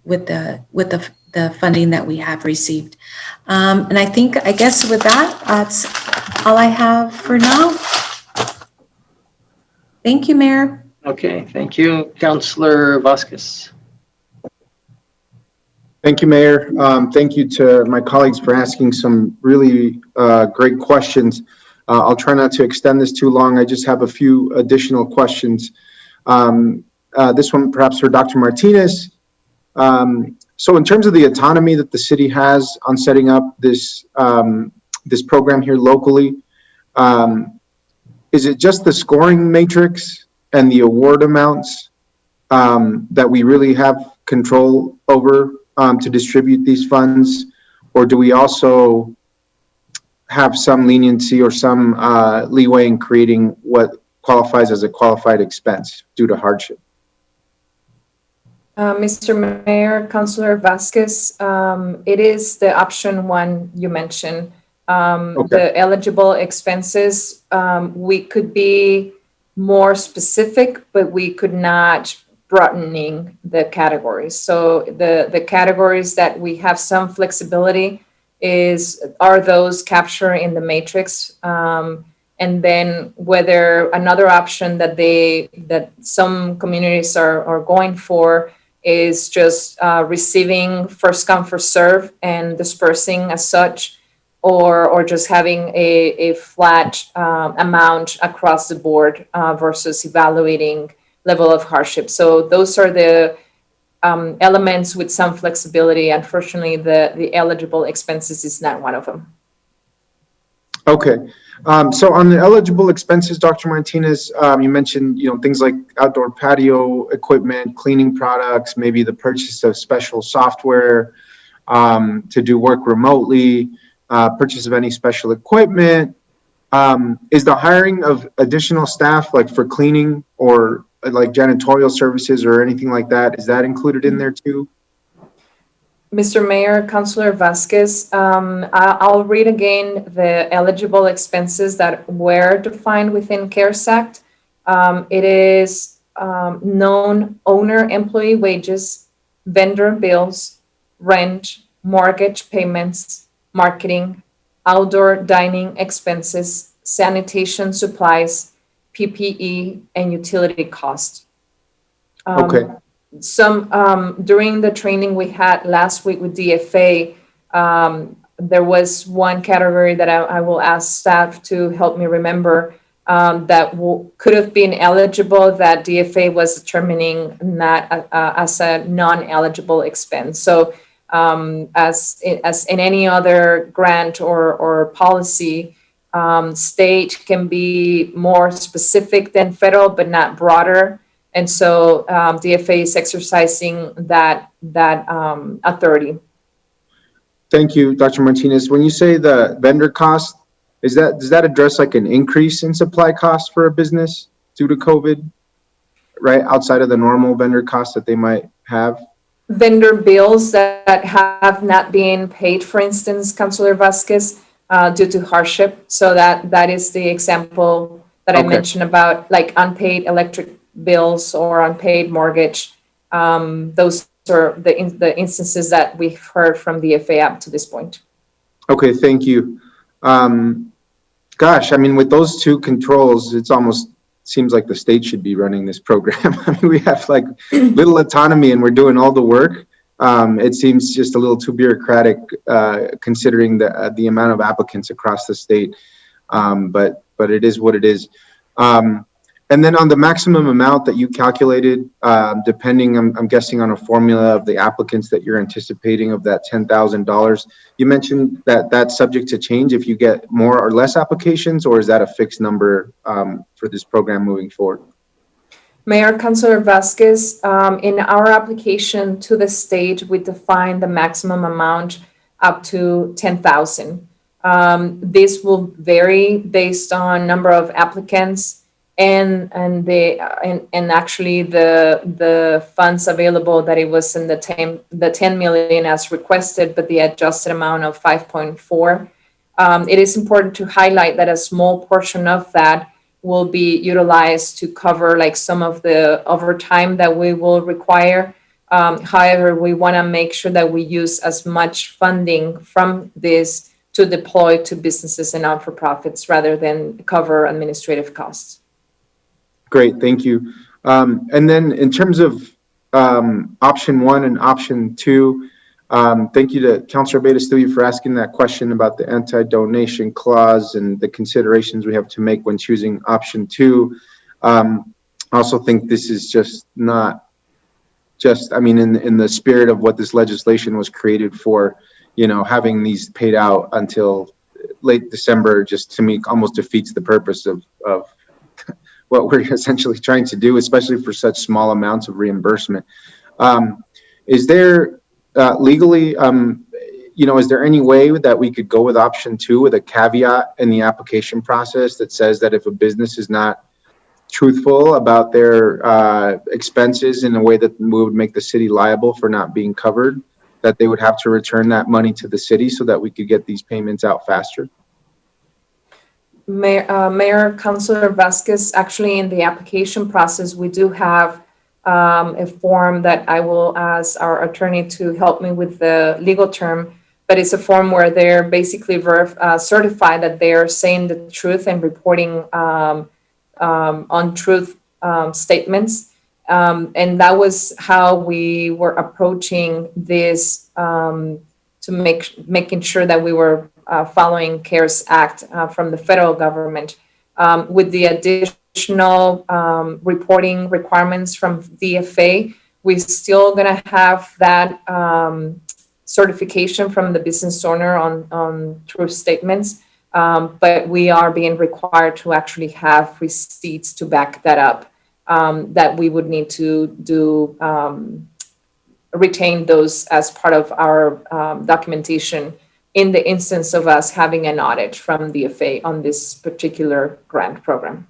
with the funding that we have received. And I guess with that, that's all I have for now. Thank you, Mayor. Okay, thank you. Councilor Vasquez. Thank you, Mayor. Thank you to my colleagues for asking some really great questions. I'll try not to extend this too long. I just have a few additional questions. This one perhaps for Dr. Martinez. So in terms of the autonomy that the city has on setting up this, this program here locally, is it just the scoring matrix and the award amounts that we really have control over to distribute these funds? Or do we also have some leniency or some leeway in creating what qualifies as a qualified expense due to hardship? Mr. Mayor, Councilor Vasquez, it is the option one you mentioned. The eligible expenses, we could be more specific, but we could not broadening the categories. So the categories that we have some flexibility are those captured in the matrix. And then whether another option that some communities are going for is just receiving first come, first serve and dispersing as such, or just having a flat amount across the board versus evaluating level of hardship. So those are the elements with some flexibility. Unfortunately, the eligible expenses is not one of them. Okay. So on the eligible expenses, Dr. Martinez, you mentioned, things like outdoor patio equipment, cleaning products, maybe the purchase of special software to do work remotely, purchase of any special equipment. Is the hiring of additional staff, like for cleaning or like janitorial services or anything like that, is that included in there too? Mr. Mayor, Councilor Vasquez, I'll read again the eligible expenses that were defined within CARES Act. It is known owner employee wages, vendor bills, rent, mortgage payments, marketing, outdoor dining expenses, sanitation supplies, PPE, and utility costs. Okay. During the training we had last week with DFA, there was one category that I will ask staff to help me remember that could have been eligible that DFA was determining not as a non-eligible expense. So as in any other grant or policy, state can be more specific than federal, but not broader. And so DFA is exercising that authority. Thank you, Dr. Martinez. When you say the vendor cost, does that address like an increase in supply costs for a business due to COVID, right? Outside of the normal vendor costs that they might have? Vendor bills that have not been paid, for instance, Councilor Vasquez, due to hardship. So that is the example that I mentioned about like unpaid electric bills or unpaid mortgage. Those are the instances that we've heard from the FA up to this point. Okay, thank you. Gosh, I mean, with those two controls, it's almost seems like the state should be running this program. I mean, we have like little autonomy and we're doing all the work. It seems just a little too bureaucratic considering the amount of applicants across the state. But it is what it is. And then on the maximum amount that you calculated, depending, I'm guessing on a formula of the applicants that you're anticipating of that $10,000, you mentioned that that's subject to change if you get more or less applications, or is that a fixed number for this program moving forward? Mayor, Councilor Vasquez, in our application to the state, we define the maximum amount up to 10,000. This will vary based on number of applicants and actually the funds available, that it was in the 10 million as requested, but the adjusted amount of 5.4. It is important to highlight that a small portion of that will be utilized to cover like some of the overtime that we will require. However, we want to make sure that we use as much funding from this to deploy to businesses and not-for-profits rather than cover administrative costs. Great, thank you. And then in terms of option 1 and option 2, thank you to Councilor Beta-Studio for asking that question about the anti-donation clause and the considerations we have to make when choosing option 2. I also think this is just not I mean, in the spirit of what this legislation was created for, you know, having these paid out until late December just to me almost defeats the purpose of what we're essentially trying to do, especially for such small amounts of reimbursement. Is there legally, you know, is there any way that we could go with option 2 with a caveat in the application process that says that if a business is not truthful about their expenses in a way that would make the city liable for not being covered, that they would have to return that money to the city so that we could get these payments out faster? Mayor, Councilor Vasquez, actually in the application process, we do have a form that I will ask our attorney to help me with the legal term, but it's a form where they're basically certified that they're saying the truth and reporting on truth statements. And that was how we were approaching this to making sure that we were following CARES Act from the federal government. With the additional reporting requirements from DFA, we're still going to have that certification from the business owner on truth statements, but we are being required to actually have receipts to back that up, that we would need to do retain those as part of our documentation in the instance of us having an audit from DFA on this particular grant program.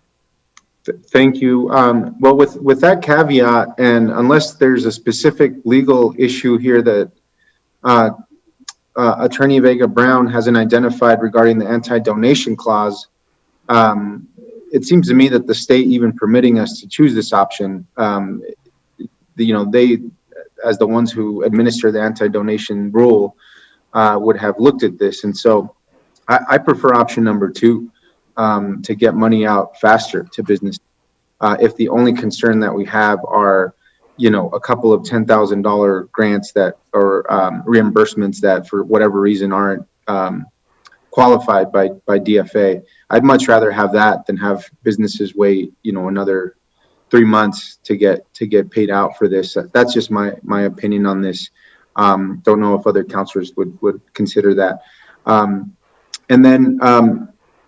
Thank you. Well, with that caveat, and unless there's a specific legal issue here that Attorney Vega Brown hasn't identified regarding the anti-donation clause, it seems to me that the state even permitting us to choose this option, you know, they, as the ones who administer the anti-donation rule, would have looked at this. And so I prefer option number 2, to get money out faster to business. If the only concern that we have are, you know, a couple of $10,000 grants that, or reimbursements that for whatever reason aren't qualified by DFA, I'd much rather have that than have businesses wait, you know, another 3 months to get paid out for this. That's just my opinion on this. Don't know if other councilors would consider that. And then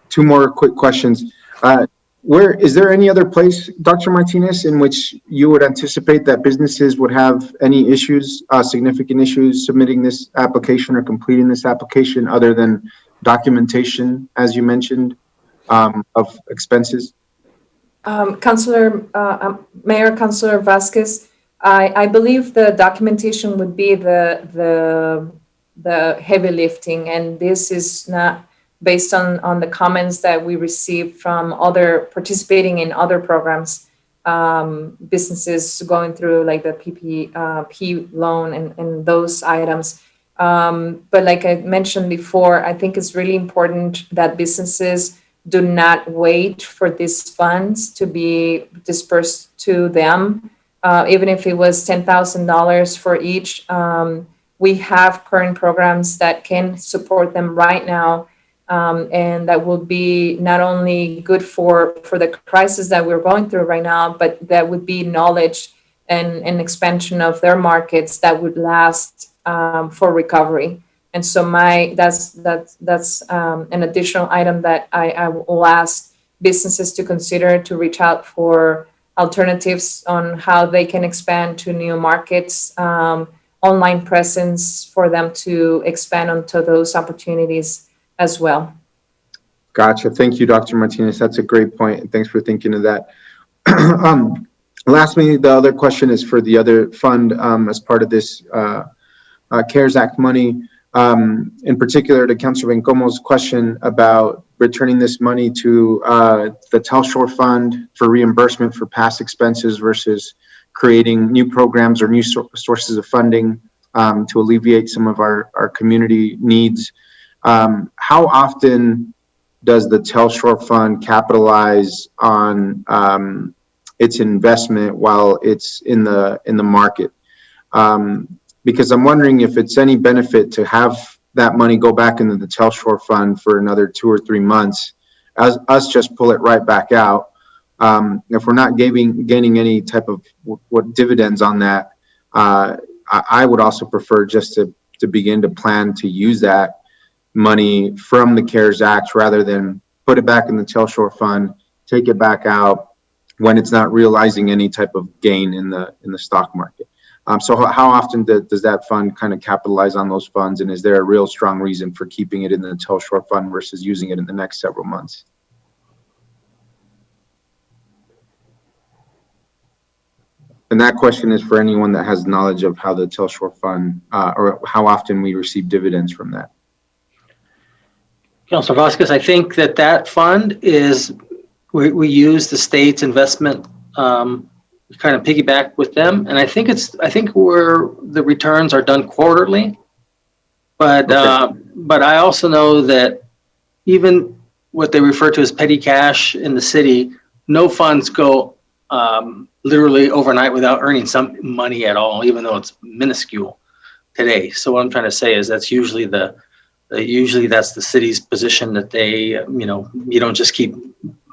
2 more quick questions. Where is there any other place, Dr. Martinez, in which you would anticipate that businesses would have any issues, significant issues submitting this application or completing this application other than documentation, as you mentioned, of expenses? Mayor, Councilor Vasquez, I believe the documentation would be the heavy lifting, and this is not based on the comments that we received from other participating in other programs, businesses going through like the PPP loan and those items. But like I mentioned before, I think it's really important that businesses do not wait for these funds to be dispersed to them. Even if it was $10,000 for each, we have current programs that can support them right now. And that will be not only good for the crisis that we're going through right now, but that would be knowledge and expansion of their markets that would last for recovery. And so that's an additional item that I will ask businesses to consider, to reach out for alternatives on how they can expand to new markets, online presence for them to expand onto those opportunities as well. Gotcha. Thank you, Dr. Martinez. That's a great point, and thanks for thinking of that. Lastly, the other question is for the other fund as part of this CARES Act money, in particular to Councilor Bencomo's question about returning this money to the Telshore Fund for reimbursement for past expenses versus creating new programs or new sources of funding to alleviate some of our community needs. How often does the Telshore Fund capitalize on its investment while it's in the market? Because I'm wondering if it's any benefit to have that money go back into the Telshore Fund for another 2 or 3 months, as us just pull it right back out. If we're not gaining any type of what dividends on that, I would also prefer just to begin to plan to use that money from the CARES Act rather than put it back in the Telshore Fund, take it back out when it's not realizing any type of gain in the stock market. So how often does that fund kind of capitalize on those funds, and is there a real strong reason for keeping it in the Telshore Fund versus using it in the next several months? And that question is for anyone that has knowledge of how the Telshore Fund, or how often we receive dividends from that. Councilor Vasquez, I think that fund is, we use the state's investment, kind of piggyback with them. And I think where the returns are done quarterly, but, okay. But I also know that even what they refer to as petty cash in the city, no funds go literally overnight without earning some money at all, even though it's minuscule today. So what I'm trying to say is that's usually usually that's the city's position, that they, you don't just keep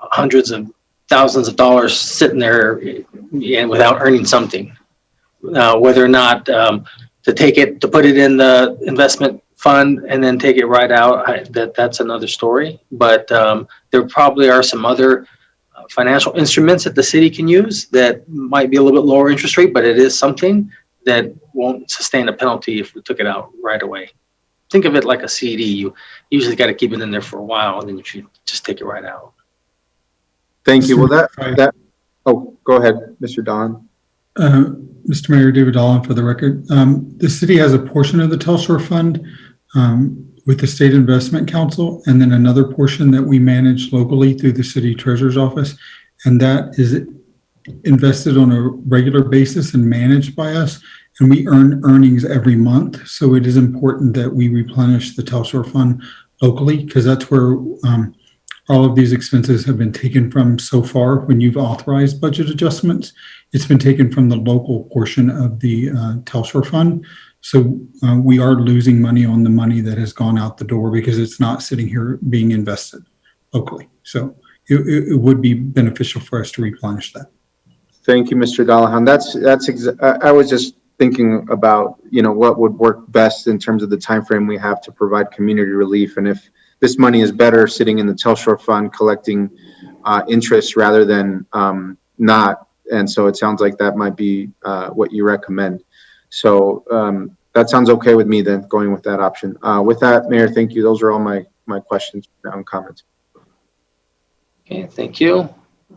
hundreds of thousands of dollars sitting there and without earning something. Whether or not to put it in the investment fund and then take it right out, that's another story. But there probably are some other financial instruments that the city can use that might be a little bit lower interest rate, but it is something that won't sustain a penalty if we took it out right away. Think of it like a CD. You usually got to keep it in there for a while, and then you should just take it right out. Thank you. Well, oh, go ahead, Mr. Don. Mr. Mayor, David Dolan for the record. The city has a portion of the Telshore Fund with the State Investment Council, and then another portion that we manage locally through the City Treasurer's Office. And that is invested on a regular basis and managed by us. And we earn earnings every month. So it is important that we replenish the Telshore Fund locally, because that's where all of these expenses have been taken from so far. When you've authorized budget adjustments, it's been taken from the local portion of the Telshore Fund. So we are losing money on the money that has gone out the door because it's not sitting here being invested locally. So it would be beneficial for us to replenish that. Thank you, Mr. Dallahan. I was just thinking about, what would work best in terms of the time frame we have to provide community relief, and if this money is better sitting in the Telshore Fund collecting interest rather than not. And so it sounds like that might be what you recommend. So that sounds okay with me then, going with that option. With that, Mayor, thank you. Those are all my questions and comments. Okay, thank you.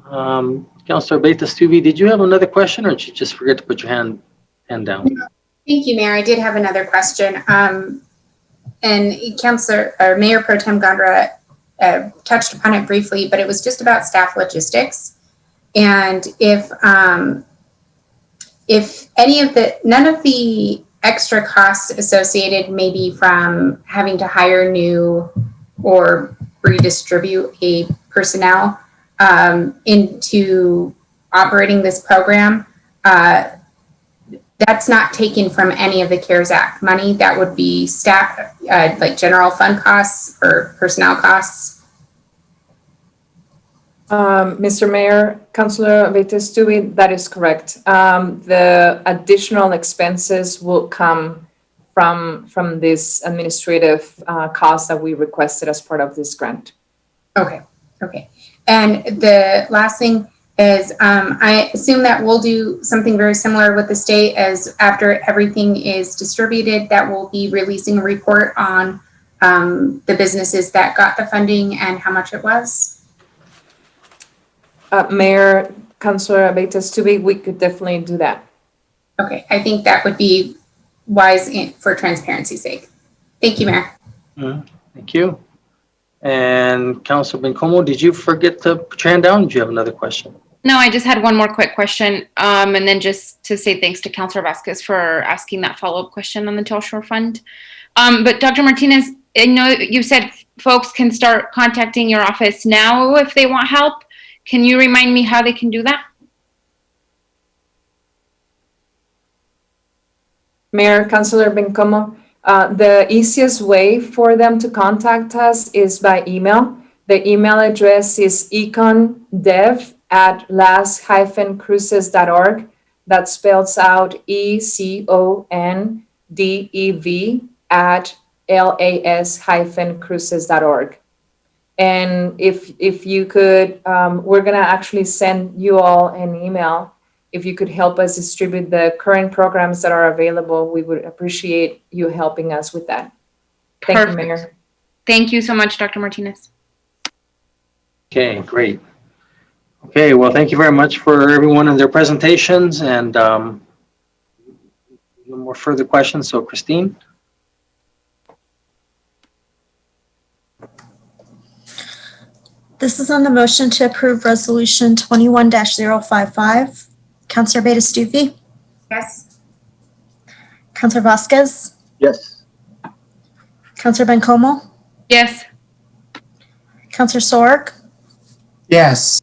Councilor Beitas-Tuvi, did you have another question, or did you just forget to put your hand down? Thank you, Mayor. I did have another question. And Mayor Pro Tem Gondra touched upon it briefly, but it was just about staff logistics. And if none of the extra costs associated maybe from having to hire new or redistribute a personnel into operating this program, that's not taken from any of the CARES Act money. That would be staff, like general fund costs or personnel costs. Mr. Mayor, Councilor Veitestubi, that is correct. The additional expenses will come from this administrative cost that we requested as part of this grant. Okay. And the last thing is, I assume that we'll do something very similar with the state, as after everything is distributed, that we'll be releasing a report on the businesses that got the funding and how much it was. Mayor, Councilor Veitestubi, we could definitely do that. Okay, I think that would be wise for transparency's sake. Thank you, Mayor. Thank you. And Councilor Bencomo, did you forget to put your hand down? Did you have another question? No, I just had one more quick question. And then just to say thanks to Councilor Vasquez for asking that follow-up question on the Telshore Fund. But Dr. Martinez, I know you said folks can start contacting your office now if they want help. Can you remind me how they can do that? Mayor, Councilor Bencomo, the easiest way for them to contact us is by email. The email address is econdev@las-cruces.org. That spells out ECONDEV@las-cruces.org. And if you could, we're gonna actually send you all an email. If you could help us distribute the current programs that are available, we would appreciate you helping us with that. Thank you, Mayor. Thank you so much, Dr. Martinez. Okay, great. Okay, well, thank you very much for everyone and their presentations, and no more further questions. So Christine? This is on the motion to approve Resolution 21-055. Counselor Veitestubi? Yes. Counselor Vasquez? Yes. Counselor Bencomo? Yes. Counselor Sorg? Yes.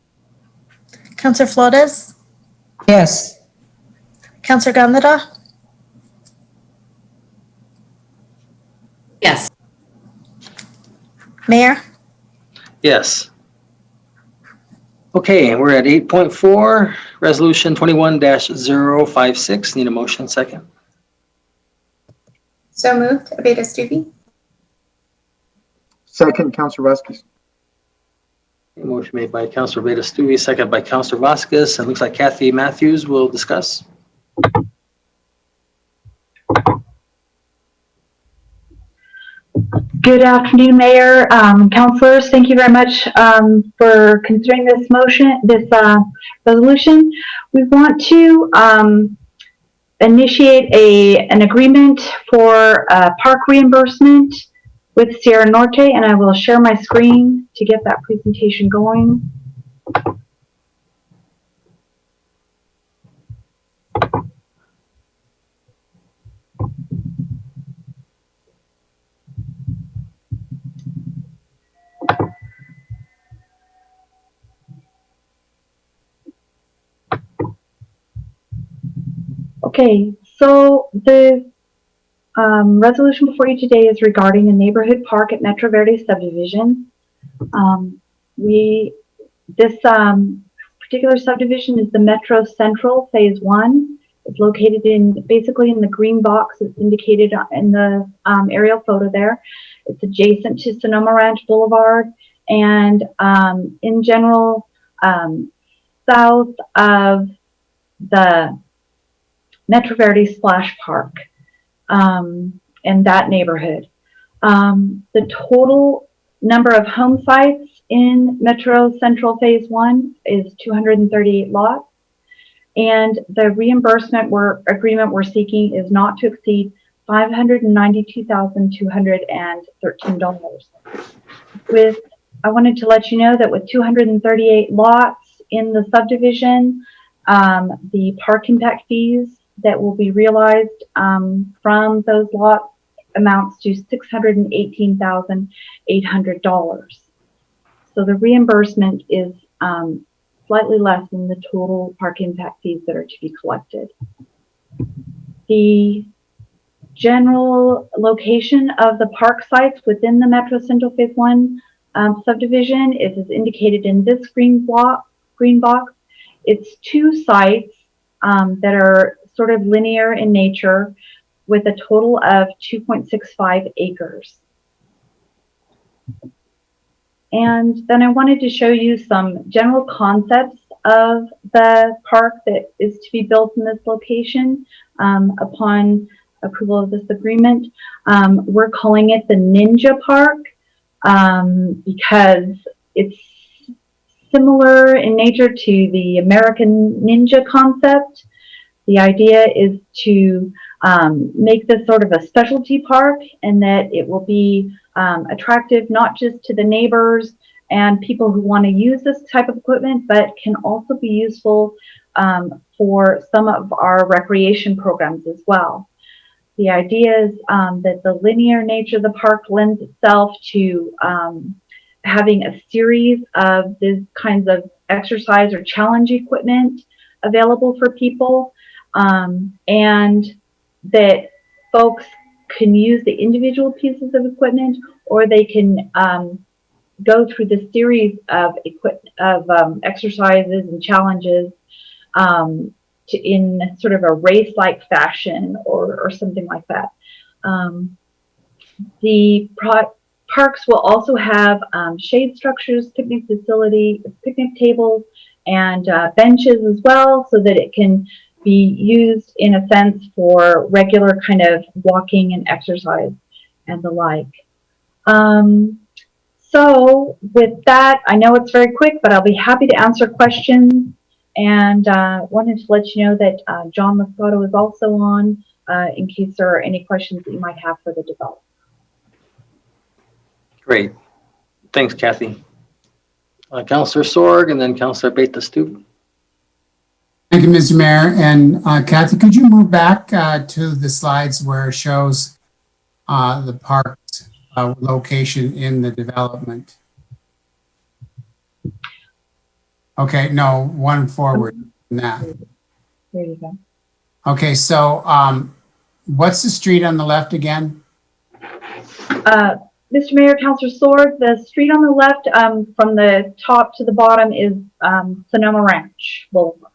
Counselor Flores? Yes. Counselor Gandara? Yes. Mayor? Yes. Okay, we're at 8.4, Resolution 21-056. Need a motion second. So moved, Veitestubi. Second, Councilor Vasquez. Motion made by Councilor Veitestubi, second by Councilor Vasquez. And it looks like Kathy Matthews will discuss. Good afternoon, Mayor, councilors. Thank you very much for considering this resolution. We want to initiate an agreement for park reimbursement with Sierra Norte, and I will share my screen to get that presentation going. Okay, so the resolution before you today is regarding a neighborhood park at Metro Verde subdivision. This particular subdivision is the Metro Central Phase 1. It's located basically in the green box that's indicated in the aerial photo there. It's adjacent to Sonoma Ranch Boulevard and in general south of the Metro Verde Splash Park in that neighborhood. The total number of home sites in Metro Central Phase 1 is 238 lots. And the reimbursement agreement we're seeking is not to exceed $592,213. I wanted to let you know that with 238 lots in the subdivision, the park impact fees that will be realized from those lots amounts to $618,800. So the reimbursement is slightly less than the total park impact fees that are to be collected. The general location of the park sites within the Metro Central Phase 1 subdivision is as indicated in this green box. It's 2 sites that are sort of linear in nature with a total of 2.65 acres. And then I wanted to show you some general concepts of the park that is to be built in this location upon approval of this agreement. We're calling it the Ninja Park because it's similar in nature to the American Ninja concept. The idea is to make this sort of a specialty park, and that it will be attractive not just to the neighbors and people who want to use this type of equipment, but can also be useful for some of our recreation programs as well. The idea is that the linear nature of the park lends itself to having a series of these kinds of exercise or challenge equipment available for people, and that folks can use the individual pieces of equipment, or they can go through the series of exercises and challenges in sort of a race-like fashion or something like that. The parks will also have shade structures, picnic facility, picnic tables, and benches as well, so that it can be used in a sense for regular kind of walking and exercise and the like. So with that, I know it's very quick, but I'll be happy to answer questions. And wanted to let you know that John Moscato is also on in case there are any questions that you might have for the developer. Great. Thanks, Kathy. Councilor Sorg and then Councilor Beta-Stube. Thank you, Mr. Mayor. And Kathy, could you move back to the slides where it shows the park's location in the development? Okay, no, one forward from that. There you go. Okay, so what's the street on the left again? Mr. Mayor, Councilor Sorg, the street on the left from the top to the bottom is Sonoma Ranch Boulevard.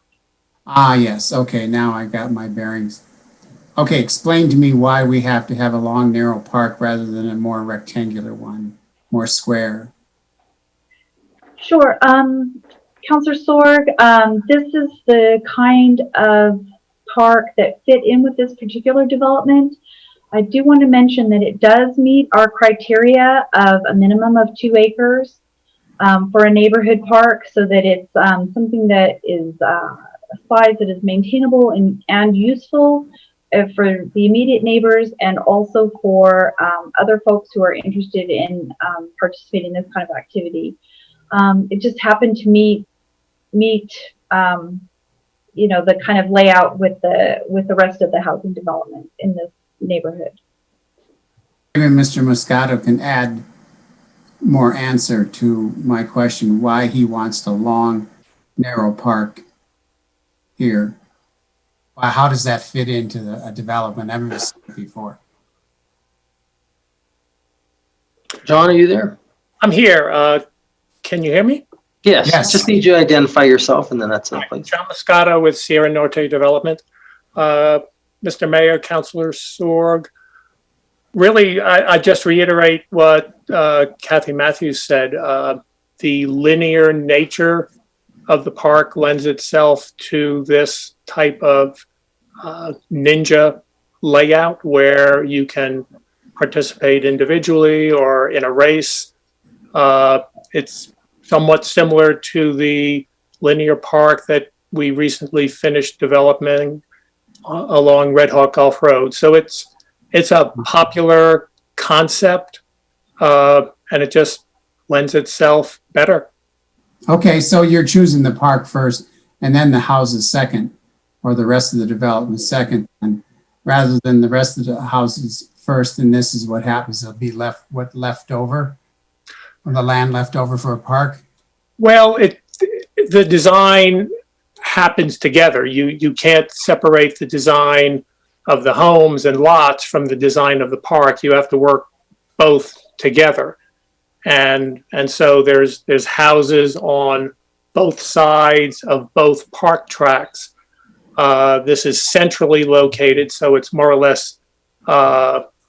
Ah, yes. Okay, now I got my bearings. Okay, explain to me why we have to have a long, narrow park rather than a more rectangular one, more square. Sure. Councilor Sorg, this is the kind of park that fit in with this particular development. I do want to mention that it does meet our criteria of a minimum of 2 acres for a neighborhood park, so that it's something that is a size that is maintainable and useful for the immediate neighbors, and also for other folks who are interested in participating in this kind of activity. It just happened to meet you know, the kind of layout with the rest of the housing development in this neighborhood. Maybe Mr. Moscato can add more answer to my question, why he wants the long, narrow park here. How does that fit into a development? I've never seen it before. John, are you there? I'm here. Can you hear me? Yes. Just need you to identify yourself and then that's it, please. John Moscato with Sierra Norte Development. Mr. Mayor, Councilor Sorg, really, I just reiterate what Kathy Matthews said. The linear nature of the park lends itself to this type of ninja layout where you can participate individually or in a race. It's somewhat similar to the linear park that we recently finished developing along Red Hawk Gulf Road. So it's a popular concept, and it just lends itself better. Okay, so you're choosing the park first and then the houses second, or the rest of the development second, and rather than the rest of the houses first, and this is what happens, there'll be left over, or the land left over for a park? Well, the design happens together. You can't separate the design the homes and lots from the design of the park. You have to work both together. And so there's houses on both sides of both park tracks. This is centrally located, so it's more or less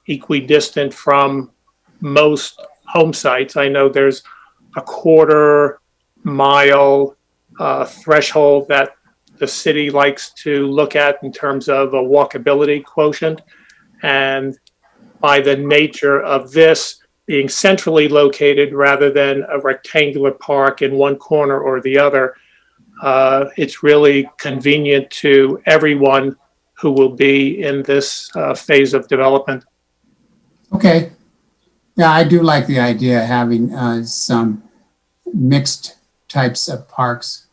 equidistant from most home sites. I know there's a quarter-mile threshold that the city likes to look at in terms of a walkability quotient. And by the nature of this being centrally located rather than a rectangular park in one corner or the other, it's really convenient to everyone who will be in this phase of development. Okay. Yeah, I do like the idea of having some mixed types of parks,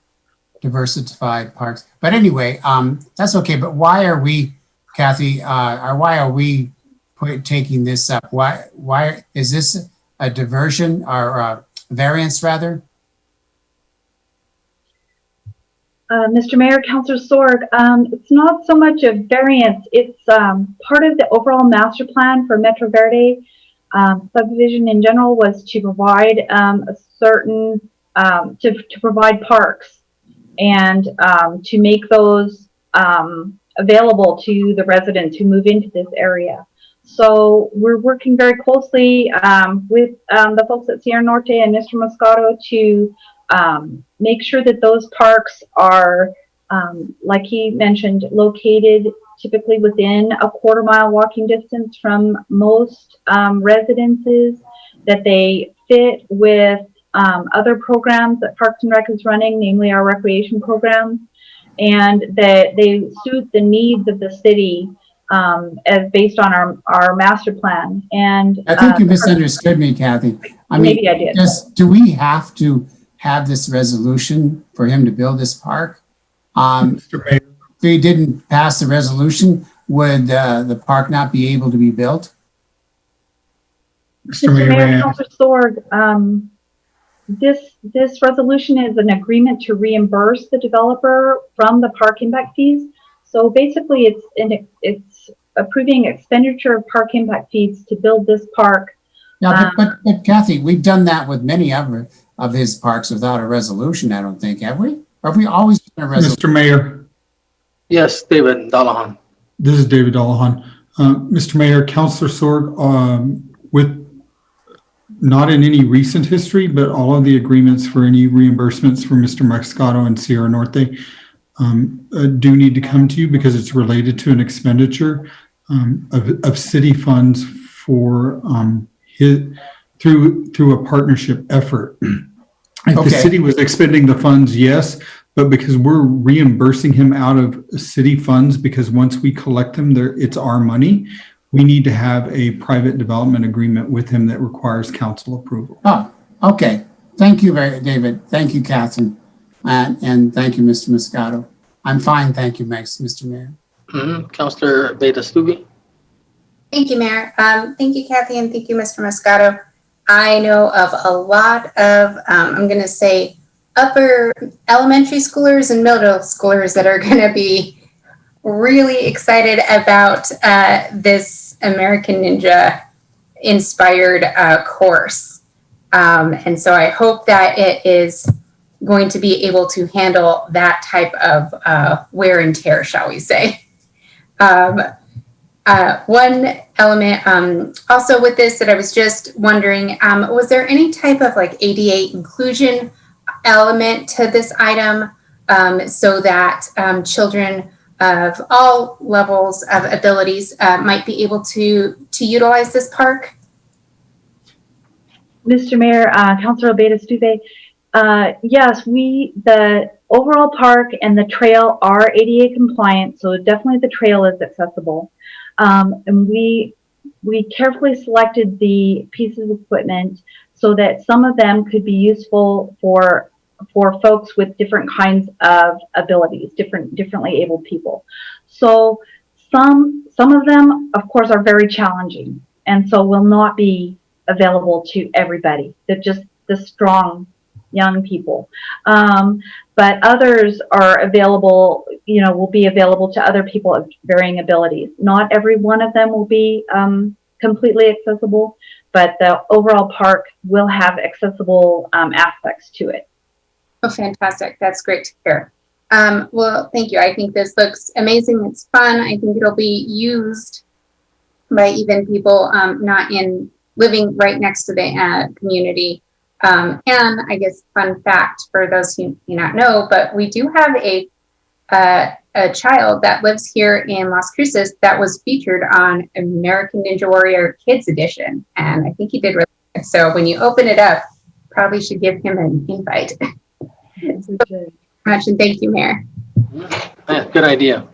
diversified parks. But anyway, that's okay. But why are we, Kathy, why are we taking this up? Why is this a diversion or a variance rather? Mr. Mayor, Councilor Sorg, it's not so much a variance. It's part of the overall master plan for Metro Verde subdivision in general was to provide a certain to provide parks and to make those available to the residents who move into this area. So we're working very closely with the folks at Sierra Norte and Mr. Moscato to make sure that those parks are, like he mentioned, located typically within a quarter-mile walking distance from most residences, that they fit with other programs that Parks and Rec is running, namely our recreation programs, and that they suit the needs of the city as based on our master plan. And I think you misunderstood me, Kathy. I mean, maybe I did. Do we have to have this resolution for him to build this park? If he didn't pass the resolution, would the park not be able to be built? Mr. Mayor, Councilor Sorg, this resolution is an agreement to reimburse the developer from the park impact fees. So basically, it's approving expenditure of park impact fees to build this park. Yeah, but Kathy, we've done that with many of his parks without a resolution, I don't think, have we? Or have we always done a resolution? Mr. Mayor. Yes, David Dalahan. This is David Dalahan. Mr. Mayor, Councilor Sorg, with not in any recent history, but all of the agreements for any reimbursements for Mr. Moscato and Sierra Norte do need to come to you because it's related to an expenditure of city funds for through a partnership effort. If the city was expending the funds, yes, but because we're reimbursing him out of city funds, because once we collect them, it's our money, we need to have a private development agreement with him that requires council approval. Oh, okay. Thank you, David. Thank you, Catherine. And thank you, Mr. Moscato. I'm fine, thank you, Mr. Mayor. Councilor Beta Stubi. Thank you, Mayor. Thank you, Kathy, and thank you, Mr. Moscato. I know of a lot of, I'm going to say, upper elementary schoolers and middle schoolers that are going to be really excited about this American Ninja inspired course. And so I hope that it is going to be able to handle that type of wear and tear, shall we say. One element also with this that I was just wondering, was there any type of like ADA inclusion element to this item so that children of all levels of abilities might be able to utilize this park? Mr. Mayor, Councilor Beta Stuve, yes, the overall park and the trail are ADA compliant, so definitely the trail is accessible. And we carefully selected the pieces of equipment so that some of them could be useful for folks with different kinds of abilities, differently abled people. So some of them, of course, are very challenging, and so will not be available to everybody. They're just the strong young people. But others are available, will be available to other people of varying abilities. Not every one of them will be completely accessible, but the overall park will have accessible aspects to it. Oh, fantastic. That's great to hear. Well, thank you. I think this looks amazing. It's fun. I think it'll be used by even people not living right next to the community. And I guess fun fact for those who may not know, but we do have a child that lives here in Las Cruces that was featured on American Ninja Warrior Kids Edition, and I think he did really good. So when you open it up, probably should give him an invite. Much, and thank you, Mayor. Yeah, good idea.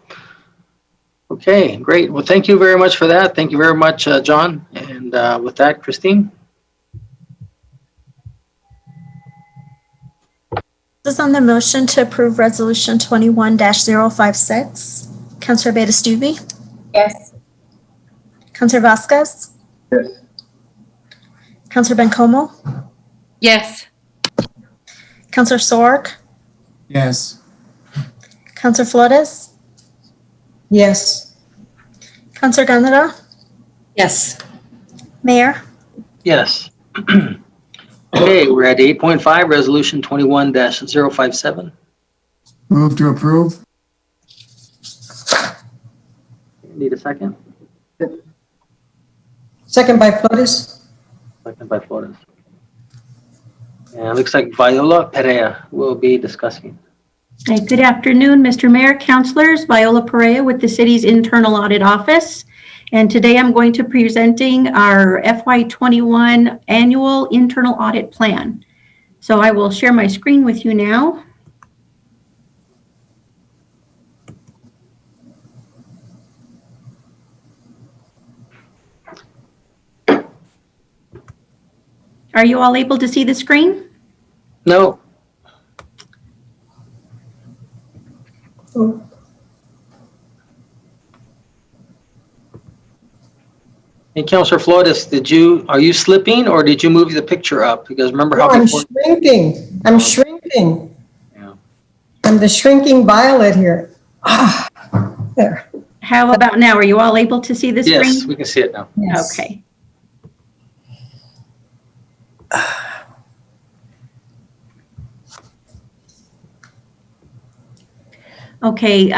Okay, great. Well, thank you very much for that. Thank you very much, John. And with that, Christine. This is on the motion to approve Resolution 21-056. Councilor Beta-Stuvey? Yes. Councilor Vasquez? Yes. Councilor Bencomo? Yes. Councilor Sorg? Yes. Councilor Flores? Yes. Councilor Ganara? Yes. Mayor? Yes. Okay, we're at 8.5, Resolution 21-057. Move to approve. Need a second? Second by Flores. Second by Flores. And it looks like Viola Perea will be discussing. Hey, good afternoon, Mr. Mayor, councilors. Viola Perea with the city's Internal Audit Office. And today I'm going to be presenting our FY21 Annual Internal Audit Plan. So I will share my screen with you now. Are you all able to see the screen? No. Oh. Hey, Councilor Flores, are you slipping or did you move the picture up? Because remember how I'm before. shrinking. I'm shrinking. Yeah. I'm the shrinking violet here. There. How about now? Are you all able to see the screen? Yes, we can see it now. Yes. Okay. Okay,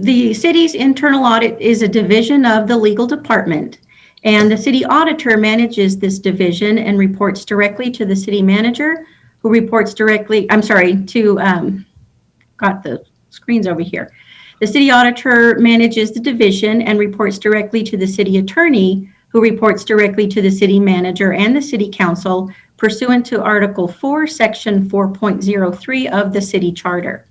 the city's internal audit is a division of the legal department, and the city auditor manages this division and reports directly to the city manager, who reports directly, got the screens over here. The city auditor manages the division and reports directly to the city attorney, who reports directly to the city manager and the city council pursuant to Article 4, Section 4.03 of the city charter.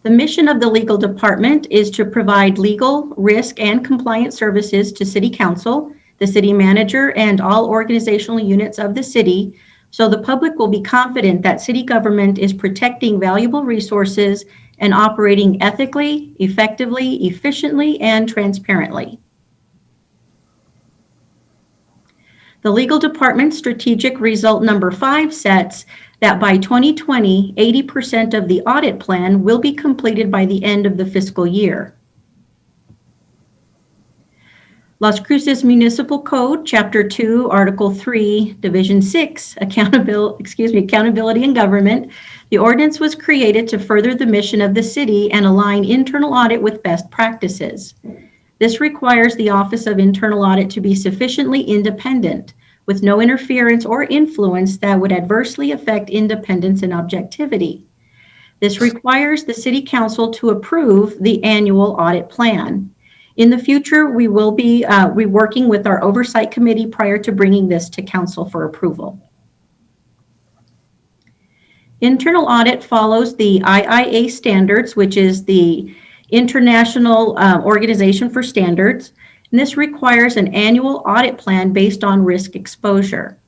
The mission of the legal department is to provide legal, risk, and compliance services to City Council, the city manager, and all organizational units of the city, so the public will be confident that city government is protecting valuable resources and operating ethically, effectively, efficiently, and transparently. The legal department's strategic result number 5 sets that by 2020, 80% of the audit plan will be completed by the end of the fiscal year. Las Cruces Municipal Code, Chapter 2, Article 3, Division 6, Accountability and Government. The ordinance was created to further the mission of the city and align internal audit with best practices. This requires the Office of Internal Audit to be sufficiently independent, with no interference or influence that would adversely affect independence and objectivity. This requires the City Council to approve the annual audit plan. In the future, we will be reworking with our Oversight Committee prior to bringing this to Council for approval. Internal audit follows the IIA standards, which is the International Organization for Standards. And this requires an annual audit plan based on risk exposure.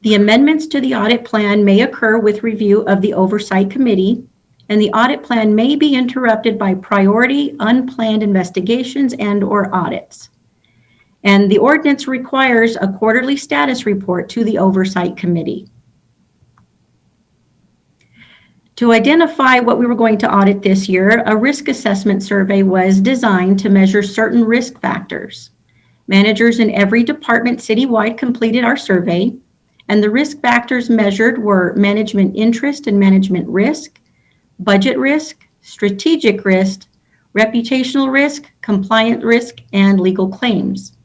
The amendments to the audit plan may occur with review of the Oversight Committee, and the audit plan may be interrupted by priority unplanned investigations and/or audits. And the ordinance requires a quarterly status report to the Oversight Committee. To identify what we were going to audit this year, a risk assessment survey was designed to measure certain risk factors. Managers in every department citywide completed our survey, and the risk factors measured were management interest and management risk, budget risk, strategic risk, reputational risk, compliance risk, and legal claims.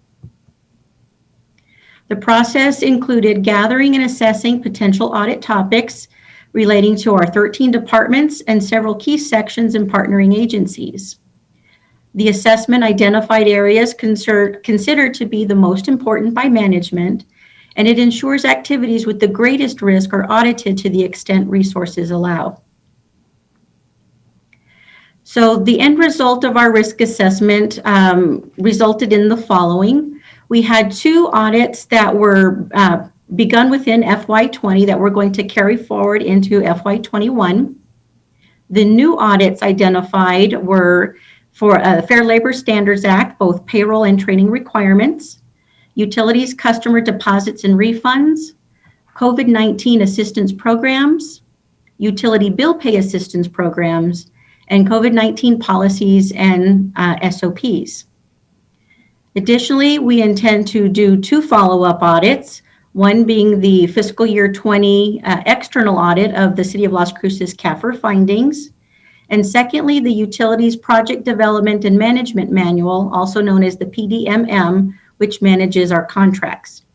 The process included gathering and assessing potential audit topics relating to our 13 departments and several key sections and partnering agencies. The assessment identified areas considered to be the most important by management, and it ensures activities with the greatest risk are audited to the extent resources allow. So the end result of our risk assessment resulted in the following. We had 2 audits that were begun within FY20 that we're going to carry forward into FY21. The new audits identified were for Fair Labor Standards Act, both payroll and training requirements, utilities, customer deposits and refunds, COVID-19 assistance programs, utility bill pay assistance programs, and COVID-19 policies and SOPs. Additionally, we intend to do 2 follow-up audits, one being the fiscal year 20 external audit of the City of Las Cruces CAFR findings, and secondly, the Utilities Project Development and Management Manual, also known as the PDMM, which manages our contracts.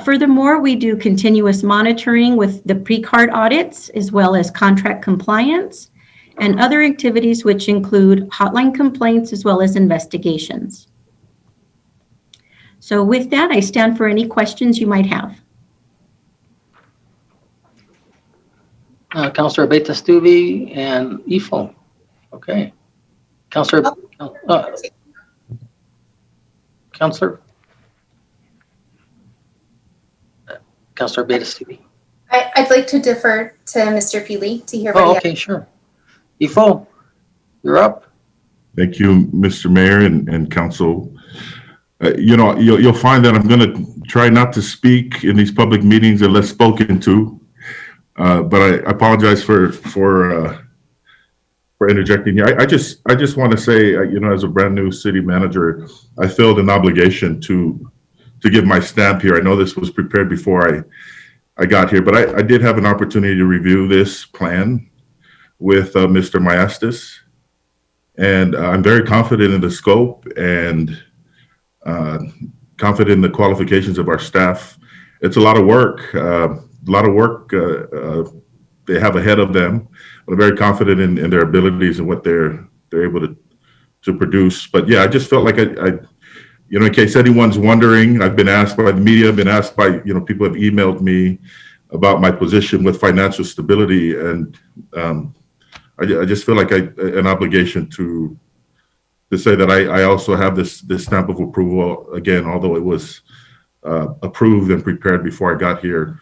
Furthermore, we do continuous monitoring with the pre-card audits, as well as contract compliance, and other activities which include hotline complaints as well as investigations. So with that, I stand for any questions you might have. Councilor Abeyta-Stube and Ifo. Okay. Councilor Abeyta-Stube. I'd like to defer to Mr. Peely to hear. Oh, okay, sure. Ifo, you're up. Thank you, Mr. Mayor and Council. You'll find that I'm going to try not to speak in these public meetings unless spoken to. But I apologize for interjecting here. I just want to say, as a brand new city manager, I felt an obligation to give my stamp here. I know this was prepared before I got here, but I did have an opportunity to review this plan with Mr. Maestas, and I'm very confident in the scope and confident in the qualifications of our staff. It's a lot of work. They have ahead of them, but I'm very confident in their abilities and what they're able to produce. But yeah, I just felt like in case anyone's wondering, I've been asked by the media, I've been asked by, people have emailed me about my position with financial stability, and I just feel like an obligation to say that I also have this stamp of approval again, although it was approved and prepared before I got here.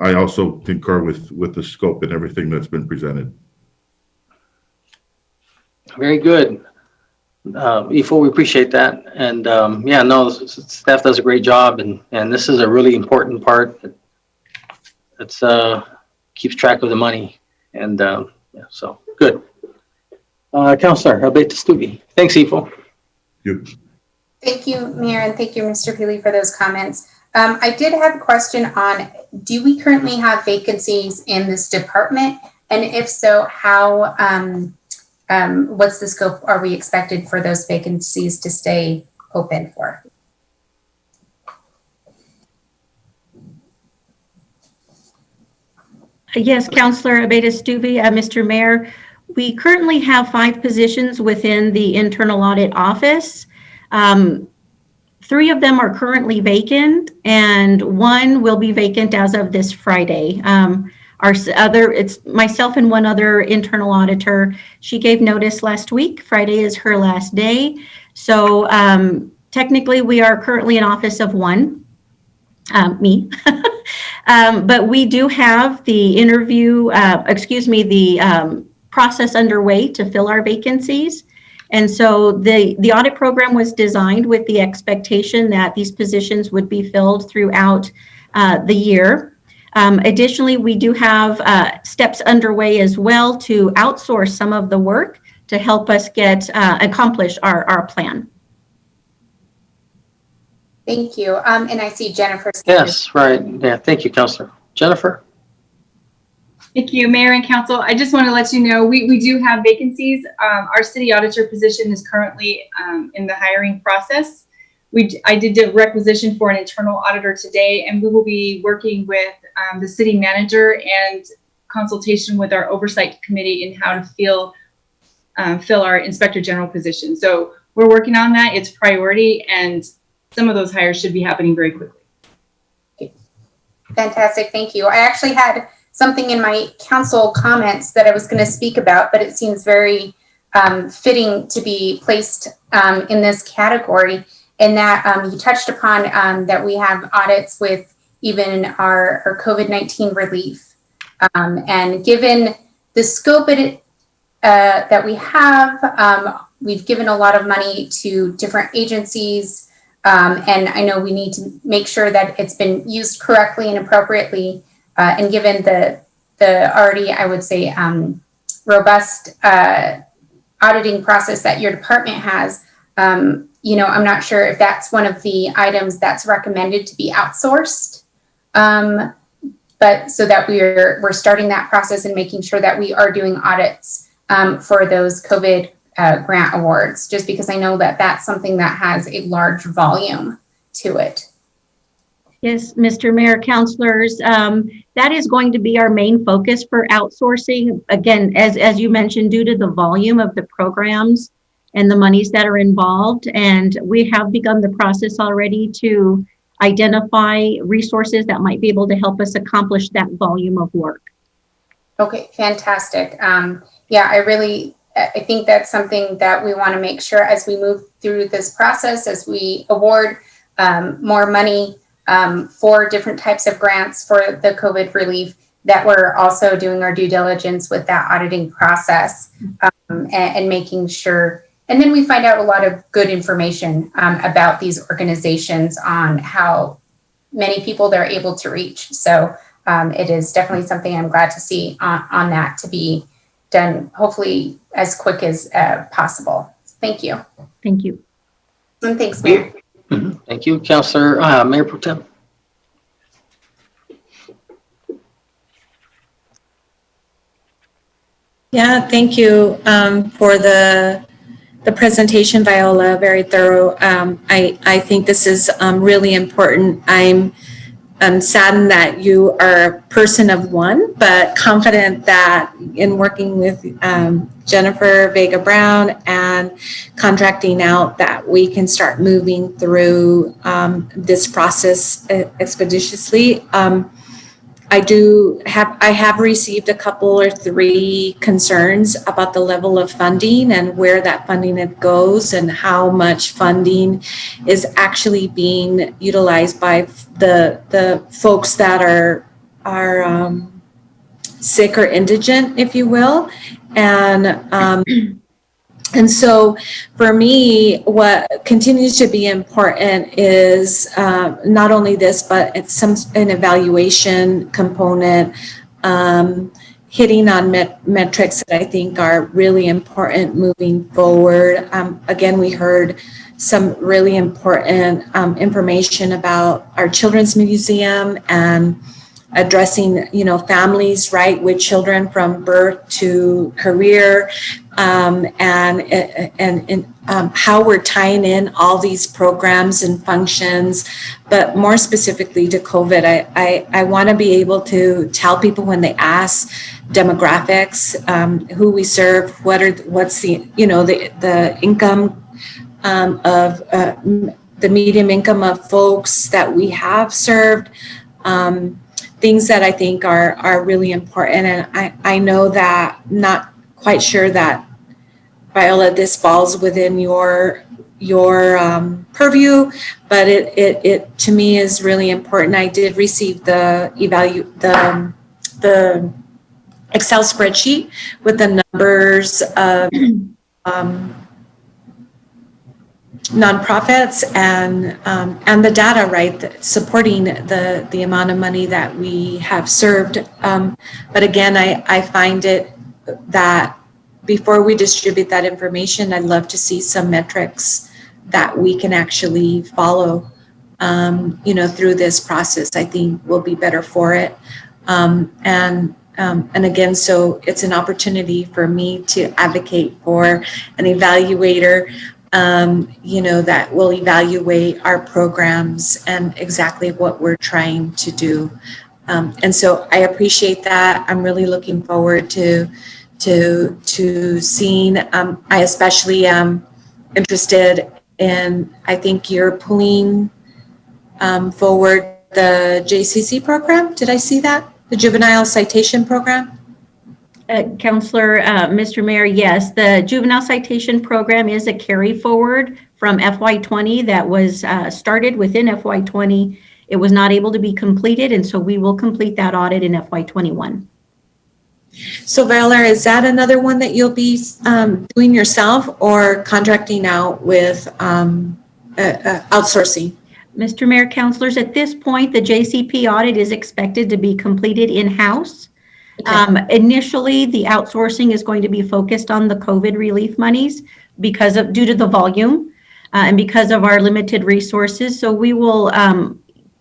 I also concur with the scope and everything that's been presented. Very good. Ifo, we appreciate that. And staff does a great job, and this is a really important part. It's keeps track of the money, and so good. Councilor Abeyta-Stube. Thanks, Ifo. Thank you, Mayor, and thank you, Mr. Peely, for those comments. I did have a question on, do we currently have vacancies in this department? And if so, how, what's the scope are we expected for those vacancies to stay open for? Yes, Councilor Abeyta-Stube, Mr. Mayor, we currently have 5 positions within the internal audit office. 3 of them are currently vacant, and 1 will be vacant as of this Friday. It's myself and 1 other internal auditor. She gave notice last week. Friday is her last day. So technically, we are currently an office of 1, me. But we do have the process underway to fill our vacancies. And so the audit program was designed with the expectation that these positions would be filled throughout the year. Additionally, we do have steps underway as well to outsource some of the work to help us accomplish our plan. Thank you. And I see Jennifer. Yes, right. Yeah, thank you, Counselor. Jennifer? Thank you, Mayor and Council. I just want to let you know, we do have vacancies. Our city auditor position is currently in the hiring process. I did a requisition for an internal auditor today, and we will be working with the city manager and consultation with our oversight committee in how to fill our inspector general position. So we're working on that. It's priority, and some of those hires should be happening very quickly. Fantastic. Thank you. I actually had something in my council comments that I was going to speak about, but it seems very fitting to be placed in this category. And that you touched upon that we have audits with even our COVID-19 relief. And given the scope that we have, we've given a lot of money to different agencies. And I know we need to make sure that it's been used correctly and appropriately. And given the already, I would say, robust auditing process that your department has, you know, I'm not sure if that's one of the items that's recommended to be outsourced. But so that we're starting that process and making sure that we are doing audits for those COVID grant awards, just because I know that that's something that has a large volume to it. Yes, Mr. Mayor, councilors, that is going to be our main focus for outsourcing. Again, as you mentioned, due to the volume of the programs and the monies that are involved. And we have begun the process already to identify resources that might be able to help us accomplish that volume of work. Okay, fantastic. Yeah, I think that's something that we want to make sure as we move through this process, as we award more money for different types of grants for the COVID relief, that we're also doing our due diligence with that auditing process and making sure. And then we find out a lot of good information about these organizations on how many people they're able to reach. So it is definitely something I'm glad to see on that to be done, hopefully as quick as possible. Thank you. Thank you. And thanks, Mayor. Thank you, Councilor. Mayor Pro Tem. Yeah, thank you for the presentation, Viola. Very thorough. I think this is really important. I'm saddened that you are a person of one, but confident that in working with Jennifer Vega Brown and contracting out, that we can start moving through this process expeditiously. I have received a couple or three concerns about the level of funding and where that funding goes and how much funding is actually being utilized by the folks that are sick or indigent, if you will. And so for me, what continues to be important is not only this, but it's an evaluation component, hitting on metrics that I think are really important moving forward. Again, we heard some really important information about our Children's Museum and addressing, families, right, with children from birth to career, and how we're tying in all these programs and functions, but more specifically to COVID. I want to be able to tell people when they ask demographics, who we serve, what's the income of the medium income of folks that we have served. Things that I think are really important. And I know that, not quite sure that, Viola, this falls within your purview, but it to me is really important. I did receive the Excel spreadsheet with the numbers of nonprofits and the data, right, supporting the amount of money that we have served. But again, I find it that before we distribute that information, I'd love to see some metrics that we can actually follow, through this process. I think we'll be better for it. And again, so it's an opportunity for me to advocate for an evaluator, that will evaluate our programs and exactly what we're trying to do. And so I appreciate that. I'm really looking forward to seeing. I especially am interested in, I think you're pulling forward the JCC program. Did I see that? The Juvenile Citation Program? Counselor, Mr. Mayor, yes, the Juvenile Citation Program is a carry forward from FY20 that was started within FY20. It was not able to be completed, and so we will complete that audit in FY21. So Valor, is that another one that you'll be doing yourself or contracting out with outsourcing? Mr. Mayor, councilors, at this point, the JCP audit is expected to be completed in-house. Okay. Initially, the outsourcing is going to be focused on the COVID relief monies due to the volume and because of our limited resources. So we will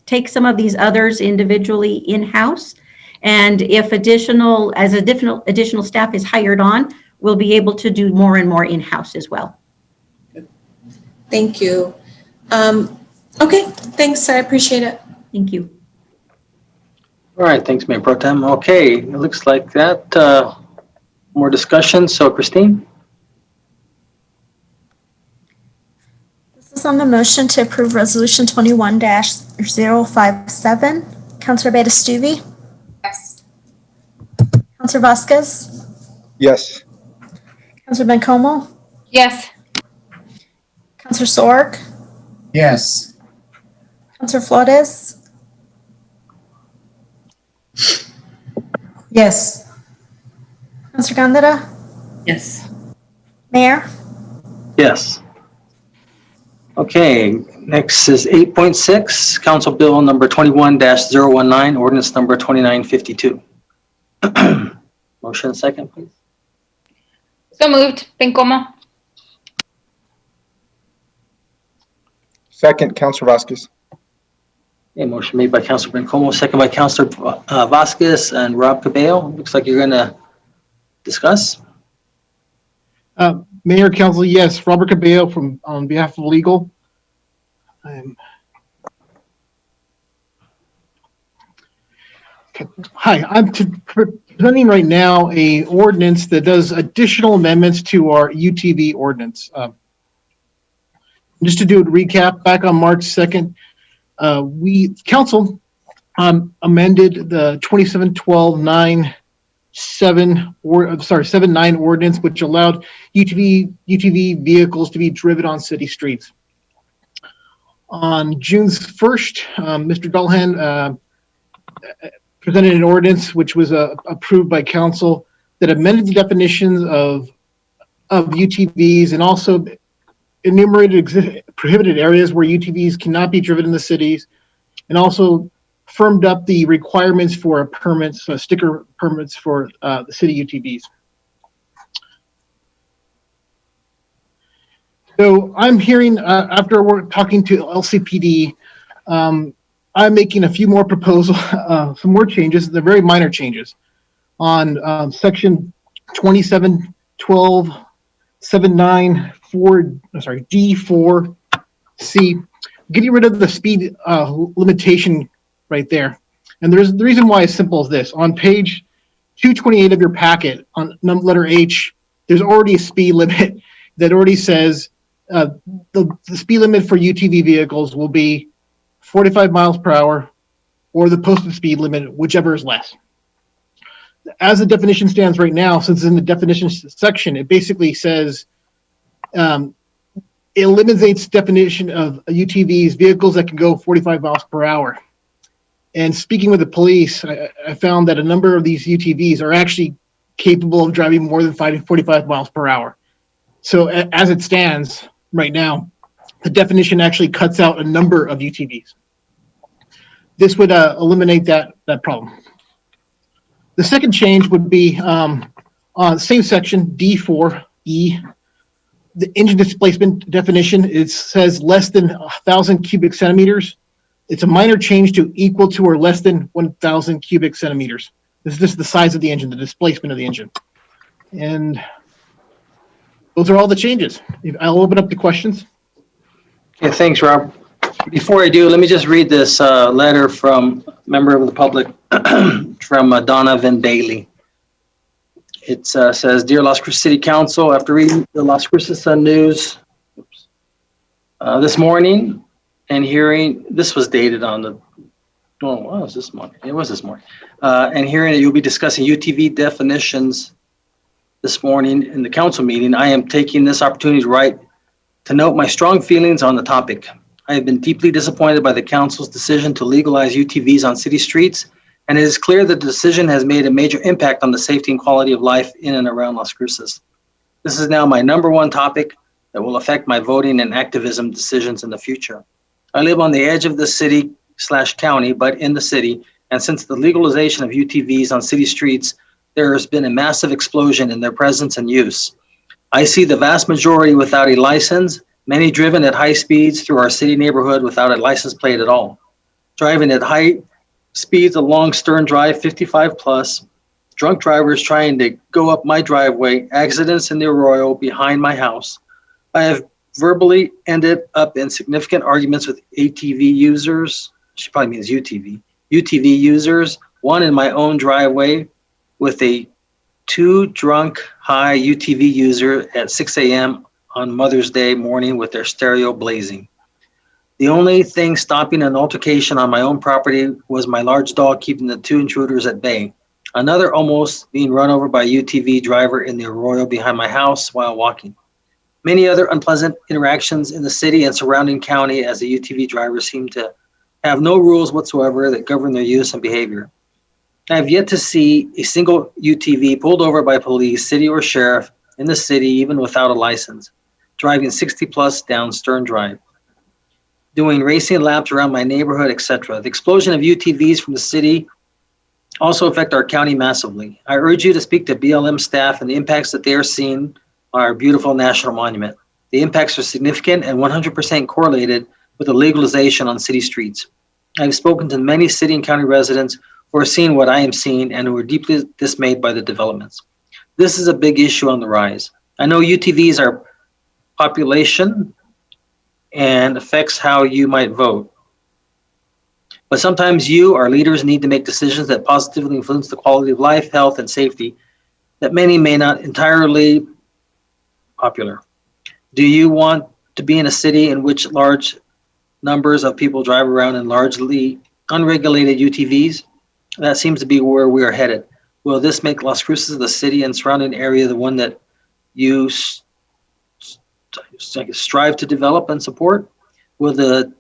take some of these others individually in-house. And if additional staff is hired on, we'll be able to do more and more in-house as well. Thank you. Okay, thanks. I appreciate it. Thank you. All right, thanks, Mayor Pro Tem. Okay, it looks like that. More discussion. So, Christine? This is on the motion to approve Resolution 21-057. Councilor Bettis-Stuvey? Yes. Councilor Vasquez? Yes. Councilor Bencomo? Yes. Councilor Sorg? Yes. Councilor Flores? Yes. Councilor Gandara? Yes. Mayor? Yes. Okay, next is 8.6, Council Bill number 21-019, ordinance number 2952. Motion second, please. So moved. Bencomo. Second, Councilor Vasquez. Okay, motion made by Councilor Bencomo, second by Councilor Vasquez and Rob Cabello. Looks like you're going to discuss. Mayor, Council, yes, Robert Cabello on behalf of legal. Hi, I'm presenting right now a ordinance that does additional amendments to our UTV ordinance. Just to do a recap, back on March 2nd, council amended the 7-9 ordinance, which allowed UTV vehicles to be driven on city streets. On June 1st, Mr. Dullahan presented an ordinance which was approved by council that amended the definitions of UTVs and also enumerated prohibited areas where UTVs cannot be driven in the cities, and also firmed up the requirements for permits, sticker permits for the city UTVs. So I'm hearing, after we're talking to LCPD, I'm making a few more proposals, some more changes. They're very minor changes on section D4C, getting rid of the speed limitation right there. And the reason why it's simple as this. On page 228 of your packet, on letter H, there's already a speed limit that already says the speed limit for UTV vehicles will be 45 miles per hour or the posted speed limit, whichever is less. As the definition stands right now, since it's in the definition section, it basically says it eliminates definition of UTVs, vehicles that can go 45 miles per hour. And speaking with the police, I found that a number of these UTVs are actually capable of driving more than 45 miles per hour. So as it stands right now, the definition actually cuts out a number of UTVs. This would eliminate that problem. The second change would be on the same section, D4E, the engine displacement definition. It says less than 1,000 cubic centimeters. It's a minor change to equal to or less than 1,000 cubic centimeters. This is just the size of the engine, the displacement of the engine. And those are all the changes. I'll open up the questions. Okay, thanks, Rob. Before I do, let me just read this letter from a member of the public from Donovan Bailey. It says, Dear Las Cruces City Council, after reading the Las Cruces Sun News this morning and hearing, this was dated on the, oh, what was this morning? It was this morning. And hearing that you'll be discussing UTV definitions this morning in the council meeting, I am taking this opportunity to write to note my strong feelings on the topic. I have been deeply disappointed by the council's decision to legalize UTVs on city streets, and it is clear that the decision has made a major impact on the safety and quality of life in and around Las Cruces. This is now my #1 topic that will affect my voting and activism decisions in the future. I live on the edge of the city/county, but in the city, and since the legalization of UTVs on city streets, there has been a massive explosion in their presence and use. I see the vast majority without a license, many driven at high speeds through our city neighborhood without a license plate at all. Driving at high speeds along Stern Drive 55 plus, drunk drivers trying to go up my driveway, accidents in the arroyo behind my house. I have verbally ended up in significant arguments with ATV users, she probably means UTV users, one in my own driveway with a 2 drunk high UTV user at 6 a.m. on Mother's Day morning with their stereo blazing. The only thing stopping an altercation on my own property was my large dog keeping the 2 intruders at bay. Another almost being run over by a UTV driver in the arroyo behind my house while walking. Many other unpleasant interactions in the city and surrounding county as the UTV drivers seem to have no rules whatsoever that govern their use and behavior. I have yet to see a single UTV pulled over by police, city or sheriff in the city, even without a license, driving 60 plus down Stern Drive, doing racing laps around my neighborhood, etc. The explosion of UTVs from the city also affect our county massively. I urge you to speak to BLM staff and the impacts that they are seeing on our beautiful national monument. The impacts are significant and 100% correlated with the legalization on city streets. I have spoken to many city and county residents who are seeing what I am seeing and who are deeply dismayed by the developments. This is a big issue on the rise. I know UTVs are population and affects how you might vote. But sometimes you, our leaders, need to make decisions that positively influence the quality of life, health, and safety that many may not entirely popular. Do you want to be in a city in which large numbers of people drive around in largely unregulated UTVs? That seems to be where we are headed. Will this make Las Cruces, the city and surrounding area, the one that you strive to develop and support? Will the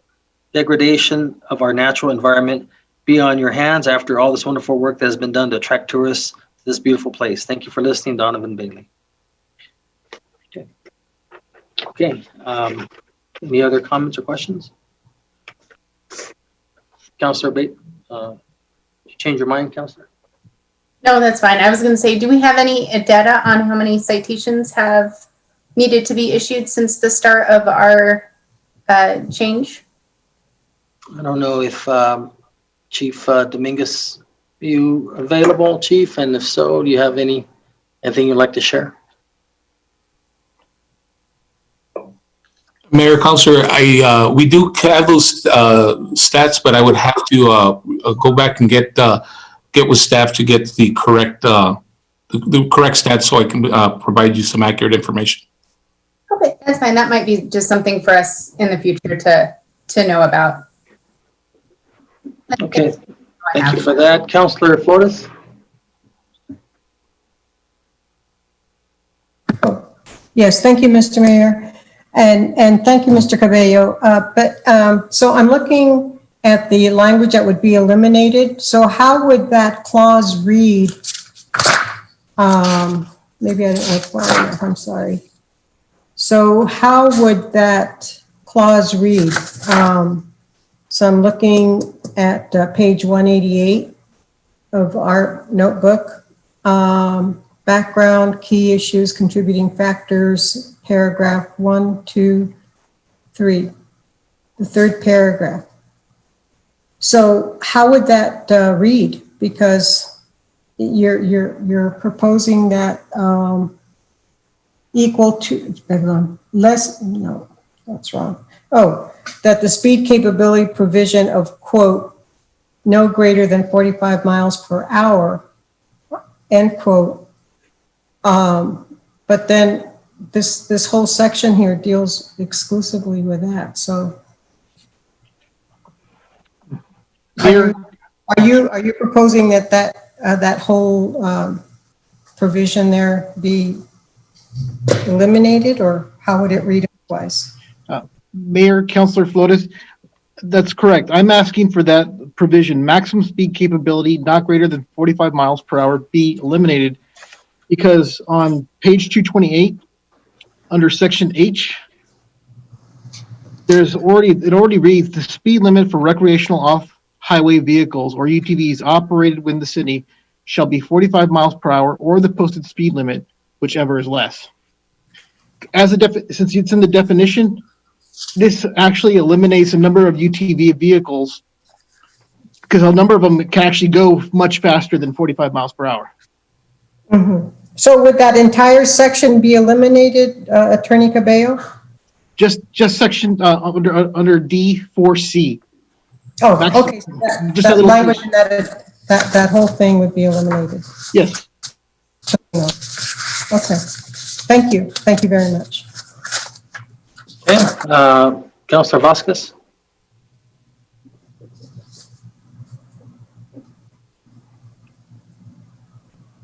degradation of our natural environment be on your hands after all this wonderful work that has been done to attract tourists to this beautiful place? Thank you for listening, Donovan Bailey. Okay. Any other comments or questions? Councilor Bate, you change your mind, Councilor? No, that's fine. I was going to say, do we have any data on how many citations have needed to be issued since the start of our change? I don't know if Chief Dominguez, are you available, Chief? And if so, do you have anything you'd like to share? Mayor, Councilor, we do have those stats, but I would have to go back and get with staff to get the correct stats so I can provide you some accurate information. Okay, that's fine. That might be just something for us in the future to know about. Okay, thank you for that. Councilor Flores? Yes, thank you, Mr. Mayor. And thank you, Mr. Cabello. So I'm looking at the language that would be eliminated. So how would that clause read? Maybe I didn't like far enough, I'm sorry. So how would that clause read? So I'm looking at page 188 of our notebook. Background, key issues, contributing factors, paragraph 1, 2, 3. The third paragraph. So how would that read? Because you're proposing that equal to, less, no, that's wrong. Oh, that the speed capability provision of, quote, no greater than 45 miles per hour, end quote. But then this whole section here deals exclusively with that, so. Are you proposing that whole provision there be eliminated, or how would it read otherwise? Mayor, Councilor Flores, that's correct. I'm asking for that provision, maximum speed capability not greater than 45 miles per hour, be eliminated, because on page 228, under section H, it already reads the speed limit for recreational off-highway vehicles or UTVs operated within the city shall be 45 miles per hour or the posted speed limit, whichever is less. Since it's in the definition, this actually eliminates a number of UTV vehicles because a number of them can actually go much faster than 45 miles per hour. Mm-hmm. So would that entire section be eliminated, Attorney Cabello? Just section under D4C. Oh, okay. So that language, that whole thing would be eliminated. Yes. Okay. Thank you. Thank you very much. Okay, Councilor Vasquez.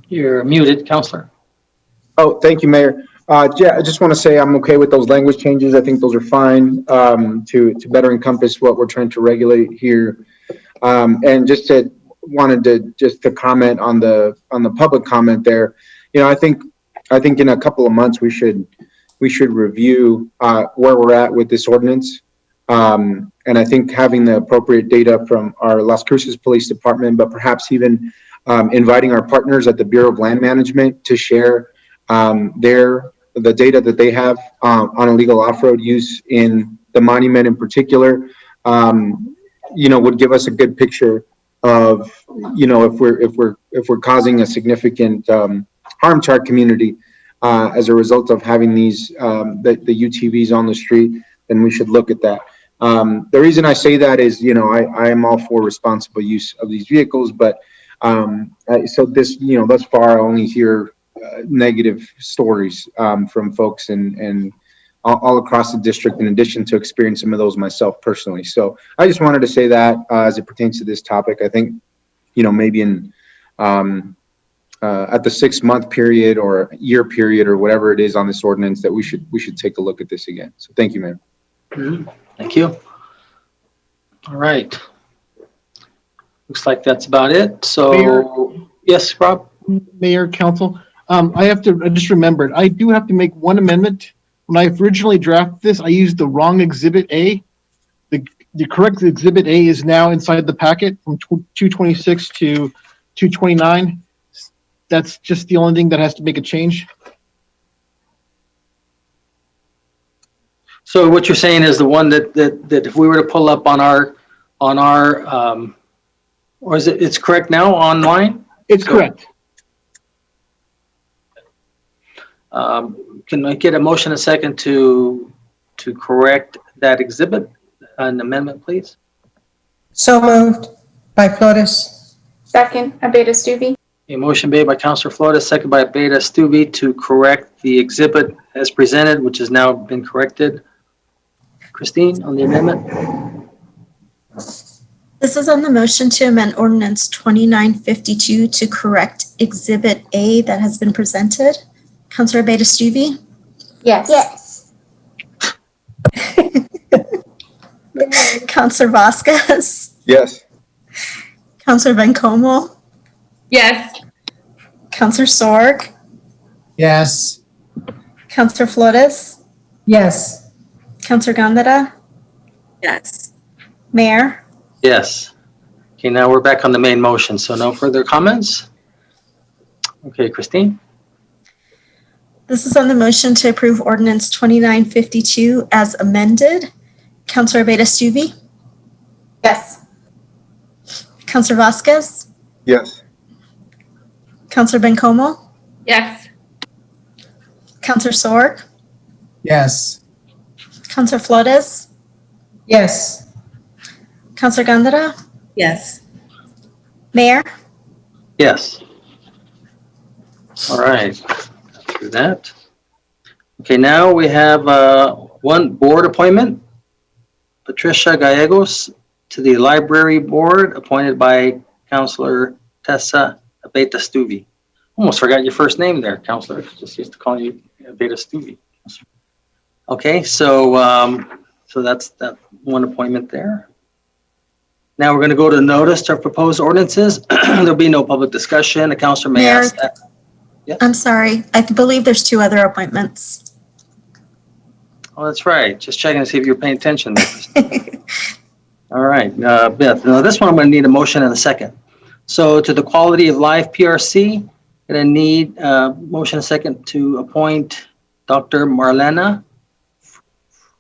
You're muted, Councilor. Oh, thank you, Mayor. Yeah, I just want to say I'm okay with those language changes. I think those are fine to better encompass what we're trying to regulate here. And wanted to comment on the public comment there. You know, I think in a couple of months we should review where we're at with this ordinance. And I think having the appropriate data from our Las Cruces Police Department, but perhaps even inviting our partners at the Bureau of Land Management to share the data that they have on illegal off-road use in the monument in particular, would give us a good picture of, if we're causing a significant harm to our community as a result of having these the UTVs on the street, then we should look at that. The reason I say that is, I am all for responsible use of these vehicles, but so this, thus far I only hear negative stories from folks and all across the district, in addition to experience some of those myself personally. So I just wanted to say that as it pertains to this topic. I think, maybe in at the 6-month period or year period or whatever it is on this ordinance, that we should take a look at this again. So thank you, Mayor. Mm-hmm. Thank you. All right. Looks like that's about it. So, Mayor, yes, Rob. Mayor, Council, I just remembered, I do have to make one amendment. When I originally drafted this, I used the wrong Exhibit A. The correct Exhibit A is now inside the packet from 226 to 229. That's just the only thing that has to make a change. So what you're saying is the one that if we were to pull up on our or is it's correct now online? It's correct. Can I get a motion a second to correct that exhibit, an amendment, please? So moved by Flores. Second, Abeta Stuvey. A motion made by Councilor Flores, second by Abeta Stuvey to correct the exhibit as presented, which has now been corrected. Christine, on the amendment? This is on the motion to amend ordinance 2952 to correct Exhibit A that has been presented. Councilor Abeta Stuvey? Yes. Councilor Vasquez? Yes. Councilor Bencomo? Yes. Councilor Sorg? Yes. Councilor Flores? Yes. Councilor Gondara? Yes. Mayor, Yes. Okay, now we're back on the main motion, so no further comments? Okay, Christine? this is on the motion to approve ordinance 2952 as amended. Counselor Beta Stuvi, Yes. Counselor Vasquez, Yes. Counselor Bencomo, Yes. Counselor Sorg, Yes. Counselor Flores, Yes. Counselor Gandara, Yes. Mayor, Yes. All right, through that. Okay, now we have one board appointment. Patricia Gallegos to the Library Board, appointed by Counselor Tessa Abeta Stuvi. Almost forgot your first name there, Counselor. Just used to call you Abeta Stuvi. Okay, so that's that one appointment there. Now we're going to go to notice of proposed ordinances. There'll be no public discussion. A counselor may Mayor. ask that. I'm sorry. I believe there's 2 other appointments. Oh, that's right. Just checking to see if you're paying attention there. All right, Beth, now this one I'm going to need a motion and a second. So to the Quality of Life PRC, going to need a motion and a second to appoint Dr. Marlena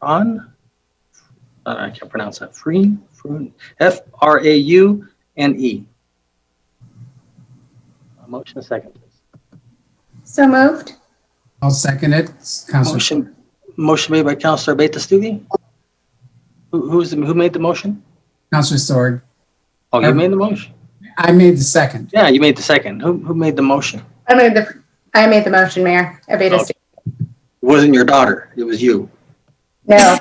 Fraun. I can't pronounce that. Fraun, F-R-A-U-N-E. A motion and a second, please. So moved. I'll second it. Counselor. Motion made by Counselor Beta Stuvi. Who made the motion? Counselor Sword. Oh, you made the motion? I made the second. Yeah, you made the second. Who made the motion? I made the motion, Mayor. Abeta Oh. It wasn't your daughter, it was you. No.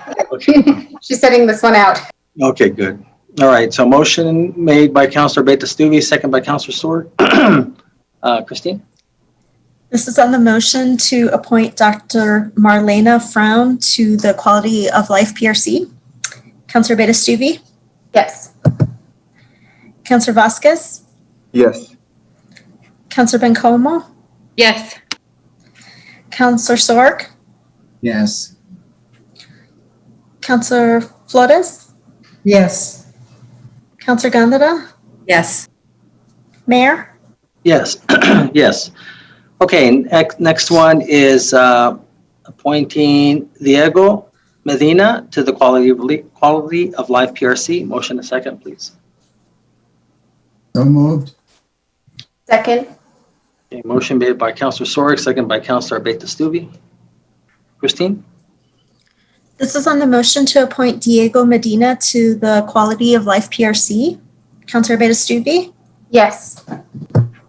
She's setting this one out. Okay, good. All right, so motion made by Counselor Beta Stuvi, second by Counselor Sword. Christine? This is on the motion to appoint Dr. Marlena Fraun to the Quality of Life PRC. Counselor Beta Stuvi, Yes. Counselor Vasquez, Yes. Counselor Bencomo, Yes. Counselor Sorg, Yes. Counselor Flores, Yes. Counselor Gandara, Yes. Mayor, Yes, yes. Okay, next one is appointing Diego Medina to the Quality of Life PRC. Motion a second, please. So moved. Second. Okay, motion made by Counselor Sorg, second by Counselor Beta Stuvi. Christine? this is on the motion to appoint Diego Medina to the Quality of Life PRC. Counselor Beta Stuvi, Yes.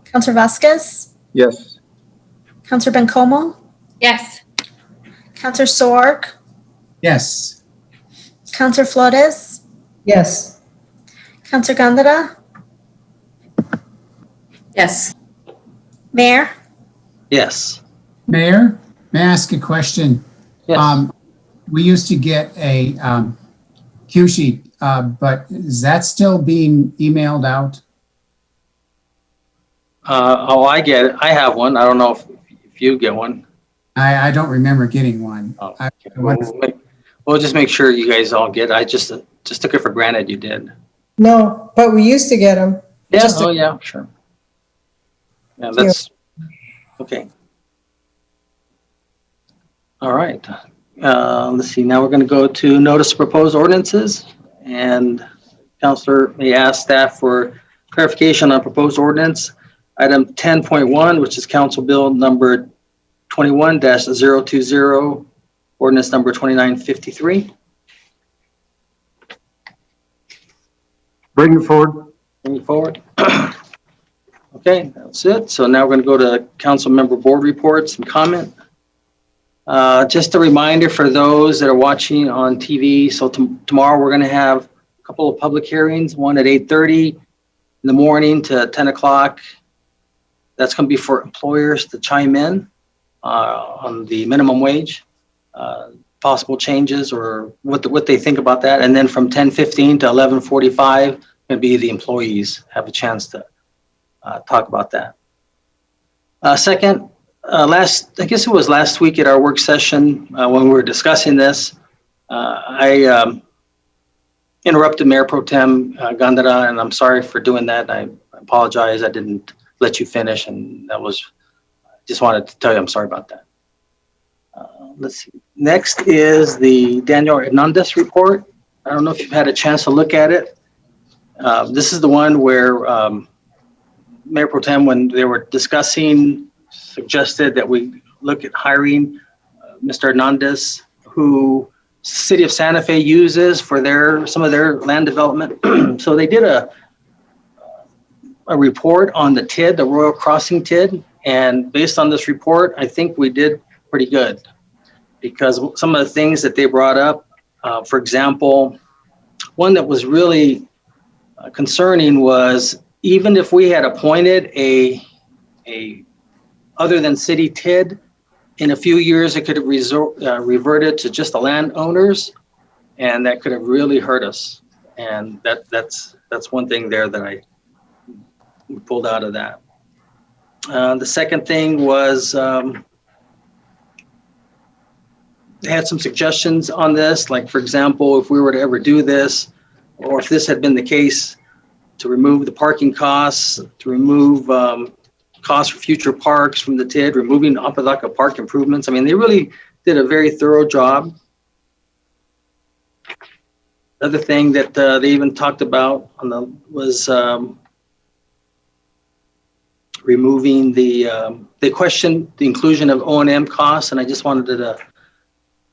Counselor Vasquez, Yes. Counselor Bencomo, Yes. Counselor Sorg, Yes. Counselor Flores, Yes. Counselor Gandara, Yes. Mayor, Yes. Mayor, may I ask a question? Yes. We used to get a cue sheet, but is that still being emailed out? I get it. I have one. I don't know if you get one. I don't remember getting one. Oh, I okay. We'll just make sure you guys all get it. I just took it for granted you did. No, but we used to get them. Yeah, Just a- oh yeah, sure. Yeah, that's, okay. All right. Let's see, now we're going to go to notice of proposed ordinances. And Counselor may ask staff for clarification on proposed ordinance. Item 10.1, which is Council Bill number 21-020, ordinance number 2953. Bring it forward. Bring it forward. Okay, that's it. So now we're going to go to council member board reports and comment. Just a reminder for those that are watching on TV. So tomorrow we're going to have a couple of public hearings, one at 8:30 in the morning to 10 o'clock. That's going to be for employers to chime in on the minimum wage, possible changes or what they think about that. And then from 10:15 to 11:45, going to be the employees have a chance to talk about that. Second, I guess it was last week at our work session when we were discussing this, I interrupted Mayor Pro Tem Gandara, and I'm sorry for doing that. I apologize. I didn't let you finish, and just wanted to tell you I'm sorry about that. Let's see. Next is the Daniel Hernandez report. I don't know if you've had a chance to look at it. This is the one where Mayor Pro Tem, when they were discussing, suggested that we look at hiring Mr. Hernandez, who City of Santa Fe uses for some of their land development. So they did a report on the TID, the Royal Crossing TID, and based on this report, I think we did pretty good, because some of the things that they brought up, for example, one that was really concerning was, even if we had appointed a other than city TID, in a few years it could have reverted to just the landowners, and that could have really hurt us. And that's one thing there that I pulled out of that. The second thing was, they had some suggestions on this, like, for example, if we were to ever do this, or if this had been the case, to remove the parking costs, to remove costs for future parks from the TID, removing Apodaca Park improvements. I mean, they really did a very thorough job. Other thing that they even talked about was removing they questioned the inclusion of O&M costs, and I just wanted to,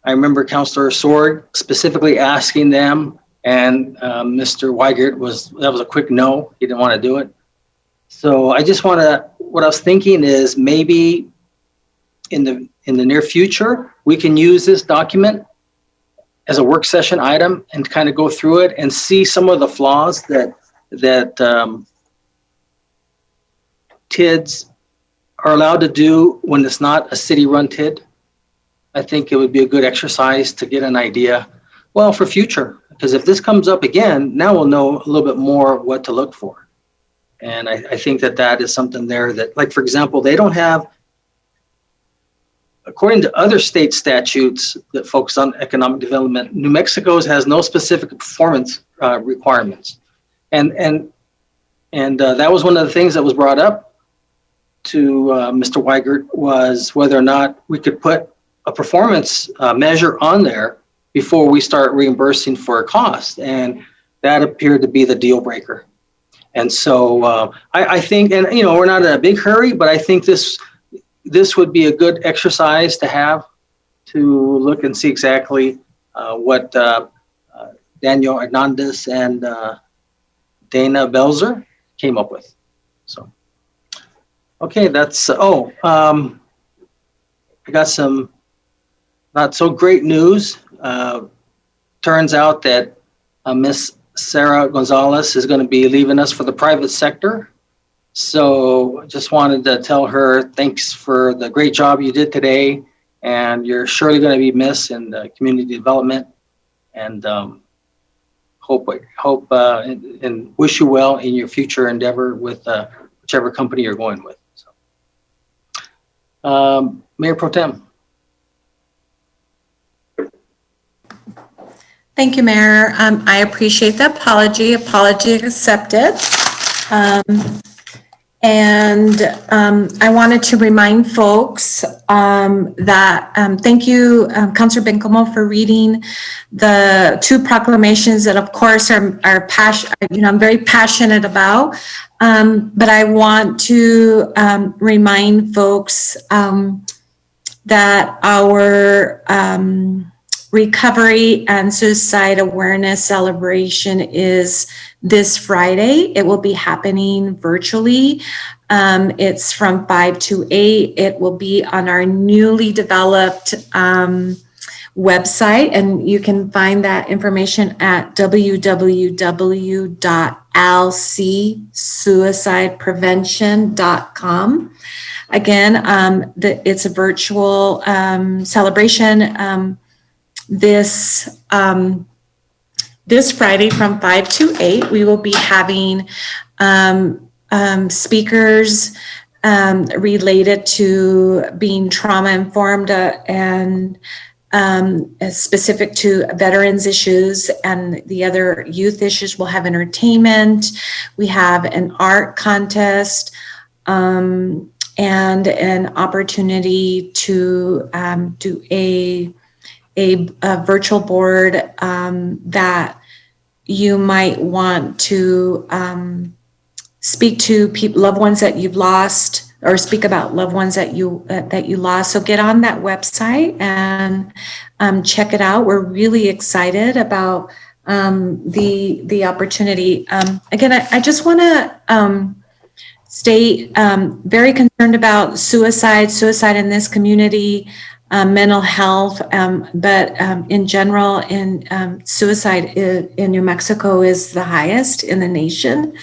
I remember Councilor Sorg specifically asking them, and Mr. Weigert that was a quick no. He didn't want to do it. So I just what I was thinking is, maybe in the near future, we can use this document as a work session item and kind of go through it and see some of the flaws that TIDs are allowed to do when it's not a city-run TID. I think it would be a good exercise to get an idea, well, for future, because if this comes up again, now we'll know a little bit more what to look for. And I think that is something there that, like, for example, they don't have, according to other state statutes that focus on economic development, New Mexico's has no specific performance requirements. And that was one of the things that was brought up to Mr. Weigert, was whether or not we could put a performance measure on there before we start reimbursing for a cost. And that appeared to be the deal breaker. And so I think, and we're not in a big hurry, but I think this would be a good exercise to have, to look and see exactly what Daniel Hernandez and Dana Belzer came up with. So, okay, that's, I got some not so great news. Turns out that Miss Sarah Gonzalez is going to be leaving us for the private sector. So just wanted to tell her thanks for the great job you did today, and you're surely going to be missed in the community development, and hope and wish you well in your future endeavor with whichever company you're going with. So, Mayor Pro Tem. Thank you, Mayor. I appreciate the apology. Apology accepted. And I wanted to remind folks that thank you, Councilor Bencomo, for reading the two proclamations that, of course, are I'm very passionate about. But I want to remind folks that our Recovery and Suicide Awareness Celebration is this Friday. It will be happening virtually. It's from 5 to 8. It will be on our newly developed website, and you can find that information at www.alcsuicideprevention.com. Again, it's a virtual celebration. This Friday from 5 to 8, we will be having speakers related to being trauma informed and specific to veterans issues, and the other youth issues. We'll have entertainment. We have an art contest, and an opportunity to do a virtual board that you might want to speak to loved ones that you've lost, or speak about loved ones that you lost. So get on that website and check it out. We're really excited about the opportunity. Again, I just want to state very concerned about suicide in this community, mental health, but in general, suicide in New Mexico is the highest in the nation.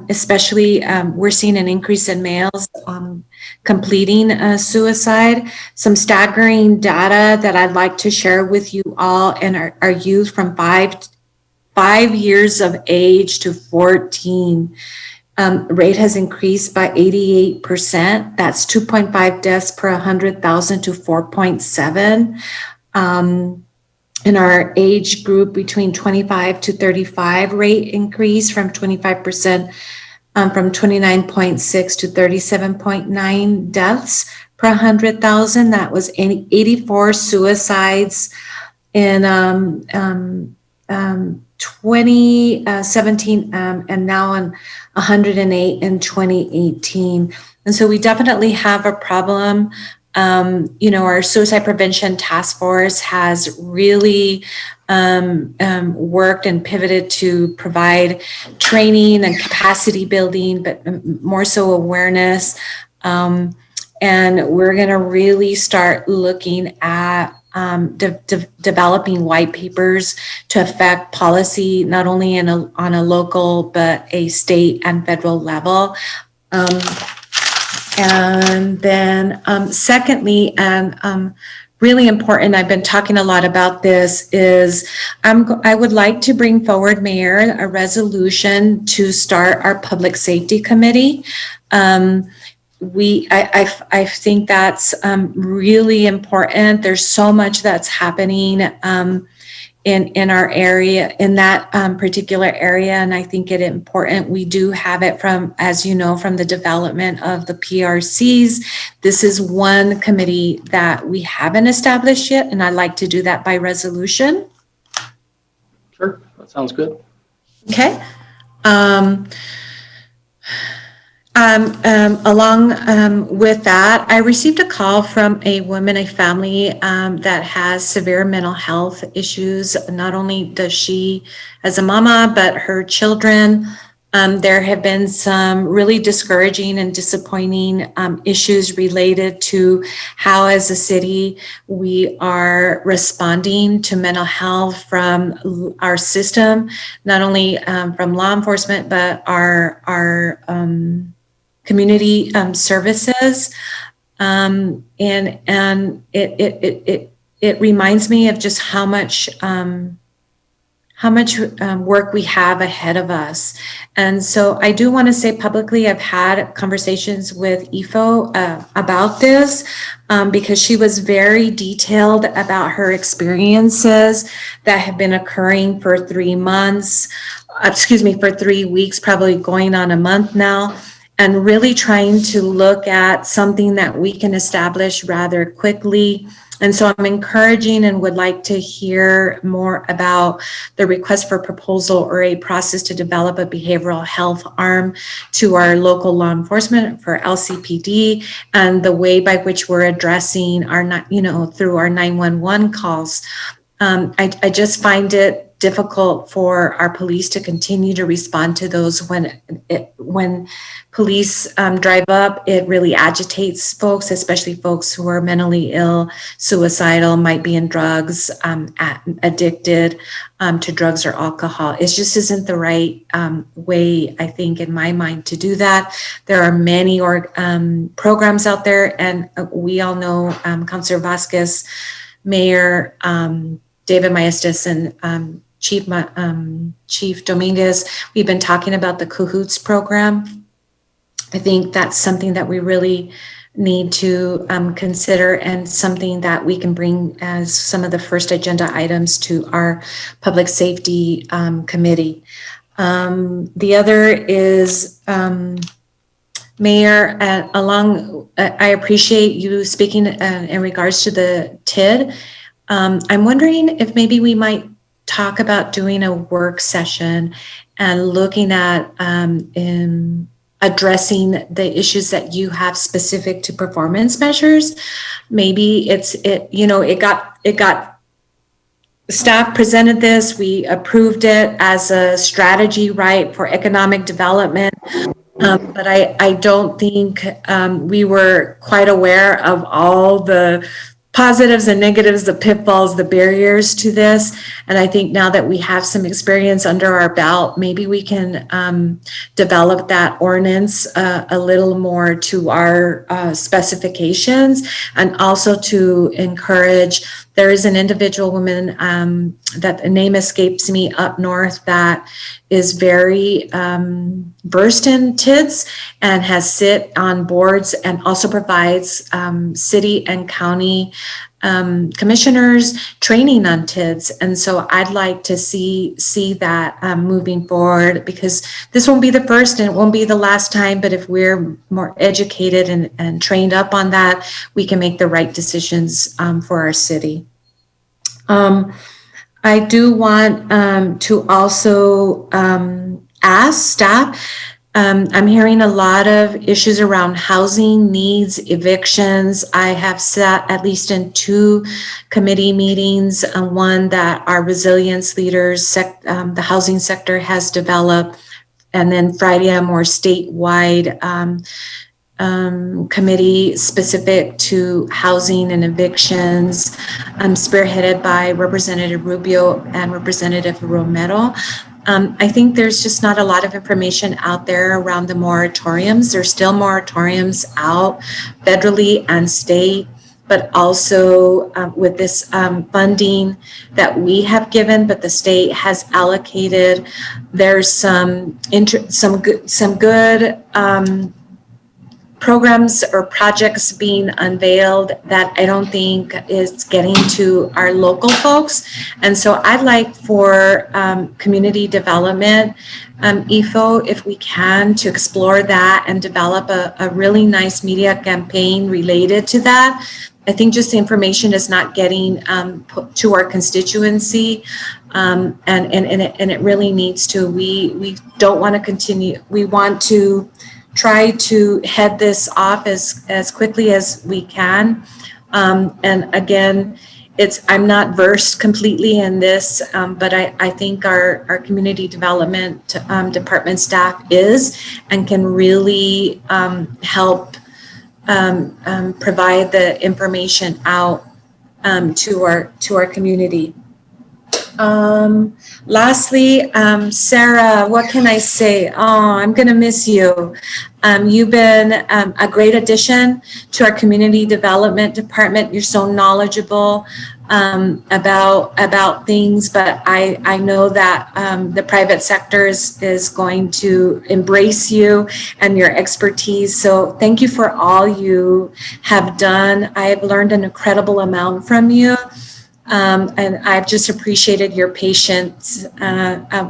Especially, we're seeing an increase in males completing suicide. Some staggering data that I'd like to share with you all and our youth from 5 years of age to 14. Rate has increased by 88%. That's 2.5 deaths per 100,000 to 4.7. In our age group between 25 to 35, rate increase from 25%, from 29.6 to 37.9 deaths per 100,000. That was 84 suicides in 2017, and now on 108 in 2018. And so we definitely have a problem. Our suicide prevention task force has really worked and pivoted to provide training and capacity building, but more so awareness. And we're going to really start looking at developing white papers to affect policy, not only on a local, but a state and federal level. And then secondly, and really important, I've been talking a lot about this, is I would like to bring forward, Mayor, a resolution to start our public safety committee. I think that's really important. There's so much that's happening in our area, in that particular area, and I think it important. We do have it from, as you know, from the development of the PRCs. This is one committee that we haven't established yet, and I'd like to do that by resolution. Sure, that sounds good. Okay. Along with that, I received a call from a woman, a family that has severe mental health issues. Not only does she as a mama, but her children. There have been some really discouraging and disappointing issues related to how, as a city, we are responding to mental health from our system, not only from law enforcement, but our community services, and it reminds me of just how much work we have ahead of us. And so I do want to say publicly, I've had conversations with IFO about this, because she was very detailed about her experiences that have been occurring for 3 months, for 3 weeks, probably going on a month now, and really trying to look at something that we can establish rather quickly. And so I'm encouraging and would like to hear more about the request for proposal or a process to develop a behavioral health arm to our local law enforcement for LCPD, and the way by which we're addressing our, through our 911 calls. I just find it difficult for our police to continue to respond to those when police drive up. It really agitates folks, especially folks who are mentally ill, suicidal, might be in drugs, addicted to drugs or alcohol. It just isn't the right way, I think, in my mind, to do that. There are many programs out there, and we all know Councilor Vasquez, Mayor David Maestas, and Chief Dominguez. We've been talking about the CAHOOTS program. I think that's something that we really need to consider, and something that we can bring as some of the first agenda items to our Public Safety Committee. The other is, Mayor, I appreciate you speaking in regards to the TID. I'm wondering if maybe we might talk about doing a work session and looking at addressing the issues that you have specific to performance measures. Maybe it got staff presented this, we approved it as a strategy, right, for economic development. But I don't think we were quite aware of all the positives and negatives, the pitfalls, the barriers to this. And I think now that we have some experience under our belt, maybe we can develop that ordinance a little more to our specifications, and also to encourage. There is an individual woman that the name escapes me up north that is very versed in TIDs and has sit on boards and also provides city and county commissioners training on TIDs. And so I'd like to see that moving forward, because this won't be the first and it won't be the last time, but if we're more educated and trained up on that, we can make the right decisions for our city. I do want to also ask staff, I'm hearing a lot of issues around housing needs, evictions. I have sat at least in 2 committee meetings, one that our resilience leaders, the housing sector has developed, and then Friday a more statewide committee specific to housing and evictions, spearheaded by Representative Rubio and Representative Romero. I think there's just not a lot of information out there around the moratoriums. There's still moratoriums out federally and state, but also with this funding that we have given, but the state has allocated. There's some good programs or projects being unveiled that I don't think is getting to our local folks. And so I'd like for community development, EFO, if we can, to explore that and develop a really nice media campaign related to that. I think just the information is not getting put to our constituency, and it really needs to. We don't want to continue. We want to try to head this off as quickly as we can. And again, I'm not versed completely in this, but I think our community development department staff is and can really help provide the information out to our community. Lastly, Sarah, what can I say? Oh, I'm going to miss you. You've been a great addition to our community development department. You're so knowledgeable about things, but I know that the private sector is going to embrace you and your expertise. So thank you for all you have done. I have learned an incredible amount from you. And I've just appreciated your patience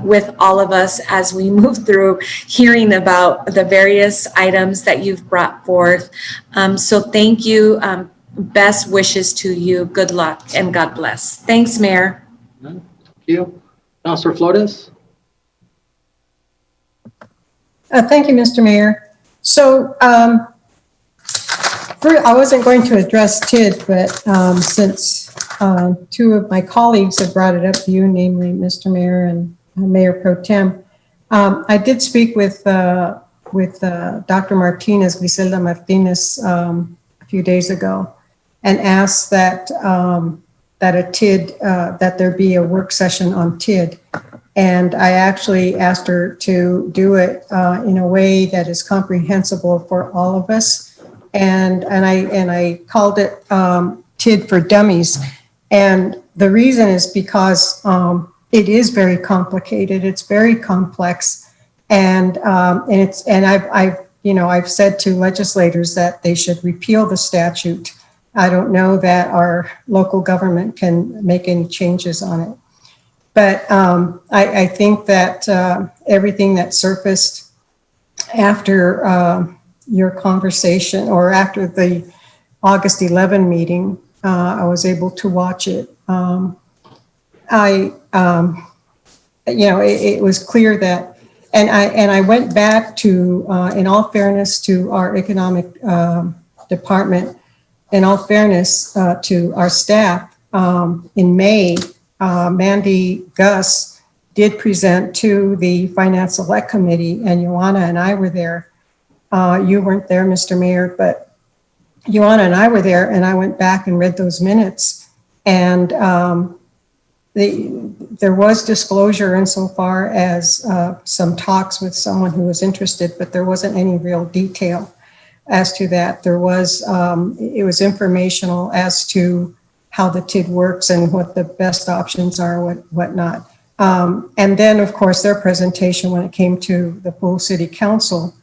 with all of us as we move through hearing about the various items that you've brought forth. So thank you. Best wishes to you. Good luck and God bless. Thanks, Mayor. Thank you. Councilor Flores? Thank you, Mr. Mayor. So I wasn't going to address TID, but since 2 of my colleagues have brought it up to you, namely Mr. Mayor and Mayor Pro Tem, I did speak with Dr. Martinez, Griselda Martinez, a few days ago, and asked that a TID, that there be a work session on TID. And I actually asked her to do it in a way that is comprehensible for all of us. And I called it TID for Dummies. And the reason is because it is very complicated. It's very complex, and I've I've said to legislators that they should repeal the statute. I don't know that our local government can make any changes on it. But I think that everything that surfaced after your conversation or after the August 11 meeting, I was able to watch it. It was clear that, and I went back to, in all fairness to our economic department, in all fairness to our staff, in May, Mandy Gus did present to the Finance Select Committee, and Ioana and I were there. You weren't there, Mr. Mayor, but Ioana and I were there, and I went back and read those minutes. And there was disclosure insofar as some talks with someone who was interested, but there wasn't any real detail as to that. There was, it was informational as to how the TID works and what the best options are, whatnot. And then, of course, their presentation when it came to the full city council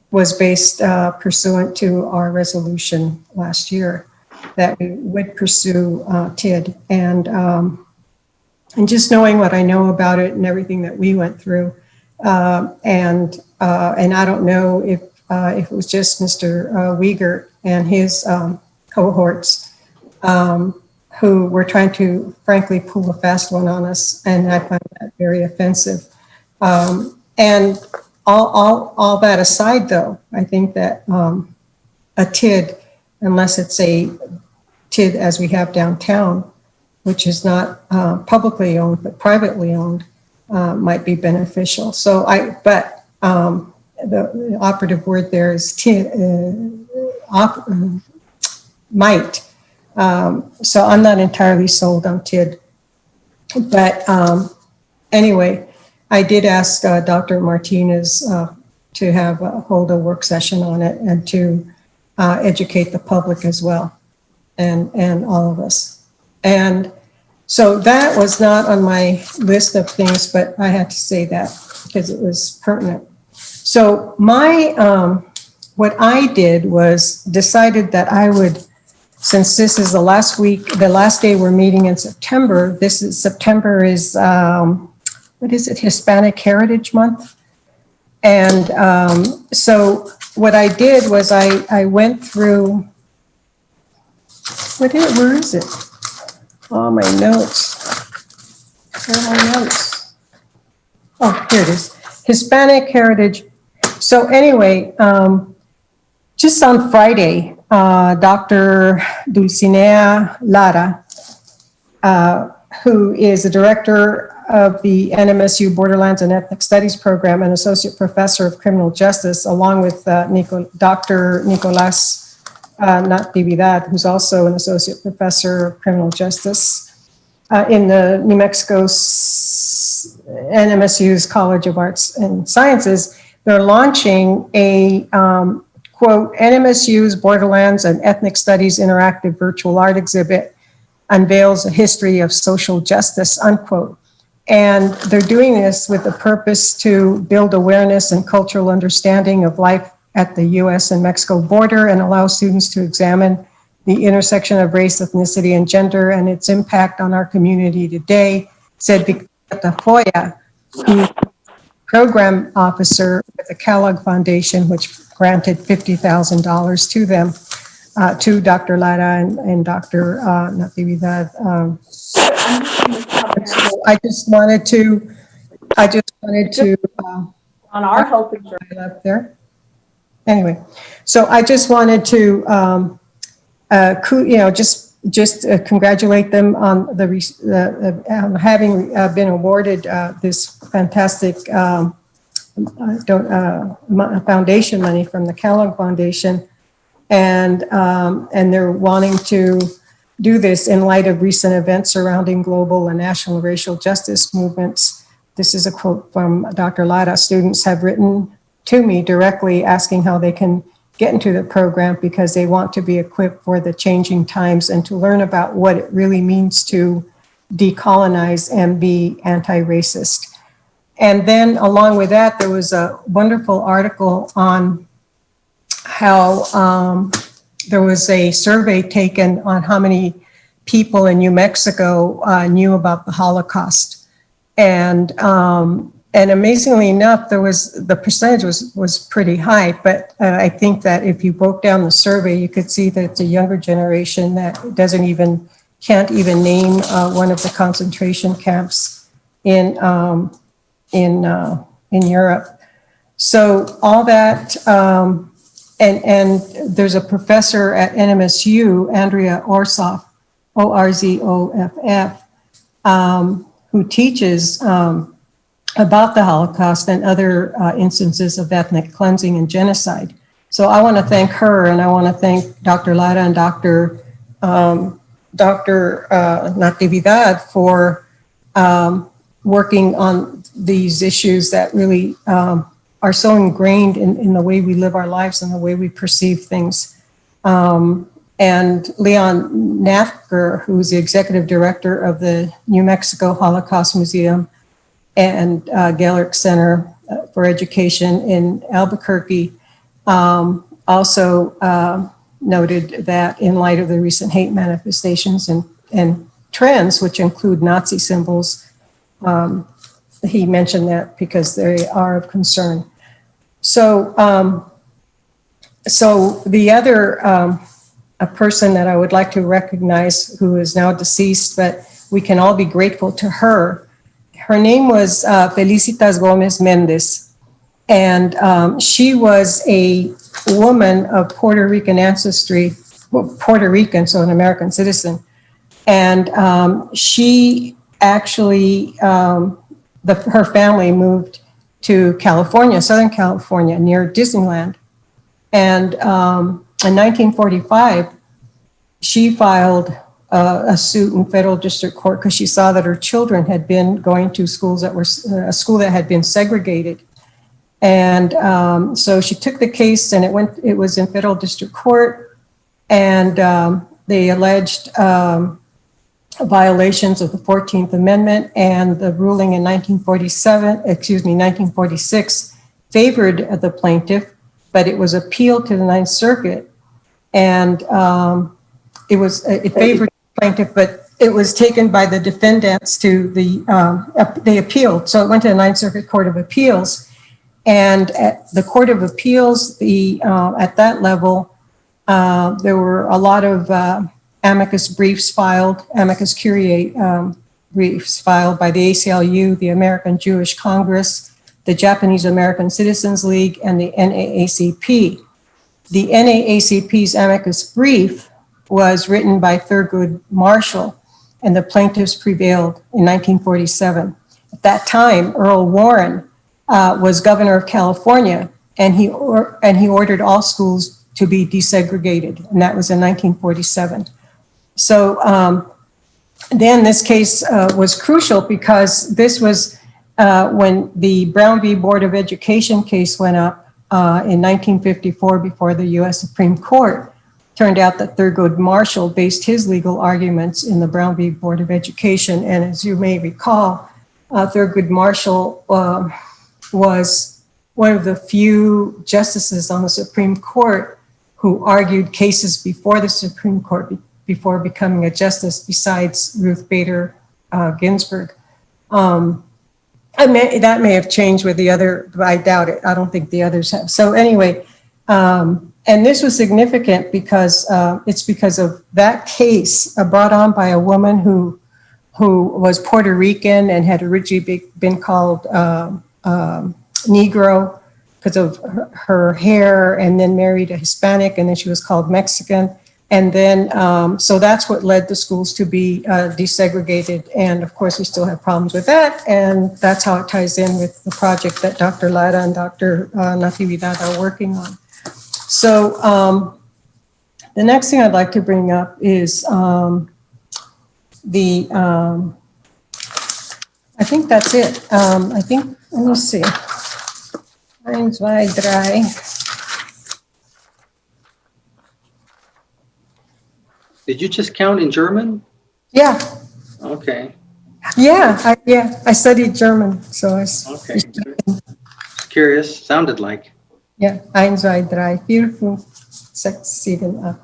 was based pursuant to our resolution last year that we would pursue TID. And just knowing what I know about it and everything that we went through, and I don't know if it was just Mr. Wiegert and his cohorts who were trying to, frankly, pull a fast one on us, and I find that very offensive. And all that aside, though, I think that a TID, unless it's a TID as we have downtown, which is not publicly owned but privately owned, might be beneficial. So but the operative word there is might. So I'm not entirely sold on TID. But anyway, I did ask Dr. Martinez to hold a work session on it and to educate the public as well, and all of us. And so that was not on my list of things, but I had to say that because it was pertinent. So what I did was decided that I would, since this is the last week, the last day we're meeting in September, September is, what is it, Hispanic Heritage Month? And so what I did was I went through, where is it? Oh, my notes. Where are my notes? Oh, here it is. Hispanic Heritage. So anyway, just on Friday, Dr. Dulcinea Lara, who is the director of the NMSU Borderlands and Ethnic Studies program and associate professor of criminal justice, along with Dr. Nicolas Natividad, who's also an associate professor of criminal justice in the New Mexico NMSU's College of Arts and Sciences. They're launching a, quote, NMSU's Borderlands and Ethnic Studies Interactive Virtual Art Exhibit unveils a history of social justice, unquote. And they're doing this with the purpose to build awareness and cultural understanding of life at the US and Mexico border and allow students to examine the intersection of race, ethnicity, and gender and its impact on our community today, said Victoria Foya, who's program officer with the Kellogg Foundation, which granted $50,000 to them, to Dr. Lara and Dr. Natividad. So I just wanted to On our health insurance. up there. Anyway, so I just wanted to, just congratulate them on having been awarded this fantastic foundation money from the Kellogg Foundation, and they're wanting to do this in light of recent events surrounding global and national racial justice movements. This is a quote from Dr. Lara. Students have written to me directly asking how they can get into the program because they want to be equipped for the changing times and to learn about what it really means to decolonize and be anti-racist. And then along with that, there was a wonderful article on how there was a survey taken on how many people in New Mexico knew about the Holocaust. And amazingly enough, the percentage was pretty high, but I think that if you broke down the survey, you could see that it's a younger generation that can't even name one of the concentration camps in Europe. So all that, and there's a professor at NMSU, Andrea Orzoff, Orzoff, who teaches about the Holocaust and other instances of ethnic cleansing and genocide. So I want to thank her, and I want to thank Dr. Lara and Dr. Natividad for working on these issues that really are so ingrained in the way we live our lives and the way we perceive things. And Leon Nathker, who's the executive director of the New Mexico Holocaust Museum and Gellert Center for Education in Albuquerque, also noted that in light of the recent hate manifestations and trends, which include Nazi symbols, he mentioned that because they are of concern. So, so the other a person that I would like to recognize, who is now deceased, but we can all be grateful to her. Her name was Felicitas Gomez Mendez, and she was a woman of Puerto Rican ancestry, well, Puerto Rican, so an American citizen. And she actually, her family moved to California, Southern California, near Disneyland. And in 1945, she filed a suit in federal district court because she saw that her children had been going to schools that were a school that had been segregated. And so she took the case, and it was in federal district court, and they alleged violations of the 14th Amendment, and the ruling in 1946 favored the plaintiff, but it was appealed to the Ninth Circuit, and it favored the plaintiff, but it was taken by the defendants to they appealed. So it went to the Ninth Circuit Court of Appeals, and at the Court of Appeals, at that level, there were a lot of amicus briefs filed, amicus curiae briefs filed by the ACLU, the American Jewish Congress, the Japanese American Citizens League, and the NAACP. The NAACP's amicus brief was written by Thurgood Marshall, and the plaintiffs prevailed in 1947. At that time, Earl Warren was governor of California, and he ordered all schools to be desegregated, and that was in 1947. So then this case was crucial because this was when the Brown v. Board of Education case went up in 1954 before the U.S. Supreme Court. Turned out that Thurgood Marshall based his legal arguments in the Brown v. Board of Education. And as you may recall, Thurgood Marshall was one of the few justices on the Supreme Court who argued cases before the Supreme Court before becoming a justice, besides Ruth Bader Ginsburg. That may have changed with the other, but I doubt it. I don't think the others have. So anyway, and this was significant because it's because of that case brought on by a woman who was Puerto Rican and had originally been called Negro because of her hair, and then married a Hispanic, and then she was called Mexican. And then, so that's what led the schools to be desegregated. And of course, we still have problems with that. And that's how it ties in with the project that Dr. Lara and Dr. Natividad are working on. So the next thing I'd like to bring up is I think that's it. I think, let me see. Mine's wide dry. Did you just count in German? Yeah. Okay. Yeah, I studied German, so I. Okay. Curious. Sounded like. Ja, 1, 2, 3, 4, 5, 6, 7, 8,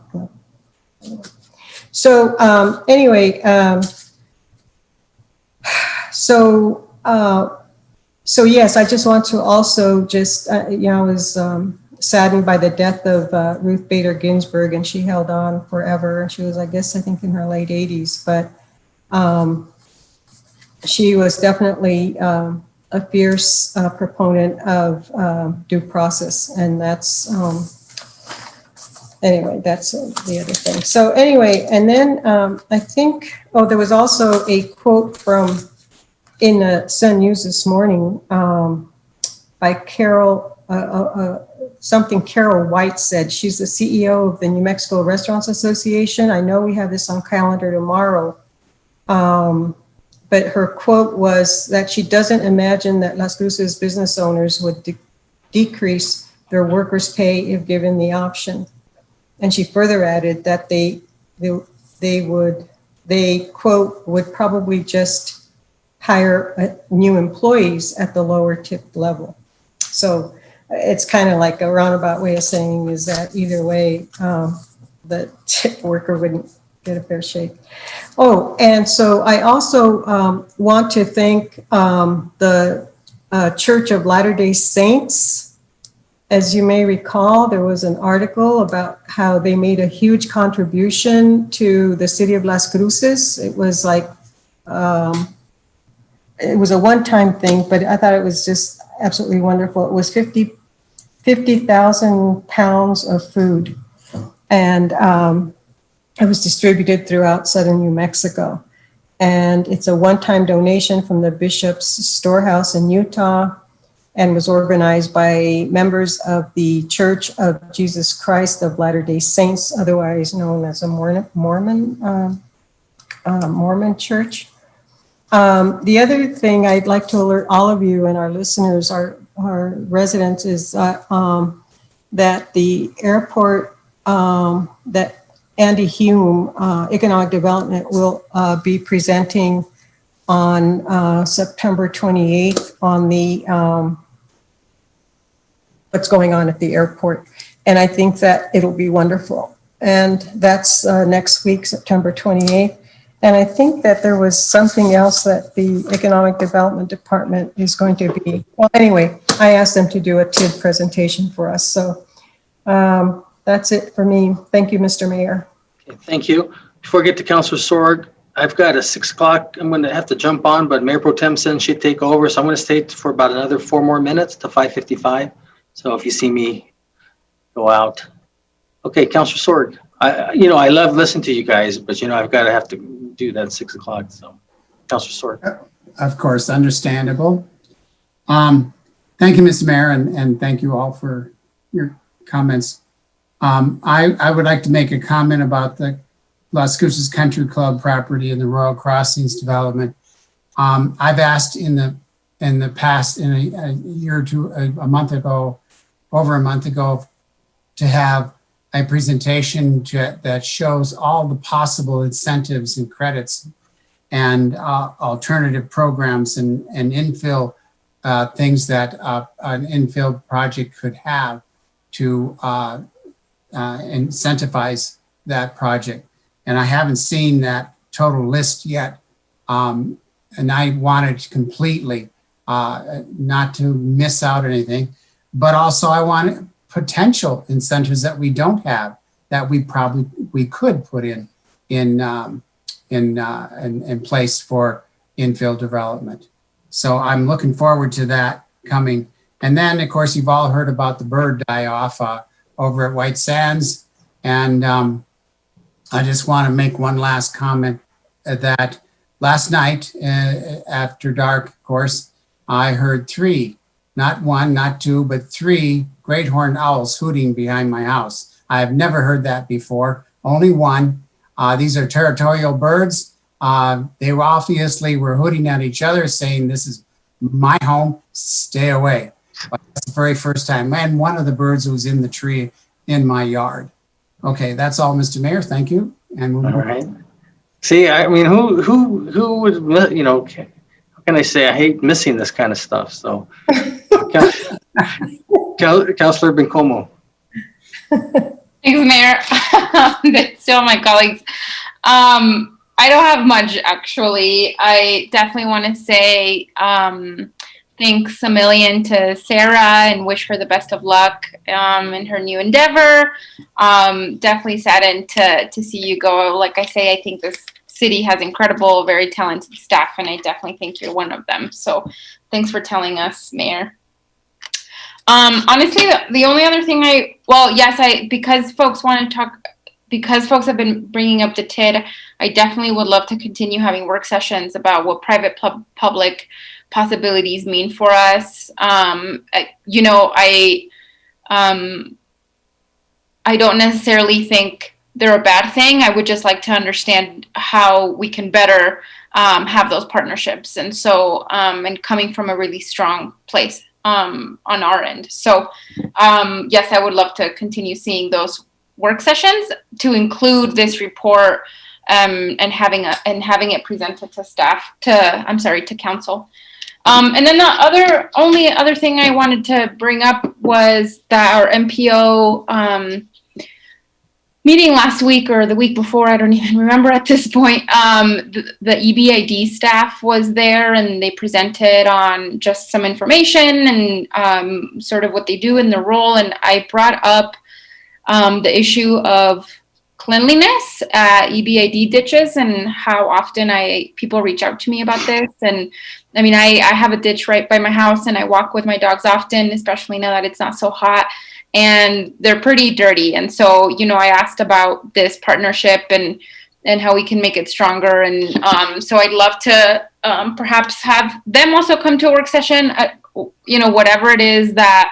9. So anyway, so yes, I just want to also just, I was saddened by the death of Ruth Bader Ginsburg, and she held on forever. She was, I think in her late 80s, but she was definitely a fierce proponent of due process, and that's, anyway, that's the other thing. So anyway, and then I think, there was also a quote from, in the Sun News this morning, by Carol, something Carol White said. She's the CEO of the New Mexico Restaurants Association. I know we have this on calendar tomorrow. But her quote was that she doesn't imagine that Las Cruces business owners would decrease their workers' pay if given the option. And she further added that they quote, would probably just hire new employees at the lower tip level. So it's kind of like a roundabout way of saying is that either way, the tip worker wouldn't get a fair shake. Oh, and so I also want to thank the Church of Latter-day Saints. As you may recall, there was an article about how they made a huge contribution to the city of Las Cruces. It was like, it was a one-time thing, but I thought it was just absolutely wonderful. It was 50,000 pounds of food. And it was distributed throughout southern New Mexico. And it's a one-time donation from the Bishop's Storehouse in Utah, and was organized by members of the Church of Jesus Christ of Latter-day Saints, otherwise known as a Mormon church. The other thing I'd like to alert all of you and our listeners, our residents, is that the airport, that Andy Hume, Economic Development, will be presenting on September 28th on the what's going on at the airport. And I think that it'll be wonderful. And that's next week, September 28th. And I think that there was something else that the Economic Development Department is going to be, well, anyway, I asked them to do a TID presentation for us. So that's it for me. Thank you, Mr. Mayor. Okay, thank you. Before I get to Councilor Sorg, I've got a 6 o'clock. I'm going to have to jump on, but Mayor Pro Tem said she'd take over. So I'm going to stay for about another 4 more minutes to 5:55. So if you see me go out. Okay, Councilor Sorg. I love listening to you guys, but I've got to have to do that at 6 o'clock. So Councilor Sorg. Of course, understandable. Thank you, Mr. Mayor, and thank you all for your comments. I would like to make a comment about the Las Cruces Country Club property and the Royal Crossings development. I've asked in the past, in a year or two, a month ago, over a month ago, to have a presentation that shows all the possible incentives and credits and alternative programs and infill things that an infill project could have to incentivize that project. And I haven't seen that total list yet. And I wanted completely not to miss out anything, but also I want potential incentives that we don't have that we could put in place for infill development. So I'm looking forward to that coming. And then, of course, you've all heard about the bird die-off over at White Sands. And I just want to make one last comment that last night after dark, of course, I heard 3, not 1, not 2, but 3 great horned owls hooting behind my house. I have never heard that before, only one. These are territorial birds. They obviously were hooting at each other saying, "This is my home, stay away." But that's the very first time. And one of the birds was in the tree in my yard. Okay, that's all, Mr. Mayor. Thank you. And we'll all right. See, I mean, who would, how can I say I hate missing this kind of stuff? So Councilor Bencomo. Thanks, Mayor. Still my colleagues. I don't have much, actually. I definitely want to say thanks a million to Sarah and wish her the best of luck in her new endeavor. Definitely saddened to see you go. Like I say, I think this city has incredible, very talented staff, and I definitely think you're one of them. So thanks for telling us, Mayor. Honestly, the only other thing because folks want to talk, because folks have been bringing up the TID, I definitely would love to continue having work sessions about what private public possibilities mean for us. You know, I don't necessarily think they're a bad thing. I would just like to understand how we can better have those partnerships. And so, and coming from a really strong place on our end. So, yes, I would love to continue seeing those work sessions to include this report and having it presented to to council. And then the only other thing I wanted to bring up was that our MPO meeting last week or the week before, I don't even remember at this point, the EBID staff was there and they presented on just some information and sort of what they do in their role. And I brought up the issue of cleanliness at EBID ditches and how often people reach out to me about this. And I mean, I have a ditch right by my house and I walk with my dogs often, especially now that it's not so hot, and they're pretty dirty. And so, you know, I asked about this partnership and how we can make it stronger. And so I'd love to perhaps have them also come to a work session, you know, whatever it is that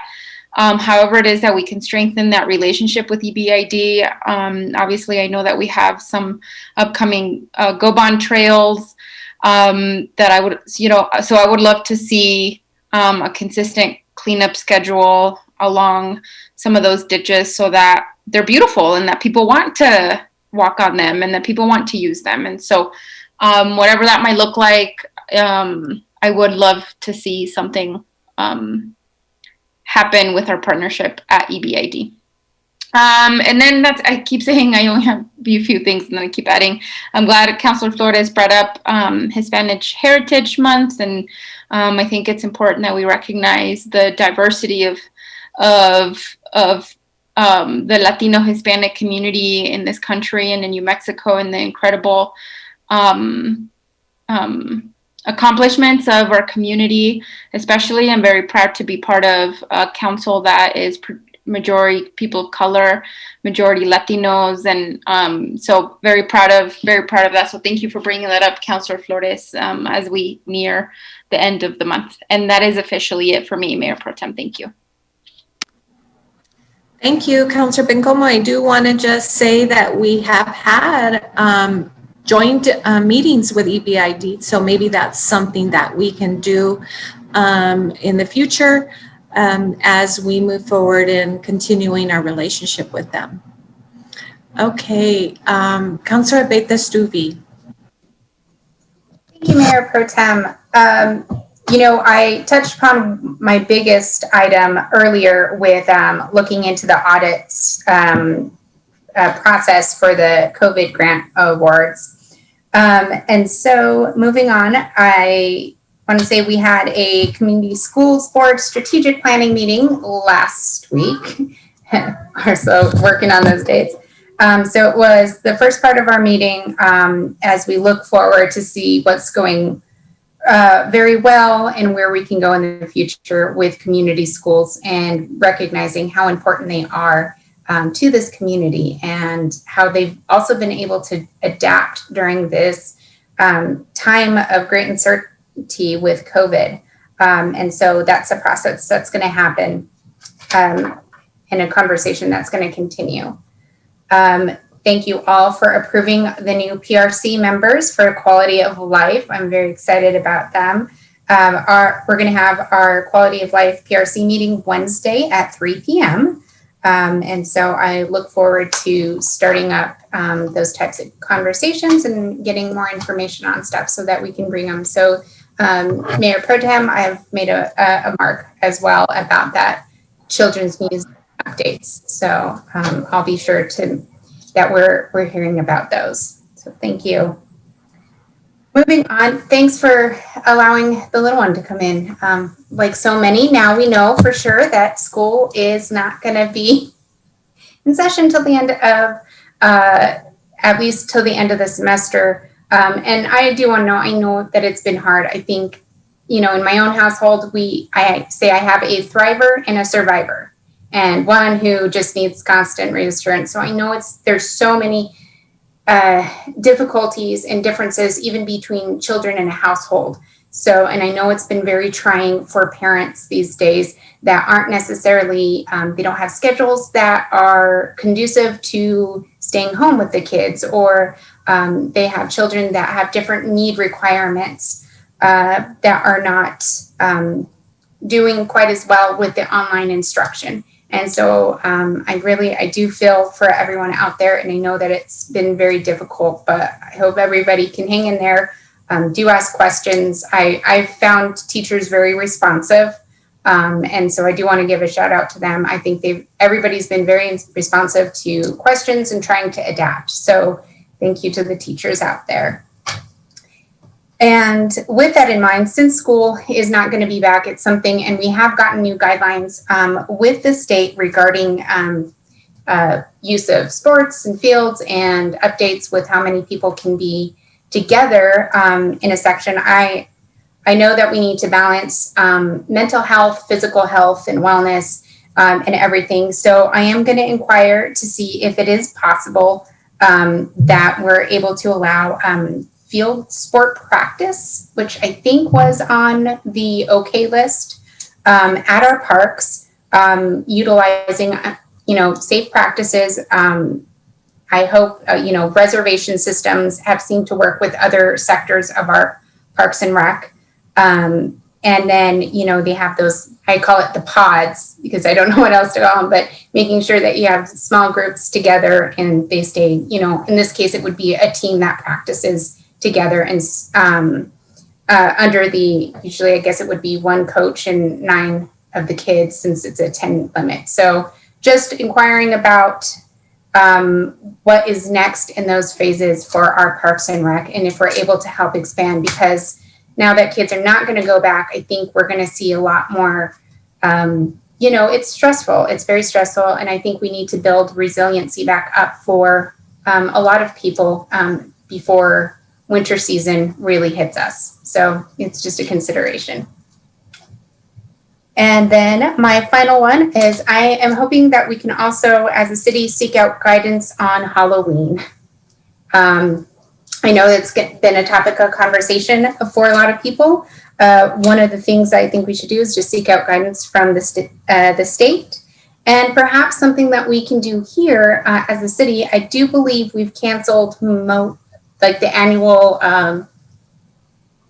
however it is that we can strengthen that relationship with EBID. Obviously, I know that we have some upcoming Go-Bon trails that I would, you know, so I would love to see a consistent cleanup schedule along some of those ditches so that they're beautiful and that people want to walk on them and that people want to use them. And so whatever that might look like, I would love to see something happen with our partnership at EBID. And then I keep saying I only have a few things and then I keep adding. I'm glad Councilor Flores brought up Hispanic Heritage Month. And I think it's important that we recognize the diversity of the Latino Hispanic community in this country and in New Mexico and the incredible accomplishments of our community. Especially, I'm very proud to be part of a council that is majority people of color, majority Latinos, and so very proud of that. So thank you for bringing that up, Councilor Flores, as we near the end of the month. And that is officially it for me, Mayor Pro Tem. Thank you. Thank you, Councilor Bencomo. I do want to just say that we have had joint meetings with EBID, so maybe that's something that we can do in the future as we move forward in continuing our relationship with them. Okay, Councilor Abeyta-Stuvey. Thank you, Mayor Pro Tem. You know, I touched upon my biggest item earlier with looking into the audits process for the COVID grant awards. And so moving on, I want to say we had a community schools board strategic planning meeting last week. We're so working on those dates. So it was the first part of our meeting as we look forward to see what's going very well and where we can go in the future with community schools and recognizing how important they are to this community and how they've also been able to adapt during this time of great uncertainty with COVID. And so that's a process that's going to happen and a conversation that's going to continue. Thank you all for approving the new PRC members for quality of life. I'm very excited about them. We're going to have our quality of life PRC meeting Wednesday at 3 p.m. And so I look forward to starting up those types of conversations and getting more information on stuff so that we can bring them. So Mayor Pro Tem, I have made a mark as well about that children's museum updates. So I'll be sure that we're hearing about those. So thank you. Moving on, thanks for allowing the little one to come in. Like so many, now we know for sure that school is not going to be in session till the end of, at least till the end of the semester. And I do want to know, I know that it's been hard. I think, in my own household, I say I have a thriver and a survivor, and one who just needs constant reassurance. So I know there's so many difficulties and differences even between children in a household. So, and I know it's been very trying for parents these days that aren't necessarily, they don't have schedules that are conducive to staying home with the kids, or they have children that have different need requirements that are not doing quite as well with the online instruction. And so I do feel for everyone out there, and I know that it's been very difficult, but I hope everybody can hang in there. Do ask questions. I've found teachers very responsive. And so I do want to give a shout out to them. I think everybody's been very responsive to questions and trying to adapt. So thank you to the teachers out there. And with that in mind, since school is not going to be back, it's something, and we have gotten new guidelines with the state regarding use of sports and fields and updates with how many people can be together in a section. I know that we need to balance mental health, physical health, and wellness and everything. So I am going to inquire to see if it is possible that we're able to allow field sport practice, which I think was on the okay list at our parks, utilizing, safe practices. I hope, reservation systems have seemed to work with other sectors of our Parks and Rec. And then, they have those, I call it the pods because I don't know what else to call them, but making sure that you have small groups together and they stay, in this case, it would be a team that practices together and under usually I guess it would be one coach and 9 of the kids since it's a 10 limit. So just inquiring about what is next in those phases for our Parks and Rec, and if we're able to help expand, because now that kids are not going to go back, I think we're going to see a lot more, it's stressful. It's very stressful. And I think we need to build resiliency back up for a lot of people before winter season really hits us. So it's just a consideration. And then my final one is I am hoping that we can also, as a city, seek out guidance on Halloween. I know it's been a topic of conversation for a lot of people. One of the things I think we should do is just seek out guidance from the state. And perhaps something that we can do here as a city, I do believe we've canceled the annual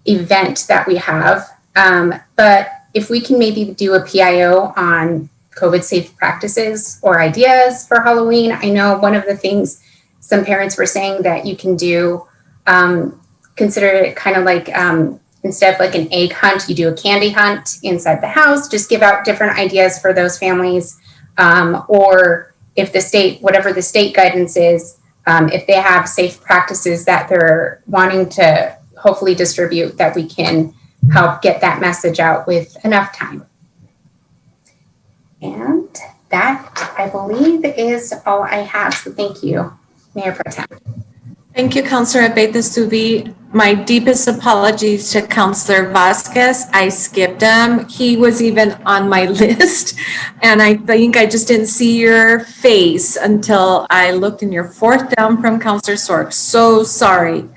event that we have. But if we can maybe do a PIO on COVID safe practices or ideas for Halloween, I know one of the things some parents were saying that you can do, consider it kind of like instead of like an egg hunt, you do a candy hunt inside the house, just give out different ideas for those families. Or if the state, whatever the state guidance is, if they have safe practices that they're wanting to hopefully distribute, that we can help get that message out with enough time. And that, I believe, is all I have. So thank you, Mayor Pro Tem. Thank you, Councilor Abeyta-Subí. My deepest apologies to Councilor Vasquez. I skipped him. He was even on my list. And I think I just didn't see your face until I looked in your fourth down from Councilor Sorg. So sorry.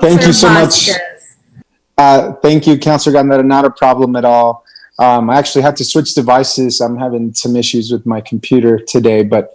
Thank you so much. Thank you, Councilor Gandara. Not a problem at all. I actually had to switch devices. I'm having some issues with my computer today, but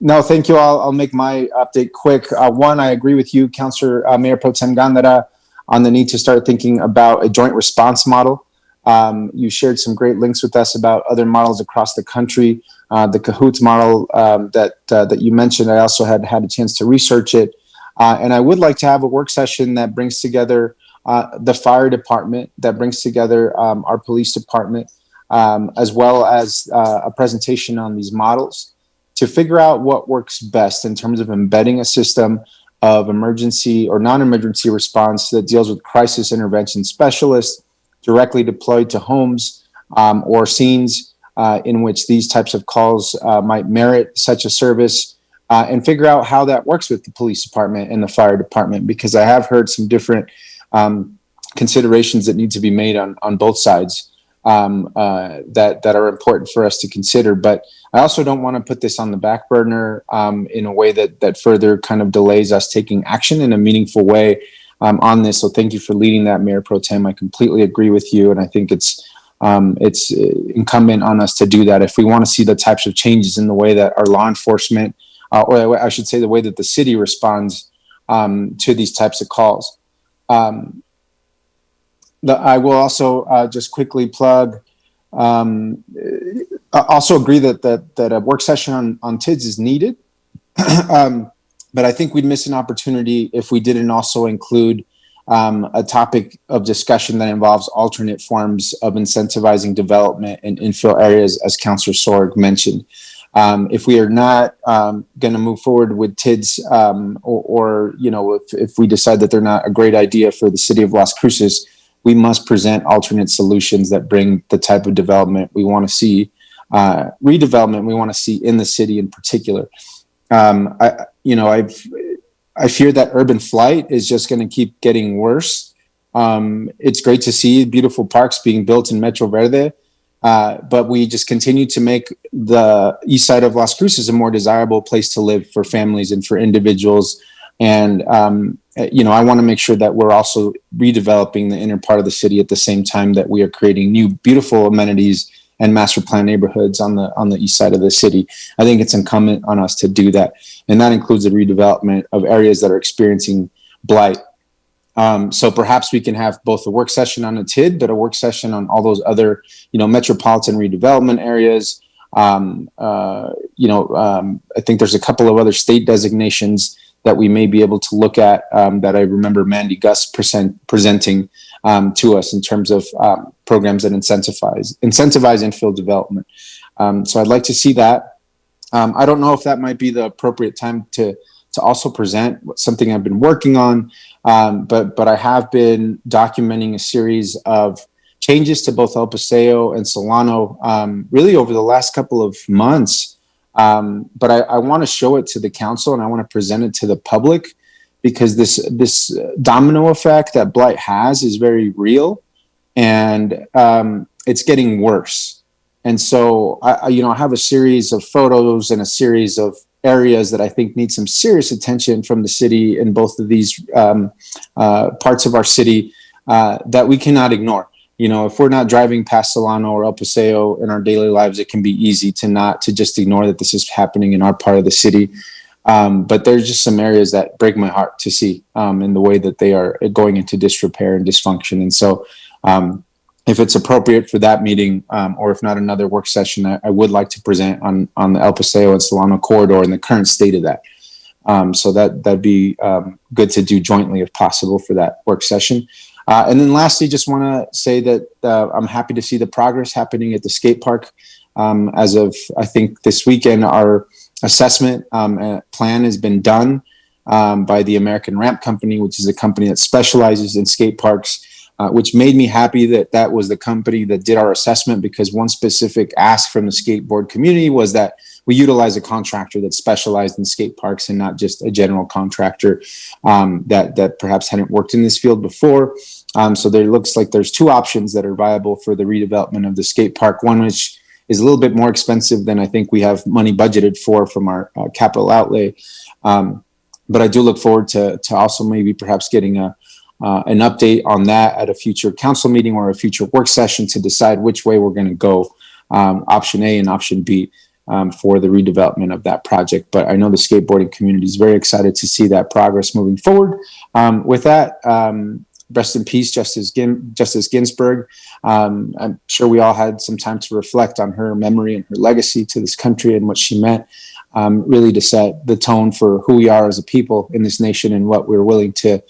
no, thank you all. I'll make my update quick. One, I agree with you, Councilor Mayor Pro Tem Gandara, on the need to start thinking about a joint response model. You shared some great links with us about other models across the country. The Cahoots model that you mentioned, I also had a chance to research it. And I would like to have a work session that brings together the fire department, that brings together our police department, as well as a presentation on these models to figure out what works best in terms of embedding a system of emergency or non-emergency response that deals with crisis intervention specialists directly deployed to homes or scenes in which these types of calls might merit such a service, and figure out how that works with the police department and the fire department, because I have heard some different considerations that need to be made on both sides that are important for us to consider. But I also don't want to put this on the back burner in a way that further kind of delays us taking action in a meaningful way on this. So thank you for leading that, Mayor Pro Tem. I completely agree with you, and I think it's incumbent on us to do that if we want to see the types of changes in the way that our law enforcement, or I should say the way that the city responds to these types of calls. I will also just quickly plug, also agree that a work session on TIDS is needed. But I think we'd miss an opportunity if we didn't also include a topic of discussion that involves alternate forms of incentivizing development in infill areas, as Councillor Sorg mentioned. If we are not going to move forward with TIDS, or if we decide that they're not a great idea for the city of Las Cruces, we must present alternate solutions that bring the type of development we want to see, redevelopment we want to see in the city in particular. I fear that urban flight is just going to keep getting worse. It's great to see beautiful parks being built in Metro Verde, but we just continue to make the east side of Las Cruces a more desirable place to live for families and for individuals. And, I want to make sure that we're also redeveloping the inner part of the city at the same time that we are creating new, beautiful amenities and master plan neighborhoods on the east side of the city. I think it's incumbent on us to do that. And that includes the redevelopment of areas that are experiencing blight. So perhaps we can have both a work session on a TID, but a work session on all those other, metropolitan redevelopment areas. I think there's a couple of other state designations that we may be able to look at that I remember Mandy Gus presenting to us in terms of programs that incentivize infill development. So I'd like to see that. I don't know if that might be the appropriate time to also present something I've been working on, but I have been documenting a series of changes to both El Paseo and Solano really over the last couple of months. But I want to show it to the council and I want to present it to the public, because this domino effect that blight has is very real, and it's getting worse. And so I have a series of photos and a series of areas that I think need some serious attention from the city in both of these parts of our city that we cannot ignore. If we're not driving past Solano or El Paseo in our daily lives, it can be easy to just ignore that this is happening in our part of the city. But there's just some areas that break my heart to see in the way that they are going into disrepair and dysfunction. And so if it's appropriate for that meeting, or if not another work session, I would like to present on the El Paseo and Solano corridor and the current state of that. So that'd be good to do jointly if possible for that work session. And then lastly, just want to say that I'm happy to see the progress happening at the skate park. As of, I think, this weekend, our assessment plan has been done by the American Ramp Company, which is a company that specializes in skate parks, which made me happy that was the company that did our assessment, because one specific ask from the skateboard community was that we utilize a contractor that specialized in skate parks and not just a general contractor that perhaps hadn't worked in this field before. So there looks like there's two options that are viable for the redevelopment of the skate park, one which is a little bit more expensive than I think we have money budgeted for from our capital outlay. But I do look forward to also maybe perhaps getting an update on that at a future council meeting or a future work session to decide which way we're going to go, option A and option B. For the redevelopment of that project. But I know the skateboarding community is very excited to see that progress moving forward. With that, rest in peace, Justice Ginsburg. I'm sure we all had some time to reflect on her memory and her legacy to this country and what she meant, really to set the tone for who we are as a people in this nation and what we're willing to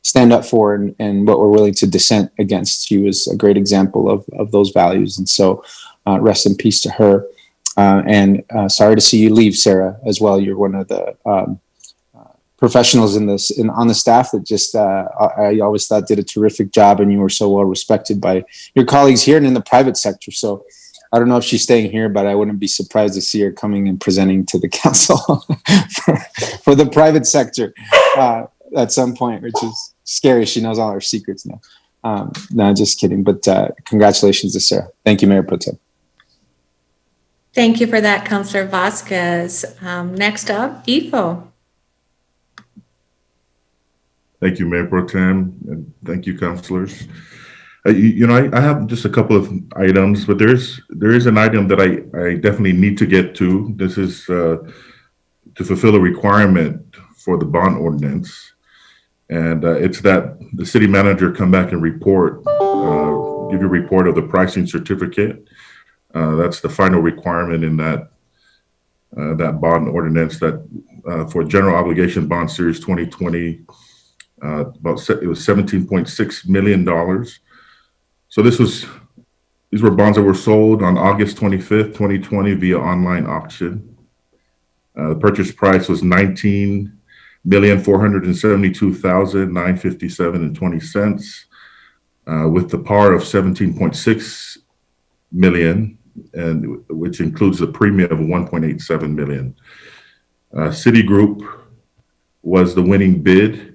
stand up for and what we're willing to dissent against. She was a great example of those values. And so rest in peace to her. And sorry to see you leave, Sarah, as well. You're one of the professionals on the staff that just I always thought did a terrific job, and you were so well respected by your colleagues here and in the private sector. So I don't know if she's staying here, but I wouldn't be surprised to see her coming and presenting to the council for the private sector at some point, which is scary. She knows all our secrets now. No, just kidding. But congratulations to Sarah. Thank you, Mayor Pro Tem. Thank you for that, Councilor Vasquez. Next up, Ifo. Thank you, Mayor Pro Tem, and thank you, councilors. I have just a couple of items, but there is an item that I definitely need to get to. This is to fulfill a requirement for the bond ordinance. And it's that the city manager come back and report, give you a report of the pricing certificate. That's the final requirement in that bond ordinance that for general obligation bond series 2020, it was $17.6 million. So these were bonds that were sold on August 25th, 2020 via online auction. The purchase price was $19,472,957.20, with the par of 17.6 million, and which includes a premium of 1.87 million. Citigroup was the winning bid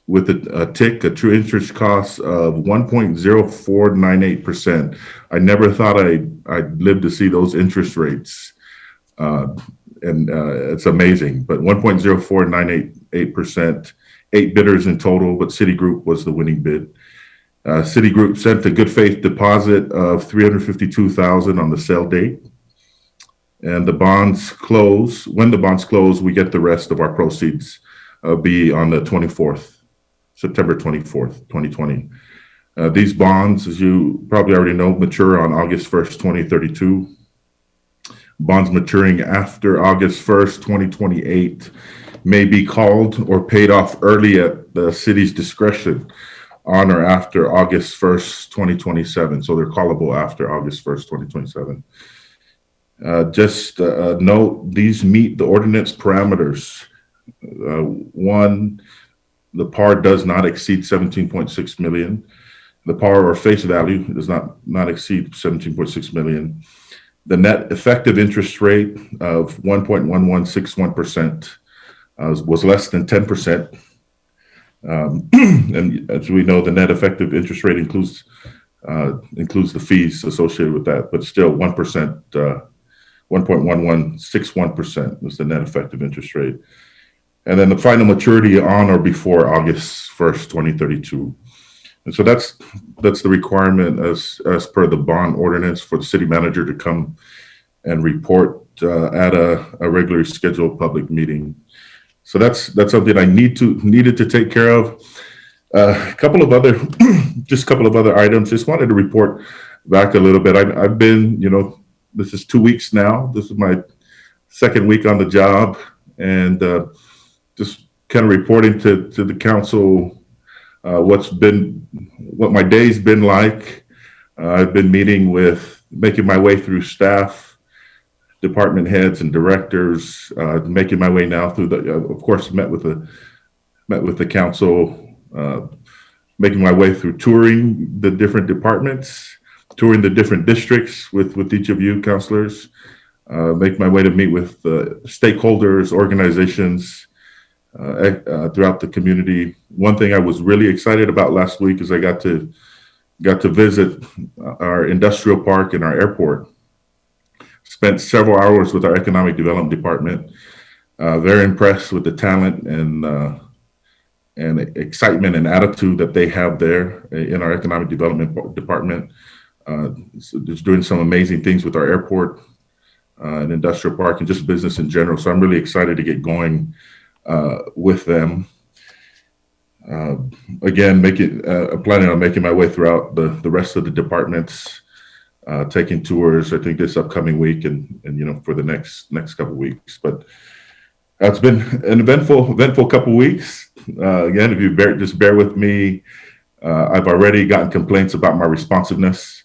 with a true interest cost of 1.0498%. I never thought I'd live to see those interest rates. And it's amazing, but 1.0498%, 8 bidders in total, but Citigroup was the winning bid. Citigroup sent a good faith deposit of $352,000 on the sale date. And the bonds close. When the bonds close, we get the rest of our proceeds be on the 24th. September 24th, 2020. These bonds, as you probably already know, mature on August 1st, 2032. Bonds maturing after August 1st, 2028 may be called or paid off early at the city's discretion on or after August 1st, 2027. So they're callable after August 1st, 2027. Just note, these meet the ordinance parameters. One, the par does not exceed 17.6 million. The par or face value does not exceed 17.6 million. The net effective interest rate of 1.1161% was less than 10%. And as we know, the net effective interest rate includes the fees associated with that, but still 1%, 1.1161% was the net effective interest rate. And then the final maturity on or before August 1st, 2032. And so that's the requirement as per the bond ordinance for the city manager to come and report at a regularly scheduled public meeting. So that's something I needed to take care of. A couple of other items. Just wanted to report back a little bit. I've been, this is 2 weeks now. This is my second week on the job, and just kind of reporting to the council what my day's been like. I've been making my way through staff, department heads and directors, making my way now through of course, met with the council, making my way through touring the different departments, touring the different districts with each of you councilors, make my way to meet with stakeholders, organizations, throughout the community. One thing I was really excited about last week is I got to visit our industrial park and our airport. Spent several hours with our economic development department. Very impressed with the talent and excitement and attitude that they have there in our economic development department. Just doing some amazing things with our airport and industrial park and just business in general. So I'm really excited to get going with them. Again, planning on making my way throughout the rest of the departments, taking tours, I think this upcoming week and for the next couple of weeks. But it's been an eventful couple of weeks. again, if you just bear with me, I've already gotten complaints about my responsiveness.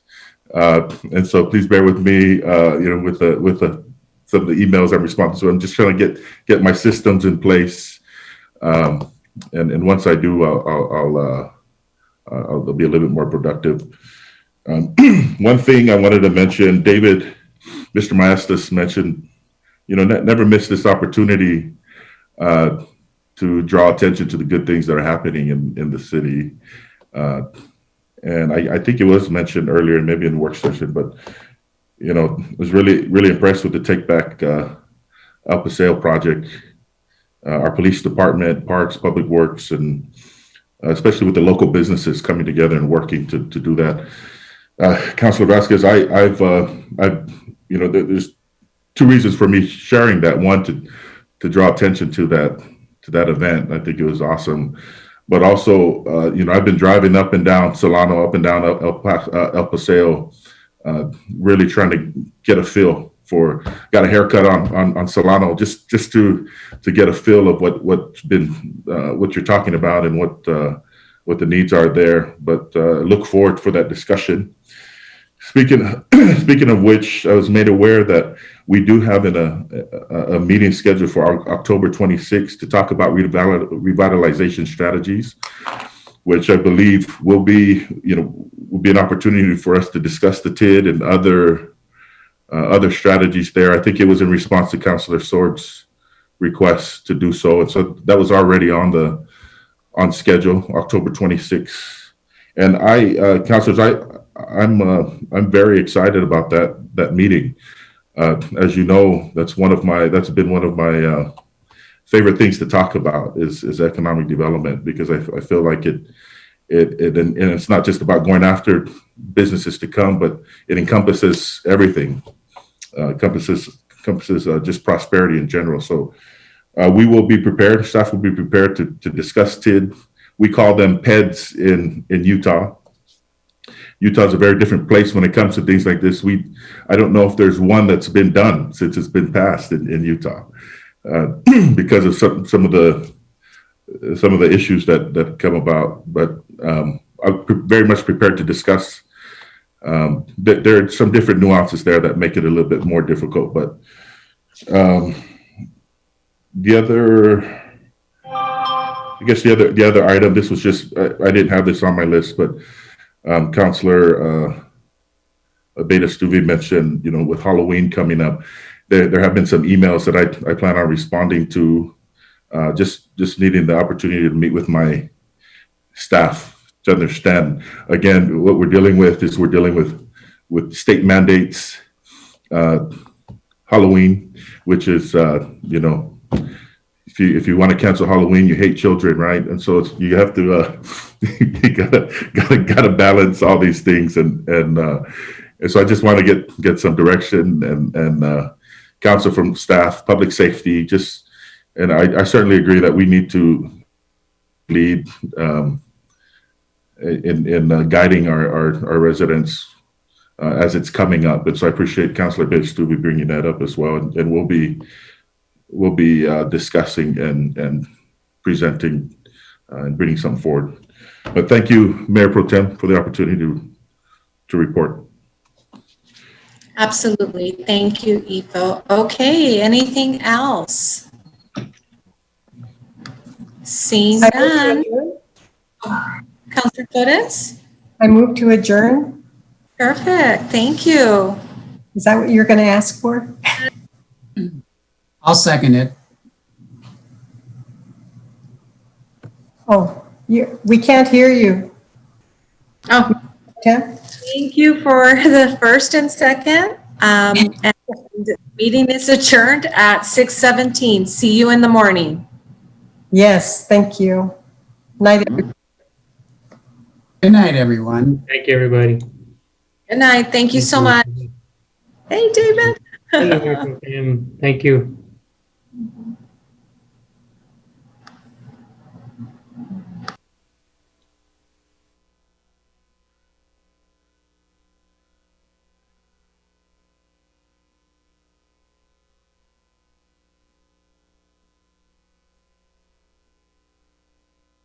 And so please bear with me, with some of the emails I'm responding to. I'm just trying to get my systems in place. And once I do, I'll be a little bit more productive. One thing I wanted to mention, Mr. Maestas mentioned, never miss this opportunity to draw attention to the good things that are happening in the city. And I think it was mentioned earlier, maybe in the work session, but, I was really, really impressed with the Take Back El Paseo project. Our police department, parks, public works, and especially with the local businesses coming together and working to do that. Councilor Vasquez, there's two reasons for me sharing that. One, to draw attention to that event. I think it was awesome. But also, I've been driving up and down Solano, up and down El Paseo, really trying to get a feel for. Got a haircut on Solano just to get a feel of what you're talking about and what the needs are there. But look forward for that discussion. Speaking of which, I was made aware that we do have a meeting scheduled for October 26th to talk about revitalization strategies, which I believe will be an opportunity for us to discuss the TID and other strategies there. I think it was in response to Councilor Sorg's request to do so, and so that was already on schedule, October 26th. And councilors, I'm very excited about that meeting. As you know, that's been one of my favorite things to talk about is economic development, because I feel like it and it's not just about going after businesses to come, but it encompasses everything. Encompasses just prosperity in general. So we will be prepared. Staff will be prepared to discuss TID. We call them PEDs in Utah. Utah is a very different place when it comes to things like this. I don't know if there's one that's been done since it's been passed in Utah, because of some of the issues that come about. But I'm very much prepared to discuss. There are some different nuances there that make it a little bit more difficult. But the other item. This was just I didn't have this on my list, but. Councilor Beta Stuvi mentioned, with Halloween coming up, there have been some emails that I plan on responding to, just needing the opportunity to meet with my staff to understand. Again, what we're dealing with with state mandates, Halloween, which is, if you want to cancel Halloween, you hate children, right? And so you have to you gotta balance all these things, and so I just want to get some direction and counsel from staff, public safety, and I certainly agree that we need to lead in guiding our residents as it's coming up. And so I appreciate Councilor Bid-Stuvi bringing that up as well, and we'll be discussing and presenting and bringing something forward. But thank you, Mayor Pro Tem, for the opportunity to report. Absolutely. Thank you, Ivo. Okay, anything else? Seeing none. Councilor Flores? I move to adjourn. Perfect. Thank you. Is that what you're going to ask for? I'll second it. Oh, we can't hear you. Oh, Tim? thank you for the first and second. And meeting is adjourned at 6:17. See you in the morning. Yes, thank you. Night, everybody. Good night, everyone. Thank you, everybody. Good night. Thank you so much. Hey, David. Thank you.